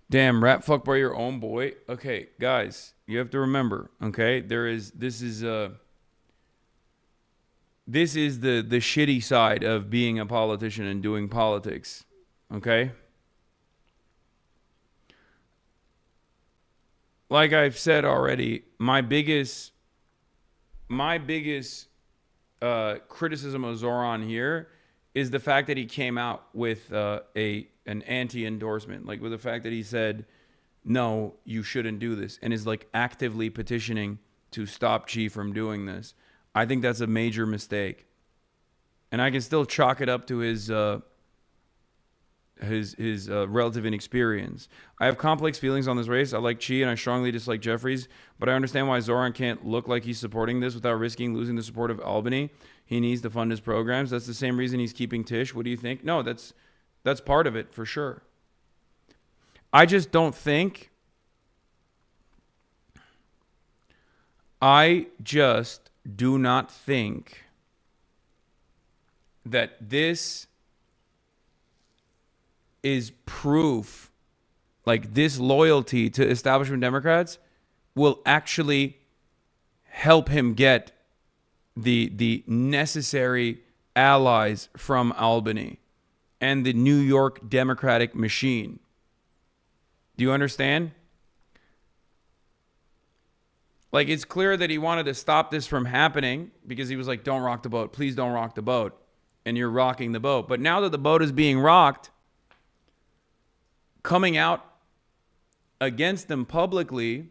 Damn, rap fuck by your own boy. Okay, guys, you have to remember, okay? This is the shitty side of being a politician and doing politics, okay? Like I've said already, my biggest criticism of Zoran here is the fact that he came out with an anti-endorsement, like with the fact that he said, no, you shouldn't do this, and is like actively petitioning to stop Xi from doing this. I think that's a major mistake. And I can still chalk it up to his relative inexperience. I have complex feelings on this race. I like Xi and I strongly dislike Jeffries, but I understand why Zoran can't look like he's supporting this without risking losing the support of Albany. He needs to fund his programs. That's the same reason he's keeping Tish. What do you think? No, that's part of it for sure. I just don't think. I just do not think that this is proof, like this loyalty to establishment Democrats will actually help him get the necessary allies from Albany and the New York Democratic machine. Do you understand? Like, it's clear that he wanted to stop this from happening because he was like, don't rock the boat. Please don't rock the boat. And you're rocking the boat. But now that the boat is being rocked, coming out against them publicly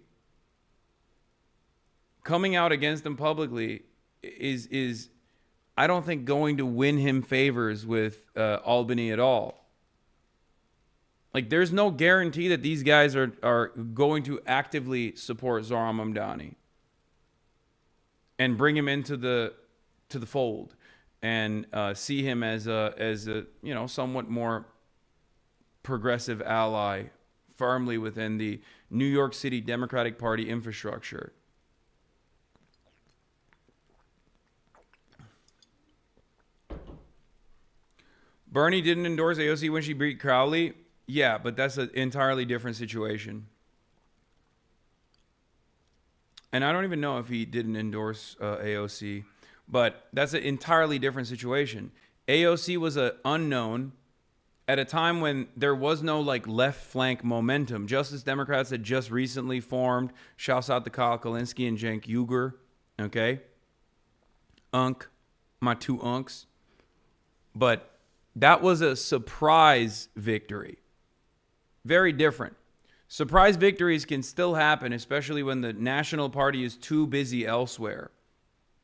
is I don't think going to win him favors with Albany at all. Like, there's no guarantee that these guys are going to actively support Zoran Mamdani and bring him into the fold and see him as a somewhat more progressive ally firmly within the New York City Democratic Party infrastructure. Bernie didn't endorse AOC when she beat Crowley. Yeah, but that's an entirely different situation. And I don't even know if he didn't endorse AOC, but that's an entirely different situation. AOC was an unknown at a time when there was no like left flank momentum. Justice Democrats had just recently formed. Shouts out to Kyle Kalinske and Cenk Uygur. Okay? My two unks. But that was a surprise victory. Very different. Surprise victories can still happen, especially when the national party is too busy elsewhere.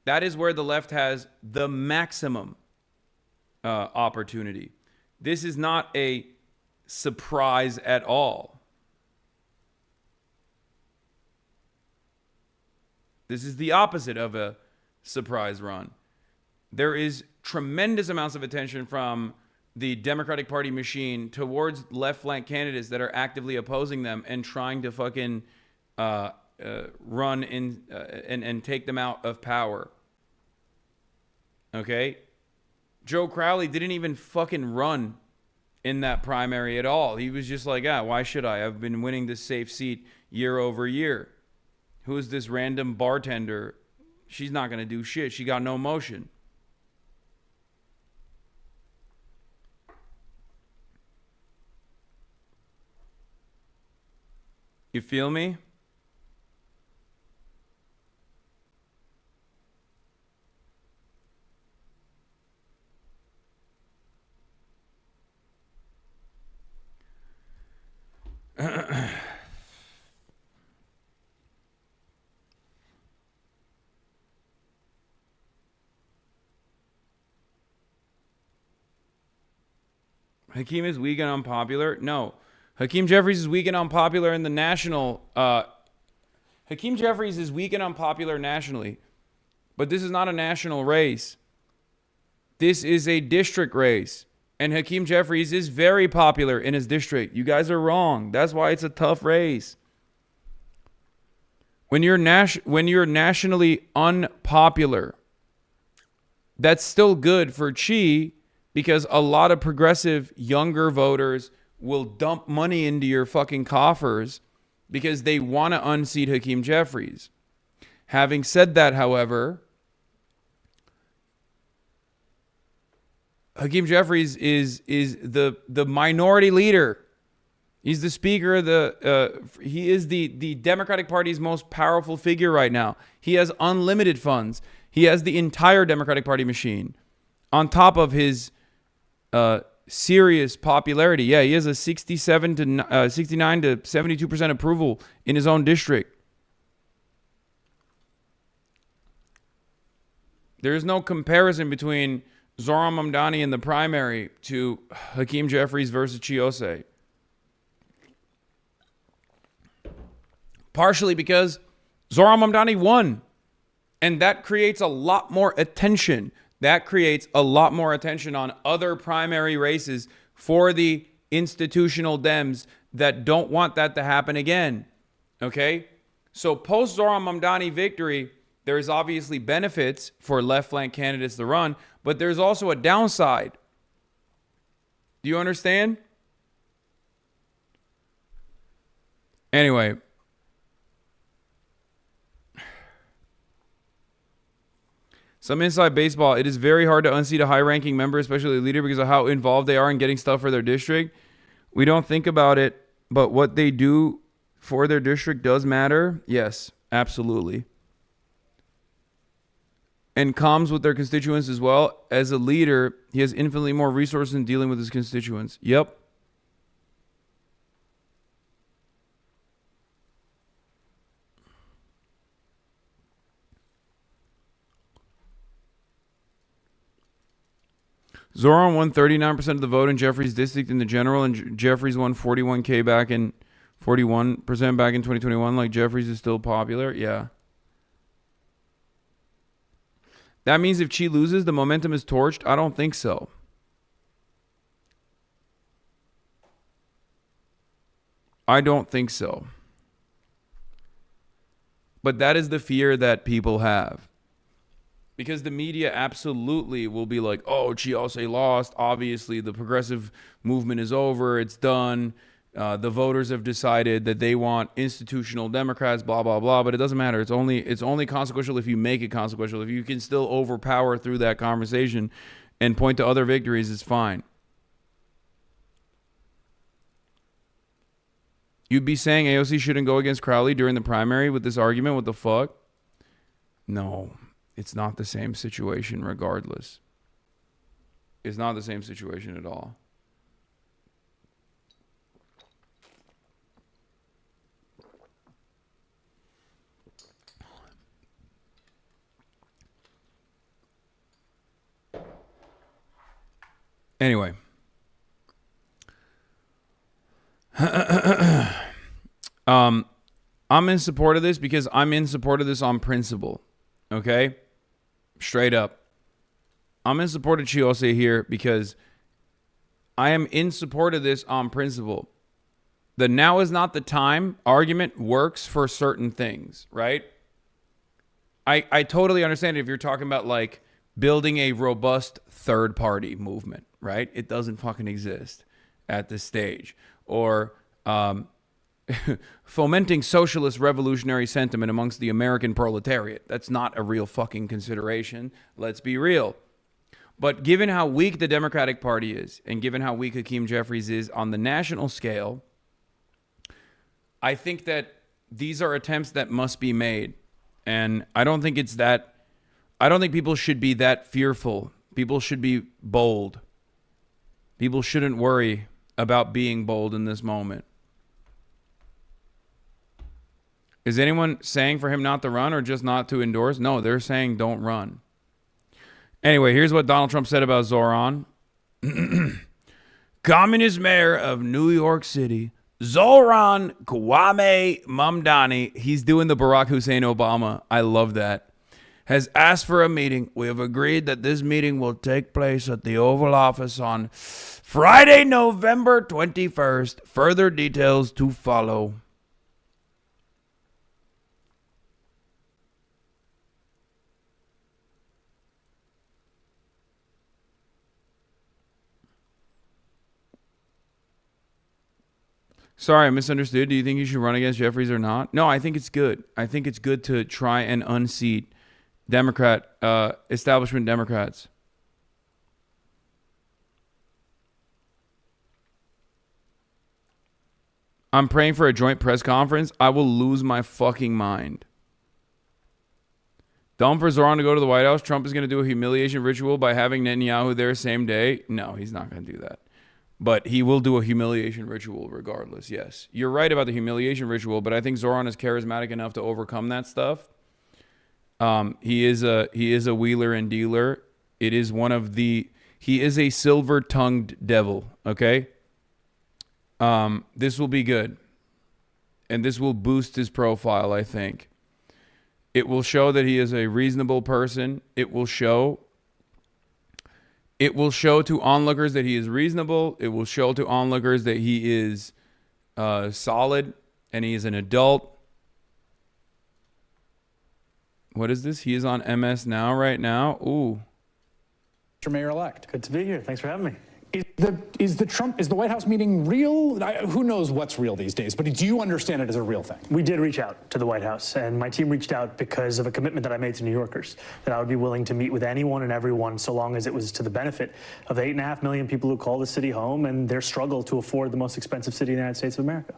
That is where the left has the maximum opportunity. This is not a surprise at all. This is the opposite of a surprise run. There is tremendous amounts of attention from the Democratic Party machine towards left flank candidates that are actively opposing them and trying to fucking run in and take them out of power. Okay? Joe Crowley didn't even fucking run in that primary at all. He was just like, why should I? I've been winning this safe seat year over year. Who is this random bartender? She's not going to do shit. She got no motion. You feel me? Hakeem is weak and unpopular? No. Hakeem Jeffries is weak and unpopular in the national. Hakeem Jeffries is weak and unpopular nationally. But this is not a national race. This is a district race. And Hakeem Jeffries is very popular in his district. You guys are wrong. That's why it's a tough race. When you're nationally unpopular, that's still good for Xi because a lot of progressive younger voters will dump money into your fucking coffers because they want to unseat Hakeem Jeffries. Having said that, however, Hakeem Jeffries is the minority leader. He's the speaker of he is the Democratic Party's most powerful figure right now. He has unlimited funds. He has the entire Democratic Party machine on top of his serious popularity. Yeah, he has a 69 to 72% approval in his own district. There is no comparison between Zohran Mamdani in the primary to Hakeem Jeffries versus Chiose. Partially because Zohran Mamdani won. And that creates a lot more attention. That creates a lot more attention on other primary races for the institutional Dems that don't want that to happen again. Okay? So post Zohran Mamdani victory, there's obviously benefits for left flank candidates to run, but there's also a downside. Do you understand? Anyway. Some inside baseball, it is very hard to unseat a high-ranking member, especially a leader, because of how involved they are in getting stuff for their district. We don't think about it, but what they do for their district does matter. Yes, absolutely. And comms with their constituents as well. As a leader, he has infinitely more resources in dealing with his constituents. Yep. Zohran won 39% of the vote in Jeffries' district in the general, and Jeffries won 41% back in 2021. Like, Jeffries is still popular. Yeah. That means if Chi loses, the momentum is torched? I don't think so. I don't think so. But that is the fear that people have. Because the media absolutely will be like, oh, Chiose lost. Obviously, the progressive movement is over. It's done. The voters have decided that they want institutional Democrats, blah, blah, blah. But it doesn't matter. It's only consequential if you make it consequential. If you can still overpower through that conversation and point to other victories, it's fine. You'd be saying AOC shouldn't go against Crowley during the primary with this argument? What the fuck? No. It's not the same situation regardless. It's not the same situation at all. Anyway. I'm in support of this because I'm in support of this on principle. Okay? Straight up. I'm in support of Chiose here because I am in support of this on principle. The now is not the time argument works for certain things, right? I totally understand if you're talking about like building a robust third party movement, right? It doesn't fucking exist at this stage. Or fomenting socialist revolutionary sentiment amongst the American proletariat. That's not a real fucking consideration. Let's be real. But given how weak the Democratic Party is, and given how weak Hakeem Jeffries is on the national scale, I think that these are attempts that must be made. And I don't think people should be that fearful. People should be bold. People shouldn't worry about being bold in this moment. Is anyone saying for him not to run or just not to endorse? No, they're saying don't run. Anyway, here's what Donald Trump said about Zohran. Communist mayor of New York City, Zohran Kwame Mamdani, he's doing the Barack Hussein Obama. I love that. Has asked for a meeting. We have agreed that this meeting will take place at the Oval Office on Friday, November 21st. Further details to follow. Sorry, I misunderstood. Do you think you should run against Jeffries or not? No, I think it's good. I think it's good to try and unseat establishment Democrats. I'm praying for a joint press conference. I will lose my fucking mind. Dumb for Zoran to go to the White House. Trump is going to do a humiliation ritual by having Netanyahu there same day. No, he's not going to do that. But he will do a humiliation ritual regardless, yes. You're right about the humiliation ritual, but I think Zoran is charismatic enough to overcome that stuff. He is a wheeler and dealer. It is one of the... He is a silver-tongued devil, okay? This will be good. And this will boost his profile, I think. It will show that he is a reasonable person. It will show to onlookers that he is reasonable. It will show to onlookers that he is solid and he is an adult. What is this? He is on MS Now right now. Ooh. Mr. Mayor-elect. Good to be here. Thanks for having me. Is the White House meeting real? Who knows what's real these days, but do you understand it as a real thing? We did reach out to the White House, and my team reached out because of a commitment that I made to New Yorkers, that I would be willing to meet with anyone and everyone so long as it was to the benefit of the 8.5 million people who call the city home and their struggle to afford the most expensive city in the United States of America.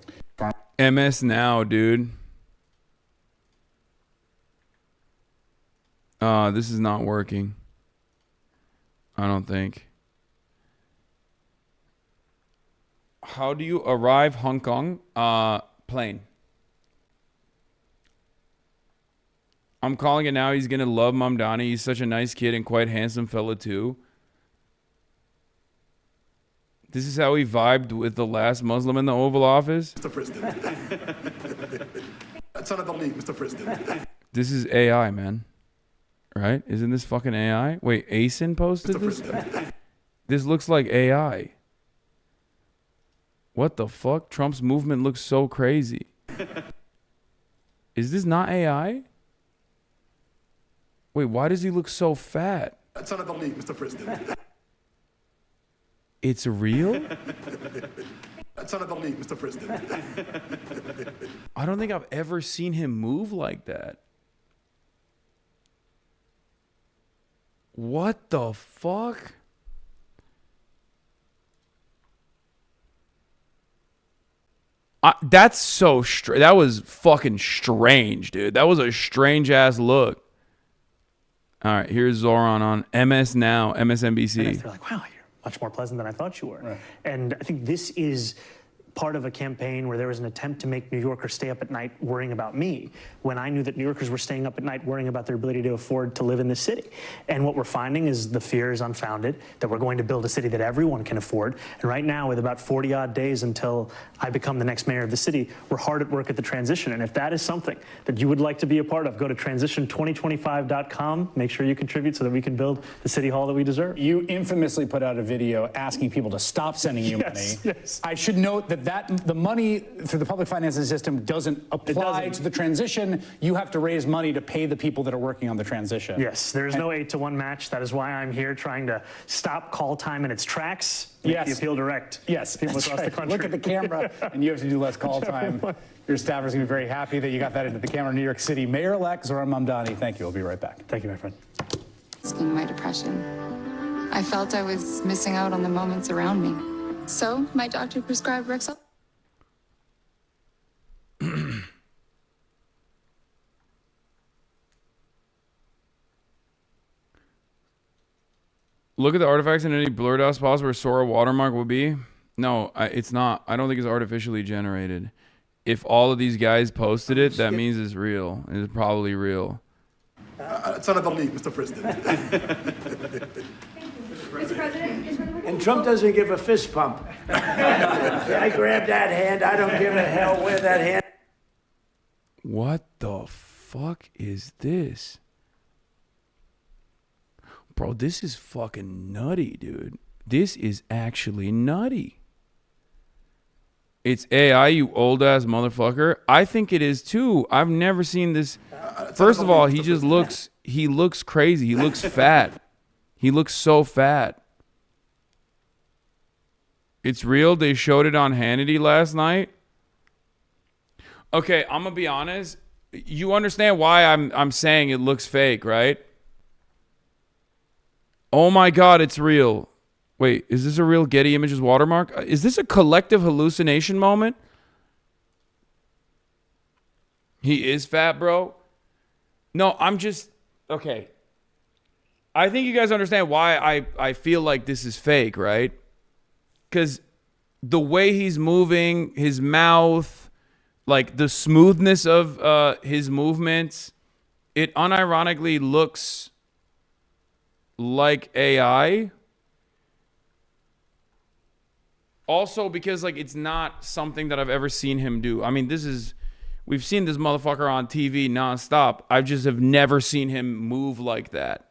MS Now, dude. This is not working. I don't think. How do you arrive Hong Kong? Plane. I'm calling it now. He's going to love Mamdani. He's such a nice kid and quite handsome fella too. This is how he vibed with the last Muslim in the Oval Office. Mr. President. That's another league, Mr. President. This is AI, man. Right? Isn't this fucking AI? Wait, Asin posted this? This looks like AI. What the fuck? Trump's movement looks so crazy. Is this not AI? Wait, why does he look so fat? That's another league, Mr. President. It's real? That's another league, Mr. President. I don't think I've ever seen him move like that. What the fuck? That's so strange. That was fucking strange, dude. That was a strange ass look. All right, here's Zoran on MS Now, MSNBC. And I feel like, wow, you're much more pleasant than I thought you were. Right. And I think this is part of a campaign where there was an attempt to make New Yorkers stay up at night worrying about me, when I knew that New Yorkers were staying up at night worrying about their ability to afford to live in this city. And what we're finding is the fear is unfounded, that we're going to build a city that everyone can afford. And right now, with about 40 odd days until I become the next mayor of the city, we're hard at work at the transition. And if that is something that you would like to be a part of, go to transition2025.com, make sure you contribute so that we can build the city hall that we deserve. You infamously put out a video asking people to stop sending you money. Yes. I should note that the money through the public finances system doesn't apply to the transition. You have to raise money to pay the people that are working on the transition. Yes, there's no 8-to-1 match. That is why I'm here trying to stop call time in its tracks. Make the appeal direct. Yes, people across the country. Look at the camera, and you have to do less call time. Your staffers are going to be very happy that you got that into the camera. New York City Mayor-elect Zoran Mamdani. Thank you. We'll be right back. Thank you, my friend. Masking my depression. I felt I was missing out on the moments around me. So my doctor prescribed Rexall. Look at the artifacts and any blurred out spots where Sora watermark would be. No, it's not. I don't think it's artificially generated. If all of these guys posted it, that means it's real. It's probably real. It's another league, Mr. President. Mr. President. And Trump doesn't give a fist pump. I grab that hand. I don't give a hell where that hand. What the fuck is this? Bro, this is fucking nutty, dude. This is actually nutty. It's AI, you old ass motherfucker. I think it is too. I've never seen this. First of all, he looks crazy. He looks fat. He looks so fat. It's real. They showed it on Hannity last night. Okay, I'm gonna be honest. You understand why I'm saying it looks fake, right? Oh my God, it's real. Wait, is this a real Getty Images watermark? Is this a collective hallucination moment? He is fat, bro. No, I'm just okay. I think you guys understand why I feel like this is fake, right? Because the way he's moving, his mouth, like the smoothness of his movements, it unironically looks like AI. Also because like it's not something that I've ever seen him do. I mean, we've seen this motherfucker on TV nonstop. I just have never seen him move like that.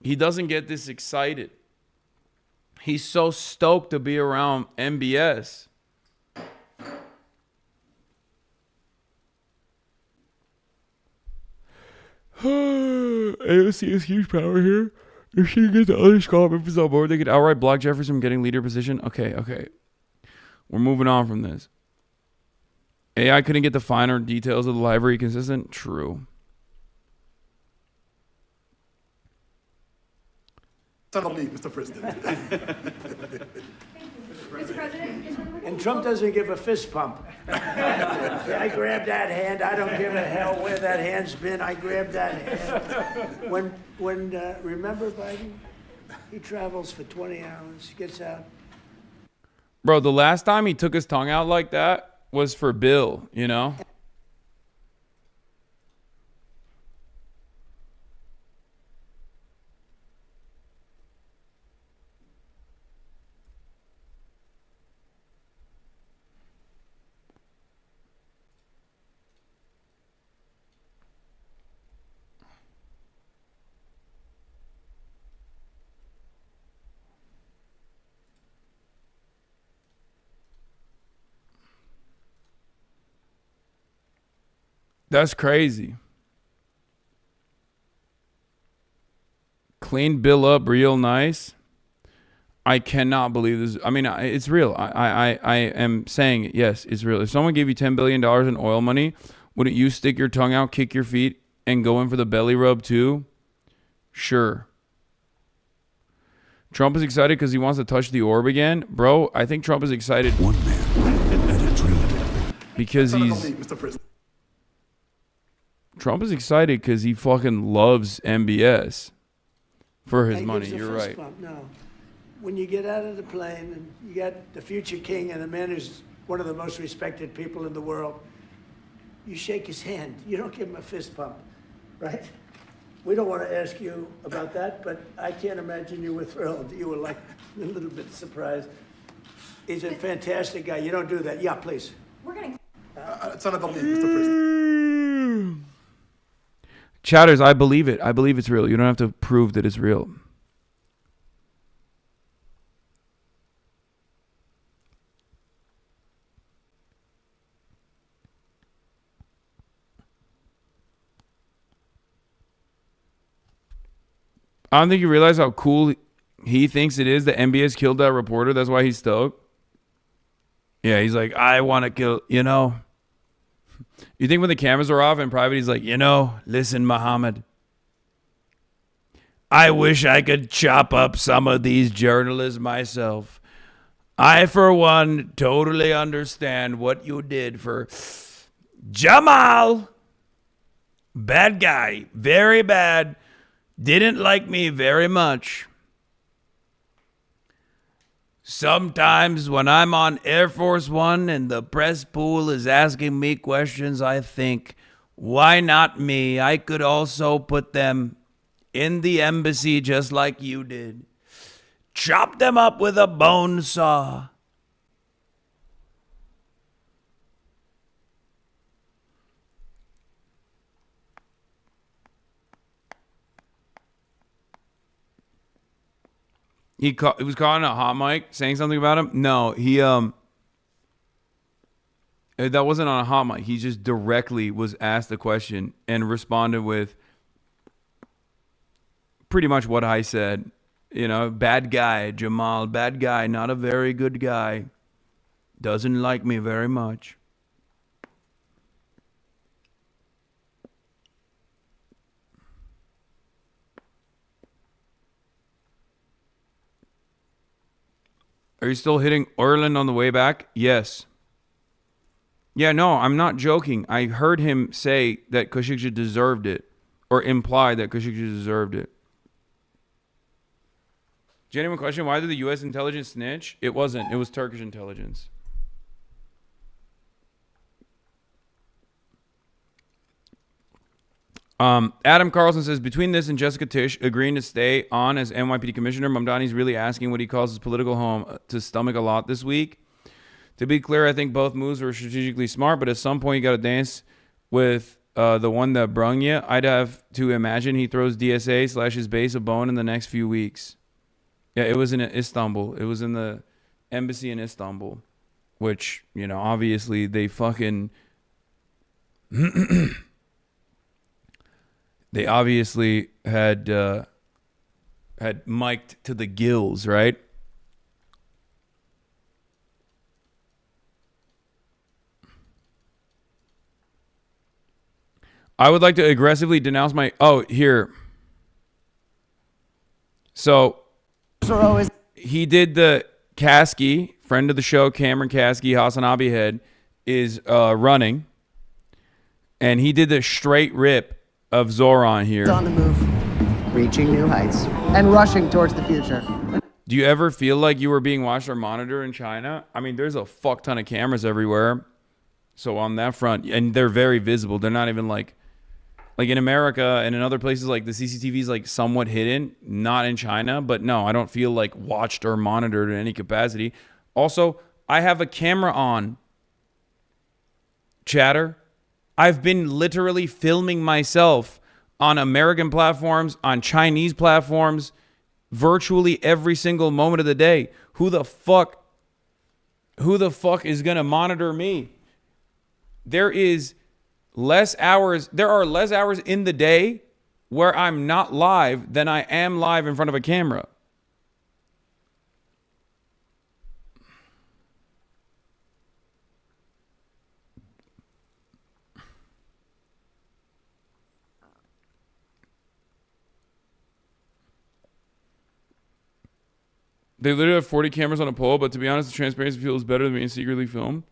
He doesn't get this excited. He's so stoked to be around MBS. AOC has huge power here. If she gets the other scholar members on board, they could outright block Jeffries from getting leader position. Okay. We're moving on from this. AI couldn't get the finer details of the library consistent. True. It's on the league, Mr. President. Mr. President. And Trump doesn't give a fist pump. I grabbed that hand. I don't give a hell where that hand's been. I grabbed that hand. When remember Biden? He travels for 20 hours, gets out. Bro, the last time he took his tongue out like that was for Bill, you know? That's crazy. Cleaned Bill up real nice. I cannot believe this. I mean, it's real. I am saying it. Yes, it's real. If someone gave you $10 billion in oil money, wouldn't you stick your tongue out, kick your feet, and go in for the belly rub too? Sure. Trump is excited because he wants to touch the orb again. Bro, I think Trump is excited. One man and a dream. Because he's... Trump is excited because he fucking loves MBS for his money. You're right. Bump. No. When you get out of the plane and you got the future king and the man who's one of the most respected people in the world, you shake his hand. You don't give him a fist bump, right? We don't want to ask you about that, but I can't imagine you were thrilled. You were like a little bit surprised. He's a fantastic guy. You don't do that. Yeah, please. We're going to... it's another league, Mr. President. Chatters, I believe it. I believe it's real. You don't have to prove that it's real. I don't think you realize how cool he thinks it is that MBS killed that reporter. That's why he's stoked. Yeah, he's like, I want to kill, you know. You think when the cameras are off in private, he's like, you know, listen, Muhammad. I wish I could chop up some of these journalists myself. I, for one, totally understand what you did for Jamal. Bad guy. Very bad. Didn't like me very much. Sometimes when I'm on Air Force One and the press pool is asking me questions, I think, why not me? I could also put them in the embassy just like you did. Chop them up with a bone saw. He was calling a hot mic, saying something about him. No, that wasn't on a hot mic. He just directly was asked the question and responded with pretty much what I said. You know, bad guy, Jamal, bad guy, not a very good guy. Doesn't like me very much. Are you still hitting Orland on the way back? Yes. Yeah, no, I'm not joking. I heard him say that Khashoggi deserved it. or implied that Khashoggi deserved it. Genuine question, why did the U.S. intelligence snitch? It wasn't. It was Turkish intelligence. Adam Carlson says, between this and Jessica Tisch agreeing to stay on as NYPD commissioner, Mamdani's really asking what he calls his political home to stomach a lot this week. To be clear, I think both moves were strategically smart, but at some point you got to dance with the one that brung you. I'd have to imagine he throws DSA / his base a bone in the next few weeks. Yeah, it was in Istanbul. It was in the embassy in Istanbul, which, you know, obviously they fucking... They obviously had mic'd to the gills, right? I would like to aggressively denounce my... Oh, here. So, he did the Kasky, friend of the show, Cameron Kasky, HasanAbi head, is running. And he did the straight rip of Zoran here. On the move, reaching new heights, and rushing towards the future. Do you ever feel like you were being watched or monitored in China? I mean, there's a fuck ton of cameras everywhere. So on that front, and they're very visible. They're not even like in America and in other places, like the CCTV is like somewhat hidden, not in China. But no, I don't feel like watched or monitored in any capacity. Also, I have a camera on. Chatter. I've been literally filming myself on American platforms, on Chinese platforms, virtually every single moment of the day. Who the fuck is going to monitor me? There are less hours in the day where I'm not live than I am live in front of a camera. They literally have 40 cameras on a pole, but to be honest, the transparency feels better than being secretly filmed.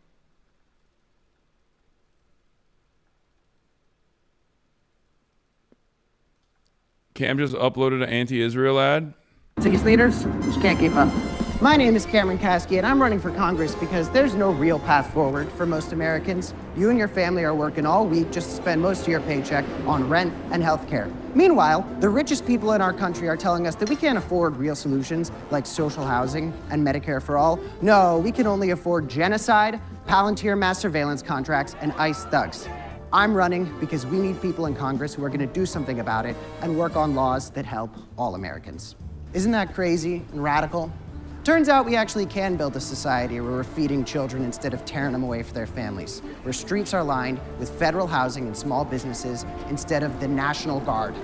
Cam just uploaded an anti-Israel ad. These leaders just can't keep up. My name is Cameron Kasky, and I'm running for Congress because there's no real path forward for most Americans. You and your family are working all week just to spend most of your paycheck on rent and health care. Meanwhile, the richest people in our country are telling us that we can't afford real solutions like social housing and Medicare for all. No, we can only afford genocide, Palantir mass surveillance contracts, and ICE thugs. I'm running because we need people in Congress who are going to do something about it and work on laws that help all Americans. Isn't that crazy and radical? Turns out we actually can build a society where we're feeding children instead of tearing them away from their families, where streets are lined with federal housing and small businesses instead of the National Guard.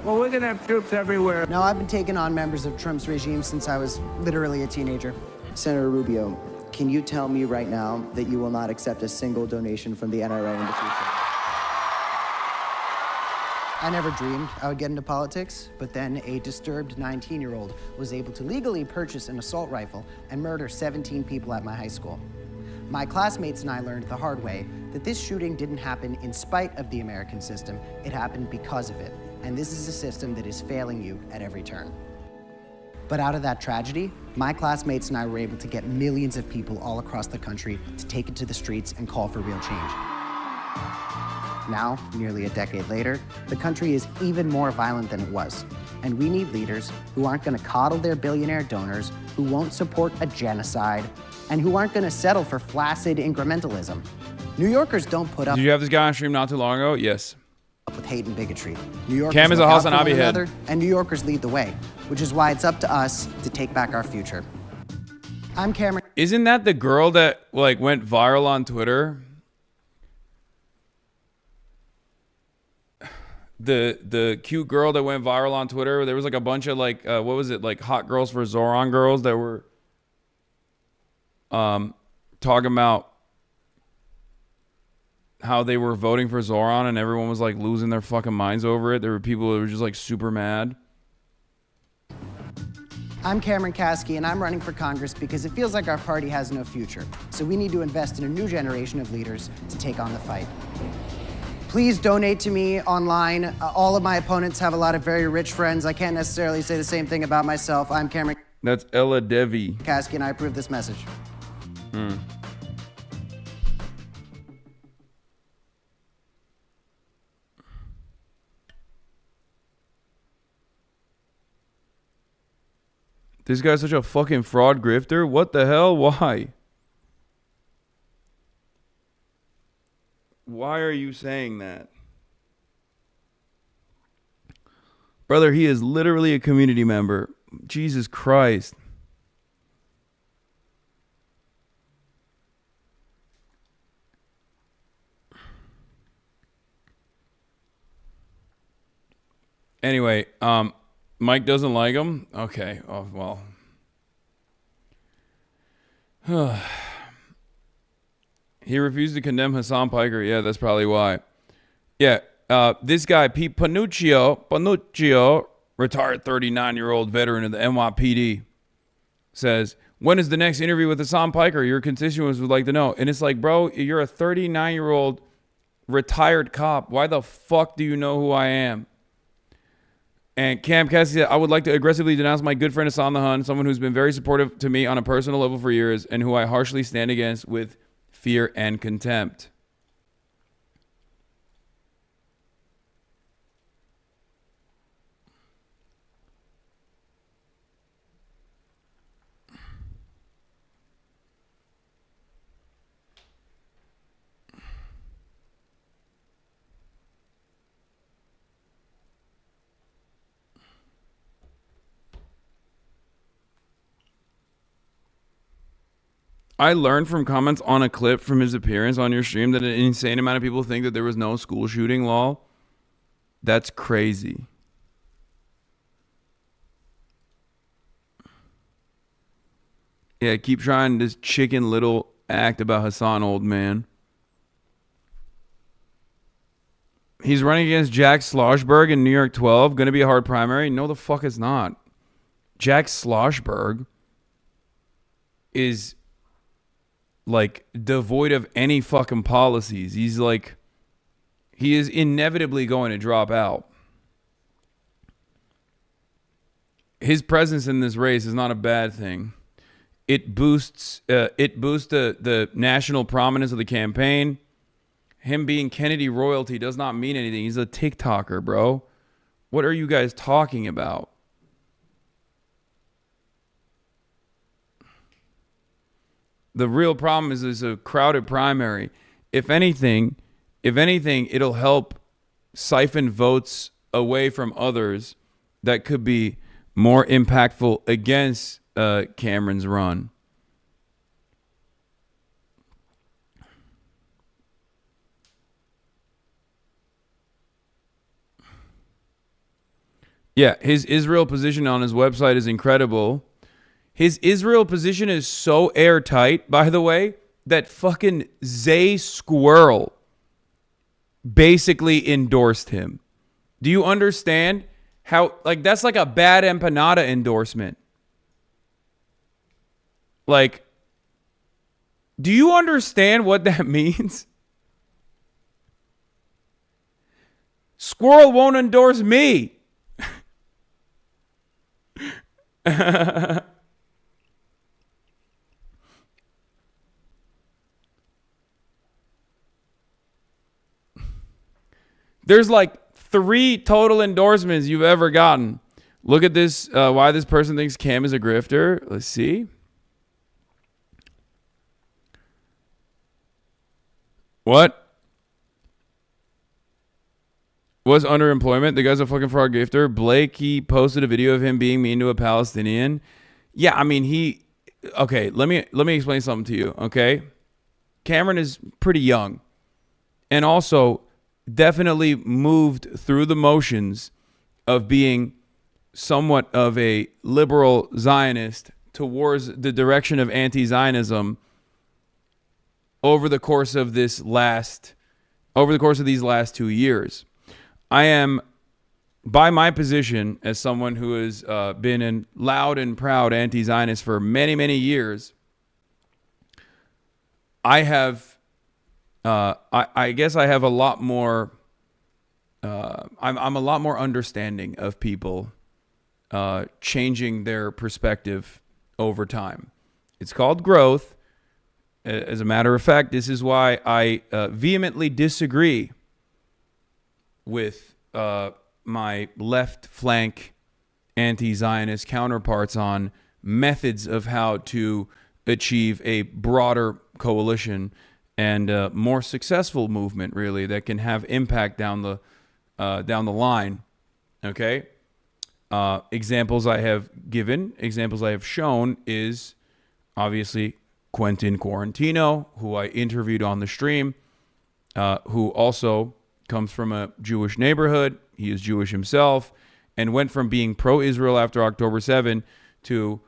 Well, we're going to have troops everywhere. Now, I've been taking on members of Trump's regime since I was literally a teenager. Senator Rubio, can you tell me right now that you will not accept a single donation from the NRA in the future? I never dreamed I would get into politics, but then a disturbed 19-year-old was able to legally purchase an assault rifle and murder 17 people at my high school. My classmates and I learned the hard way that this shooting didn't happen in spite of the American system, it happened because of it. And this is a system that is failing you at every turn. But out of that tragedy, my classmates and I were able to get millions of people all across the country to take it to the streets and call for real change. Now, nearly a decade later, the country is even more violent than it was. And we need leaders who aren't going to coddle their billionaire donors, who won't support a genocide, and who aren't going to settle for flaccid incrementalism. New Yorkers don't put up... Did you have this guy on stream not too long ago? Yes. ...with hate and bigotry. New Yorkers Cam is a look out for HasanAbi one head. another, and New Yorkers lead the way, which is why it's up to us to take back our future. I'm Cameron. Isn't that the girl that like went viral on Twitter? The cute girl that went viral on Twitter. There was like a bunch of like what was it, like hot girls for Zoran girls that were talking about how they were voting for Zoran and everyone was like losing their fucking minds over it. There were people that were just like super mad. I'm Cameron Kasky, and I'm running for Congress because it feels like our party has no future. So we need to invest in a new generation of leaders to take on the fight. Please donate to me online. All of my opponents have a lot of very rich friends. I can't necessarily say the same thing about myself. I'm Cameron. That's Ella Devi. Kasky, and I approve this message. This guy's such a fucking fraud grifter. What the hell? Why? Why are you saying that? Brother, he is literally a community member. Jesus Christ. Anyway, Mike doesn't like him? Okay. Oh, well. He refused to condemn Hasan Piker. Yeah, that's probably why. Yeah, this guy, Pete Panuccio, retired 39-year-old veteran of the NYPD, says, when is the next interview with Hasan Piker? Your constituents would like to know. And it's like, bro, you're a 39-year-old retired cop. Why the fuck do you know who I am? And Cam Cassidy said, I would like to aggressively denounce my good friend Hasan the Hun, someone who's been very supportive to me on a personal level for years and who I harshly stand against with fear and contempt. I learned from comments on a clip from his appearance on your stream that an insane amount of people think that there was no school shooting law. That's crazy. Yeah, keep trying this chicken little act about Hasan, old man. He's running against Jack Schlossberg in New York 12. Going to be a hard primary? No, the fuck it's not. Jack Schlossberg is like devoid of any fucking policies. He's like, he is inevitably going to drop out. His presence in this race is not a bad thing. It boosts the national prominence of the campaign. Him being Kennedy royalty does not mean anything. He's a TikToker, bro. What are you guys talking about? The real problem is a crowded primary. If anything, it'll help siphon votes away from others that could be more impactful against Cameron's run. Yeah, his Israel position on his website is incredible. His Israel position is so airtight, by the way, that fucking Zay Squirrel basically endorsed him. Do you understand how, like, that's like a bad empanada endorsement? Like, do you understand what that means? Squirrel won't endorse me. There's like 3 total endorsements you've ever gotten. Look at this. Why this person thinks Cam is a grifter. Let's see. What? Was underemployment. The guy's a fucking fraud grifter. Blake, he posted a video of him being mean to a Palestinian. Yeah, I mean, okay, let me explain something to you, okay? Cameron is pretty young. And also definitely moved through the motions of being somewhat of a liberal Zionist towards the direction of anti-Zionism over the course of these last 2 years. I am, by my position as someone who has been a loud and proud anti-Zionist for many, many years, I have, I guess I have a lot more I'm a lot more understanding of people changing their perspective over time. It's called growth. As a matter of fact, this is why I vehemently disagree with my left flank anti-Zionist counterparts on methods of how to achieve a broader coalition and a more successful movement, really, that can have impact down the line. Okay. Examples I have given, examples I have shown is obviously Quentin Quarantino, who I interviewed on the stream, who also comes from a Jewish neighborhood. He is Jewish himself and went from being pro-Israel after October 7 to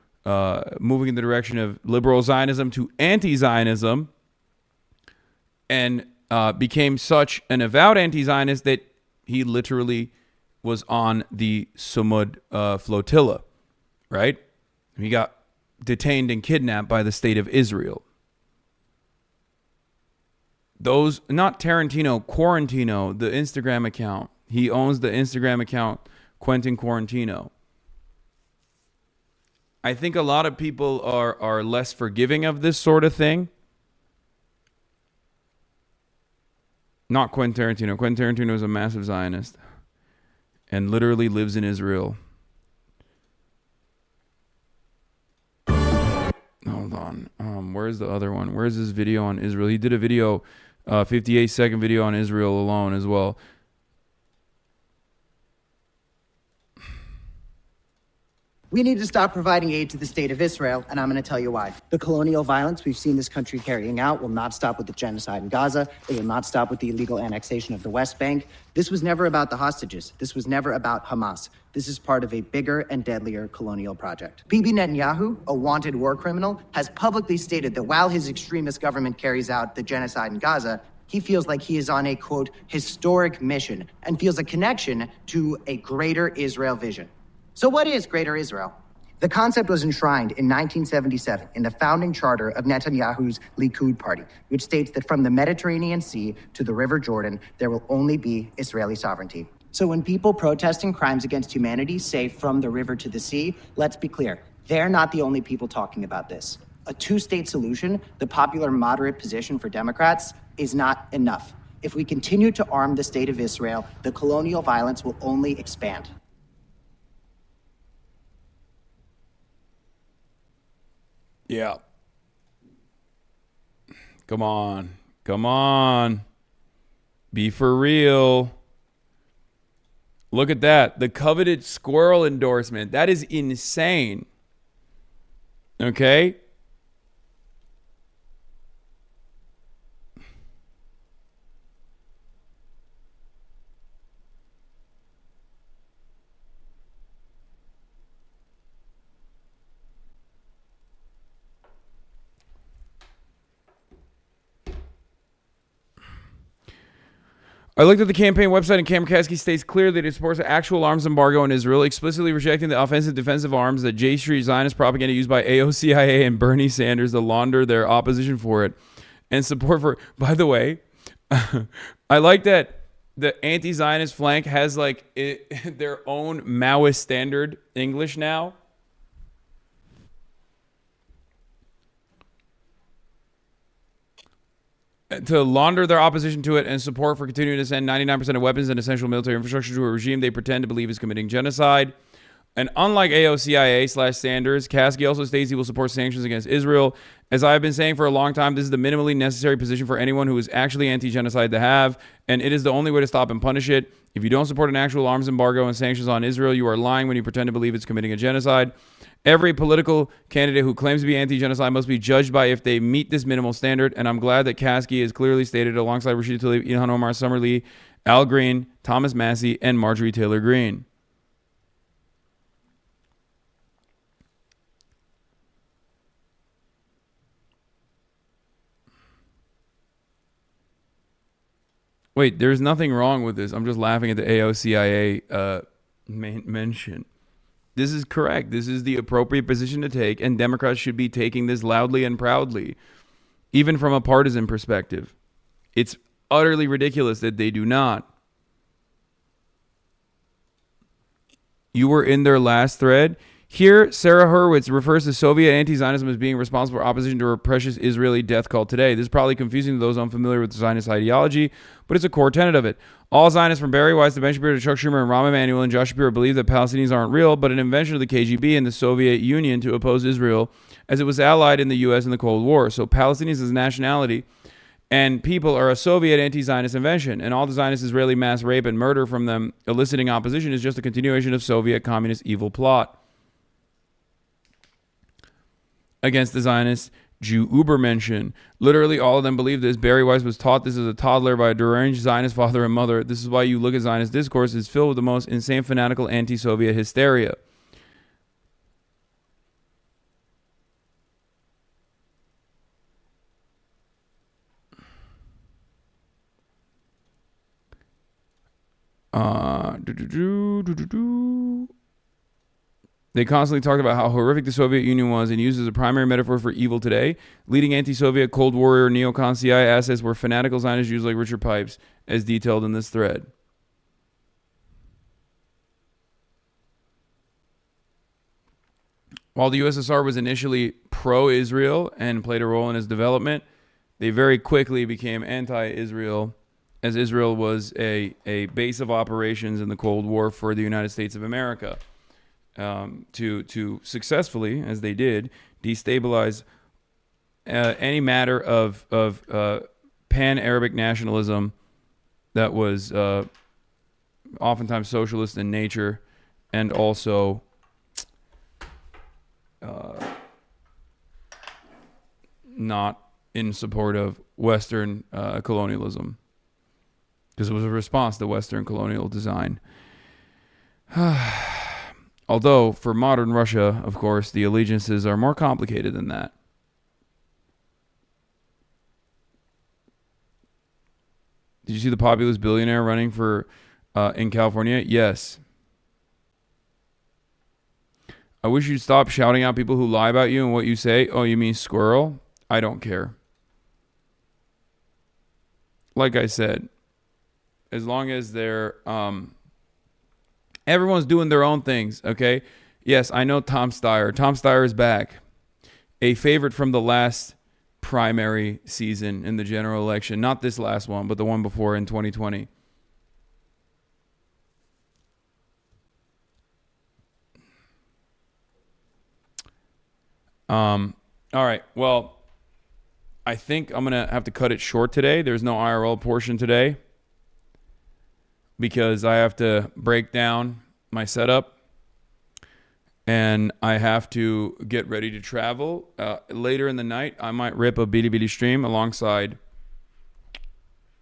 moving in the direction of liberal Zionism to anti-Zionism, and became such an avowed anti-Zionist that he literally was on the Sumud flotilla, right? He got detained and kidnapped by the state of Israel. Those, not Tarantino, Quarantino, the Instagram account. He owns the Instagram account, Quentin Quarantino. I think a lot of people are less forgiving of this sort of thing. Not Quentin Tarantino. Quentin Tarantino is a massive Zionist and literally lives in Israel. Hold on. Where's the other one? Where's this video on Israel? He did a video, 58-second video on Israel alone as well. We need to stop providing aid to the state of Israel, and I'm going to tell you why. The colonial violence we've seen this country carrying out will not stop with the genocide in Gaza. It will not stop with the illegal annexation of the West Bank. This was never about the hostages. This was never about Hamas. This is part of a bigger and deadlier colonial project. Bibi Netanyahu, a wanted war criminal, has publicly stated that while his extremist government carries out the genocide in Gaza, he feels like he is on a, quote, historic mission and feels a connection to a greater Israel vision. So what is Greater Israel? The concept was enshrined in 1977 in the founding charter of Netanyahu's Likud party, which states that from the Mediterranean Sea to the River Jordan, there will only be Israeli sovereignty. So when people protesting crimes against humanity say from the river to the sea, let's be clear, they're not the only people talking about this. A two-state solution, the popular moderate position for Democrats, is not enough. If we continue to arm the state of Israel, the colonial violence will only expand. Yeah. Come on. Come on. Be for real. Look at that. The coveted squirrel endorsement. That is insane. Okay? I looked at the campaign website, and Kamikaze states clearly that it supports an actual arms embargo in Israel, explicitly rejecting the offensive defensive arms that J Street Zionist propaganda used by AOCIA and Bernie Sanders to launder their opposition for it, and support for. By the way, I like that the anti-Zionist flank has like their own Maoist standard English now. To launder their opposition to it and support for continuing to send 99% of weapons and essential military infrastructure to a regime they pretend to believe is committing genocide. And unlike AOCIA/Sanders, Kasky also states he will support sanctions against Israel. As I have been saying for a long time, this is the minimally necessary position for anyone who is actually anti-genocide to have, and it is the only way to stop and punish it. If you don't support an actual arms embargo and sanctions on Israel, you are lying when you pretend to believe it's committing a genocide. Every political candidate who claims to be anti-genocide must be judged by if they meet this minimal standard, and I'm glad that Kasky has clearly stated alongside Rashida Tlaib, Ilhan Omar, Summer Lee, Al Green, Thomas Massey, and Marjorie Taylor Greene. Wait, there's nothing wrong with this. I'm just laughing at the AOCIA mention. This is correct. This is the appropriate position to take, and Democrats should be taking this loudly and proudly, even from a partisan perspective. It's utterly ridiculous that they do not. You were in their last thread. Here, Sarah Hurwitz refers to Soviet anti-Zionism as being responsible for opposition to a precious Israeli death cult today. This is probably confusing to those unfamiliar with the Zionist ideology, but it's a core tenet of it. All Zionists from Barry Weiss to Ben Shapiro to Chuck Schumer and Rahm Emanuel and Josh Shapiro believe that Palestinians aren't real, but an invention of the KGB and the Soviet Union to oppose Israel as it was allied in the U.S. in the Cold War. So Palestinians as nationality and people are a Soviet anti-Zionist invention, and all the Zionist Israeli mass rape and murder from them eliciting opposition is just a continuation of Soviet communist evil plot against the Zionist Jew Ubermenschen. Literally all of them believe this. Barry Weiss was taught this as a toddler by a deranged Zionist father and mother. This is why you look at Zionist discourse, it's filled with the most insane fanatical anti-Soviet hysteria. They constantly talked about how horrific the Soviet Union was and used as a primary metaphor for evil today. Leading anti-Soviet Cold Warrior neocon CIA assets were fanatical Zionist Jews like Richard Pipes, as detailed in this thread. While the USSR was initially pro-Israel and played a role in its development, they very quickly became anti-Israel, as Israel was a base of operations in the Cold War for the United States of America. To successfully, as they did, destabilize any matter of pan-Arabic nationalism that was oftentimes socialist in nature and also not in support of Western colonialism, because it was a response to Western colonial design. Although, for modern Russia, of course, the allegiances are more complicated than that. Did you see the populist billionaire running for in California? Yes. I wish you'd stop shouting out people who lie about you and what you say. Oh, you mean squirrel? I don't care. Like I said, as long as they're... everyone's doing their own things, okay? Yes, I know Tom Steyer. Tom Steyer is back. A favorite from the last primary season in the general election. Not this last one, but the one before in 2020. All right, well, I think I'm going to have to cut it short today. There's no IRL portion today, because I have to break down my setup and I have to get ready to travel. Later in the night, I might rip a Bilibili stream alongside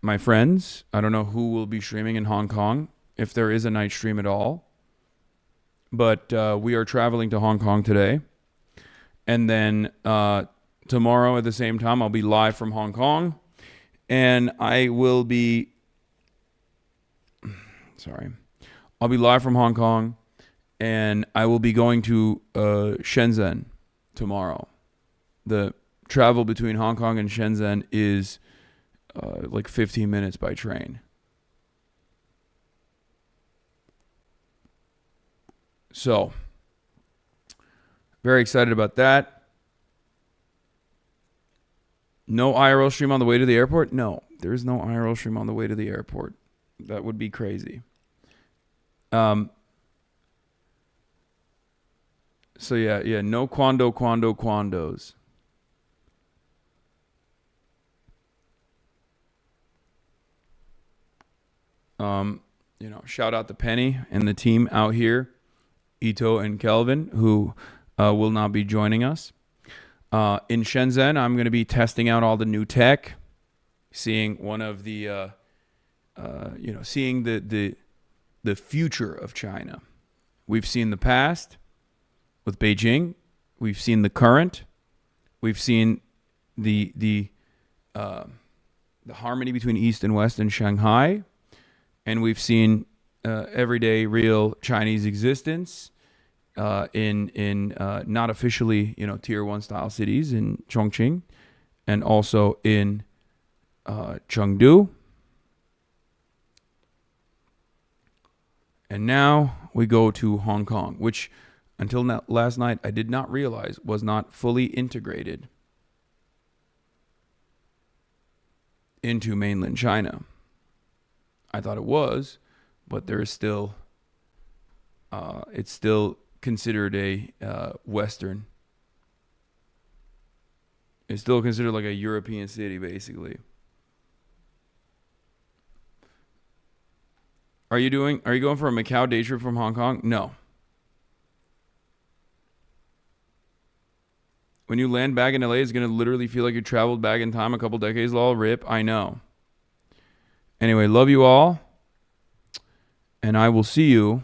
my friends. I don't know who will be streaming in Hong Kong, if there is a night stream at all. But we are traveling to Hong Kong today. And then tomorrow at the same time, I'll be live from Hong Kong. And I will be... I'll be live from Hong Kong, and I will be going to Shenzhen tomorrow. The travel between Hong Kong and Shenzhen is like 15 minutes by train. So, very excited about that. No IRL stream on the way to the airport? No, there is no IRL stream on the way to the airport. That would be crazy. So yeah, no quandos. Shout out to Penny and the team out here, Ito and Kelvin, who will not be joining us. In Shenzhen, I'm going to be testing out all the new tech, seeing one of the, seeing the future of China. We've seen the past with Beijing. We've seen the current. We've seen the harmony between East and West in Shanghai. And we've seen everyday real Chinese existence in not officially, tier 1 style cities in Chongqing and also in Chengdu. And now we go to Hong Kong, which until last night I did not realize was not fully integrated into mainland China. I thought it was, but there is still, it's still considered a Western. It's still considered like a European city, basically. Are you going for a Macau day trip from Hong Kong? No. When you land back in LA, it's going to literally feel like you traveled back in time a couple decades. Lol, rip. I know. Anyway, love you all. And I will see you